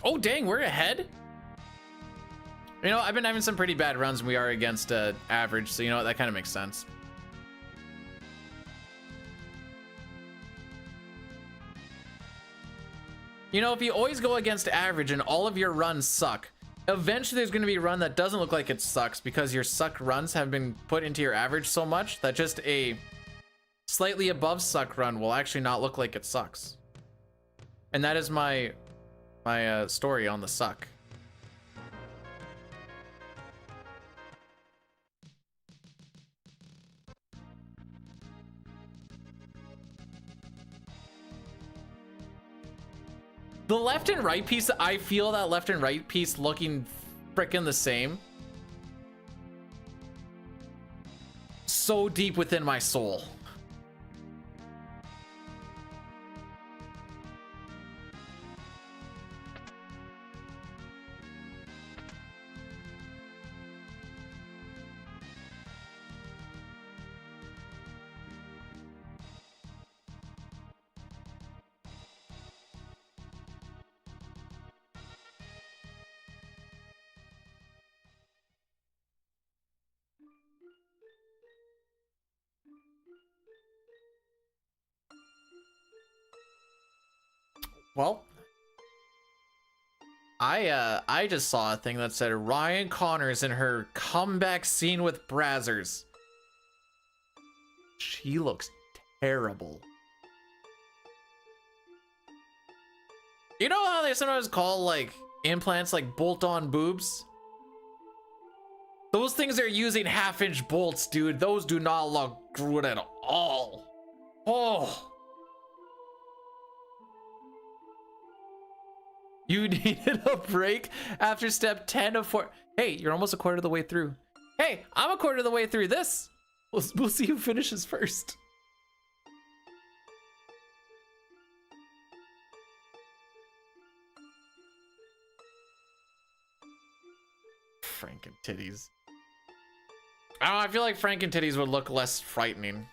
Oh, dang, we're ahead? You know, I've been having some pretty bad runs and we are against average, so you know what, that kind of makes sense. You know, if you always go against average and all of your runs suck, eventually there's going to be a run that doesn't look like it sucks because your suck runs have been put into your average so much that just a slightly above suck run will actually not look like it sucks. And that is my story on the suck. The left and right piece, I feel that left and right piece looking frickin' the same. So deep within my soul. Well, I just saw a thing that said Ryan Connors in her comeback scene with Brazzers. She looks terrible. You know how they sometimes call like implants like bolt-on boobs? Those things are using half-inch bolts, dude. Those do not look good at all. Oh. You needed a break after step 10 of 4. Hey, you're almost a quarter of the way through. Hey, I'm a quarter of the way through this. We'll see who finishes first. Franken titties. I don't know, I feel like Franken titties would look less frightening.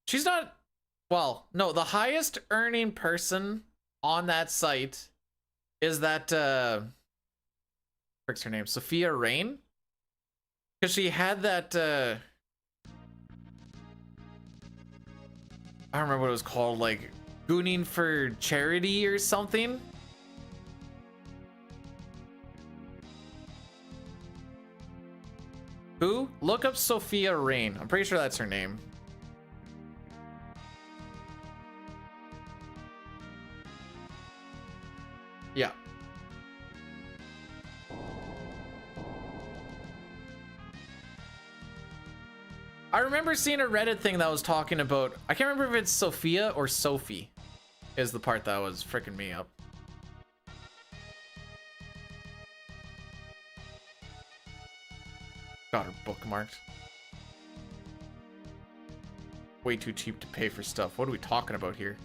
She's not, well, no, the highest earning person on that site is that, what's her name? Sophia Rain? Because she had that, I don't remember what it was called, like, gooning for charity or something. Who? Look up Sophia Rain. I'm pretty sure that's her name. Yeah. I remember seeing a Reddit thing that was talking about, I can't remember if it's Sophia or Sophie is the part that was freaking me up. Got her bookmarked. Way too cheap to pay for stuff. What are we talking about here?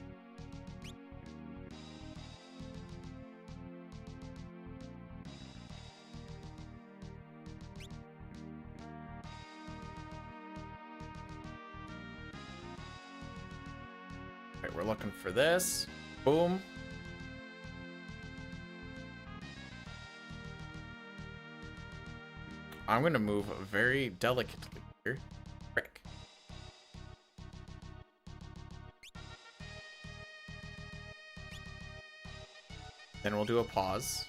Okay, we're looking for this. Boom. I'm gonna move very delicately here. Frick. Then we'll do a pause.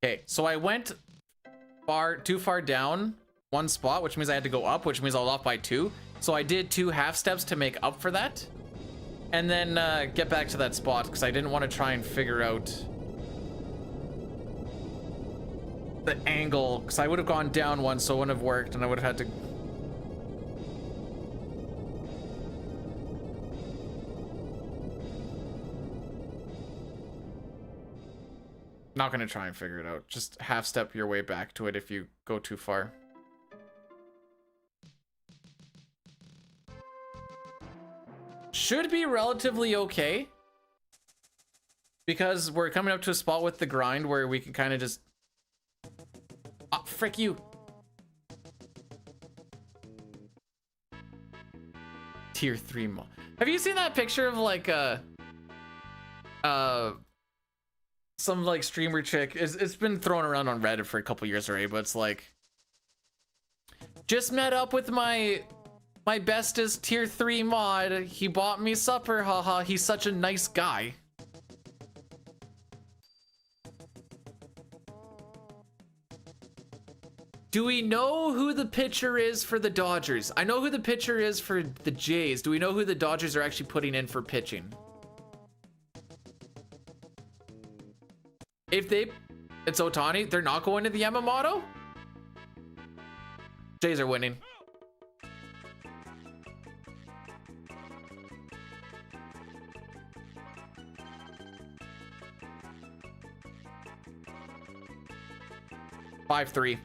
Okay, so I went too far down one spot, which means I had to go up, which means I was off by 2. So I did 2 half steps to make up for that, and then get back to that spot because I didn't want to try and figure out the angle, because I would have gone down one, so it wouldn't have worked, and I would have had to. Not gonna try and figure it out. Just half step your way back to it if you go too far. Should be relatively okay, because we're coming up to a spot with the grind where we can kind of just... Ah, frick you. Tier 3 mo. Have you seen that picture of like some like streamer chick? It's been thrown around on Reddit for a couple years already, but it's like, just met up with my bestest tier 3 mod. He bought me supper, haha. He's such a nice guy. Do we know who the pitcher is for the Dodgers? I know who the pitcher is for the Jays. Do we know who the Dodgers are actually putting in for pitching? If it's Ohtani, they're not going to the Yamamoto? Jays are winning. Five, 3.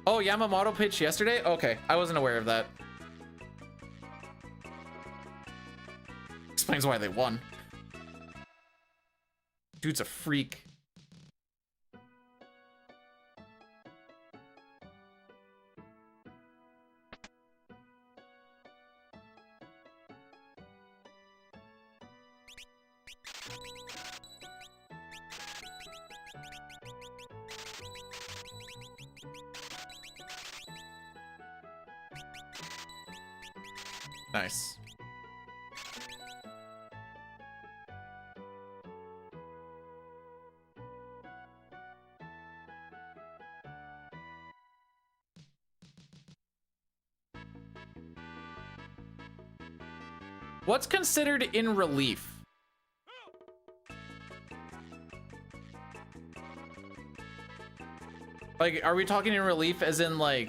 Oh, Yamamoto pitched yesterday? Okay, I wasn't aware of that. Explains why they won. Dude's a freak. Nice. What's considered in relief? Like, are we talking in relief as in like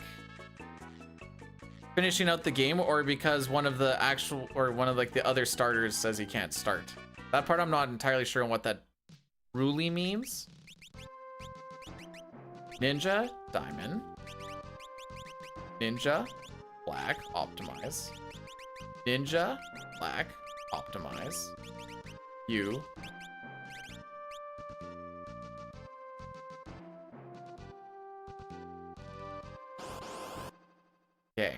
finishing out the game, or because one of the actual, or one of like the other starters says he can't start? That part I'm not entirely sure on what that really means. Ninja, diamond. Ninja, black, optimize. Ninja, black, optimize. You. Okay.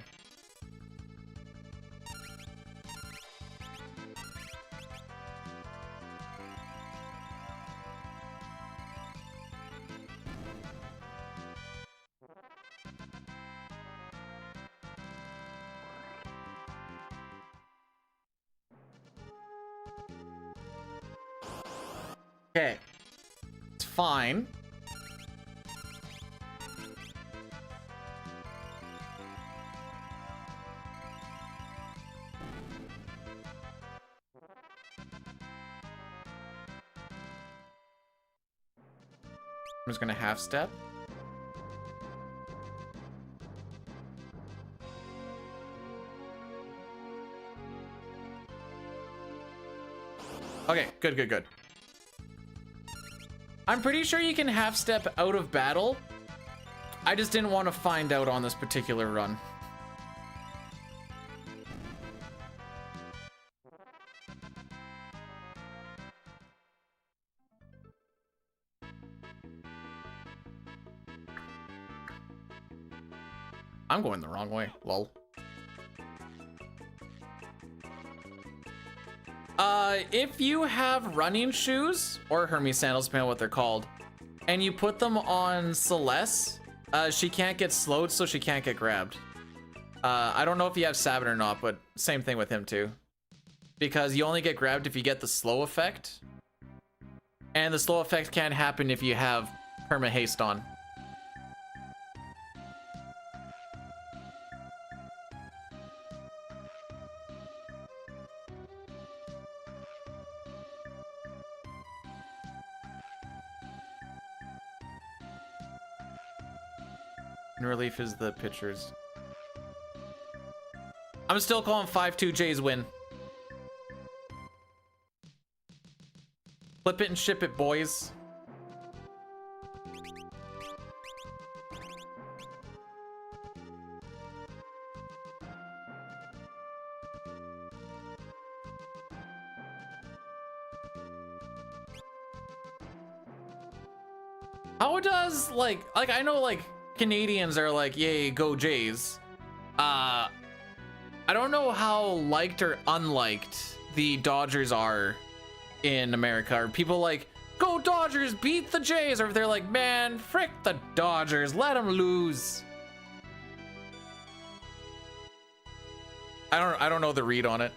Okay. It's fine. I'm just gonna half step. Okay, good, good, good. I'm pretty sure you can half step out of battle. I just didn't want to find out on this particular run. I'm going the wrong way, lol. If you have running shoes or Hermes sandals, depending on what they're called, and you put them on Celeste, she can't get slowed, so she can't get grabbed. I don't know if you have Sabin or not, but same thing with him too. Because you only get grabbed if you get the slow effect. And the slow effect can't happen if you have perma haste on. In relief is the pitchers. I'm still calling 5-2 Jay's win. Flip it and ship it, boys. How does like I know like Canadians are like, yay, go Jays. I don't know how liked or unliked the Dodgers are in America. Are people like, go Dodgers, beat the Jays? Or if they're like, man, frick the Dodgers, let them lose. I don't know the read on it.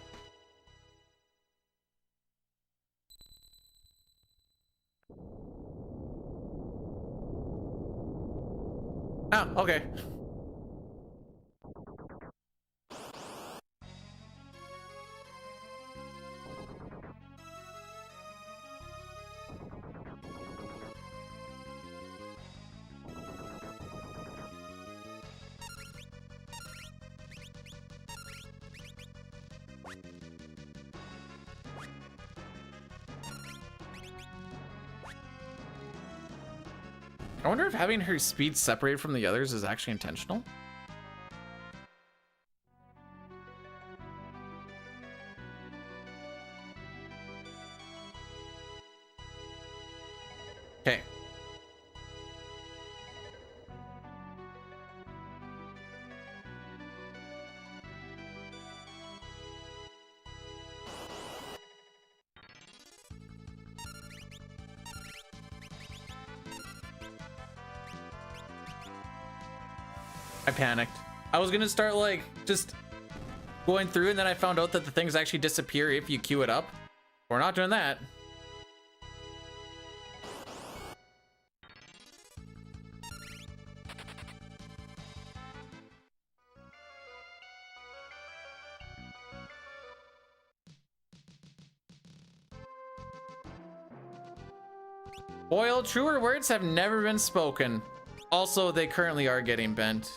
Oh, okay. I wonder if having her speed separated from the others is actually intentional. Okay. I panicked. I was gonna start like just going through, and then I found out that the things actually disappear if you queue it up. We're not doing that. Boyle, truer words have never been spoken. Also, they currently are getting bent.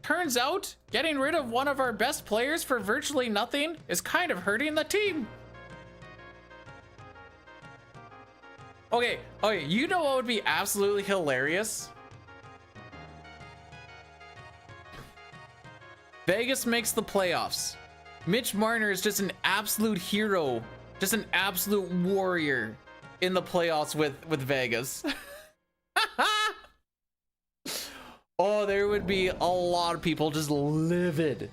Turns out, getting rid of one of our best players for virtually nothing is kind of hurting the team. Okay, you know what would be absolutely hilarious? Vegas makes the playoffs. Mitch Marner is just an absolute hero, just an absolute warrior in the playoffs with Vegas. Oh, there would be a lot of people just livid.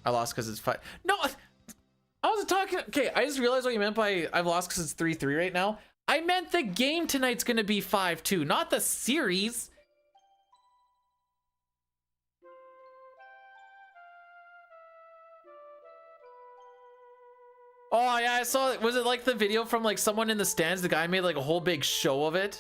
I lost because it's 5. No, I wasn't talking. Okay, I just realized what you meant by I've lost because it's 3-3 right now. I meant the game tonight's gonna be 5-2, not the series. Oh yeah, I saw it. Was it like the video from like someone in the stands? The guy made like a whole big show of it.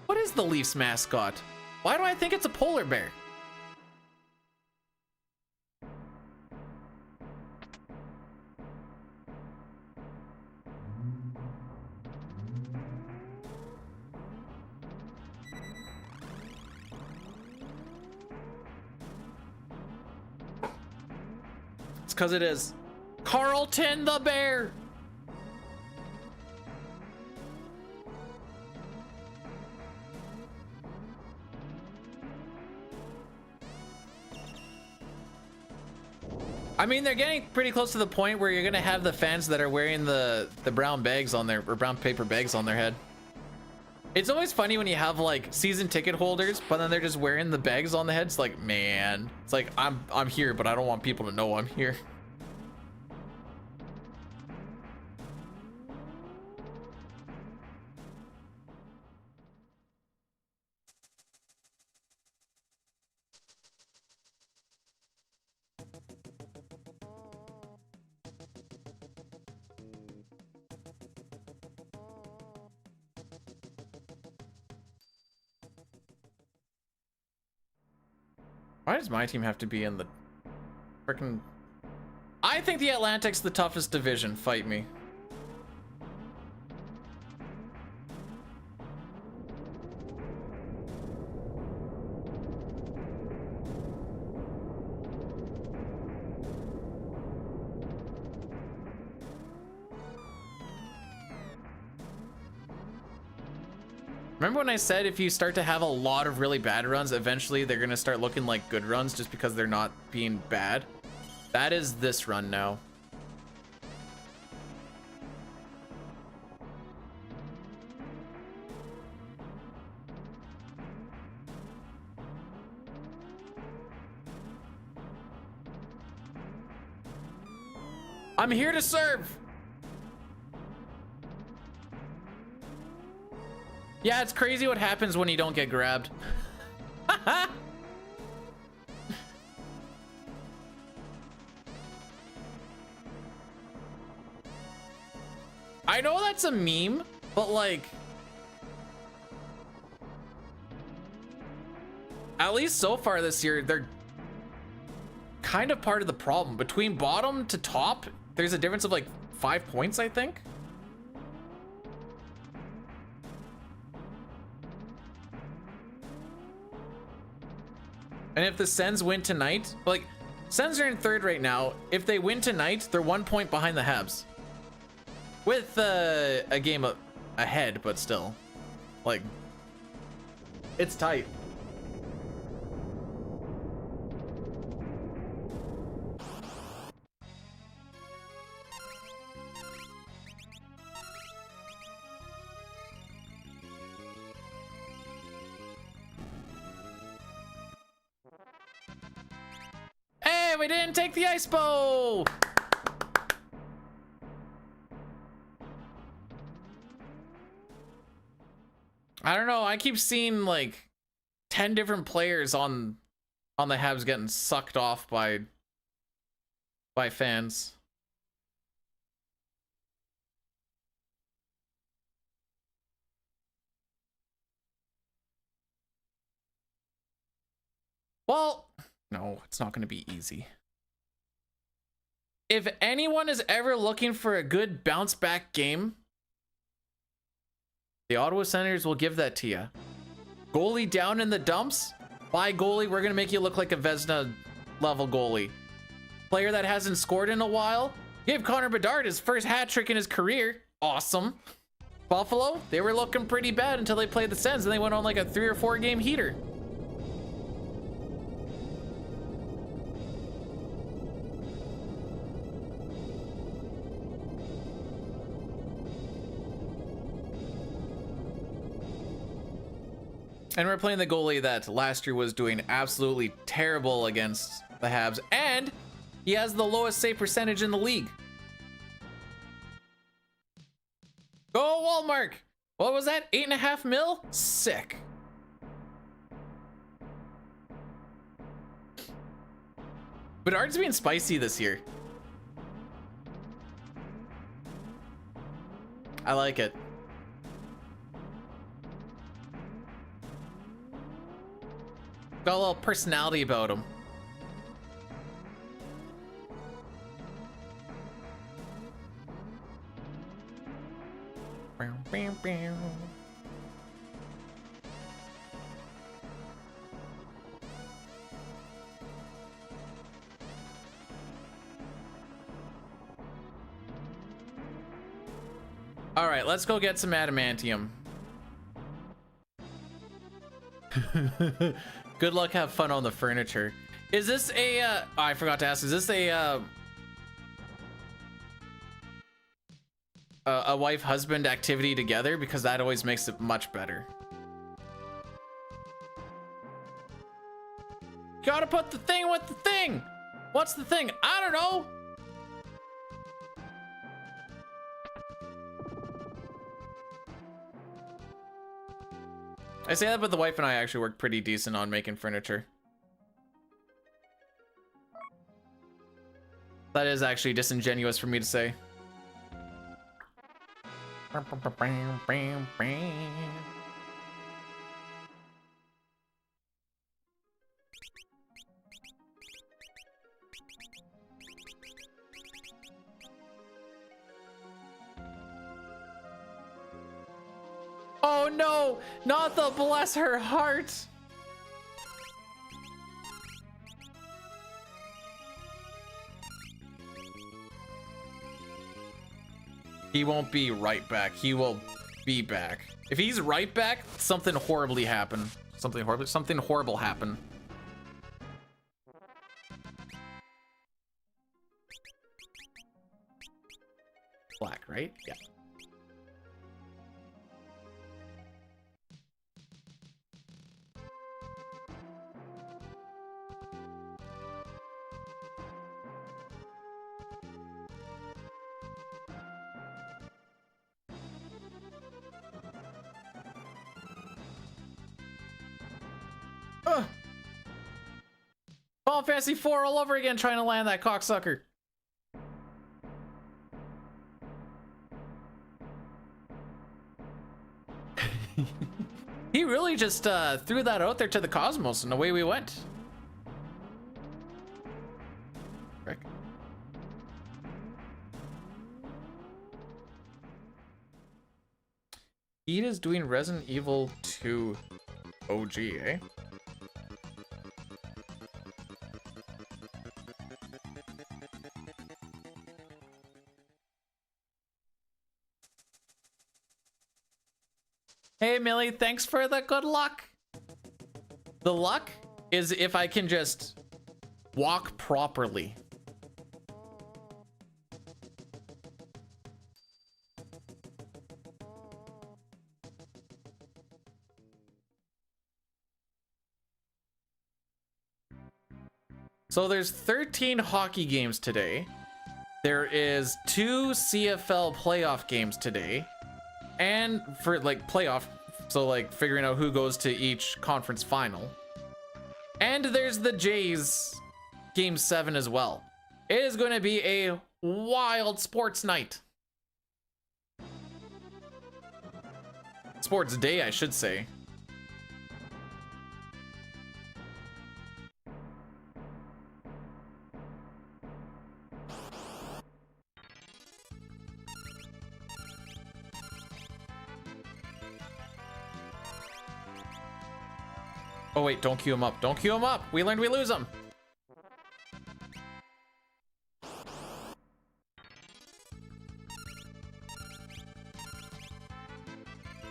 What is the Leafs mascot? Why do I think it's a polar bear? It's because it is. Carlton the bear. I mean, they're getting pretty close to the point where you're gonna have the fans that are wearing the brown bags on their, or brown paper bags on their head. It's always funny when you have like season ticket holders, but then they're just wearing the bags on the head. It's like, man, it's like I'm here, but I don't want people to know I'm here. Why does my team have to be in the frickin'... I think the Atlantic's the toughest division. Fight me. Remember when I said if you start to have a lot of really bad runs, eventually they're gonna start looking like good runs just because they're not being bad? That is this run now. I'm here to serve. Yeah, it's crazy what happens when you don't get grabbed. I know that's a meme, but like, at least so far this year, they're kind of part of the problem. Between bottom to top, there's a difference of like 5 points, I think. And if the Sens win tonight, like, Sens are in third right now. If they win tonight, they're 1 point behind the Habs. With a game ahead, but still. Like, it's tight. Hey, we didn't take the ice bow! I don't know, I keep seeing like 10 different players on the Habs getting sucked off by fans. Well, no, it's not going to be easy. If anyone is ever looking for a good bounce back game, the Ottawa Senators will give that to you. Goalie down in the dumps? By goalie, we're going to make you look like a Vezina level goalie. Player that hasn't scored in a while? Give Connor Bedard his first hat trick in his career. Awesome. Buffalo, they were looking pretty bad until they played the Sens and they went on like a 3 or 4 game heater. And we're playing the goalie that last year was doing absolutely terrible against the Habs, and he has the lowest save percentage in the league. Go Walmart! What was that? 8.5 mil? Sick. Bedard's being spicy this year. I like it. Got a little personality about him. All right, let's go get some adamantium. Good luck, have fun on the furniture. Is this a, oh, I forgot to ask, is this a wife-husband activity together? Because that always makes it much better. Gotta put the thing with the thing. What's the thing? I don't know. I say that, but the wife and I actually work pretty decent on making furniture. That is actually disingenuous for me to say. Oh no, not the bless her heart. He won't be right back. He will be back. If he's right back, something horribly happened. Something horrible happened. Black, right? Yeah. Final Fantasy 4 all over again, trying to land that cocksucker. He really just threw that out there to the cosmos, and away we went. Frick. Ida's doing Resident Evil 2 OG, eh? Hey, Millie, thanks for the good luck. The luck is if I can just walk properly. So there's 13 hockey games today. There is 2 CFL playoff games today. And for like playoff, so like figuring out who goes to each conference final. And there's the Jays game 7 as well. It is going to be a wild sports night. Sports day, I should say. Oh wait, don't queue him up. Don't queue him up. We learned we lose him.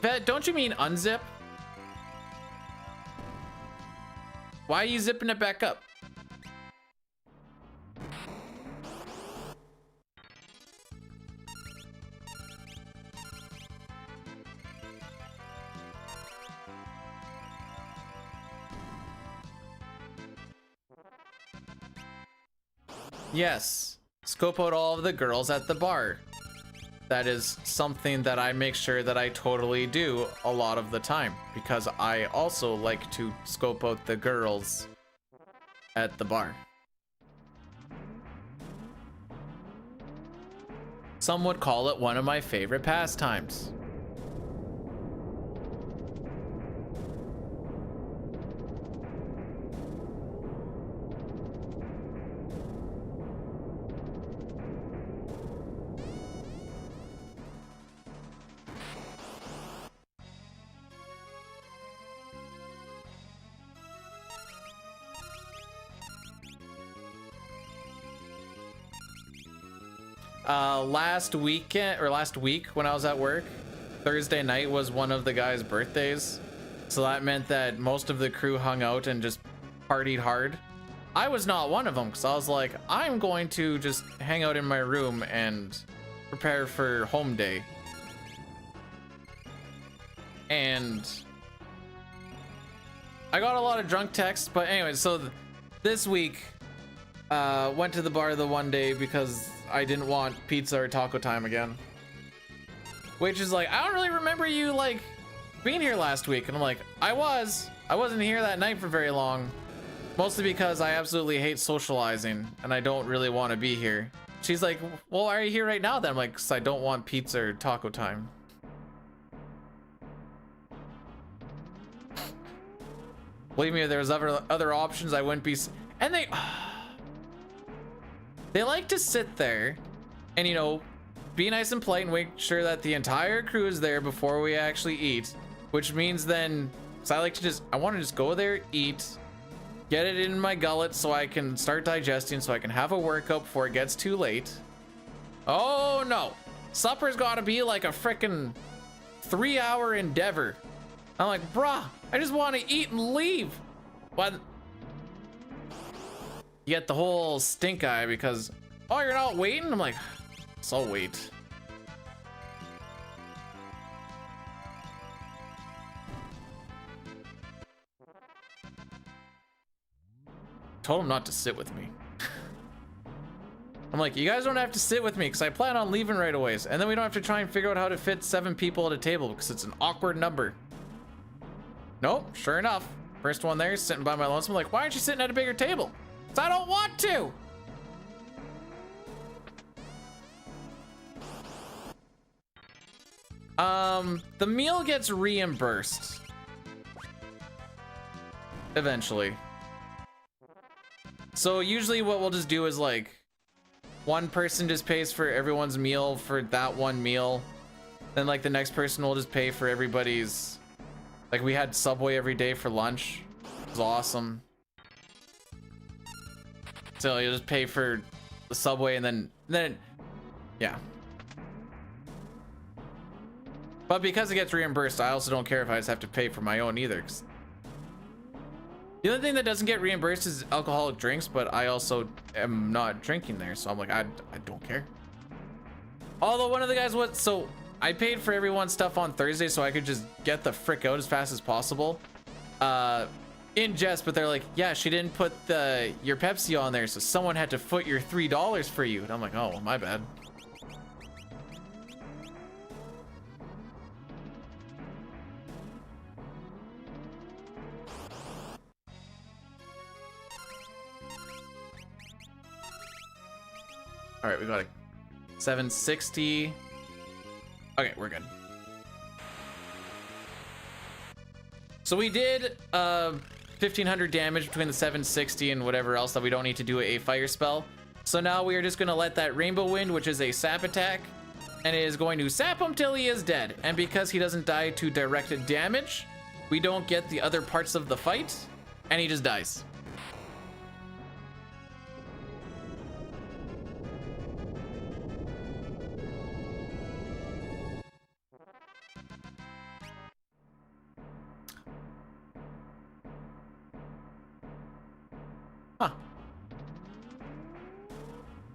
Vet, don't you mean unzip? Why are you zipping it back up? Yes, scope out all of the girls at the bar. That is something that I make sure that I totally do a lot of the time, because I also like to scope out the girls at the bar. Some would call it one of my favorite pastimes. last week when I was at work, Thursday night was one of the guys' birthdays. So that meant that most of the crew hung out and just partied hard. I was not one of them because I was like, I'm going to just hang out in my room and prepare for home day. And I got a lot of drunk texts, but anyway, so this week, went to the bar the one day because I didn't want pizza or taco time again. Which is like, I don't really remember you like being here last week. And I'm like, I wasn't here that night for very long. Mostly because I absolutely hate socializing and I don't really want to be here. She's like, well, why are you here right now then? I'm like, 'cause I don't want pizza or taco time. Believe me, if there was other options, I wouldn't be. And they like to sit there and, you know, be nice and polite and make sure that the entire crew is there before we actually eat, which means then, so I want to just go there, eat, get it in my gullet so I can start digesting, so I can have a workout before it gets too late. Oh no, supper's gotta be like a frickin' 3-hour endeavor. I'm like, bruh, I just want to eat and leave. What? You get the whole stink eye because, oh, you're not waiting? I'm like, so I'll wait. Told him not to sit with me. I'm like, you guys don't have to sit with me because I plan on leaving right away. And then we don't have to try and figure out how to fit 7 people at a table because it's an awkward number. Nope, sure enough. First one there, sitting by my lonesome. I'm like, why aren't you sitting at a bigger table? Because I don't want to. The meal gets reimbursed. Eventually. So usually what we'll just do is like, one person just pays for everyone's meal for that one meal. Then like the next person will just pay for everybody's. Like we had Subway every day for lunch. It was awesome. So you'll just pay for the Subway and then yeah. But because it gets reimbursed, I also don't care if I just have to pay for my own either. 'Cause the only thing that doesn't get reimbursed is alcoholic drinks, but I also am not drinking there, so I'm like, I don't care. Although one of the guys was, so I paid for everyone's stuff on Thursday so I could just get the frick out as fast as possible. In jest, but they're like, yeah, she didn't put your Pepsi on there, so someone had to foot your $3 for you. And I'm like, oh, my bad. All right, we got a 760. Okay, we're good. So we did 1500 damage between the 760 and whatever else that we don't need to do a fire spell. So now we are just gonna let that Rainbow Wind, which is a sap attack, and it is going to sap him till he is dead. And because he doesn't die to direct damage, we don't get the other parts of the fight, and he just dies. Huh.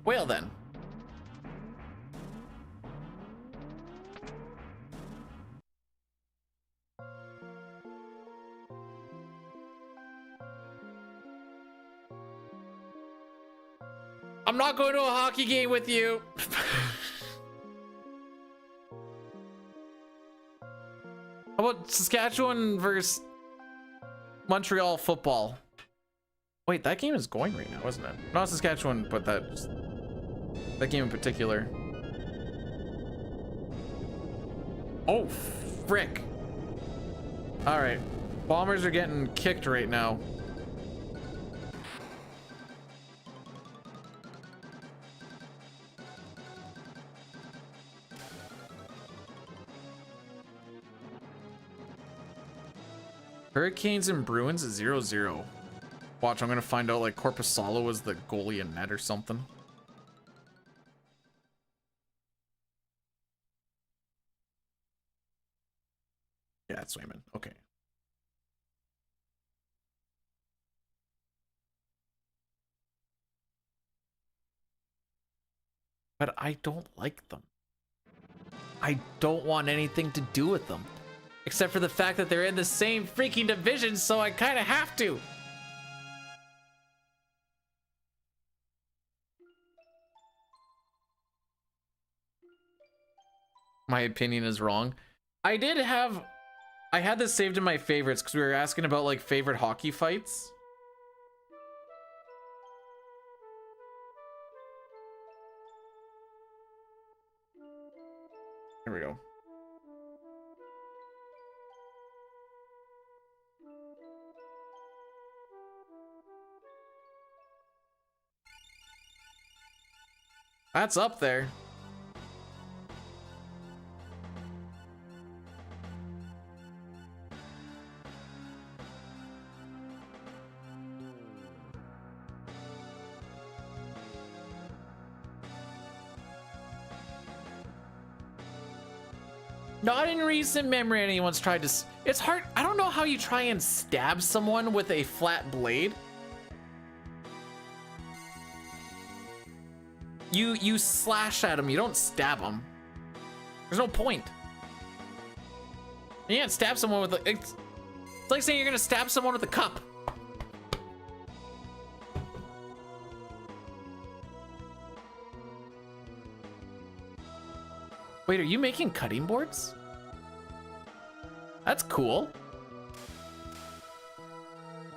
Well then. I'm not going to a hockey game with you. How about Saskatchewan versus Montreal football? Wait, that game is going right now, isn't it? Not Saskatchewan, but that game in particular. Oh, frick. All right, Bombers are getting kicked right now. Hurricanes and Bruins at 0-0. Watch, I'm gonna find out like Corpusalo was the goalie in net or something. Yeah, it's Swayman. Okay. But I don't like them. I don't want anything to do with them. Except for the fact that they're in the same freaking division, so I kind of have to. My opinion is wrong. I had this saved in my favorites because we were asking about like favorite hockey fights. Here we go. That's up there. Not in recent memory anyone's tried to... It's hard. I don't know how you try and stab someone with a flat blade. You slash at them. You don't stab them. There's no point. You can't stab someone with a... It's like saying you're going to stab someone with a cup. Wait, are you making cutting boards? That's cool.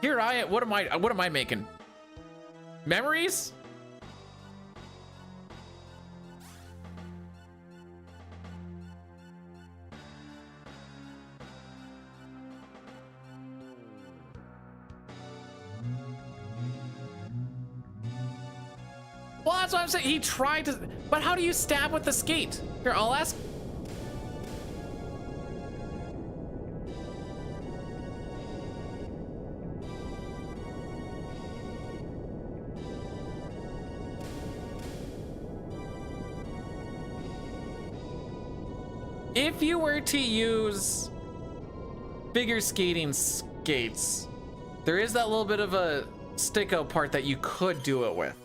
Here what am I making? Memories? Well, that's what I'm saying. He tried to, but how do you stab with the skate? Here, I'll ask. If you were to use figure skating skates, there is that little bit of a stick out part that you could do it with.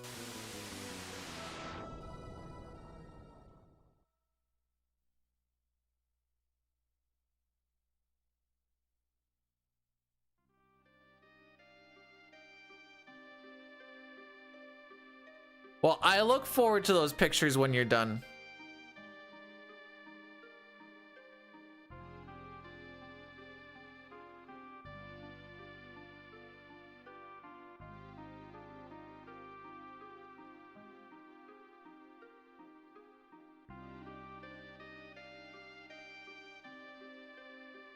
Well, I look forward to those pictures when you're done.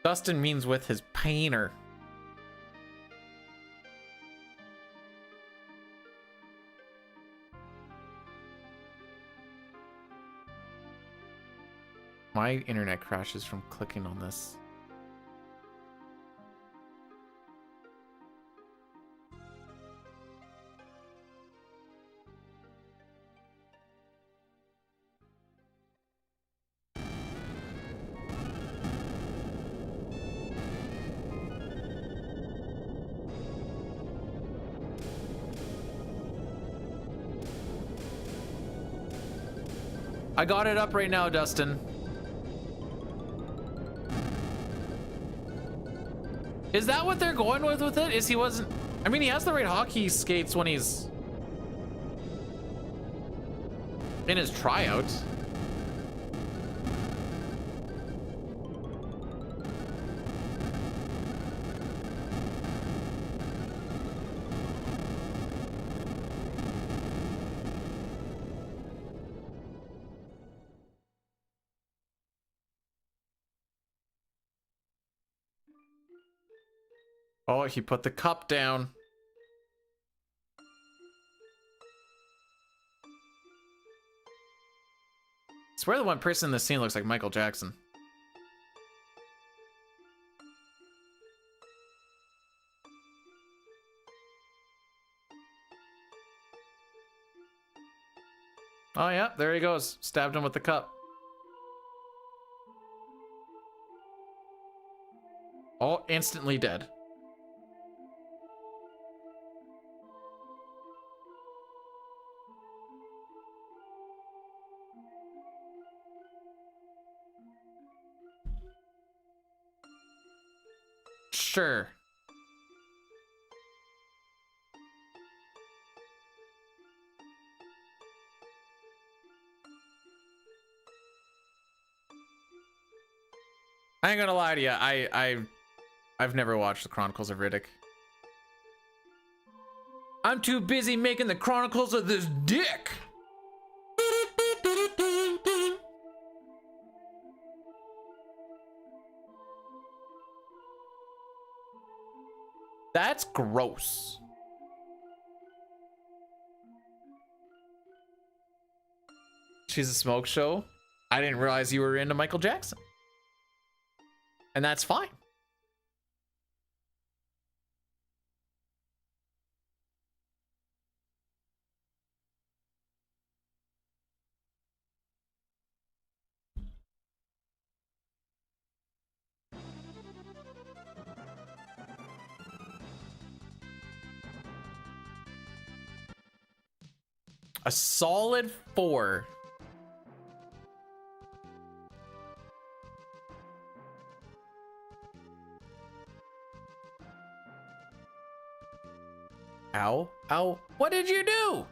Dustin means with his painter. My internet crashes from clicking on this. I got it up right now, Dustin. Is that what they're going with it? Is he wasn't... I mean, he has the right hockey skates when he's in his tryouts. Oh, he put the cup down. I swear the one person in the scene looks like Michael Jackson. Oh yeah, there he goes. Stabbed him with the cup. All instantly dead. Sure. I ain't gonna lie to you. I've never watched the Chronicles of Riddick. I'm too busy making the Chronicles of this dick. That's gross. She's a smoke show. I didn't realize you were into Michael Jackson. And that's fine. A solid 4. Ow, ow, what did you do?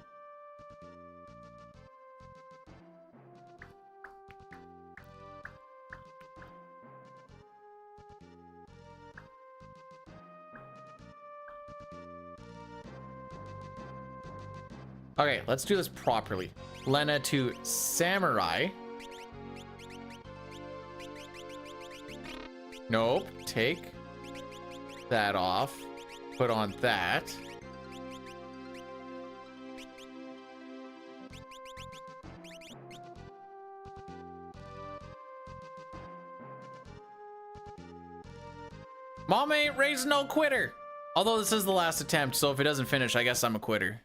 Okay, let's do this properly. Lena to Samurai. Nope, take that off. Put on that. Mom ain't raised no quitter. Although this is the last attempt, so if it doesn't finish, I guess I'm a quitter.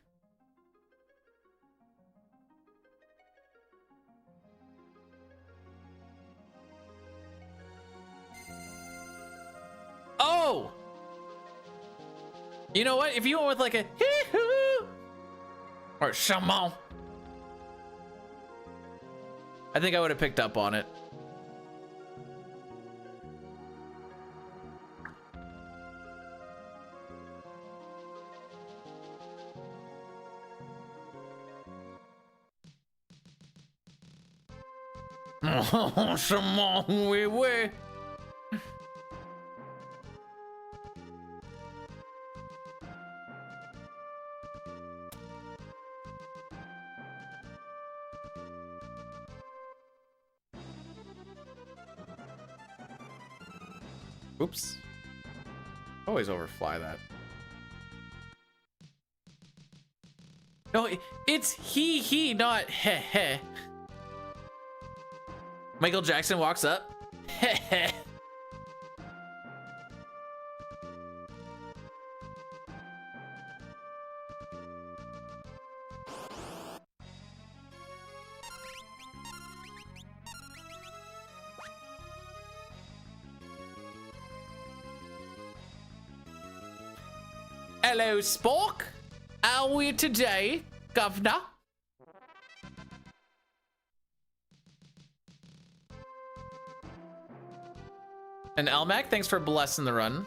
Oh! You know what? If you went with like a hee-hoo or shaman, I think I would have picked up on it. Oh, shaman, oui, oui. Oops. Always overfly that. No, it's he, not he. Michael Jackson walks up. Heh. Hello, Spork. How are we today, Governor? And Elmac, thanks for blessing the run.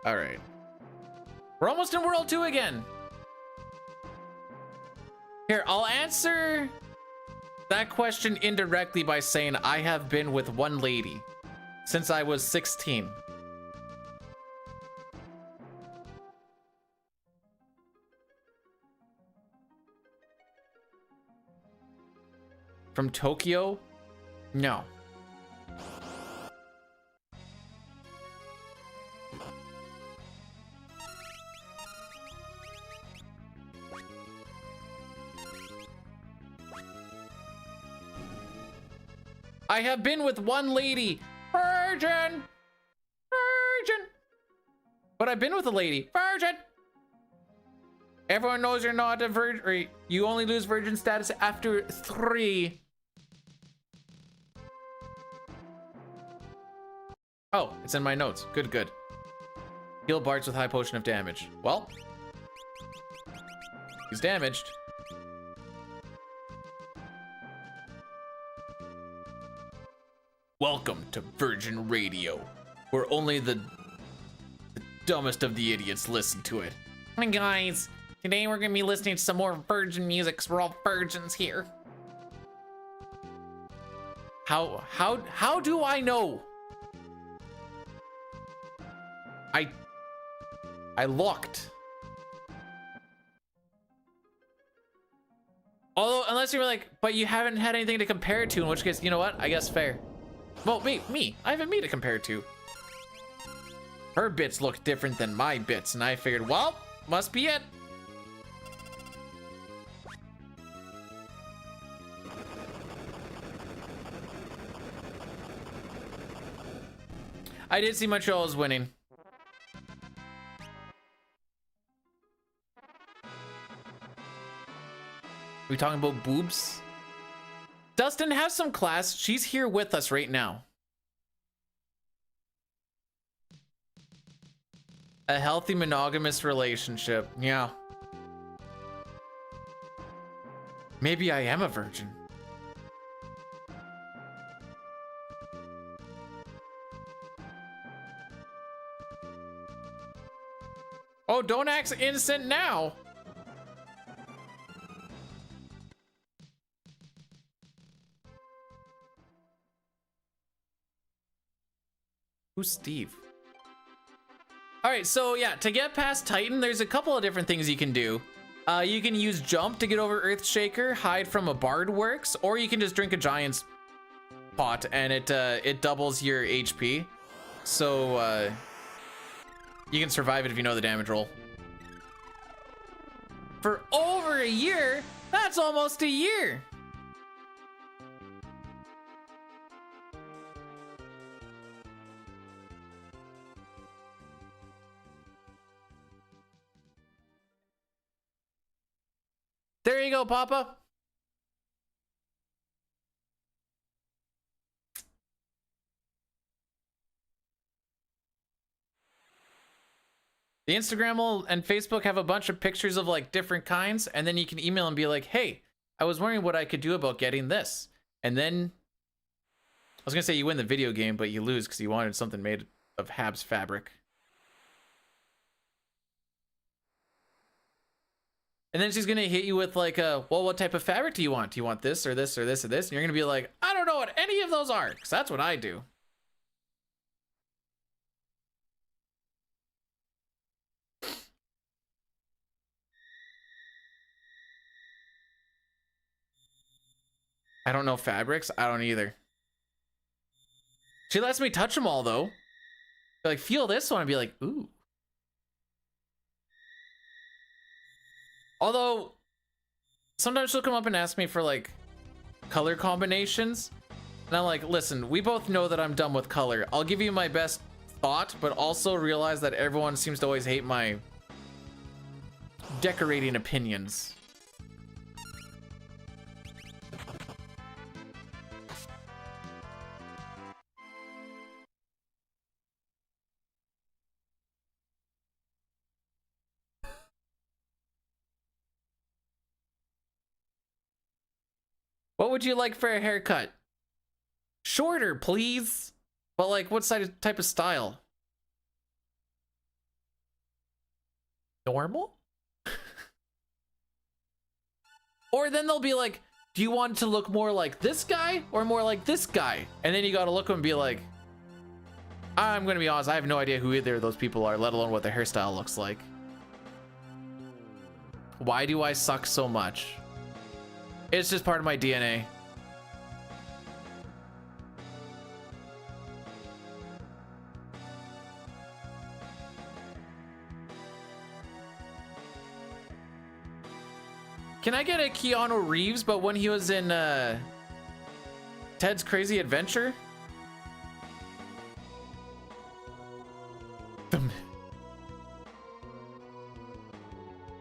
All right. We're almost in World 2 again. Here, I'll answer that question indirectly by saying I have been with one lady since I was 16. From Tokyo? No. I have been with one lady. Virgin. But I've been with a lady. Virgin! Everyone knows you're not a virgin. You only lose virgin status after 3. Oh, it's in my notes. Good, good. Heal Barts with high potion of damage. Well, he's damaged. Welcome to Virgin Radio, where only the dumbest of the idiots listen to it. Hi guys, today we're gonna be listening to some more virgin music because we're all virgins here. How do I know? I looked. Although, unless you were like, but you haven't had anything to compare it to, in which case, you know what? I guess fair. Well, me. I haven't me to compare it to. Her bits look different than my bits, and I figured, well, must be it. I did see Montreal was winning. Are we talking about boobs? Dustin, have some class. She's here with us right now. A healthy monogamous relationship. Yeah. Maybe I am a virgin. Oh, don't act innocent now. Who's Steve? All right, so yeah, to get past Titan, there's a couple of different things you can do. You can use jump to get over Earthshaker, hide from a bard works, or you can just drink a giant's pot and it doubles your HP. So you can survive it if you know the damage roll. For over a year, that's almost a year. There you go, Papa. The Instagram and Facebook have a bunch of pictures of like different kinds, and then you can email and be like, hey, I was wondering what I could do about getting this. And then I was gonna say you win the video game, but you lose because you wanted something made of Habs fabric. And then she's gonna hit you with like well, what type of fabric do you want? Do you want this or this or this or this? And you're gonna be like, I don't know what any of those are, because that's what I do. I don't know fabrics. I don't either. She lets me touch them all though. Be like, feel this one and be like, ooh. Although sometimes she'll come up and ask me for like color combinations. And I'm like, listen, we both know that I'm dumb with color. I'll give you my best thought, but also realize that everyone seems to always hate my decorating opinions. What would you like for a haircut? Shorter, please. But like, what type of style? Normal? Or then they'll be like, do you want it to look more like this guy or more like this guy? And then you gotta look at them and be like, I'm gonna be honest, I have no idea who either of those people are, let alone what their hairstyle looks like. Why do I suck so much? It's just part of my DNA. Can I get a Keanu Reeves, but when he was in Ted's Crazy Adventure?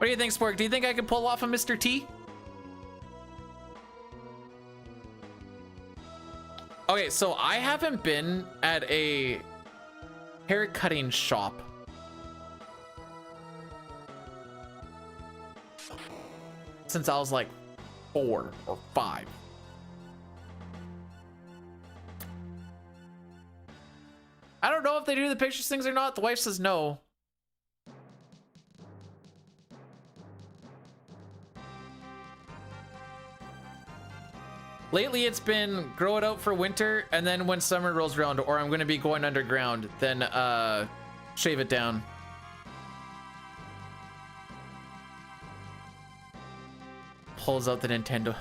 do you think, Spork? Do you think I could pull off a Mr. T? Okay, so I haven't been at a hair cutting shop since I was like 4 or 5. I don't know if they do the pictures things or not. The wife says no. Lately, it's been grow it out for winter, and then when summer rolls around, or I'm going to be going underground, then shave it down. Pulls out the Nintendo.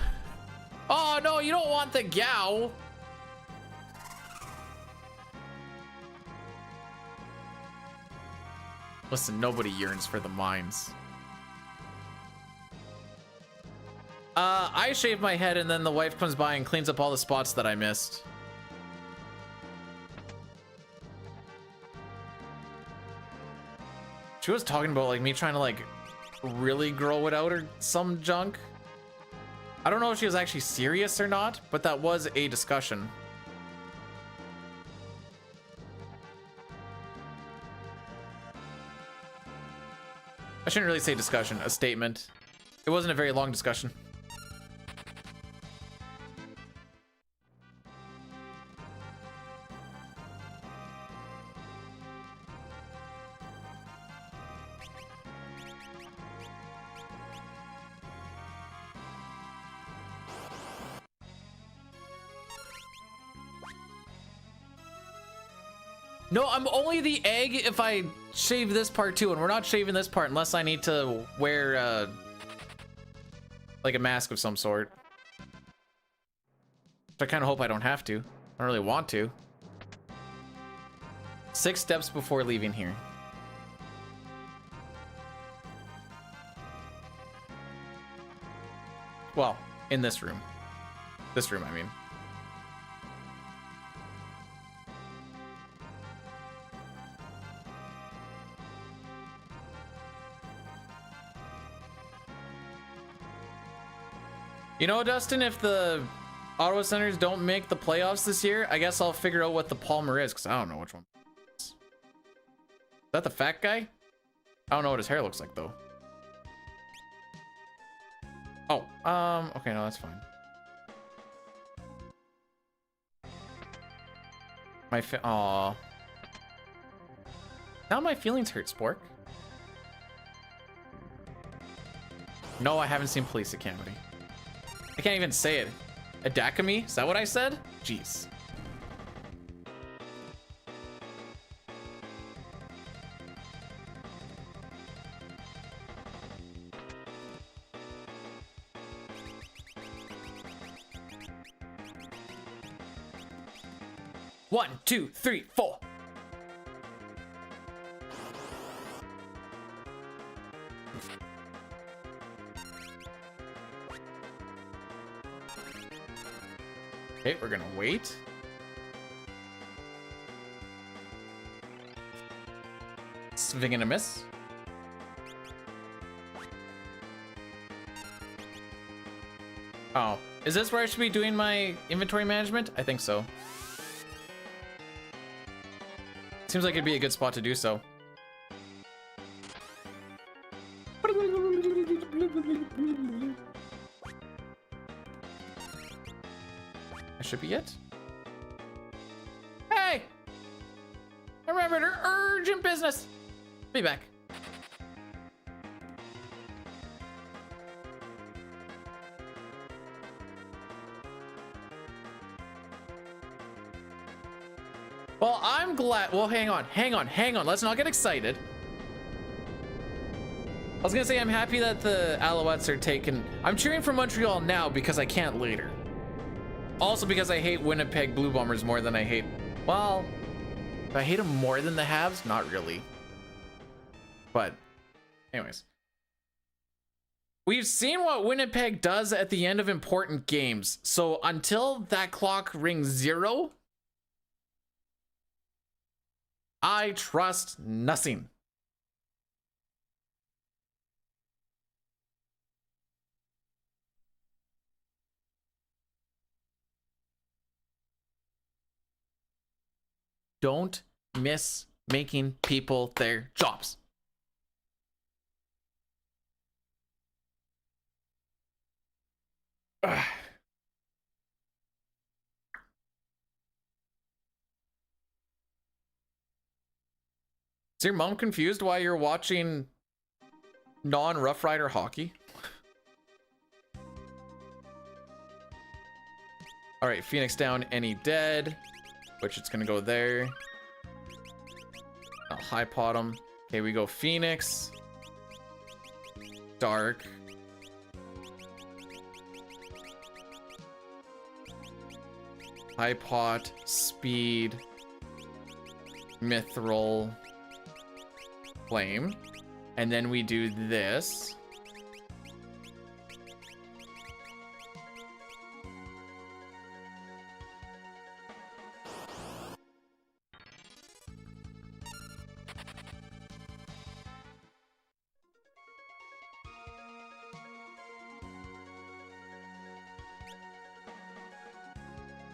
Oh no, you don't want the Gao. Listen, nobody yearns for the mines. I shave my head and then the wife comes by and cleans up all the spots that I missed. She was talking about like me trying to like really grow it out or some junk. I don't know if she was actually serious or not, but that was a discussion. I shouldn't really say discussion, a statement. It wasn't a very long discussion. No, I'm only the egg if I shave this part too, and we're not shaving this part unless I need to wear like a mask of some sort. Which I kind of hope I don't have to. I don't really want to. 6 steps before leaving here. Well, in this room. This room, I mean. You know, Dustin, if the Ottawa Senators don't make the playoffs this year, I guess I'll figure out what the Palmer is, because I don't know which one. Is that the fat guy? I don't know what his hair looks like, though. Oh, okay, no, that's fine. Aw. Now my feelings hurt, Spork. No, I haven't seen Police Academy. I can't even say it. Adakami? Is that what I said? Jeez. One, two, three, four. Okay, we're gonna wait. Swing and a miss. Oh, is this where I should be doing my inventory management? I think so. Seems like it'd be a good spot to do so. That should be it. Hey! I remembered urgent business. Be back. Well, I'm glad. Well, hang on. Let's not get excited. I was gonna say I'm happy that the Alouettes are taken. I'm cheering for Montreal now because I can't later. Also because I hate Winnipeg Blue Bombers more than I hate. Well, do I hate them more than the Habs? Not really. But, anyways. We've seen what Winnipeg does at the end of important games. So until that clock rings 0, I trust nothing. don't miss making people their jobs. Ugh. Is your mom confused why you're watching non-Rough Rider hockey? All right, Phoenix down, any dead, which it's gonna go there. I'll high pot him. Okay, we go Phoenix, Dark, high pot, Speed, Mithril, Flame, and then we do this.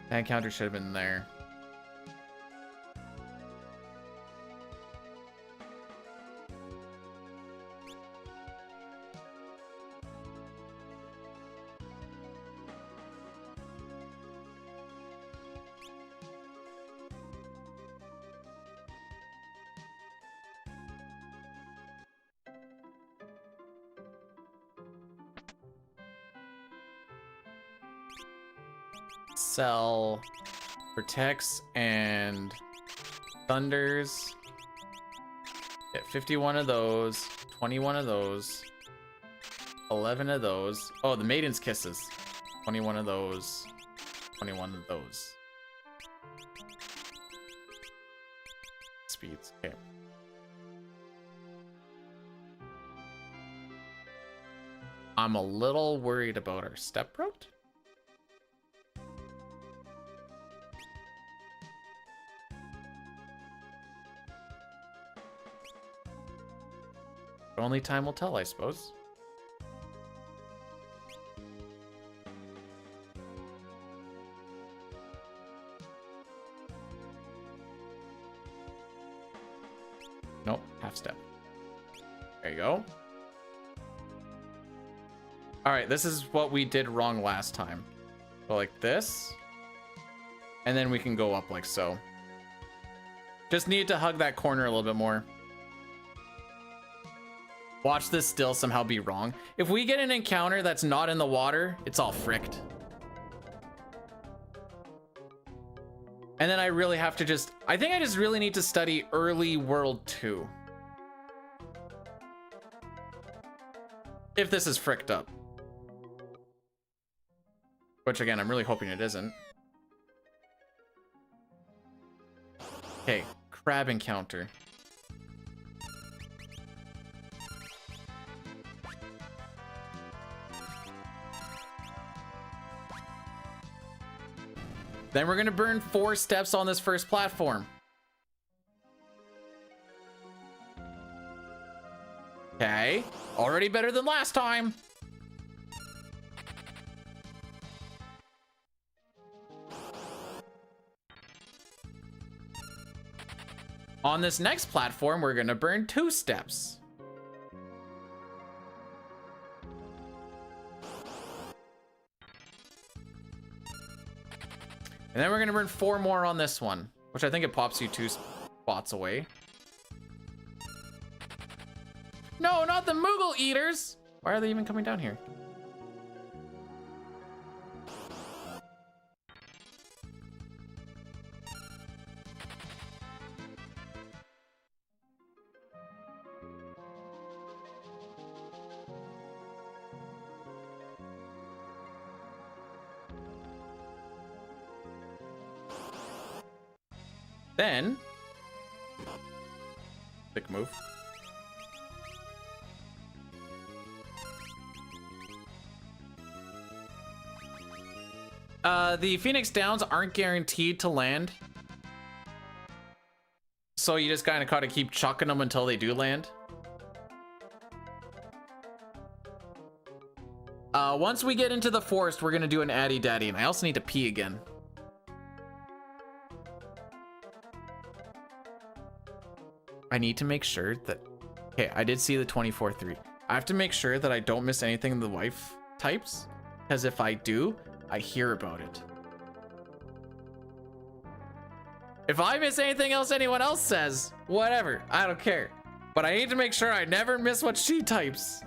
That counter should have been there. Sell protects and thunders. Get 51 of those, 21 of those, 11 of those. Oh, the maiden's kisses. 21 of those, 21 of those. Speeds. Okay. I'm a little worried about our step route. Only time will tell, I suppose. Nope, half step. There you go. All right, this is what we did wrong last time. Go like this, and then we can go up like so. Just need to hug that corner a little bit more. Watch this still somehow be wrong. If we get an encounter that's not in the water, it's all fricked. And then I really have to just... I think I just really need to study early World 2. If this is fricked up. Which, again, I'm really hoping it isn't. Okay, crab encounter. Then we're gonna burn 4 steps on this first platform. Okay, already better than last time. On this next platform, we're gonna burn 2 steps. And then we're gonna burn 4 more on this one, which I think it pops you 2 spots away. No, not the Moogle Eaters! Why are they even coming down here? Then, big move. The Phoenix Downs aren't guaranteed to land. So you just kind of gotta keep chucking them until they do land. Once we get into the forest, we're gonna do an Addy Daddy, and I also need to pee again. I need to make sure that, okay, I did see the 24-3. I have to make sure that I don't miss anything the wife types, because if I do, I hear about it. If I miss anything else anyone else says, whatever, I don't care. But I need to make sure I never miss what she types.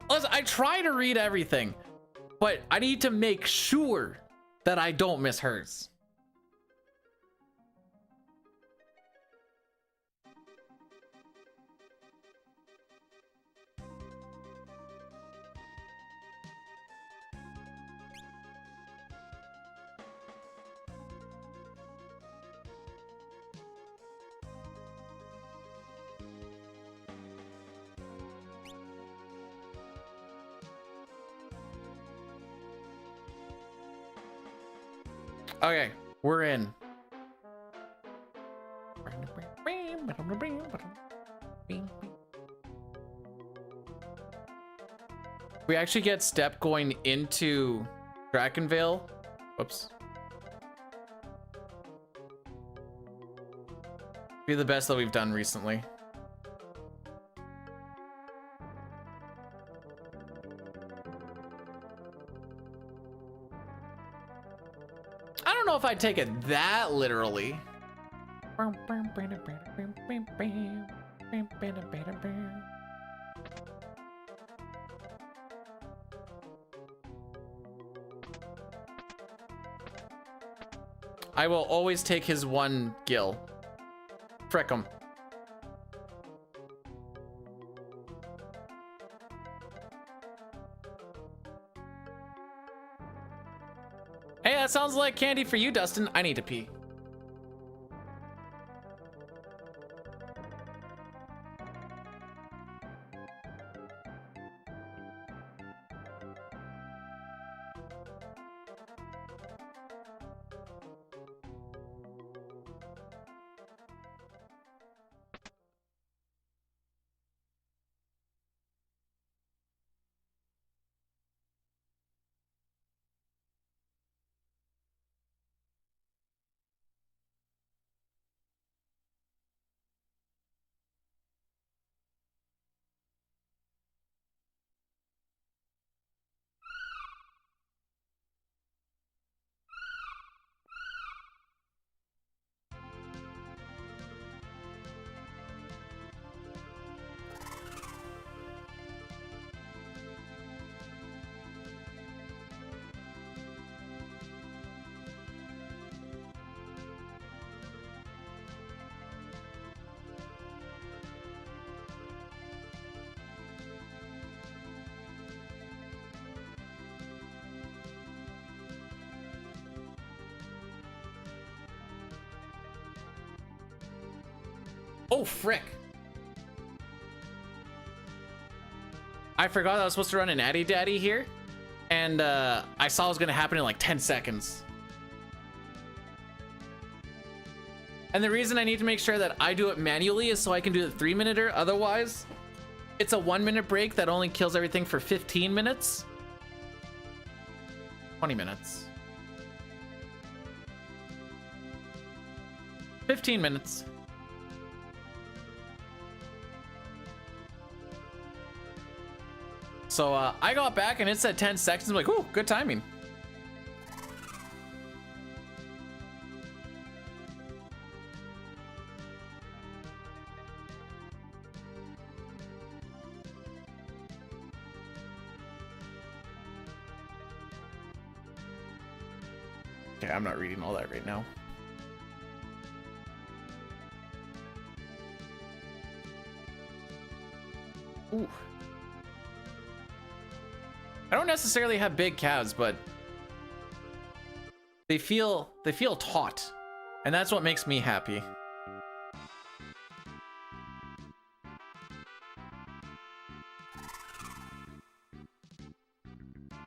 Listen, I try to read everything, but I need to make sure that I don't miss hers. Okay, we're in. We actually get Step going into Drakenvale. Whoops. Be the best that we've done recently. I don't know if I'd take it that literally. I will always take his one gil. Frick him. Hey, that sounds like candy for you, Dustin. I need to pee. Oh, frick. I forgot I was supposed to run an Addy Daddy here. And I saw it was going to happen in like 10 seconds. And the reason I need to make sure that I do it manually is so I can do the 3-minuter. Otherwise, it's a 1-minute break that only kills everything for 15 minutes. 20 minutes. 15 minutes. So I got back and it said 10 seconds. I'm like, ooh, good timing. Okay, I'm not reading all that right now. Ooh. I don't necessarily have big calves, but they feel taut, and that's what makes me happy.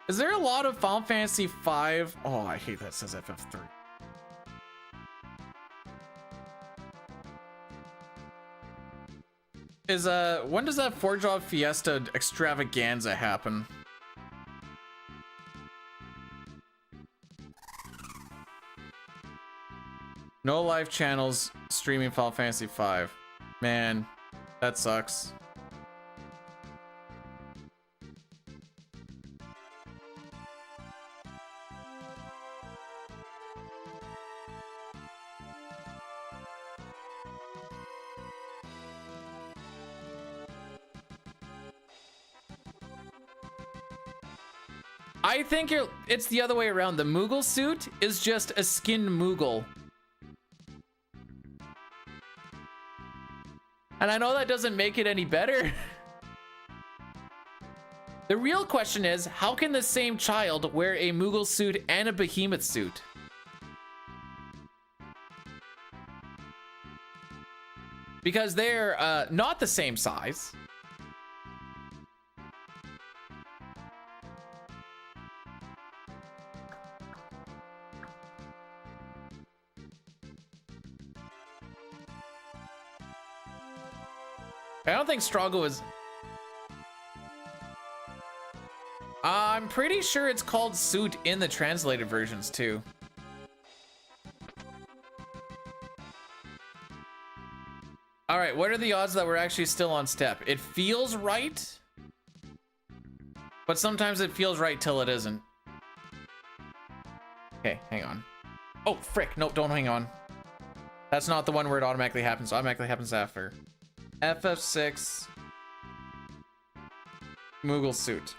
Is there a lot of Final Fantasy V? Oh, I hate that it says FF3. Is when does that 4-job fiesta extravaganza happen? No live channels streaming Final Fantasy V. Man, that sucks. I think it's the other way around. The Moogle suit is just a skinned Moogle. And I know that doesn't make it any better. The real question is, how can the same child wear a Moogle suit and a Behemoth suit? Because they're not the same size. I don't think Strago is... I'm pretty sure it's called suit in the translated versions too. All right, what are the odds that we're actually still on step? It feels right, but sometimes it feels right till it isn't. Okay, hang on. Oh, frick, no, don't hang on. That's not the one where it automatically happens. It automatically happens after. FF6 Moogle suit.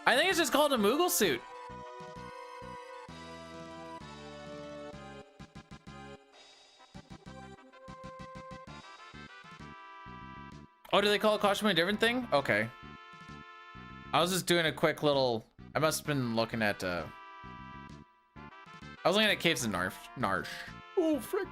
I think it's just called a Moogle suit. Oh, do they call a costume a different thing? Okay. I was just doing a quick little... I must have been looking at... I was looking at Caves of Narsh. Oh, frick.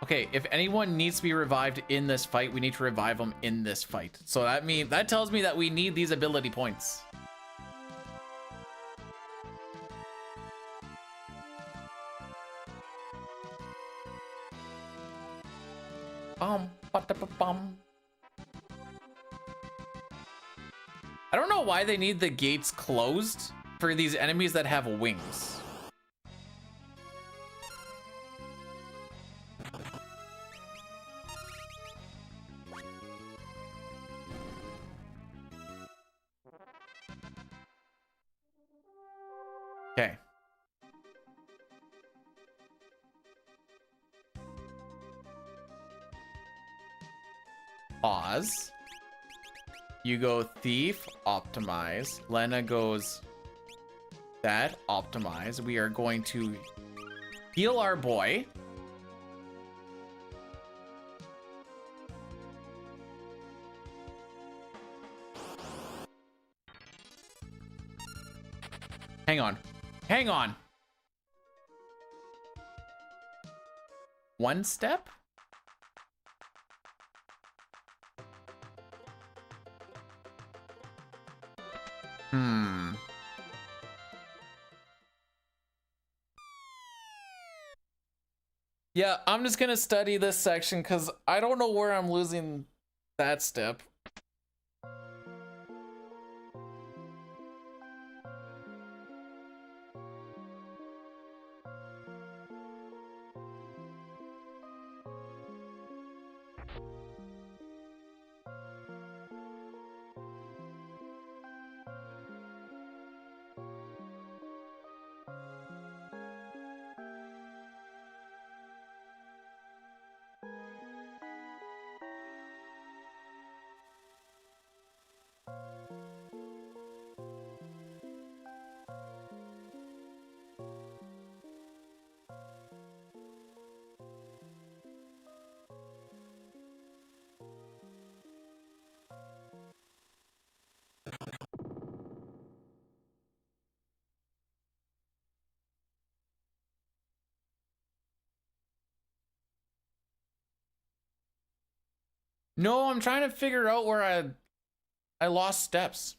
Okay, if anyone needs to be revived in this fight, we need to revive them in this fight. So that tells me that we need these ability points. Bum. I don't know why they need the gates closed for these enemies that have wings. Okay. Pause. You go thief, optimize. Lena goes that, optimize. We are going to heal our boy. Hang on. Hang on. One step? Yeah, I'm just gonna study this section because I don't know where I'm losing that step. No, I'm trying to figure out where I lost steps.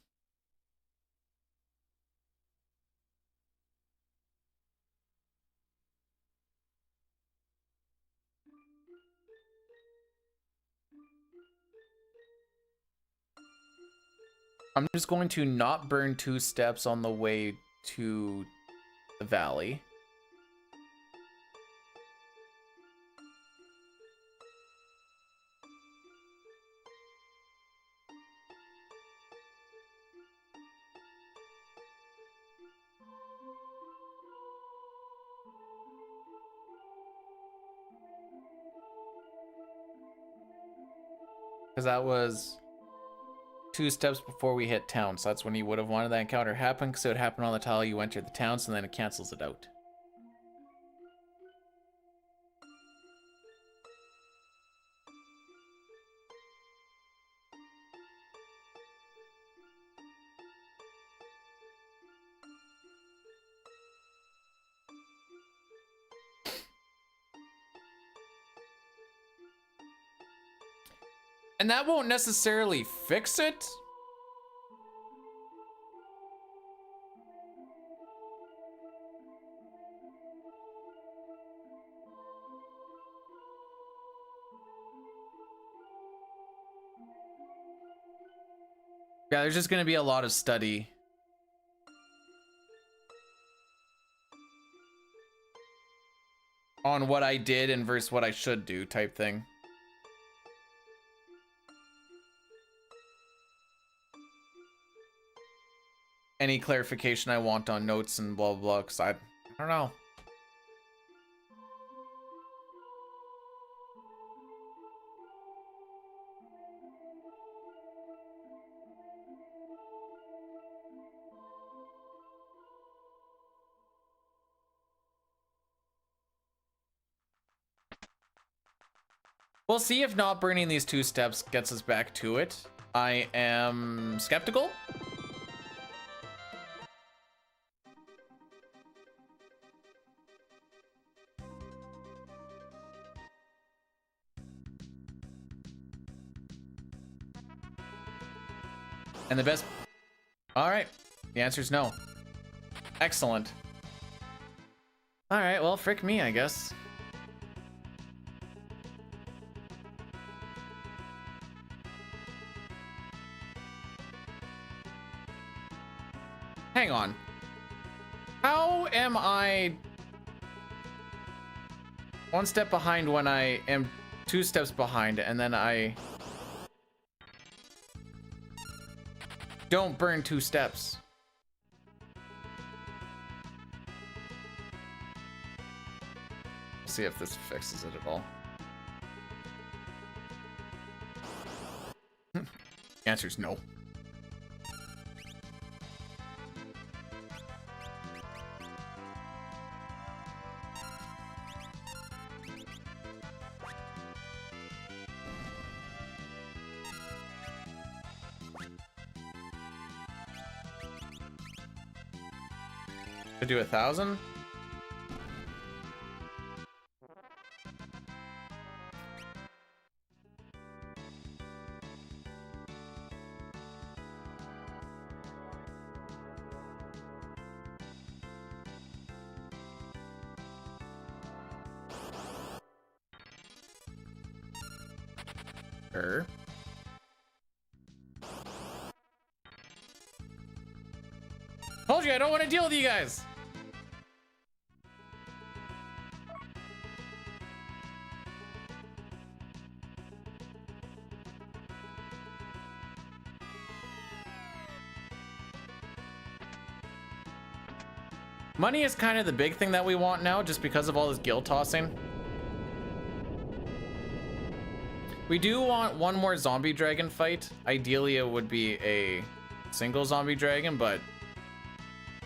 I'm just going to not burn 2 steps on the way to the valley. Because that was 2 steps before we hit town, so that's when you would have wanted that encounter to happen, because it would happen on the tile you enter the town, so then it cancels it out. And that won't necessarily fix it. Yeah, there's just going to be a lot of study. On what I did and versus what I should do type thing. Any clarification I want on notes and blah, blah, blah, because I don't know. We'll see if not burning these 2 steps gets us back to it. I am skeptical. And the best... All right. The answer is no. Excellent. All right, well, frick me, I guess. Hang on. How am I 1 step behind when I am 2 steps behind and then I don't burn 2 steps? See if this fixes it at all. The answer's no. To do 1,000? Sure. Told you I don't want to deal with you guys. Money is kind of the big thing that we want now, just because of all this guild tossing. We do want 1 more zombie dragon fight. Ideally, it would be a single zombie dragon, but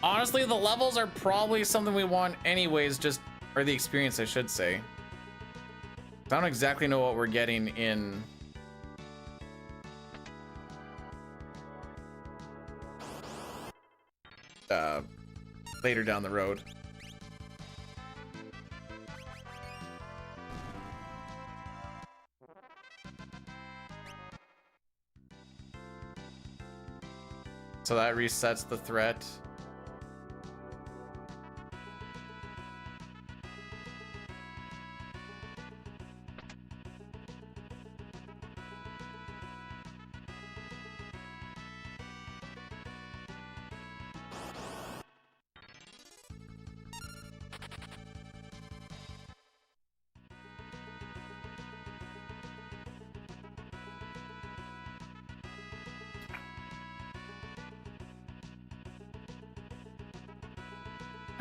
honestly, the levels are probably something we want anyways, or the experience, I should say. I don't exactly know what we're getting in... later down the road. So that resets the threat.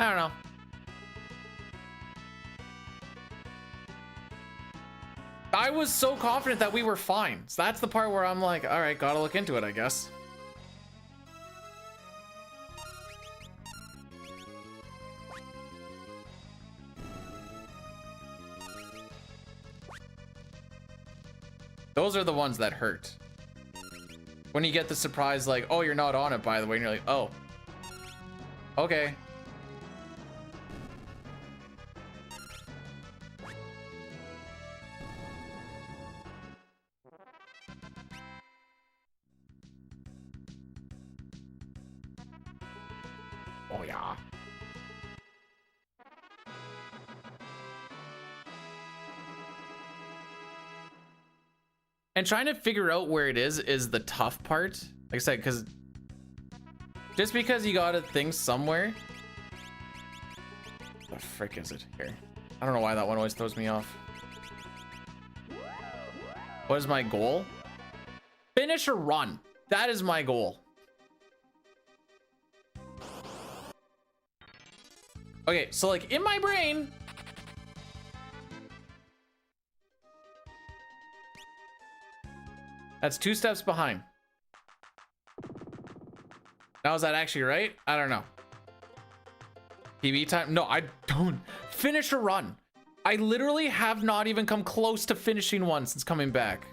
I don't know. I was so confident that we were fine. So that's the part where I'm like, all right, gotta look into it, I guess. Those are the ones that hurt. When you get the surprise, like, oh, you're not on it, by the way, and you're like, oh, okay. Oh, yeah. And trying to figure out where it is the tough part. Like I said, because just because you got a thing somewhere. What the frick is it here? I don't know why that one always throws me off. What is my goal? Finish a run. That is my goal. Okay, so like in my brain, that's 2 steps behind. Now, is that actually right? I don't know. PB time? No, I don't. Finish a run. I literally have not even come close to finishing one since coming back.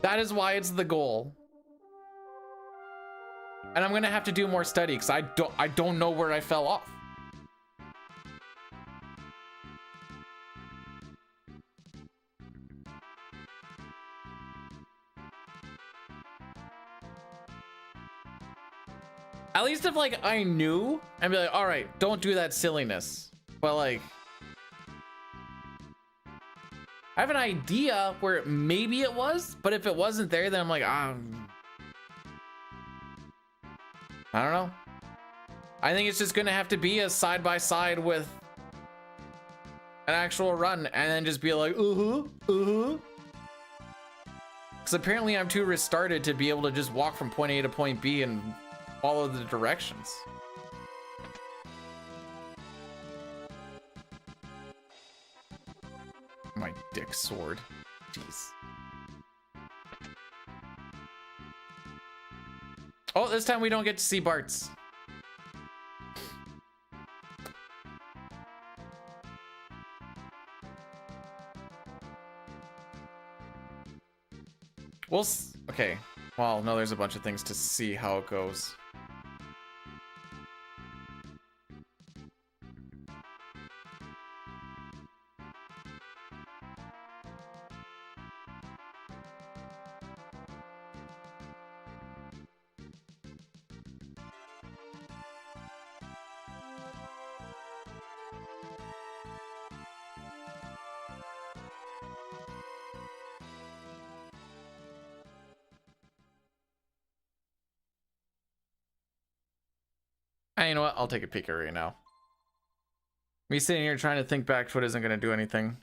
That is why it's the goal. And I'm gonna have to do more study because I don't know where I fell off. At least if like I knew, I'd be like, all right, don't do that silliness. But like, I have an idea where maybe it was, but if it wasn't there, then I'm like, I don't know. I think it's just gonna have to be a side by side with an actual run and then just be like, because apparently I'm too restarted to be able to just walk from point A to point B and follow the directions. My dick sword. Jeez. Oh, this time we don't get to see Bart's. Okay. Well, no, there's a bunch of things to see how it goes. You know what? I'll take a peek at it right now. Me sitting here trying to think back to it isn't going to do anything.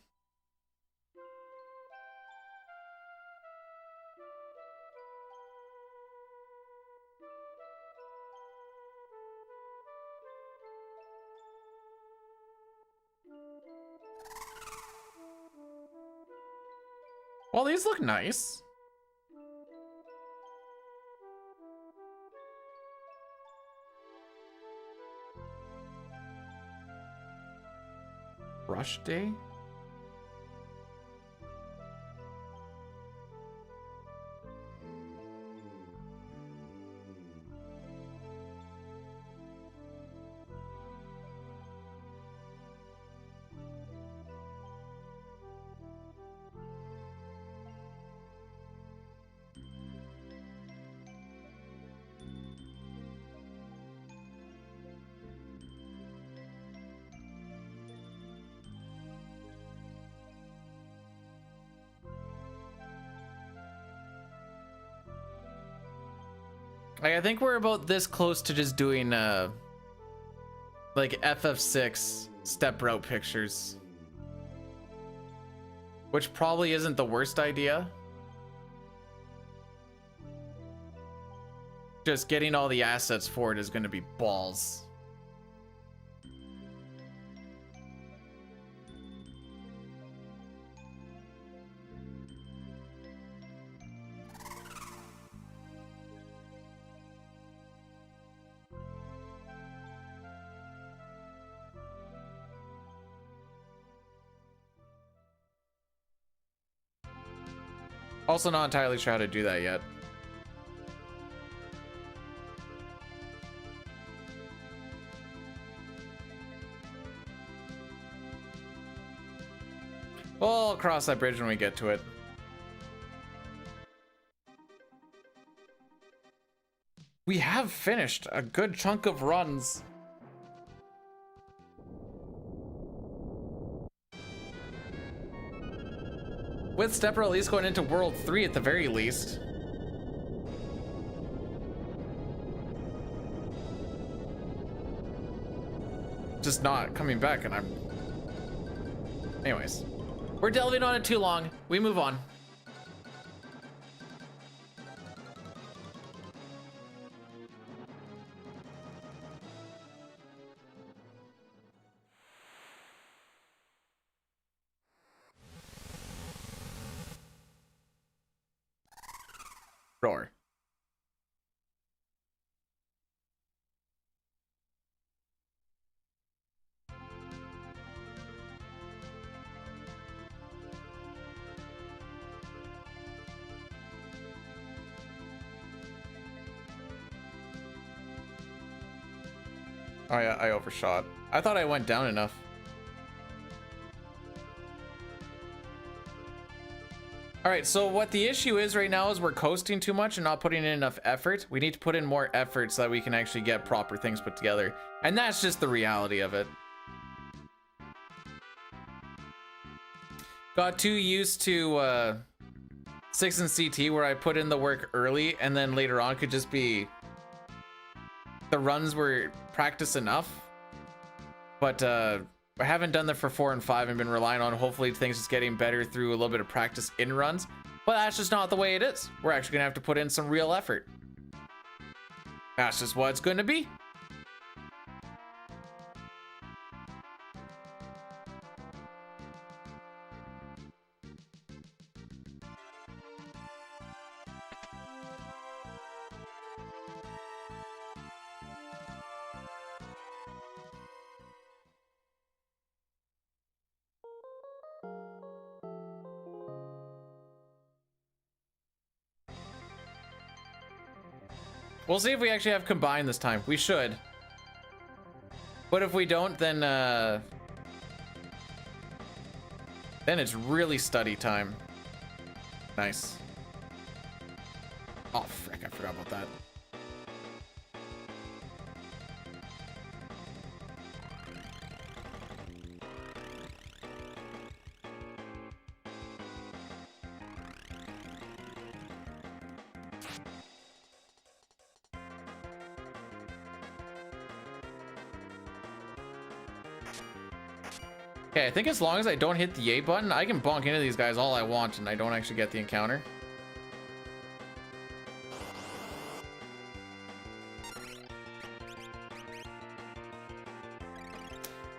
Well, these look nice. Rush day? Like, I think we're about this close to just doing like FF6 step route pictures, which probably isn't the worst idea. Just getting all the assets for it is going to be balls. Also not entirely sure how to do that yet. We'll cross that bridge when we get to it. We have finished a good chunk of runs. With Stepper at least going into World 3 at the very least. Just not coming back, and I'm... Anyways. We're delving on it too long. We move on. Roar. Oh yeah, I overshot. I thought I went down enough. All right, so what the issue is right now is we're coasting too much and not putting in enough effort. We need to put in more effort so that we can actually get proper things put together. And that's just the reality of it. Got too used to 6 and CT where I put in the work early and then later on could just be the runs were practice enough. But I haven't done that for 4 and 5 and been relying on hopefully things just getting better through a little bit of practice in runs. But that's just not the way it is. We're actually gonna have to put in some real effort. That's just what it's gonna be. We'll see if we actually have combined this time. We should. But if we don't, then it's really study time. Nice. Oh, frick, I forgot about that. Okay, I think as long as I don't hit the A button, I can bonk into these guys all I want and I don't actually get the encounter.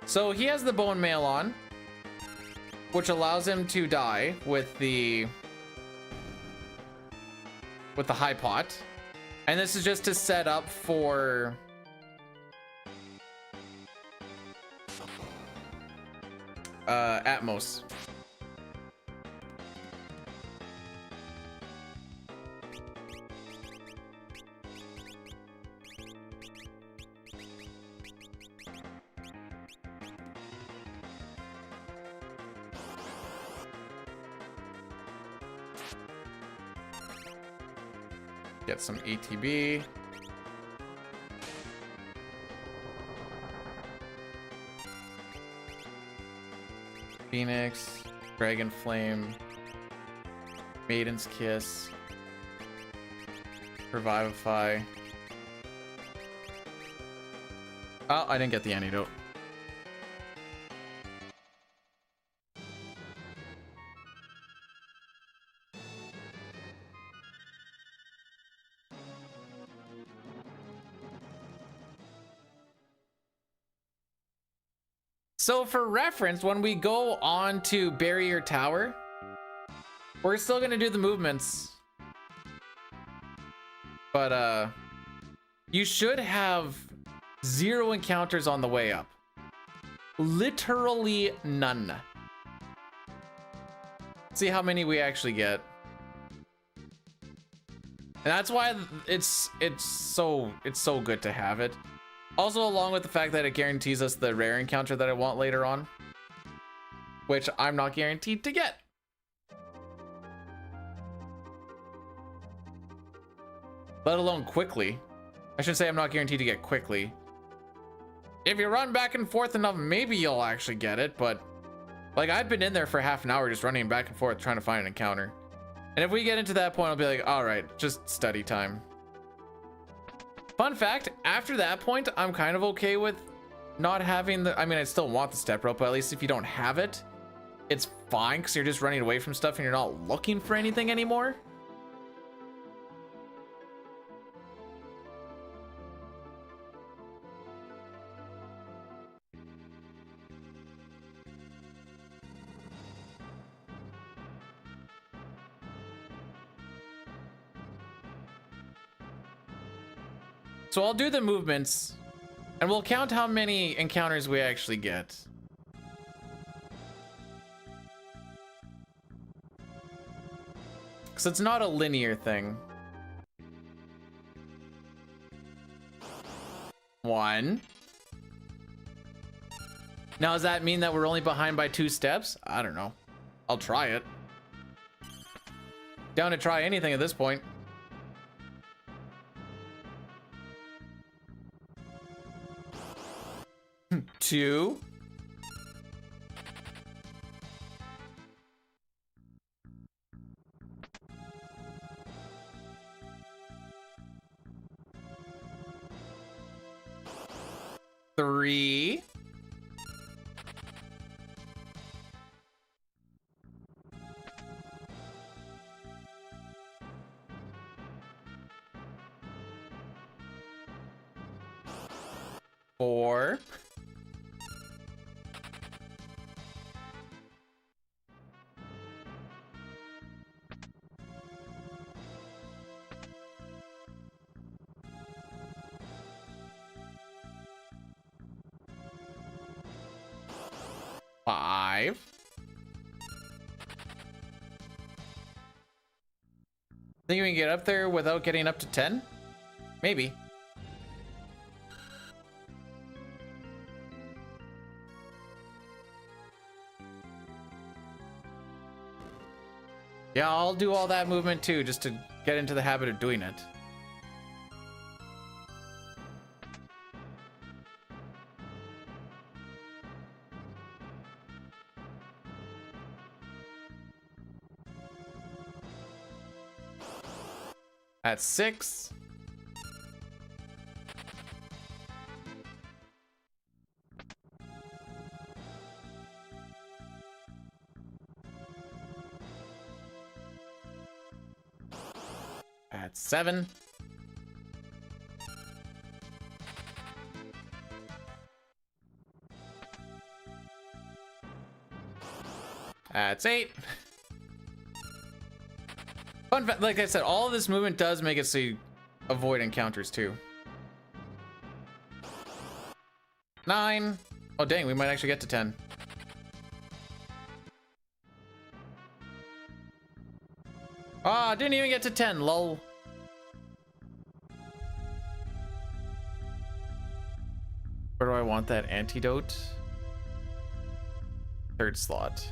So he has the bone mail on, which allows him to die with the high pot. And this is just to set up for Atmos. Get some ATB. Phoenix, Dragon Flame, Maiden's Kiss, Revivify. Oh, I didn't get the antidote. So for reference, when we go on to Barrier Tower, we're still gonna do the movements. But you should have 0 encounters on the way up. Literally none. See how many we actually get. And that's why it's so good to have it. Also, along with the fact that it guarantees us the rare encounter that I want later on, which I'm not guaranteed to get. Let alone quickly. I should say I'm not guaranteed to get quickly. If you run back and forth enough, maybe you'll actually get it, but like I've been in there for half an hour just running back and forth trying to find an encounter. And if we get into that point, I'll be like, all right, just study time. Fun fact, after that point, I'm kind of okay with not having the, I mean, I still want the step rope, but at least if you don't have it, it's fine because you're just running away from stuff and you're not looking for anything anymore. So I'll do the movements and we'll count how many encounters we actually get. Because it's not a linear thing. 1. Now, does that mean that we're only behind by 2 steps? I don't know. I'll try it. Down to try anything at this point. 2. 3. 4. 5. 'Think we can get up there without getting up to 10? Maybe. Yeah, I'll do all that movement too, just to get into the habit of doing it. That's 6. That's 7. That's 8. Fun fact, like I said, all of this movement does make it so you avoid encounters too. 9. Oh dang, we might actually get to 10. Ah, didn't even get to 10, lol. Where do I want that antidote? 3rd slot.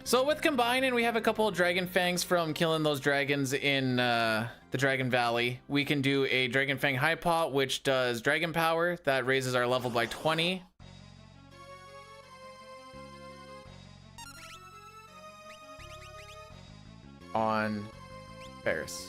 So with combining, we have a couple of dragon fangs from killing those dragons in the Dragon Valley. We can do a Dragon Fang High Pot, which does dragon power. That raises our level by 20. On Paris.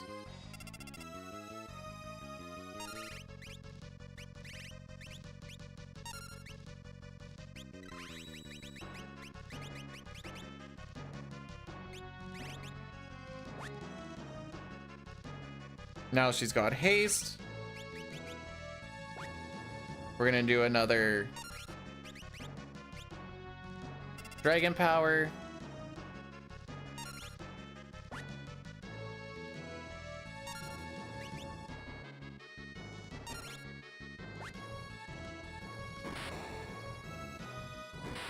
Now she's got haste. We're gonna do another dragon power.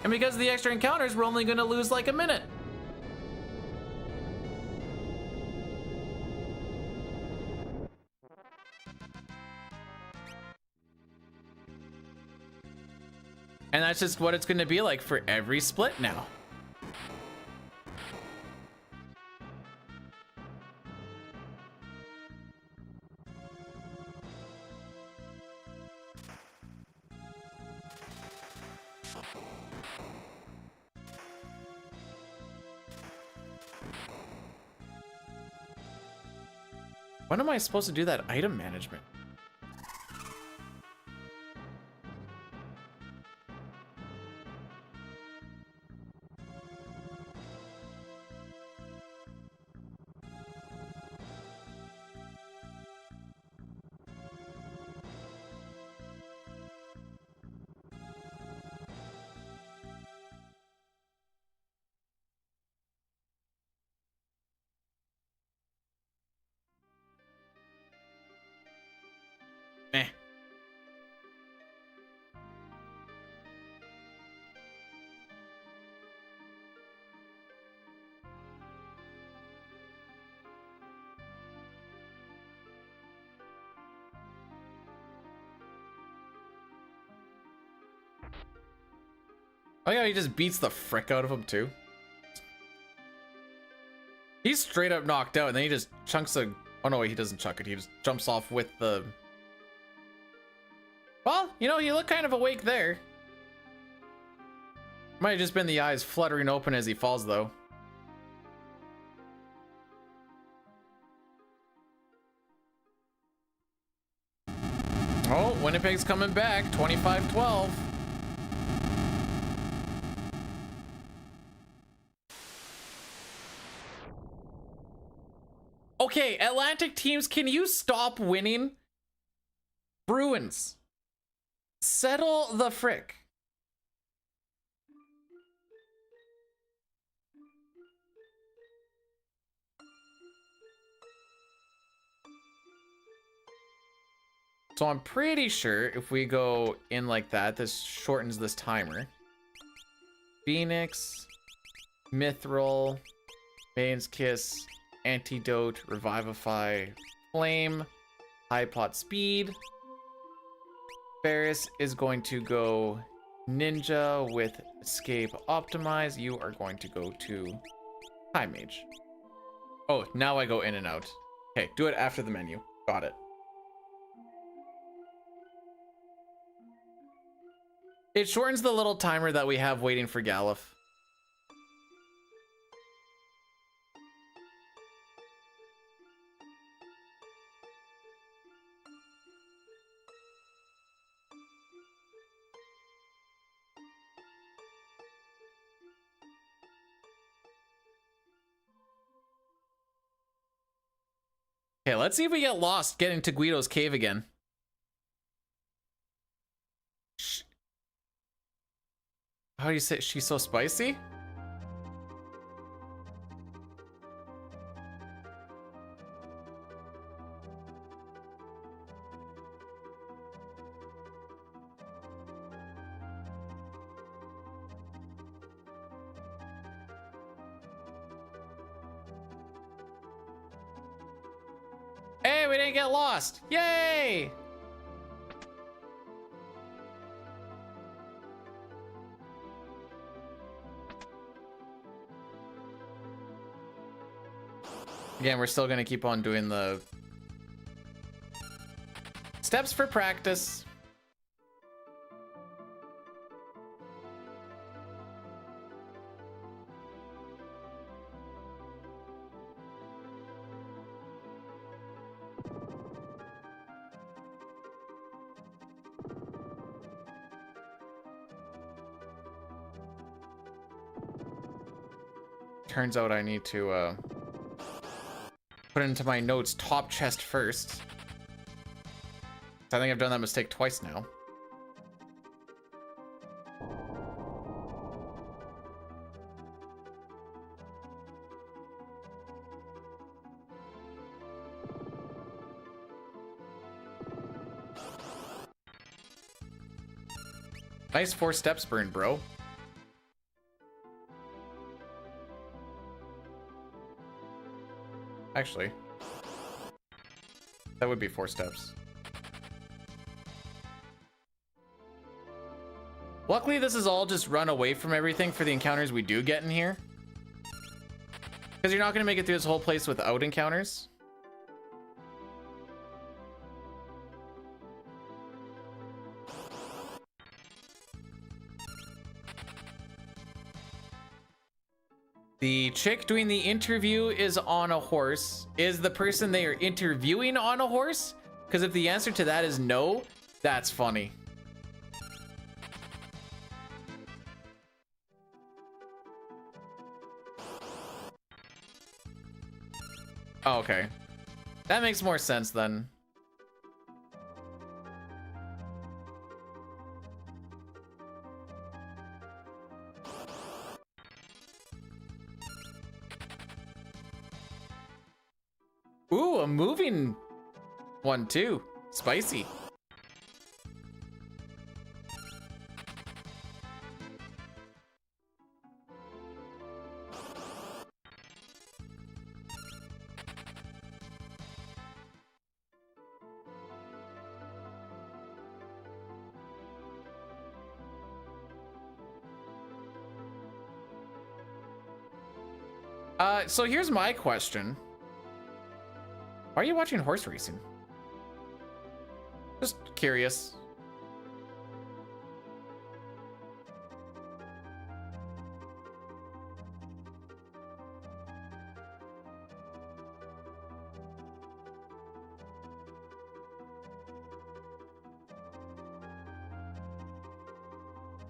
And because of the extra encounters, we're only gonna lose like a minute. And that's just what it's gonna be like for every split now. When am I supposed to do that item management? Eh. Oh yeah, he just beats the frick out of him too. He's straight up knocked out and then he just chunks a... Oh no, wait, he doesn't chunk it. He just jumps off with the... Well, you know, he looked kind of awake there. Might have just been the eyes fluttering open as he falls though. Oh, Winnipeg's coming back, 25-12. Okay, Atlantic teams, can you stop winning? Bruins, settle the frick. So I'm pretty sure if we go in like that, this shortens this timer. Phoenix, Mithril, Maiden's Kiss, Antidote, Revivify, Flame, High Pot Speed. Ferris is going to go Ninja with Escape Optimize. You are going to go to High Mage. Oh, now I go in and out. Okay, do it after the menu. Got it. It shortens the little timer that we have waiting for Galuf. Okay, let's see if we get lost getting to Guido's cave again. How do you say she's so spicy? Hey, we didn't get lost. Yay! Again, we're still gonna keep on doing the steps for practice. Turns out I need to put it into my notes, top chest first. I think I've done that mistake twice now. Nice 4 steps burn, bro. Actually, that would be 4 steps. Luckily, this is all just run away from everything for the encounters we do get in here. Because you're not going to make it through this whole place without encounters. The chick doing the interview is on a horse. Is the person they are interviewing on a horse? Because if the answer to that is no, that's funny. Oh, okay. That makes more sense then. Ooh, a moving one too. Spicy. So here's my question. Why are you watching horse racing? Just curious.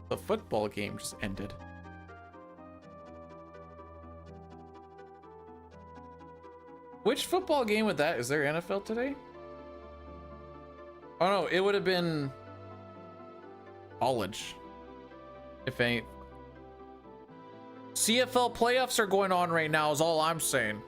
The football game just ended. Which football game would that? Is there NFL today? Oh no, it would have been college. If any. CFL playoffs are going on right now is all I'm saying.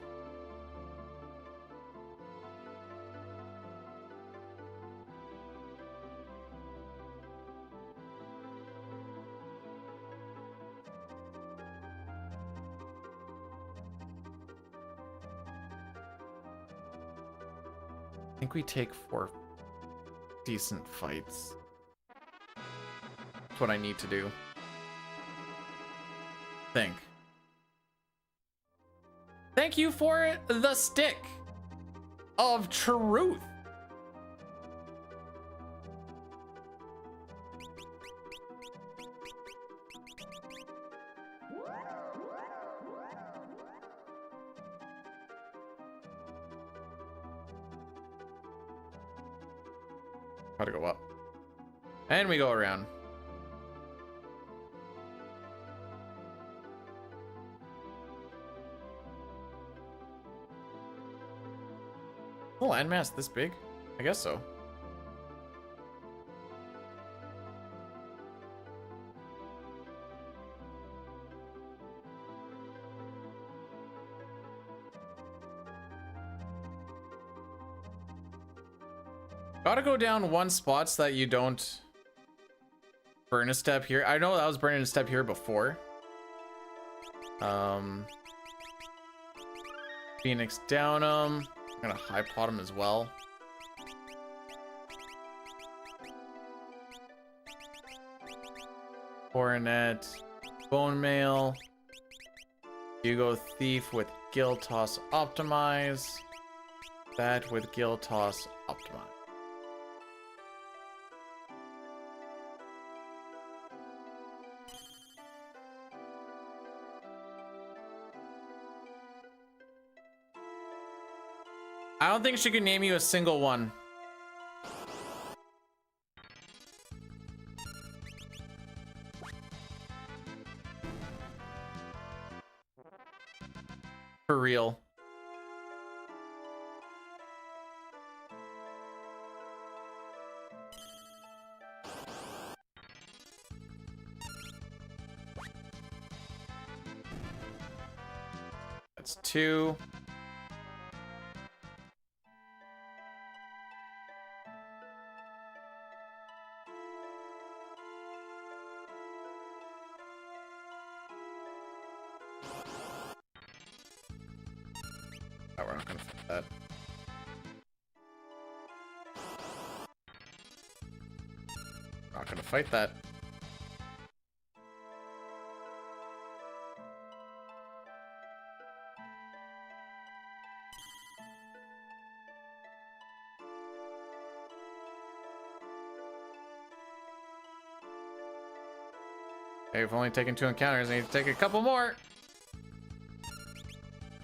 I think we take 4 decent fights. That's what I need to do. Think. Thank you for the stick of truth. Gotta go up. And we go around. The landmass this big? I guess so. Gotta go down 1 spot so that you don't burn a step here. I know that was burning a step here before. Phoenix down them. I'm gonna high pot them as well. Coronet, bone mail. Hugo Thief with Gill Toss optimize. That with Gill Toss optimize. I don't think she could name you a single one. For real. It's 2. Oh, we're not gonna fight that. Not gonna fight that. Okay, we've only taken 2 encounters. I need to take a couple more.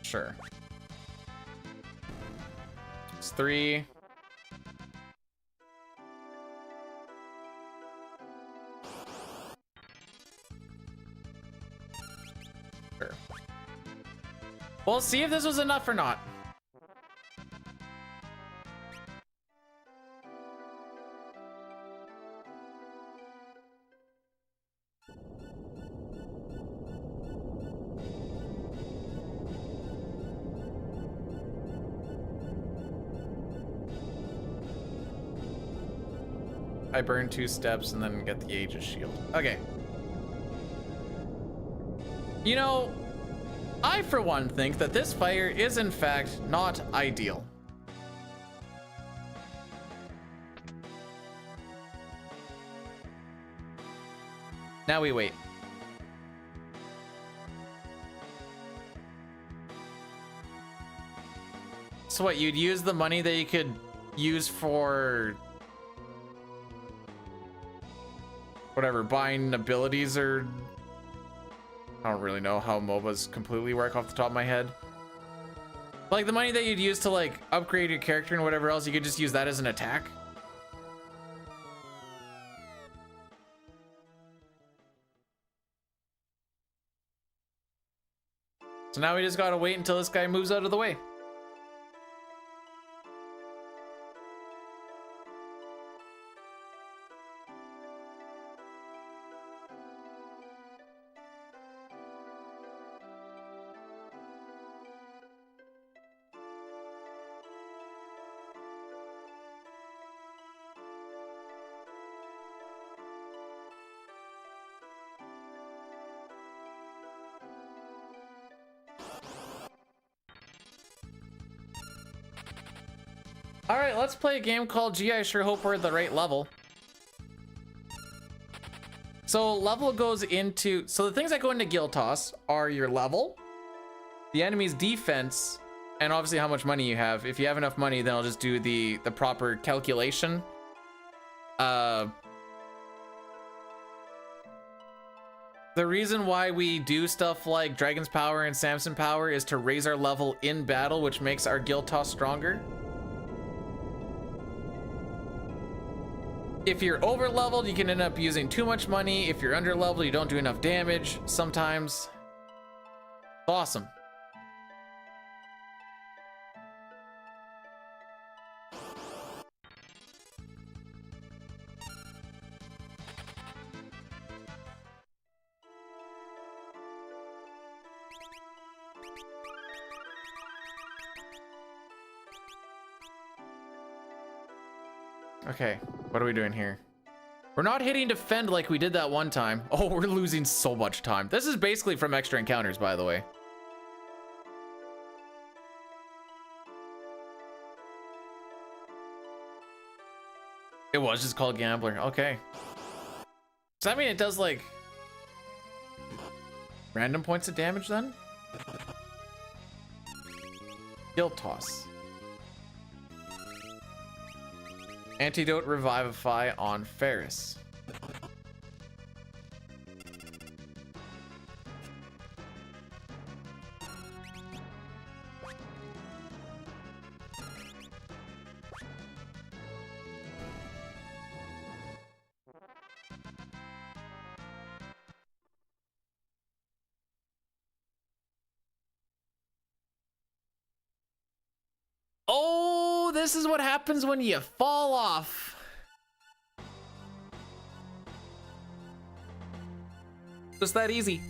Sure. It's 3. Sure. We'll see if this was enough or not. I burn 2 steps and then get the Aegis shield. Okay. You know, I for one think that this fire is in fact not ideal. Now we wait. So what, you'd use the money that you could use for whatever, buying abilities, or I don't really know how MOBAs completely work off the top of my head. Like the money that you'd use to like upgrade your character and whatever else, you could just use that as an attack. So now we just gotta wait until this guy moves out of the way. All right, let's play a game called Gee, I Sure Hope We're at the right level. So level goes into, so the things that go into guild toss are your level, the enemy's defense, and obviously how much money you have. If you have enough money, then I'll just do the proper calculation. The reason why we do stuff like Dragon's Power and Samson Power is to raise our level in battle, which makes our guild toss stronger. If you're over leveled, you can end up using too much money. If you're under leveled, you don't do enough damage sometimes. It's awesome. Okay, what are we doing here? We're not hitting defend like we did that one time. Oh, we're losing so much time. This is basically from extra encounters, by the way. It was just called Gambler. Okay. Does that mean it does like random points of damage then? Guild toss. Antidote Revivify on Ferris. Oh, this is what happens when you fall off. Just that easy.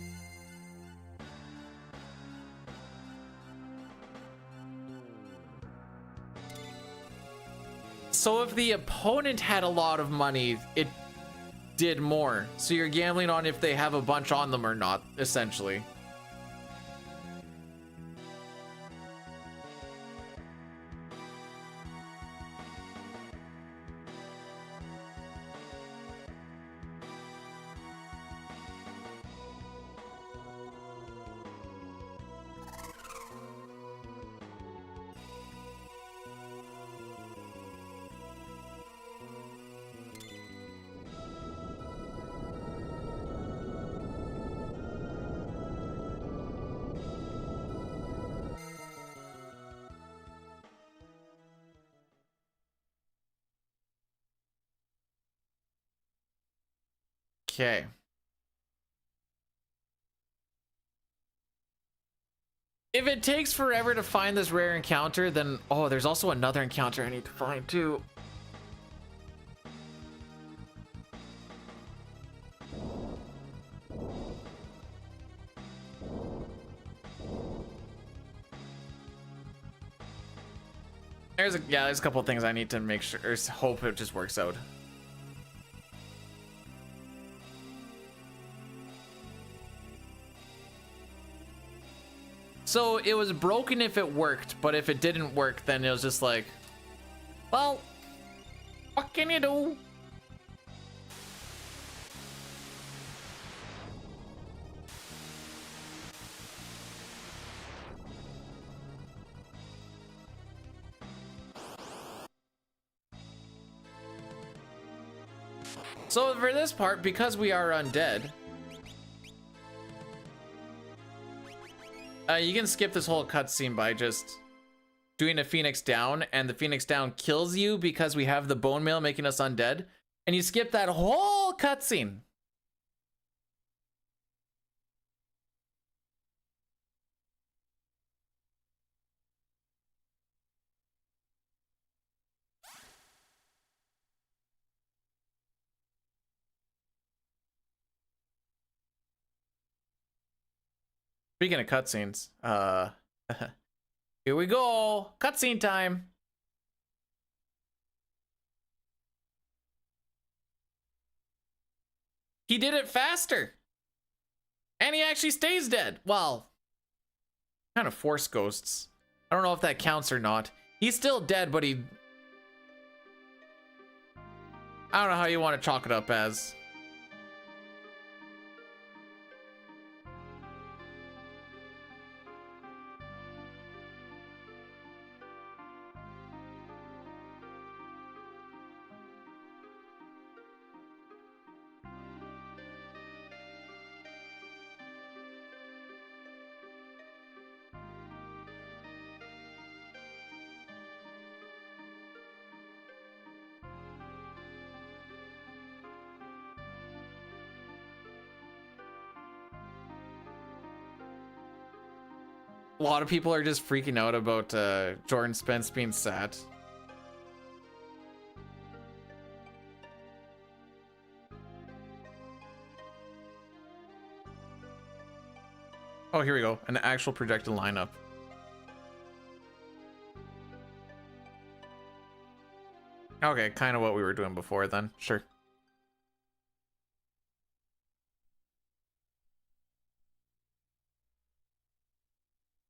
So if the opponent had a lot of money, it did more. So you're gambling on if they have a bunch on them or not, essentially. Okay. If it takes forever to find this rare encounter, then oh, there's also another encounter I need to find too. There's a couple of things I need to make sure, or hope it just works out. So it was broken if it worked, but if it didn't work, then it was just like, well, what can you do? So for this part, because we are undead, you can skip this whole cutscene by just doing a Phoenix Down, and the Phoenix Down kills you because we have the bone meal making us undead, and you skip that whole cutscene. Speaking of cutscenes, here we go. Cutscene time. He did it faster. And he actually stays dead. Well, kind of force ghosts. I don't know if that counts or not. He's still dead, but I don't know how you want to chalk it up as. A lot of people are just freaking out about Jordan Spence being sad. Oh, here we go. An actual projected lineup. Okay, kind of what we were doing before then. Sure.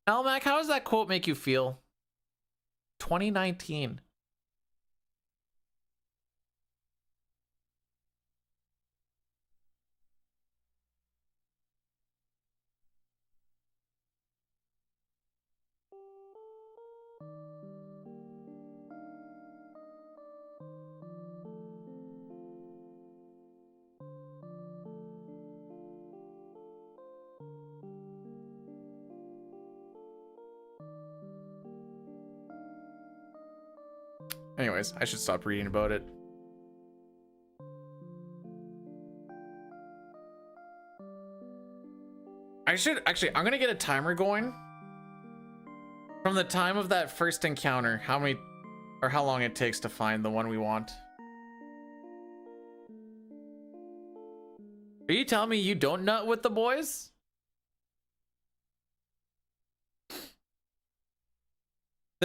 Almac, how does that quote make you feel? 2019. Anyways, I should stop reading about it. I should actually, I'm gonna get a timer going from the time of that first encounter, how many or how long it takes to find the one we want. Are you telling me you don't nut with the boys?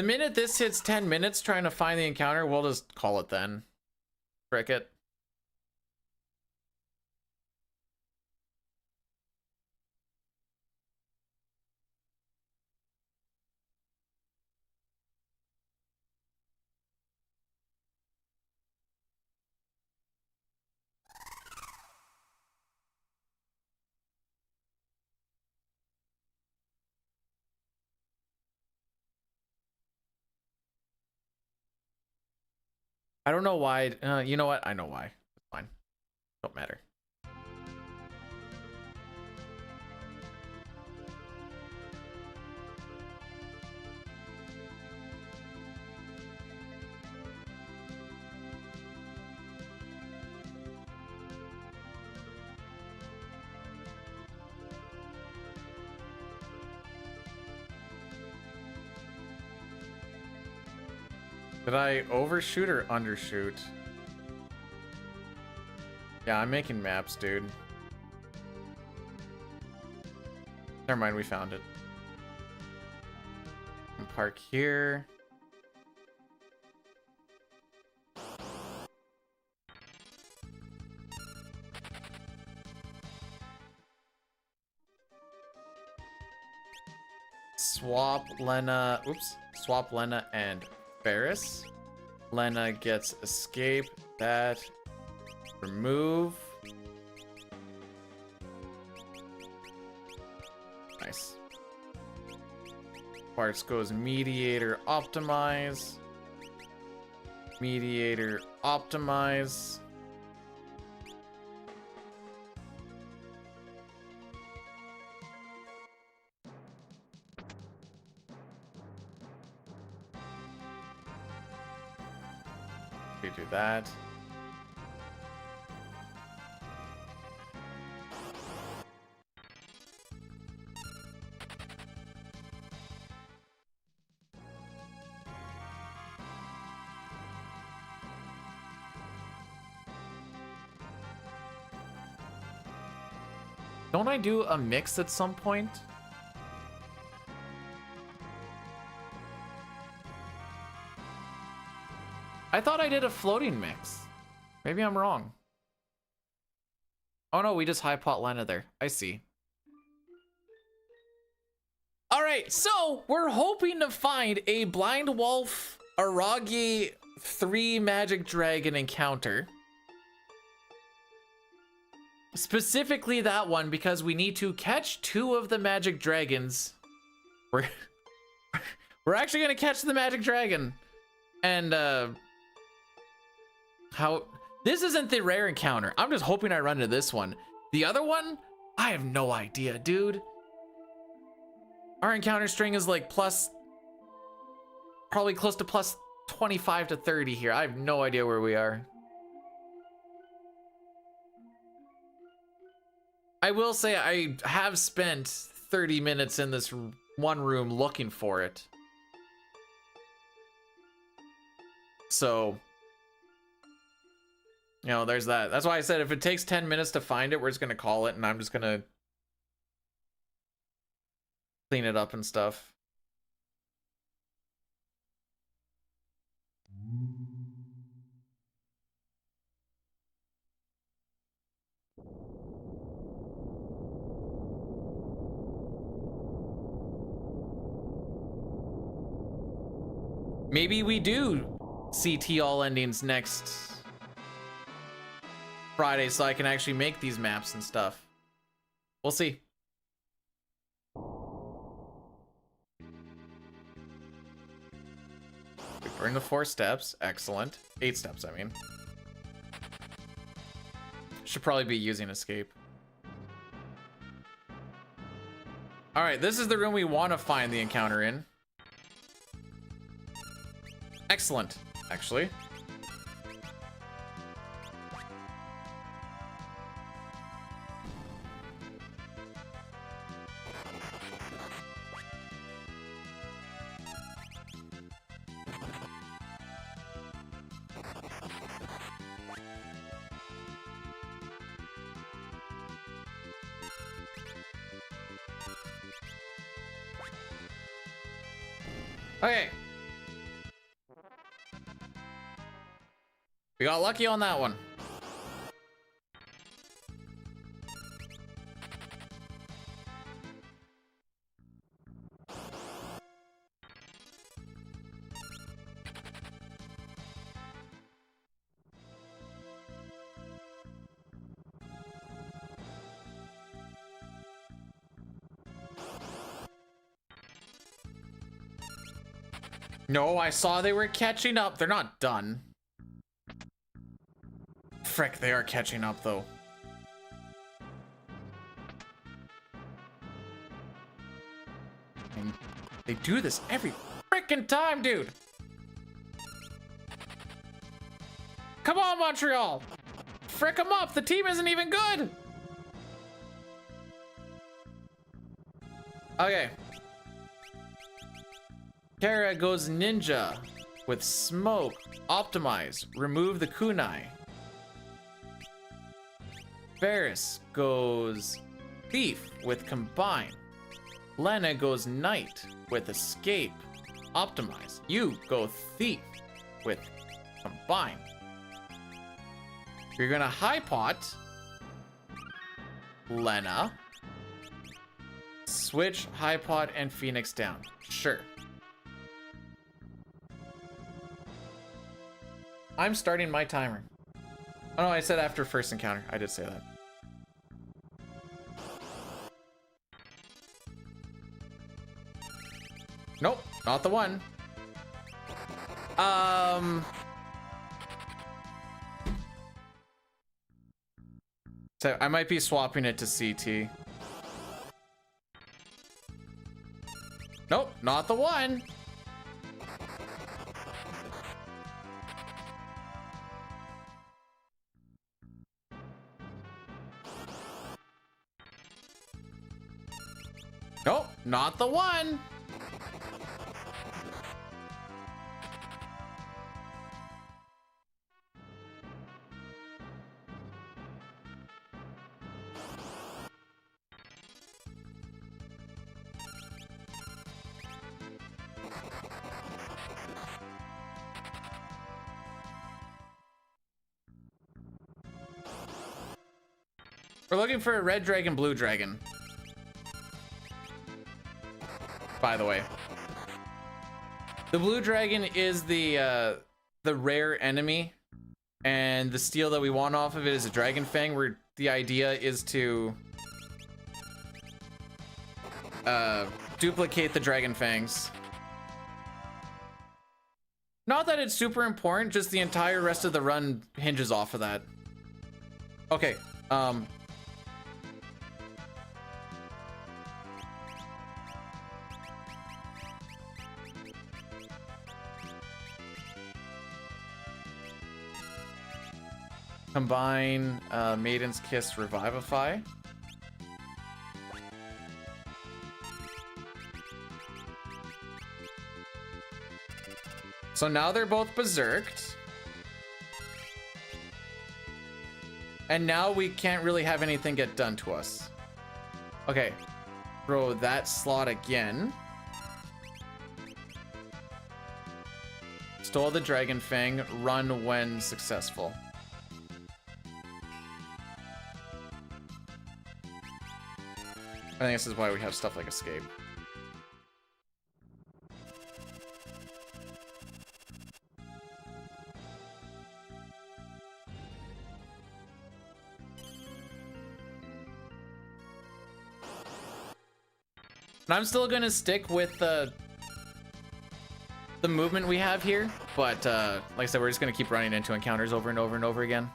The minute this hits 10 minutes trying to find the encounter, we'll just call it then. Cricket. I don't know why. You know what? I know why. It's fine. Don't matter. Did I overshoot or undershoot? Yeah, I'm making maps, dude. Never mind, we found it. And park here. Swap Lena, oops. Swap Lena and Ferris. Lena gets escape. That. Remove. Nice. Parts goes mediator optimize. Mediator optimize. We do that. Don't I do a mix at some point? I thought I did a floating mix. Maybe I'm wrong. Oh no, we just high pot Lena there. I see. All right, so we're hoping to find a Blind Wolf Aragi 3 Magic Dragon encounter. Specifically that one because we need to catch 2 of the Magic Dragons. We're actually gonna catch the Magic Dragon. And how this isn't the rare encounter. I'm just hoping I run into this one. The other one, I have no idea, dude. Our encounter string is like probably close to plus 25 to 30 here. I have no idea where we are. I will say I have spent 30 minutes in this one room looking for it. So, you know, there's that. That's why I said if it takes 10 minutes to find it, we're just going to call it and I'm just going to clean it up and stuff. Maybe we do CT all endings next Friday so I can actually make these maps and stuff. We'll see. We're in the 4 steps. Excellent. 8 steps, I mean. Should probably be using escape. All right, this is the room we want to find the encounter in. Excellent, actually. Okay, We got lucky on that one. No, I saw they were catching up. They're not done. Frick, they are catching up though. And they do this every frickin' time, dude. Come on, Montreal. Frick them up. The team isn't even good. Okay. Kara goes ninja with smoke, optimize, remove the kunai. Ferris goes thief with combine. Lena goes knight with escape, optimize. You go thief with combine. You're gonna high pot Lena, switch high pot and Phoenix down. Sure. I'm starting my timer. Oh no, I said after first encounter. I did say that. Nope, not the one. So I might be swapping it to CT. Nope, not the one. Nope, not the one. We're looking for a red dragon, blue dragon. By the way, the blue dragon is the rare enemy, and the steel that we want off of it is a dragon fang, where the idea is to duplicate the dragon fangs. Not that it's super important, just the entire rest of the run hinges off of that. Okay, combine Maiden's Kiss, Revivify. So now they're both berserked. And now we can't really have anything get done to us. Okay, throw that slot again. Stole the Dragon Fang, run when successful. I think this is why we have stuff like escape. And I'm still gonna stick with the movement we have here, but like I said, we're just gonna keep running into encounters over and over and over again.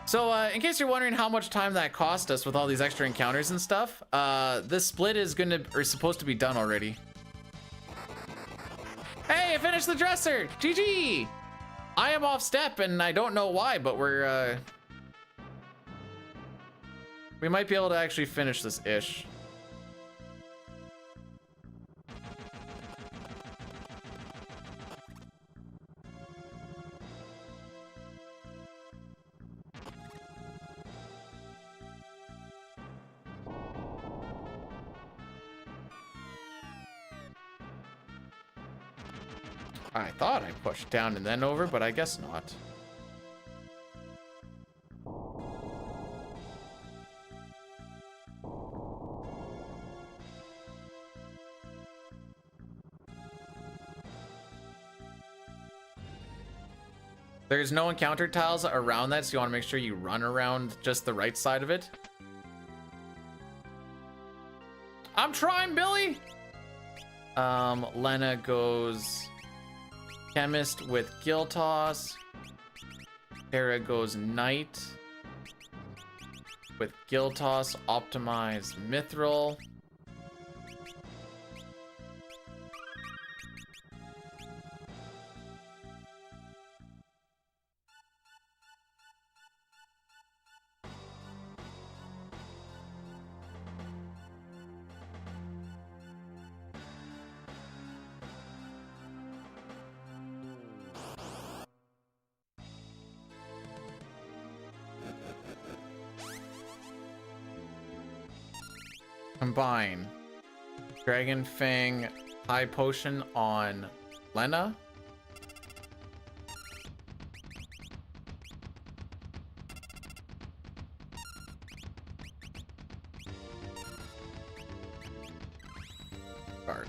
So, in case you're wondering how much time that cost us with all these extra encounters and stuff, this split is supposed to be done already. Hey, I finished the dresser! GG! I am off step, and I don't know why, but we might be able to actually finish this ish. I thought I pushed down and then over, but I guess not. There's no encounter tiles around that, so you want to make sure you run around just the right side of it. I'm trying, Billy! Lena goes Chemist with Gill Toss. Hera goes Knight with Gill Toss, Optimize Mithril. Combine Dragon Fang High Potion on Lena. Guard.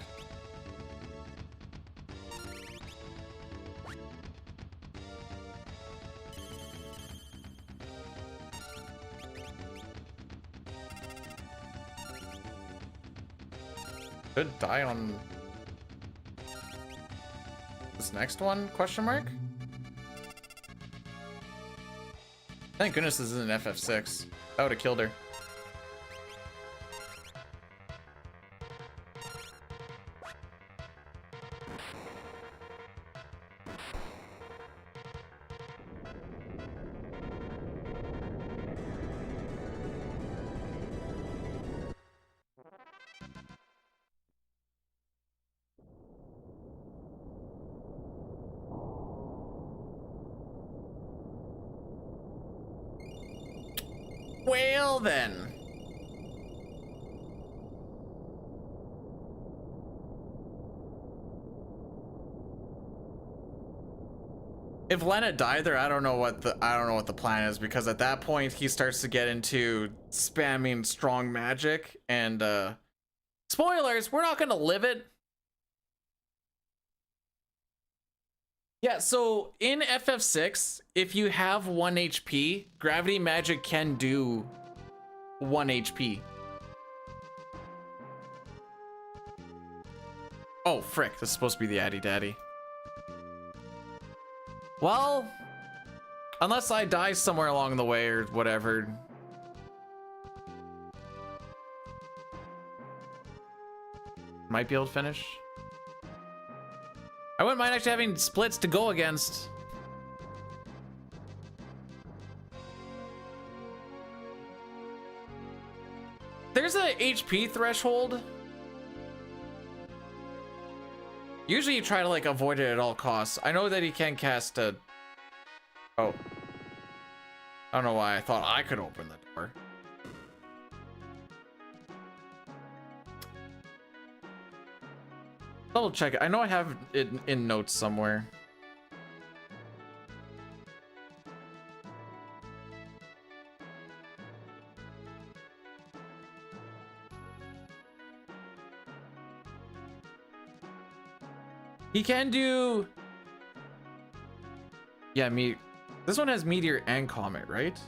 Could die on this next one? Question mark? Thank goodness this isn't FF6. That would have killed her. Well then. If Lena died there, I don't know what the plan is, because at that point he starts to get into spamming strong magic and spoilers, we're not gonna live it. Yeah, so in FF6, if you have 1 HP, gravity magic can do 1 HP. Oh, frick, this is supposed to be the Addy Daddy. Well, unless I die somewhere along the way or whatever. Might be able to finish. I wouldn't mind actually having splits to go against. There's a HP threshold. Usually you try to like avoid it at all costs. I know that he can cast a... Oh. I don't know why I thought I could open the door. Double check it. I know I have it in notes somewhere. He can do... Yeah, this one has Meteor and Comet, right?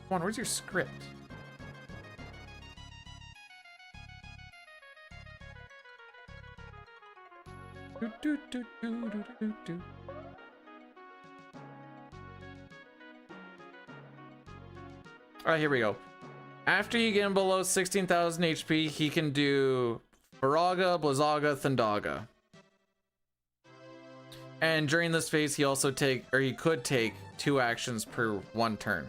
Come on, where's your script? All right, here we go. After you get him below 16,000 HP, he can do Faraga, Blizzaga, Thundaga. And during this phase, he could take 2 actions per 1 turn.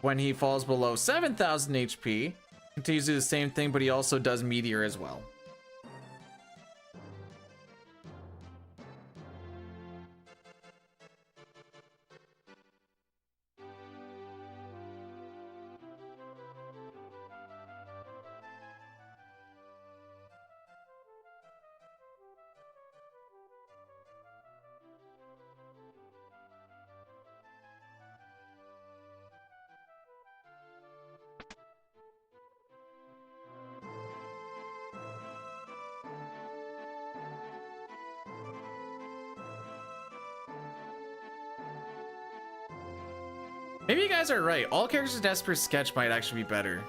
When he falls below 7,000 HP, continues to do the same thing, but he also does Meteor as well. Maybe you guys are right. All characters in Esper's sketch might actually be better.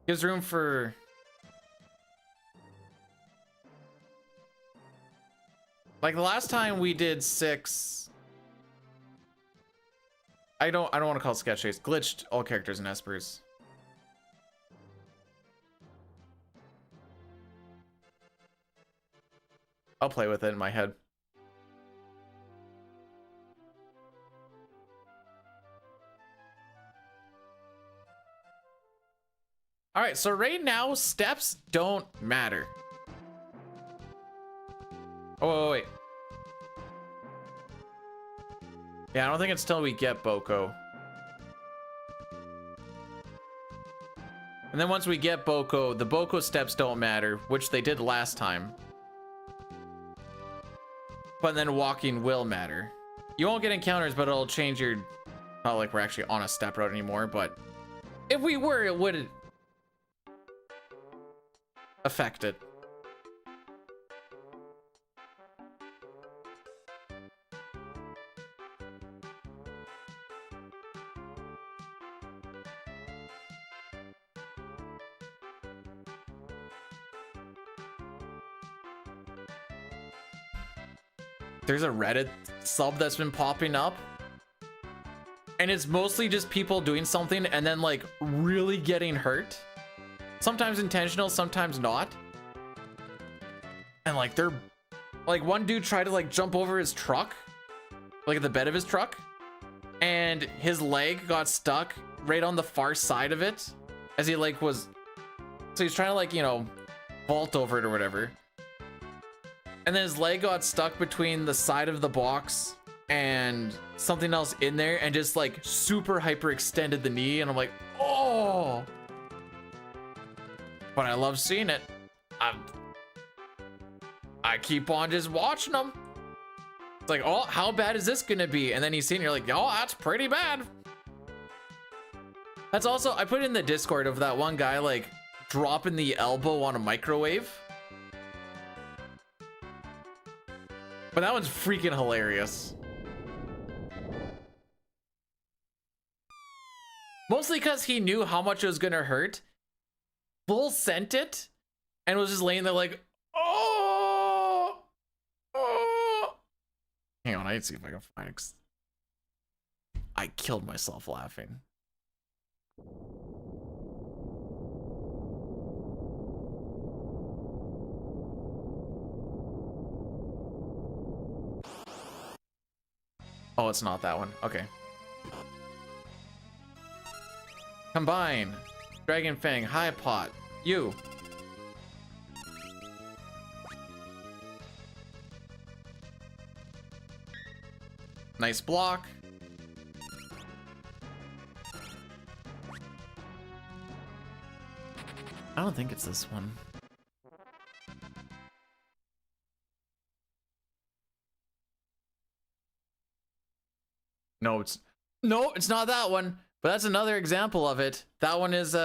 Gives room for... Like the last time we did 6... I don't want to call it sketch chase. Glitched all characters in Esper's. I'll play with it in my head. All right, so right now steps don't matter. Oh, wait. Yeah, I don't think it's till we get Boko. And then once we get Boko, the Boko steps don't matter, which they did last time. But then walking will matter. You won't get encounters, but it'll change your... Not like we're actually on a step route anymore, but if we were, it would affect it. There's a Reddit sub that's been popping up, and it's mostly just people doing something and then like really getting hurt. Sometimes intentional, sometimes not. And like they're like, one dude tried to like jump over his truck, like at the bed of his truck, and his leg got stuck right on the far side of it as he like was, so he's trying to like, you know, vault over it or whatever. And then his leg got stuck between the side of the box and something else in there and just like super hyper extended the knee. And I'm like, oh, but I love seeing it. I keep on just watching them. It's like, oh, how bad is this gonna be? And then he's seeing, you're like, oh, that's pretty bad. That's also, I put in the Discord of that one guy like dropping the elbow on a microwave. But that one's freaking hilarious. Mostly because he knew how much it was gonna hurt. Full sent it and was just laying there like, oh, oh. Hang on, I need to see if I can find it. I killed myself laughing. Oh, it's not that one. Okay. Combine. Dragon Fang. High Pot. You. Nice block. I don't think it's this one. No, it's not that one. But that's another example of it. That one is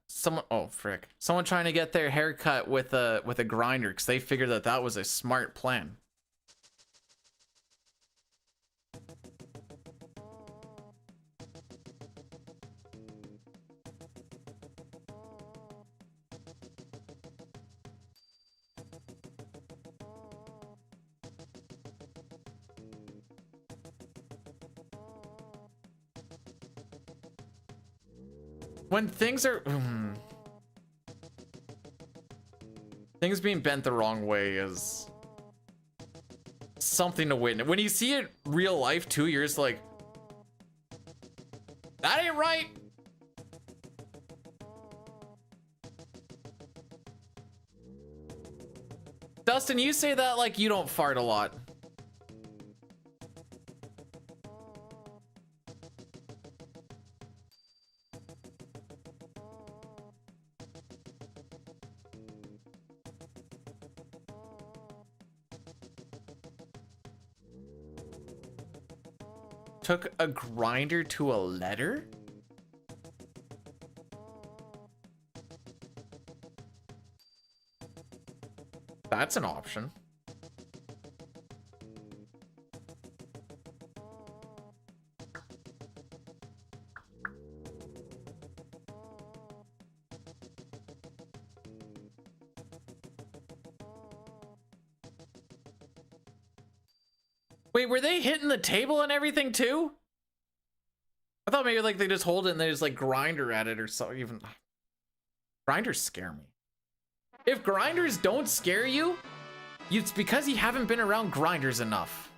someone, oh frick, someone trying to get their hair cut with a grinder because they figured that that was a smart plan. When things are things being bent the wrong way is something to witness. When you see it real life too, you're just like, that ain't right. Dustin, you say that like you don't fart a lot. Took a grinder to a letter? That's an option. Wait, were they hitting the table and everything too? I thought maybe like they just hold it and they just like grinder at it or so. Even grinders scare me. If grinders don't scare you, it's because you haven't been around grinders enough.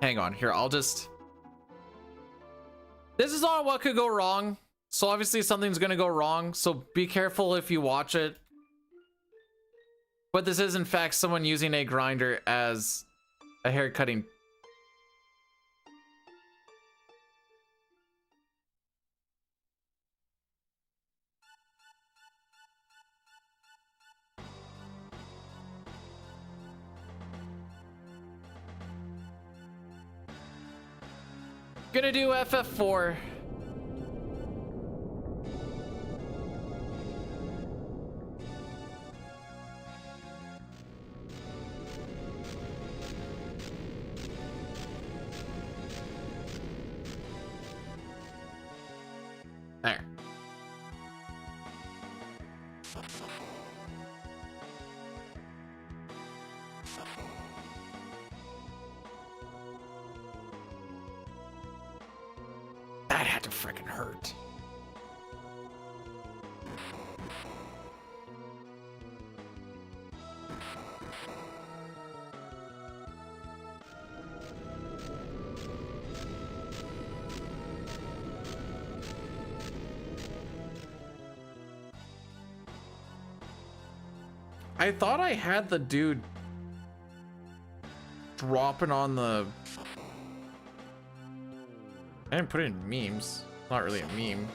Hang on here, I'll just... This is on what could go wrong. So obviously something's gonna go wrong. So be careful if you watch it. But this is in fact someone using a grinder as a hair cutting. Gonna do FF4. There. That had to freaking hurt. I thought I had the dude dropping on the... I didn't put it in memes. Not really a meme.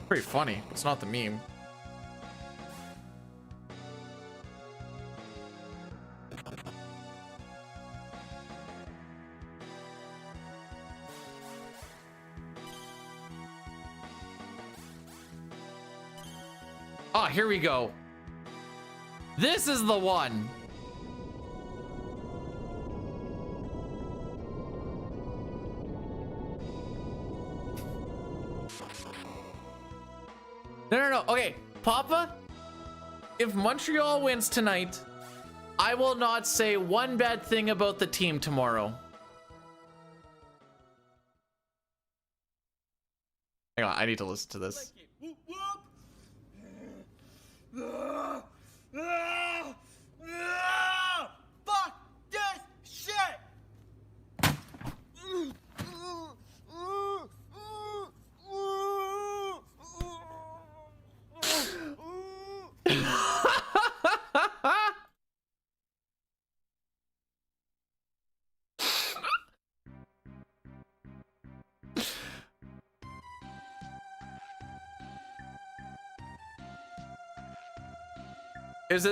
Pretty funny, but it's not the meme. Ah, here we go. This is the one. No. Okay, Papa, if Montreal wins tonight, I will not say one bad thing about the team tomorrow. Hang on, I need to listen to this. Fuck this shit! Is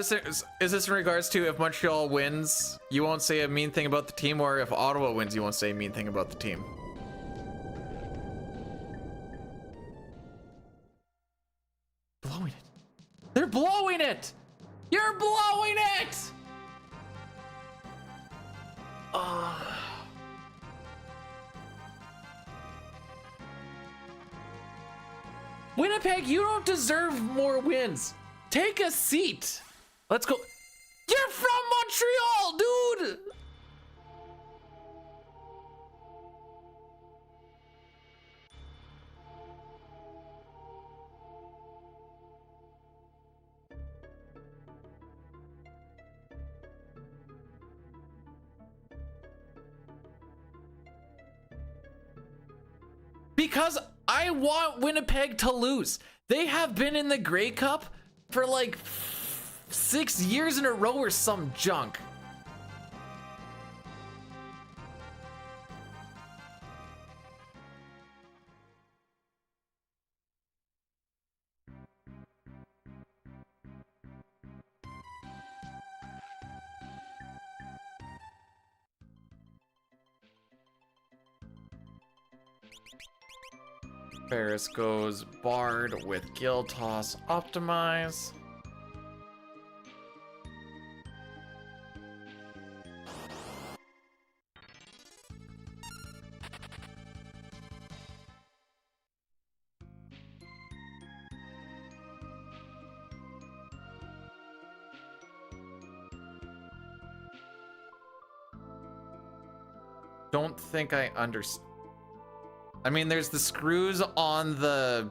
this in regards to if Montreal wins, you won't say a mean thing about the team, or if Ottawa wins, you won't say a mean thing about the team? Blowing it. They're blowing it! You're blowing it! Winnipeg, you don't deserve more wins. Take a seat. Let's go. You're from Montreal, dude! Because I want Winnipeg to lose. They have been in the Grey Cup for like 6 years in a row or some junk. Ferris goes Bard with Guild Toss Optimize. Don't think I understand. I mean, there's the screws on the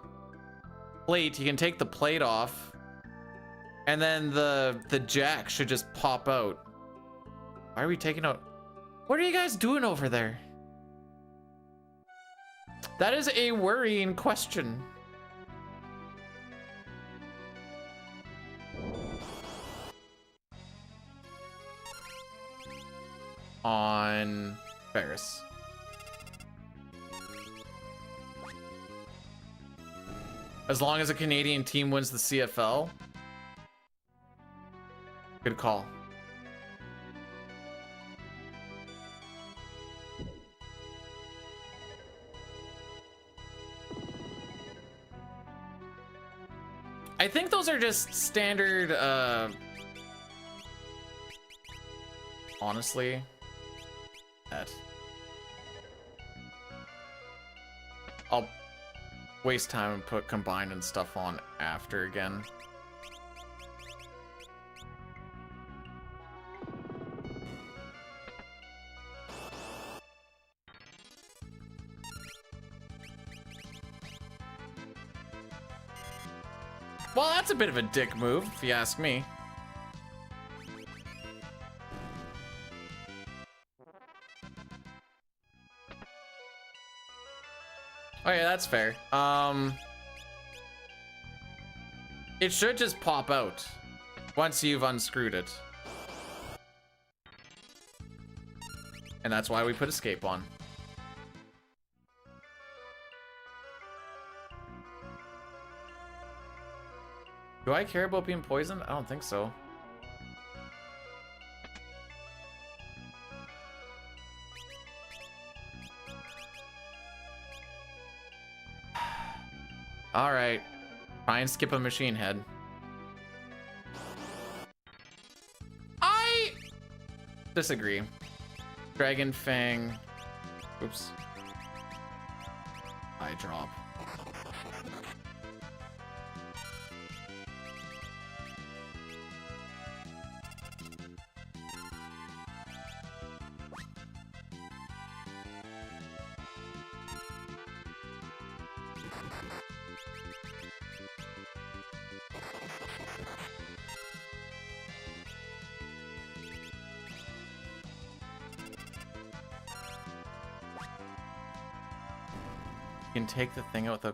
plate. You can take the plate off, and then the jack should just pop out. Why are we taking out? What are you guys doing over there? That is a worrying question. On Ferris. As long as a Canadian team wins the CFL. Good call. I think those are just standard, honestly, I'll waste time and put combined and stuff on after again. Well, that's a bit of a dick move, if you ask me. Oh yeah, that's fair. It should just pop out once you've unscrewed it. And that's why we put escape on. Do I care about being poisoned? I don't think so. All right, try and skip a machine head. I disagree. Dragon Fang. Oops. I drop. You can take the thing out with the...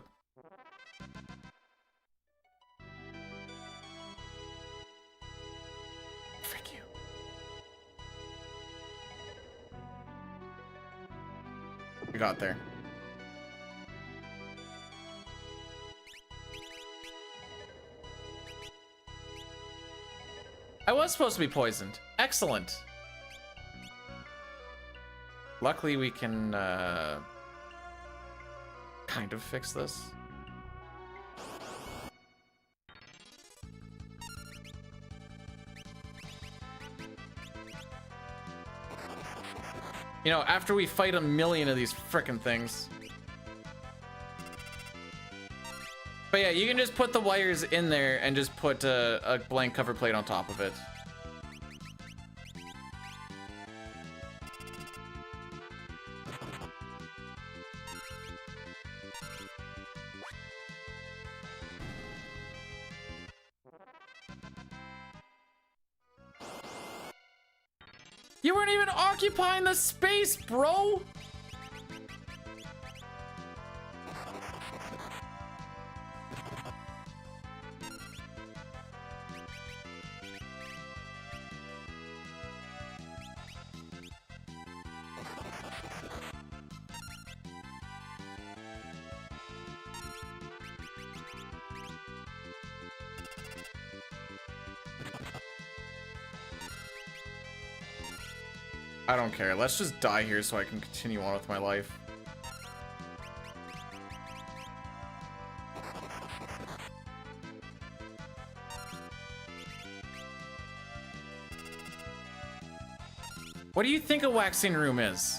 Frick you. We got there. I was supposed to be poisoned. Excellent. Luckily we can kind of fix this. You know, after we fight a million of these frickin' things. But yeah, you can just put the wires in there and just put a blank cover plate on top of it. You weren't even occupying the space, bro! I don't care. Let's just die here so I can continue on with my life. What do you think a waxing room is?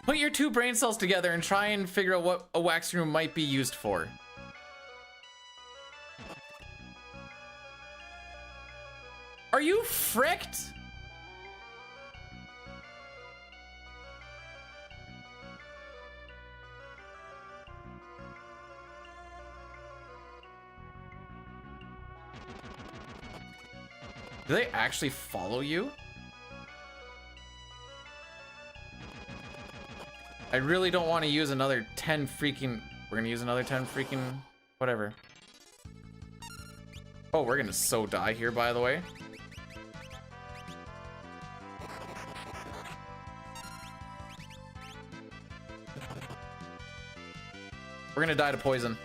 Put your two brain cells together and try and figure out what a waxing room might be used for. Are you fricked? Do they actually follow you? I really don't want to use another 10 freaking... We're gonna use another 10 freaking... Whatever. Oh, we're gonna so die here, by the way. We're gonna die to poison.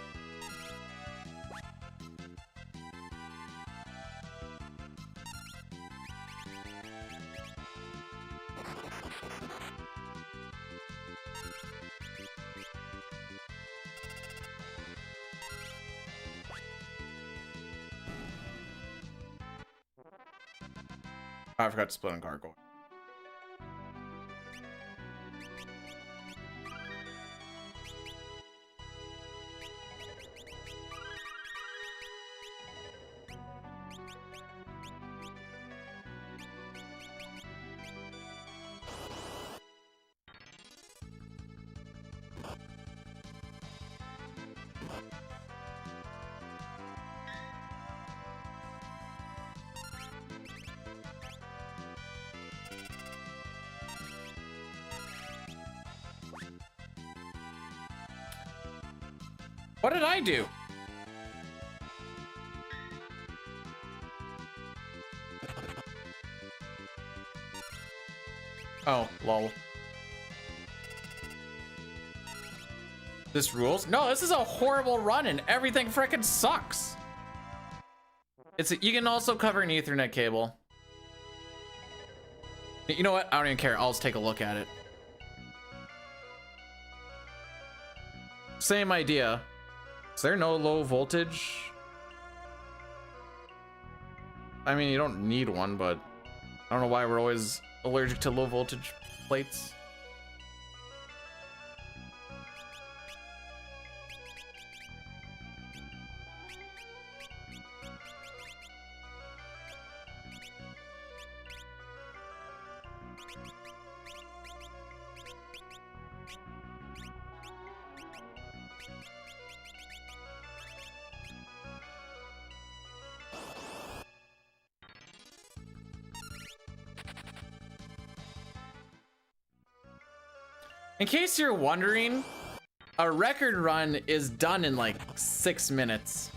Oh, I forgot to split on gargoyle. What did I do? Oh, lol. This rules? No, this is a horrible run and everything frickin' sucks. You can also cover an Ethernet cable. You know what? I don't even care. I'll just take a look at it. Same idea. Is there no low voltage? I mean, you don't need one, but I don't know why we're always allergic to low voltage plates. In case you're wondering, a record run is done in like 6 minutes.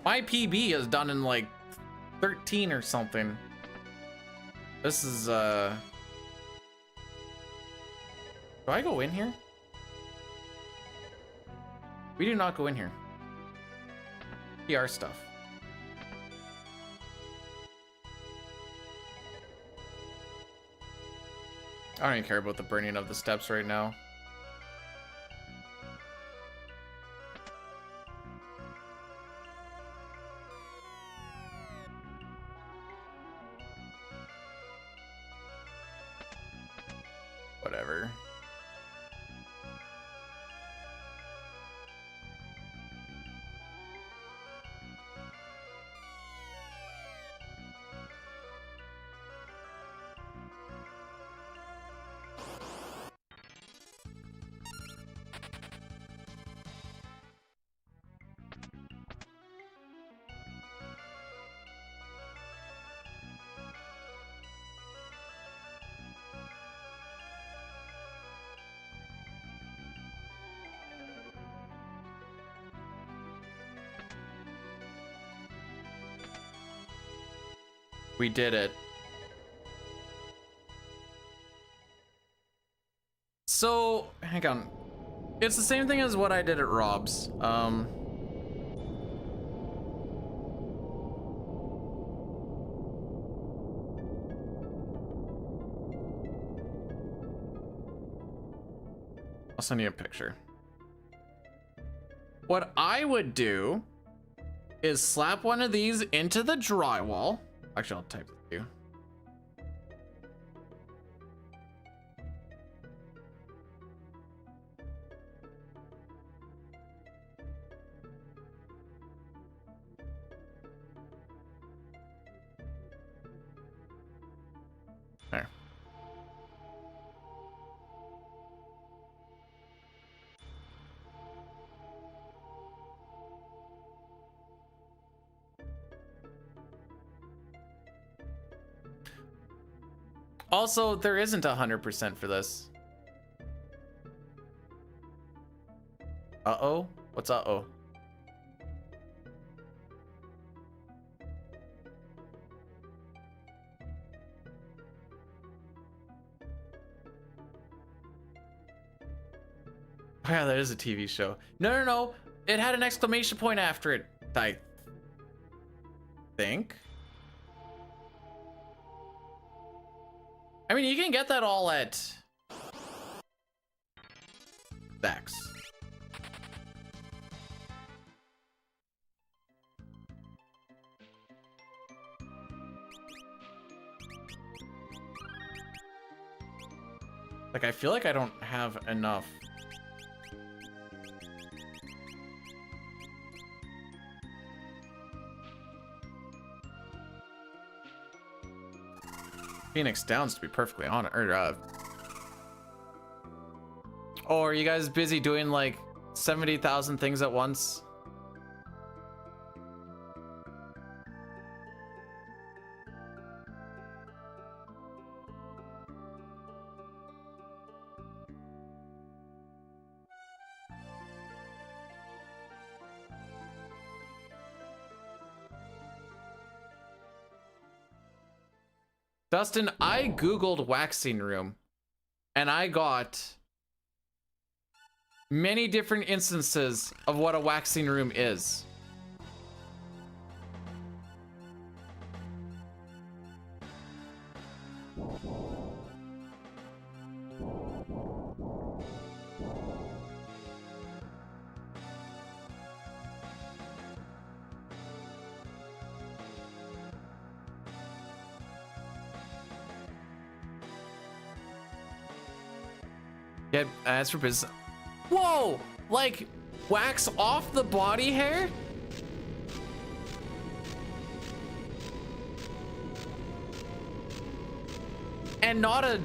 My PB is done in like 13 or something. This is, do I go in here? We do not go in here. PR stuff. I don't even care about the burning of the steps right now. Whatever. We did it. So, hang on. It's the same thing as what I did at Rob's. I'll send you a picture. What I would do is slap one of these into the drywall. Actually, I'll type it to you. There. Also, there isn't 100% for this. Uh-oh? What's uh-oh? Oh, yeah, that is a TV show. No. It had an exclamation point after it, I think. I mean, you can get that all at Stacks. Like, I feel like I don't have enough. Phoenix Downs, to be perfectly honest. Oh, are you guys busy doing like 70,000 things at once? Dustin, I googled waxing room and I got many different instances of what a waxing room is. Get as for business. Whoa! Like, wax off the body hair? And not a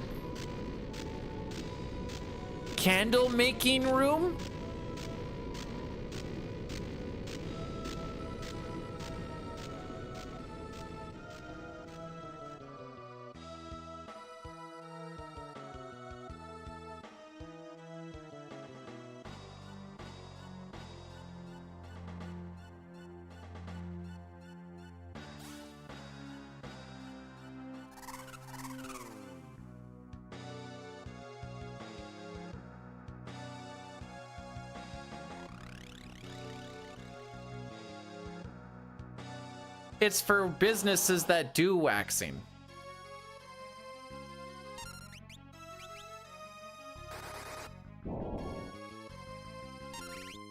candle making room? It's for businesses that do waxing.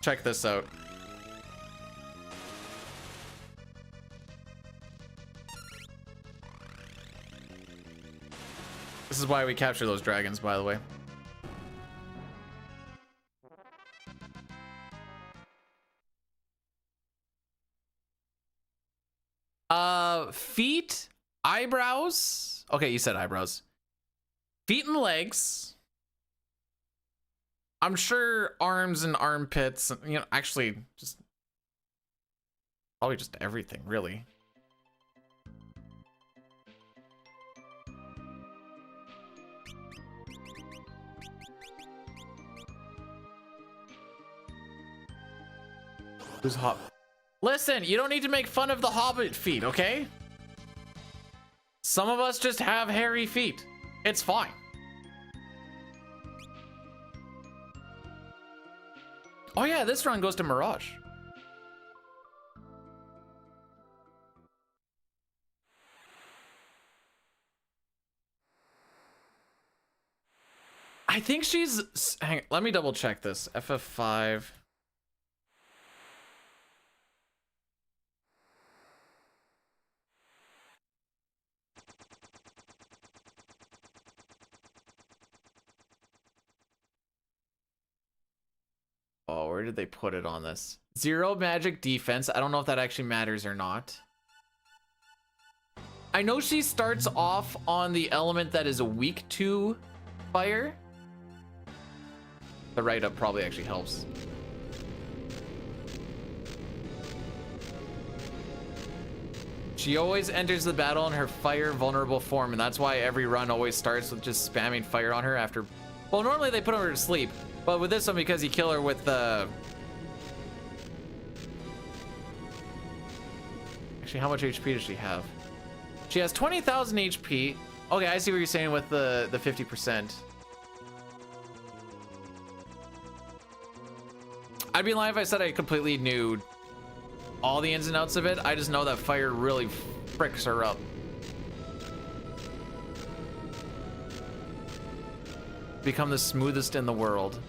Check this out. This is why we capture those dragons, by the way. Feet, eyebrows. Okay, you said eyebrows. Feet and legs. I'm sure arms and armpits, you know, actually just probably just everything, really. Who's hot? Listen, you don't need to make fun of the Hobbit feet, okay? Some of us just have hairy feet. It's fine. Oh yeah, this run goes to Mirage. I think she's, hang on, let me double check this. FF5. Where did they put it on this? 0 magic defense. I don't know if that actually matters or not. I know she starts off on the element that is weak to fire. The write-up probably actually helps. She always enters the battle in her fire vulnerable form, and that's why every run always starts with just spamming fire on her after. Well, normally they put her to sleep, but with this one, because you kill her with the. Actually, how much HP does she have? She has 20,000 HP. Okay, I see what you're saying with the 50%. I'd be lying if I said I completely knew all the ins and outs of it. I just know that fire really fricks her up. Become the smoothest in the world.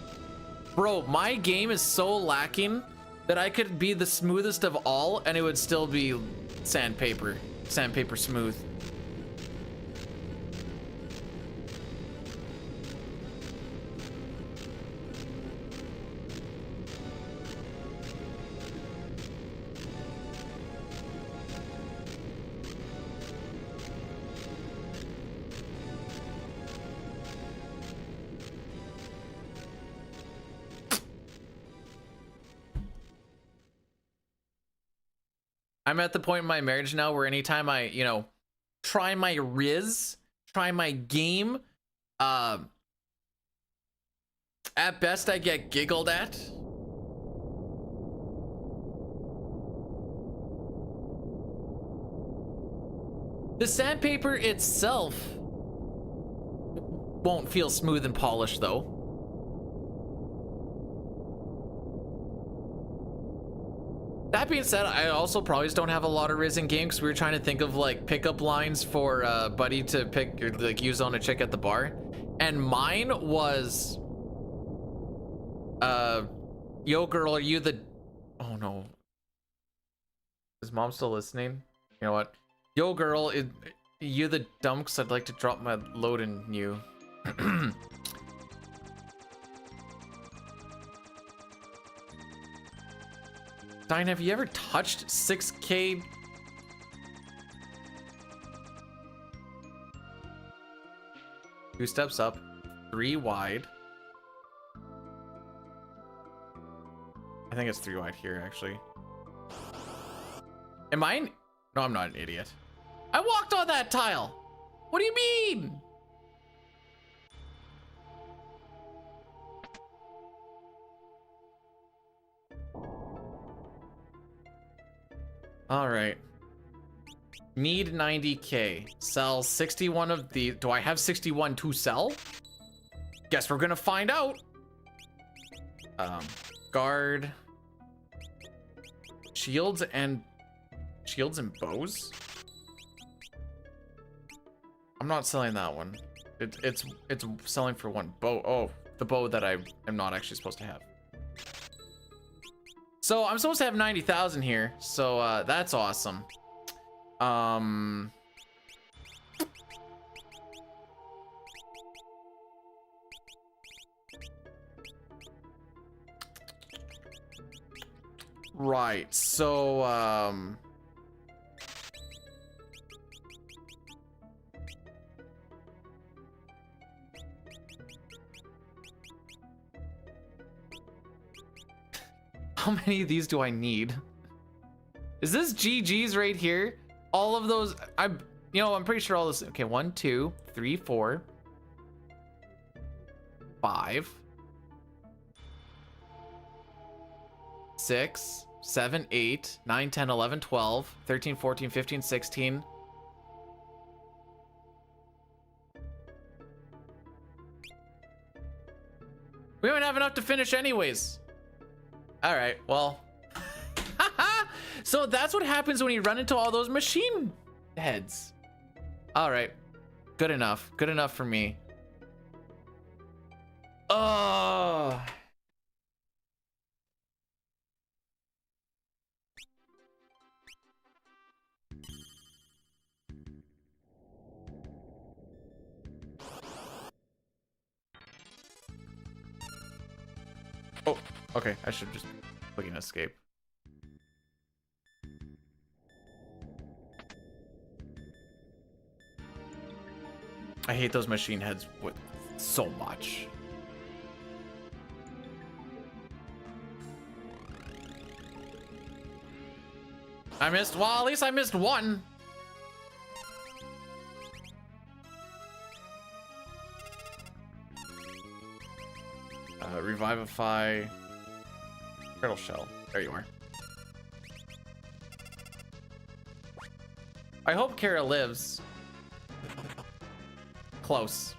Bro, my game is so lacking that I could be the smoothest of all and it would still be sandpaper. Sandpaper smooth. I'm at the point in my marriage now where anytime I, you know, try my riz, try my game, at best I get giggled at. The sandpaper itself won't feel smooth and polished though. That being said, I also probably just don't have a lot of riz in game because we were trying to think of like pickup lines for Buddy to pick or like use on a chick at the bar, and mine was, "Yo, girl, are you the?" Oh no, is mom still listening? You know what? Yo, girl, you the dumps? I'd like to drop my load in you. Diane, have you ever touched 6K? Two steps up, 3 wide. I think it's 3 wide here, actually. Am I an... No, I'm not an idiot. I walked on that tile. What do you mean? All right. Need 90K. Sell 61 of the. Do I have 61 to sell? Guess we're gonna find out. Guard. Shields and bows. I'm not selling that one. It's selling for 1 bow. Oh, the bow that I am not actually supposed to have. So I'm supposed to have 90,000 here, so that's awesome. Right, so how many of these do I need? Is this GG's right here? All of those, I'm pretty sure all this. Okay, 1, 2, 3, 4, 5, 6, 7, 8, 9, 10, 11, 12, 13, 14, 15, 16. We don't have enough to finish anyways. All right, well. So that's what happens when you run into all those machine heads. All right, good enough. Good enough for me. Oh. Oh, okay. I should just click an escape. I hate those machine heads with so much. I missed, well, at least I missed one. Revivify. Turtle shell. There you are. I hope Kara lives. Close.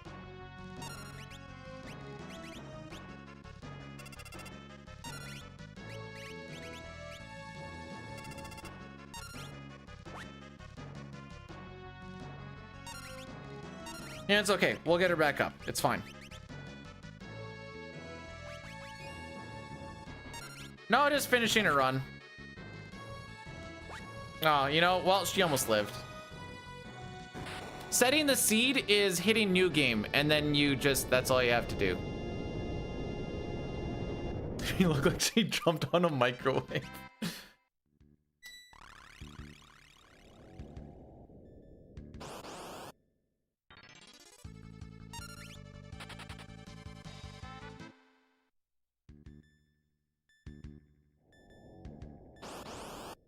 Yeah, it's okay. We'll get her back up. It's fine. No, it is finishing a run. Oh, you know, well, she almost lived. Setting the seed is hitting new game, and then you just, that's all you have to do. You look like she jumped on a microwave.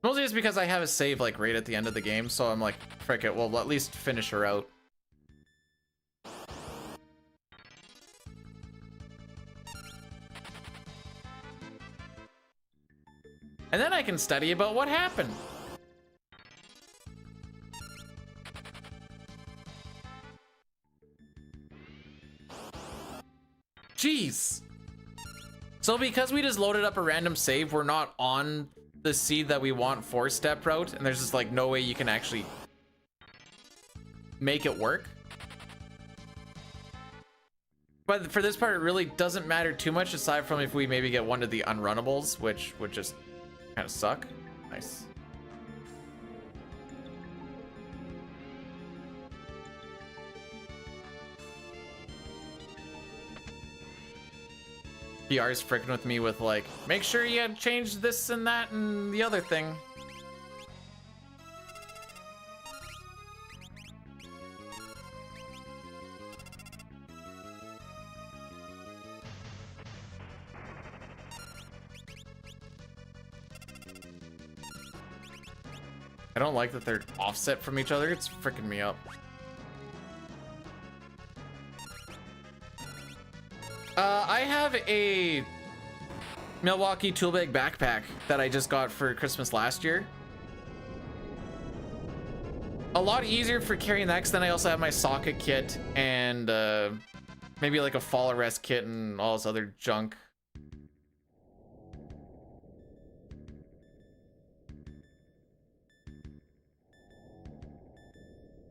Mostly just because I have a save like right at the end of the game, so I'm like, frick it, we'll at least finish her out. And then I can study about what happened. Jeez. So because we just loaded up a random save, we're not on the seed that we want for step route, and there's just like no way you can actually make it work. But for this part, it really doesn't matter too much, aside from if we maybe get one of the unrunnables, which would just kind of suck. Nice. PR is freaking with me with like, make sure you change this and that and the other thing. I don't like that they're offset from each other. It's freaking me up. I have a Milwaukee tool bag backpack that I just got for Christmas last year. A lot easier for carrying that, because then I also have my socket kit and maybe like a fall arrest kit and all this other junk.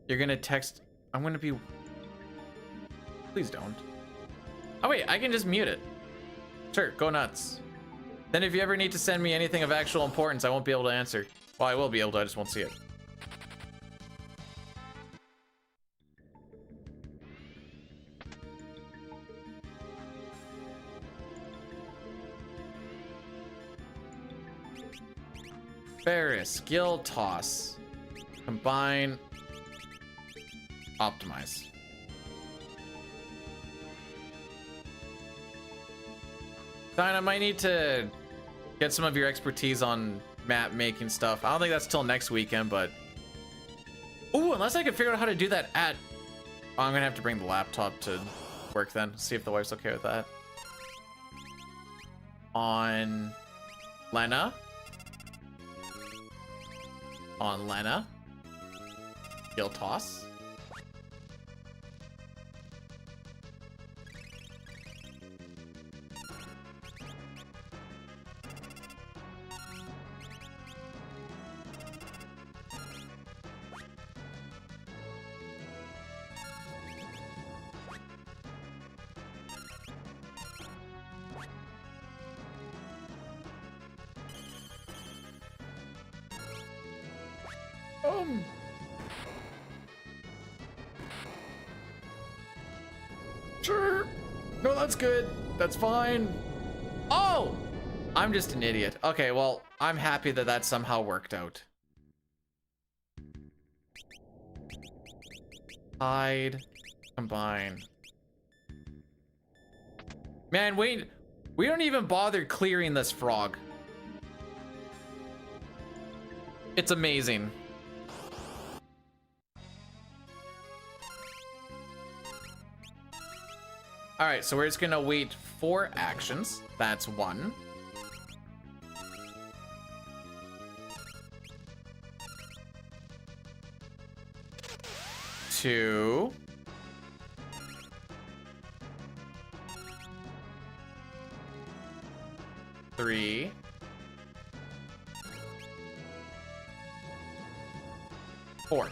You're gonna text, I'm gonna be, please don't. Oh wait, I can just mute it. Sure, go nuts. Then if you ever need to send me anything of actual importance, I won't be able to answer. Well, I will be able to, I just won't see it. Ferris, skill toss. Combine. Optimize. Fine, I might need to get some of your expertise on map making stuff. I don't think that's till next weekend, but... Ooh, unless I can figure out how to do that at... Oh, I'm gonna have to bring the laptop to work then. See if the wife's okay with that. On... Lena. On Lena. Skill toss. Sure. No, that's good. That's fine. Oh! I'm just an idiot. Okay, well, I'm happy that that somehow worked out. Hide, combine. Man, wait, we don't even bother clearing this frog. It's amazing. All right, so we're just gonna wait 4 actions. That's 1. 2. 3. 4.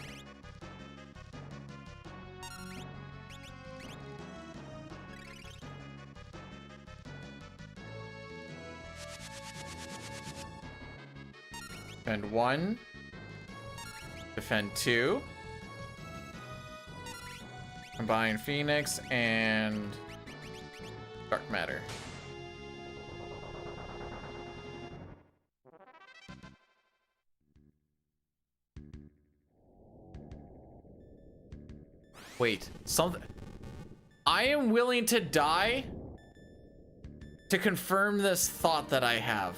Defend 1. Defend 2. Combine Phoenix and Dark Matter. Wait, something. I am willing to die to confirm this thought that I have.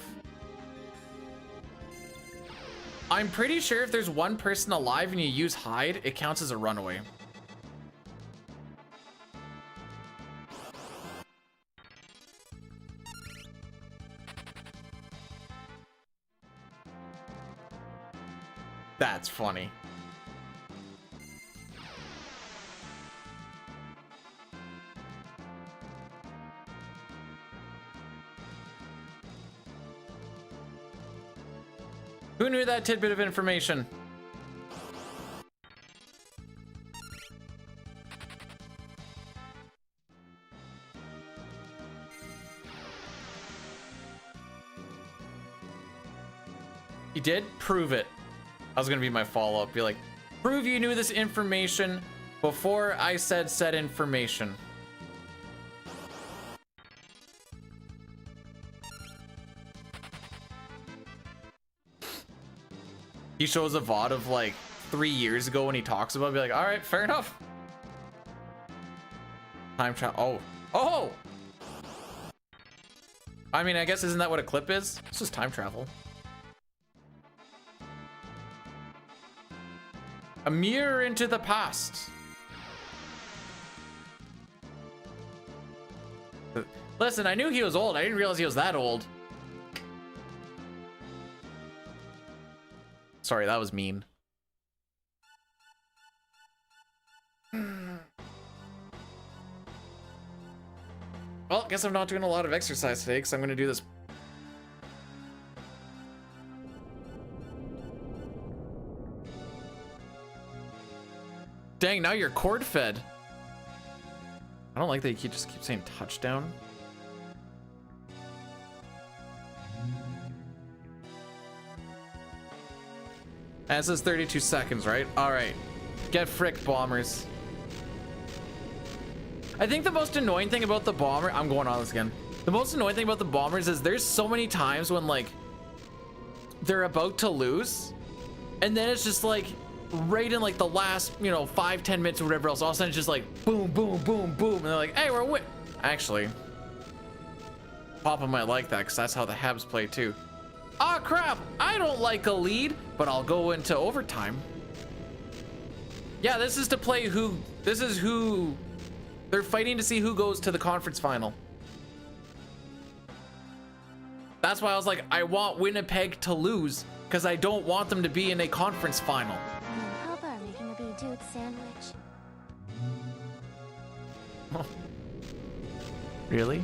I'm pretty sure if there's one person alive and you use hide, it counts as a runaway. That's funny. Who knew that tidbit of information? You did? Prove it. That was gonna be my follow-up. Be like, prove you knew this information before I said said information. He shows a VOD of like 3 years ago when he talks about it, be like, all right, fair enough. Time travel. Oh. I mean, I guess isn't that what a clip is? It's just time travel. A mirror into the past. Listen, I knew he was old. I didn't realize he was that old. Sorry, that was mean. Well, guess I'm not doing a lot of exercise today because I'm going to do this. Dang, now you're cord fed. I don't like that you just keep saying touchdown. And it says 32 seconds, right? All right. Get fricked, bombers. I think the most annoying thing about the bomber, I'm going on this again. The most annoying thing about the bombers is there's so many times when like they're about to lose and then it's just like right in like the last, 5-10 minutes or whatever else, all of a sudden it's just like boom, boom, boom, boom. And they're like, hey, we're win. Actually, Papa might like that because that's how the Habs play too. Ah, crap, I don't like a lead, but I'll go into overtime. Yeah, this is to play who, this is who, they're fighting to see who goes to the conference final. That's why I was like, I want Winnipeg to lose because I don't want them to be in a conference final. How about making a Be-Dude sandwich? Really?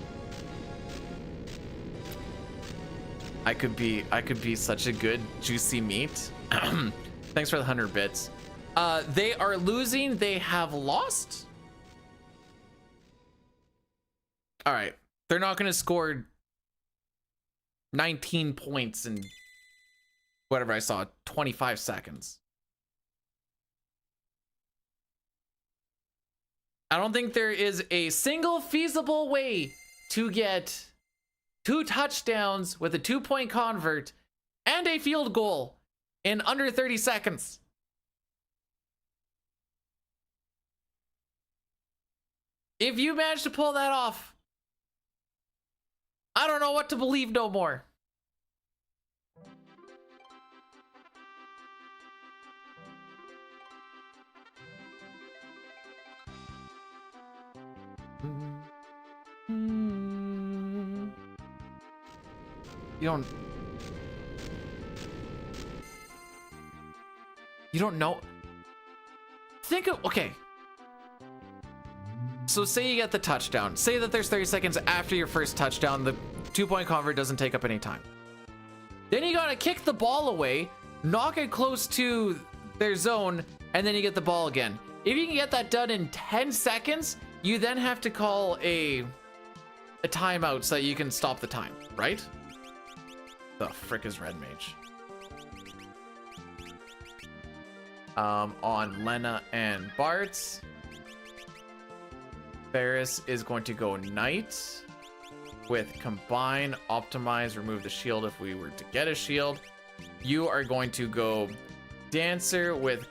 I could be such a good juicy meat. Thanks for the 100 bits. They are losing. They have lost. All right. They're not going to score 19 points in whatever I saw, 25 seconds. I don't think there is a single feasible way to get 2 touchdowns with a 2-point convert and a field goal in under 30 seconds. If you manage to pull that off, I don't know what to believe no more. You don't know. Think of, okay. So say you get the touchdown. Say that there's 30 seconds after your first touchdown. The 2-point convert doesn't take up any time. Then you gotta kick the ball away, knock it close to their zone, and then you get the ball again. If you can get that done in 10 seconds, you then have to call a timeout so that you can stop the time, right? The frick is Red Mage? On Lena and Bart, Ferris is going to go Knight with Combine, Optimize, remove the shield if we were to get a shield. You are going to go Dancer with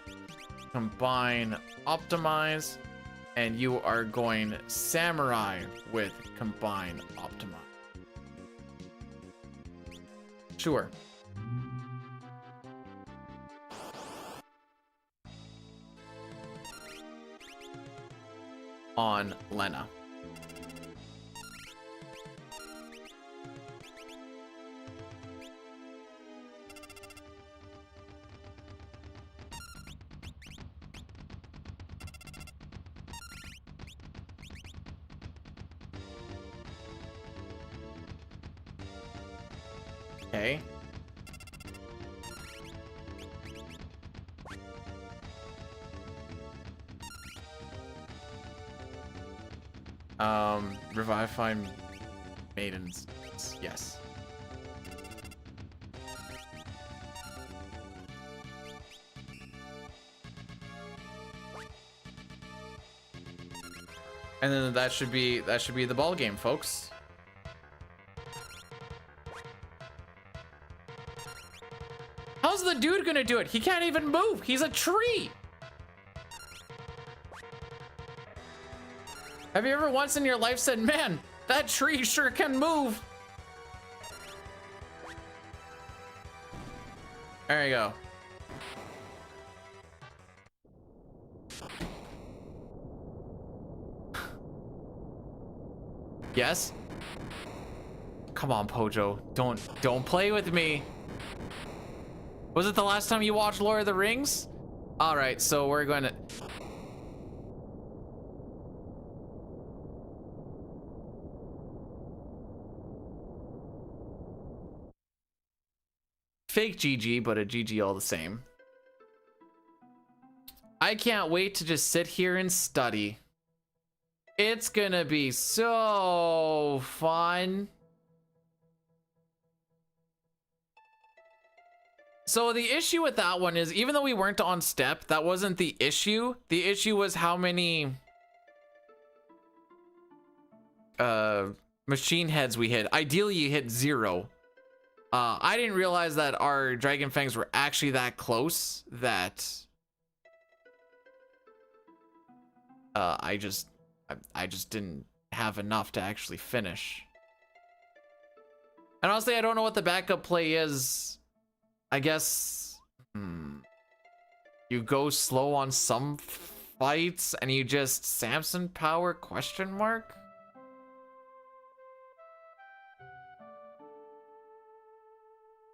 Combine, Optimize, and you are going Samurai with Combine, Optimize. Sure. On Lena. Okay. Revivify Maidens. Yes. And then that should be the ball game, folks. How's the dude gonna do it? He can't even move. He's a tree. Have you ever once in your life said, man, that tree sure can move? There you go. Yes? Come on, Pojo. Don't play with me. Was it the last time you watched Lord of the Rings? All right, so we're going to... Fake GG, but a GG all the same. I can't wait to just sit here and study. It's gonna be so fun. So the issue with that one is, even though we weren't on step, that wasn't the issue. The issue was how many machine heads we hit. Ideally, you hit 0. I didn't realize that our Dragon Fangs were actually that close that I just didn't have enough to actually finish. And honestly, I don't know what the backup play is. I guess you go slow on some fights and you just Samson power question mark?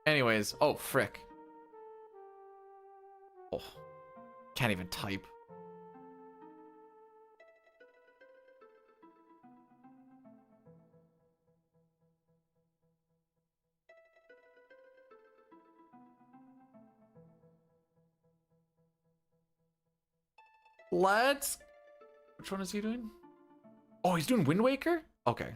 Anyways, oh frick. Oh, can't even type. Let's... Which one is he doing? Oh, he's doing Wind Waker? Okay.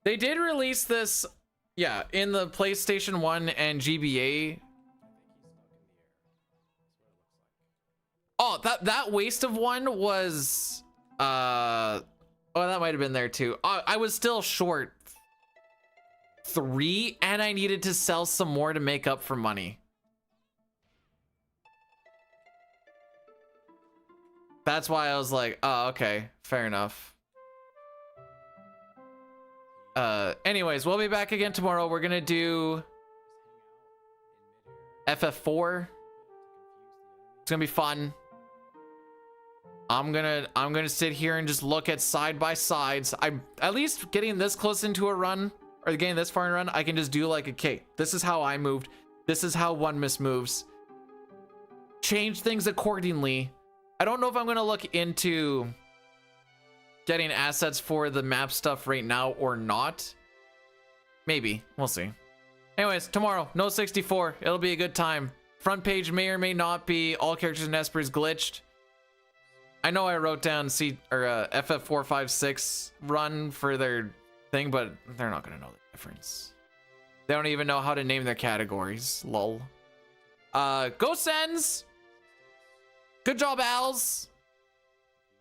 They did release this, yeah, in the PlayStation 1 and GBA. Oh, that waste of one was Oh, that might have been there too. I was still short 3, and I needed to sell some more to make up for money. That's why I was like, oh, okay, fair enough. Anyways, we'll be back again tomorrow. We're gonna do FF4. It's gonna be fun. I'm gonna sit here and just look at side by sides. I'm at least getting this close into a run, or getting this far in a run. I can just do like, okay, this is how I moved. This is how One Miss moves. Change things accordingly. I don't know if I'm gonna look into getting assets for the map stuff right now or not. Maybe, we'll see. Anyways, tomorrow, no 64. It'll be a good time. Front page may or may not be all characters in Esper's glitched. I know I wrote down FF456 run for their thing, but they're not gonna know the difference. They don't even know how to name their categories. Lol. Go Sens! Good job, Als.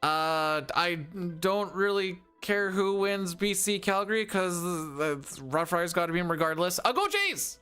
I don't really care who wins BC Calgary because the Rough Riders got to be regardless. Go Jays!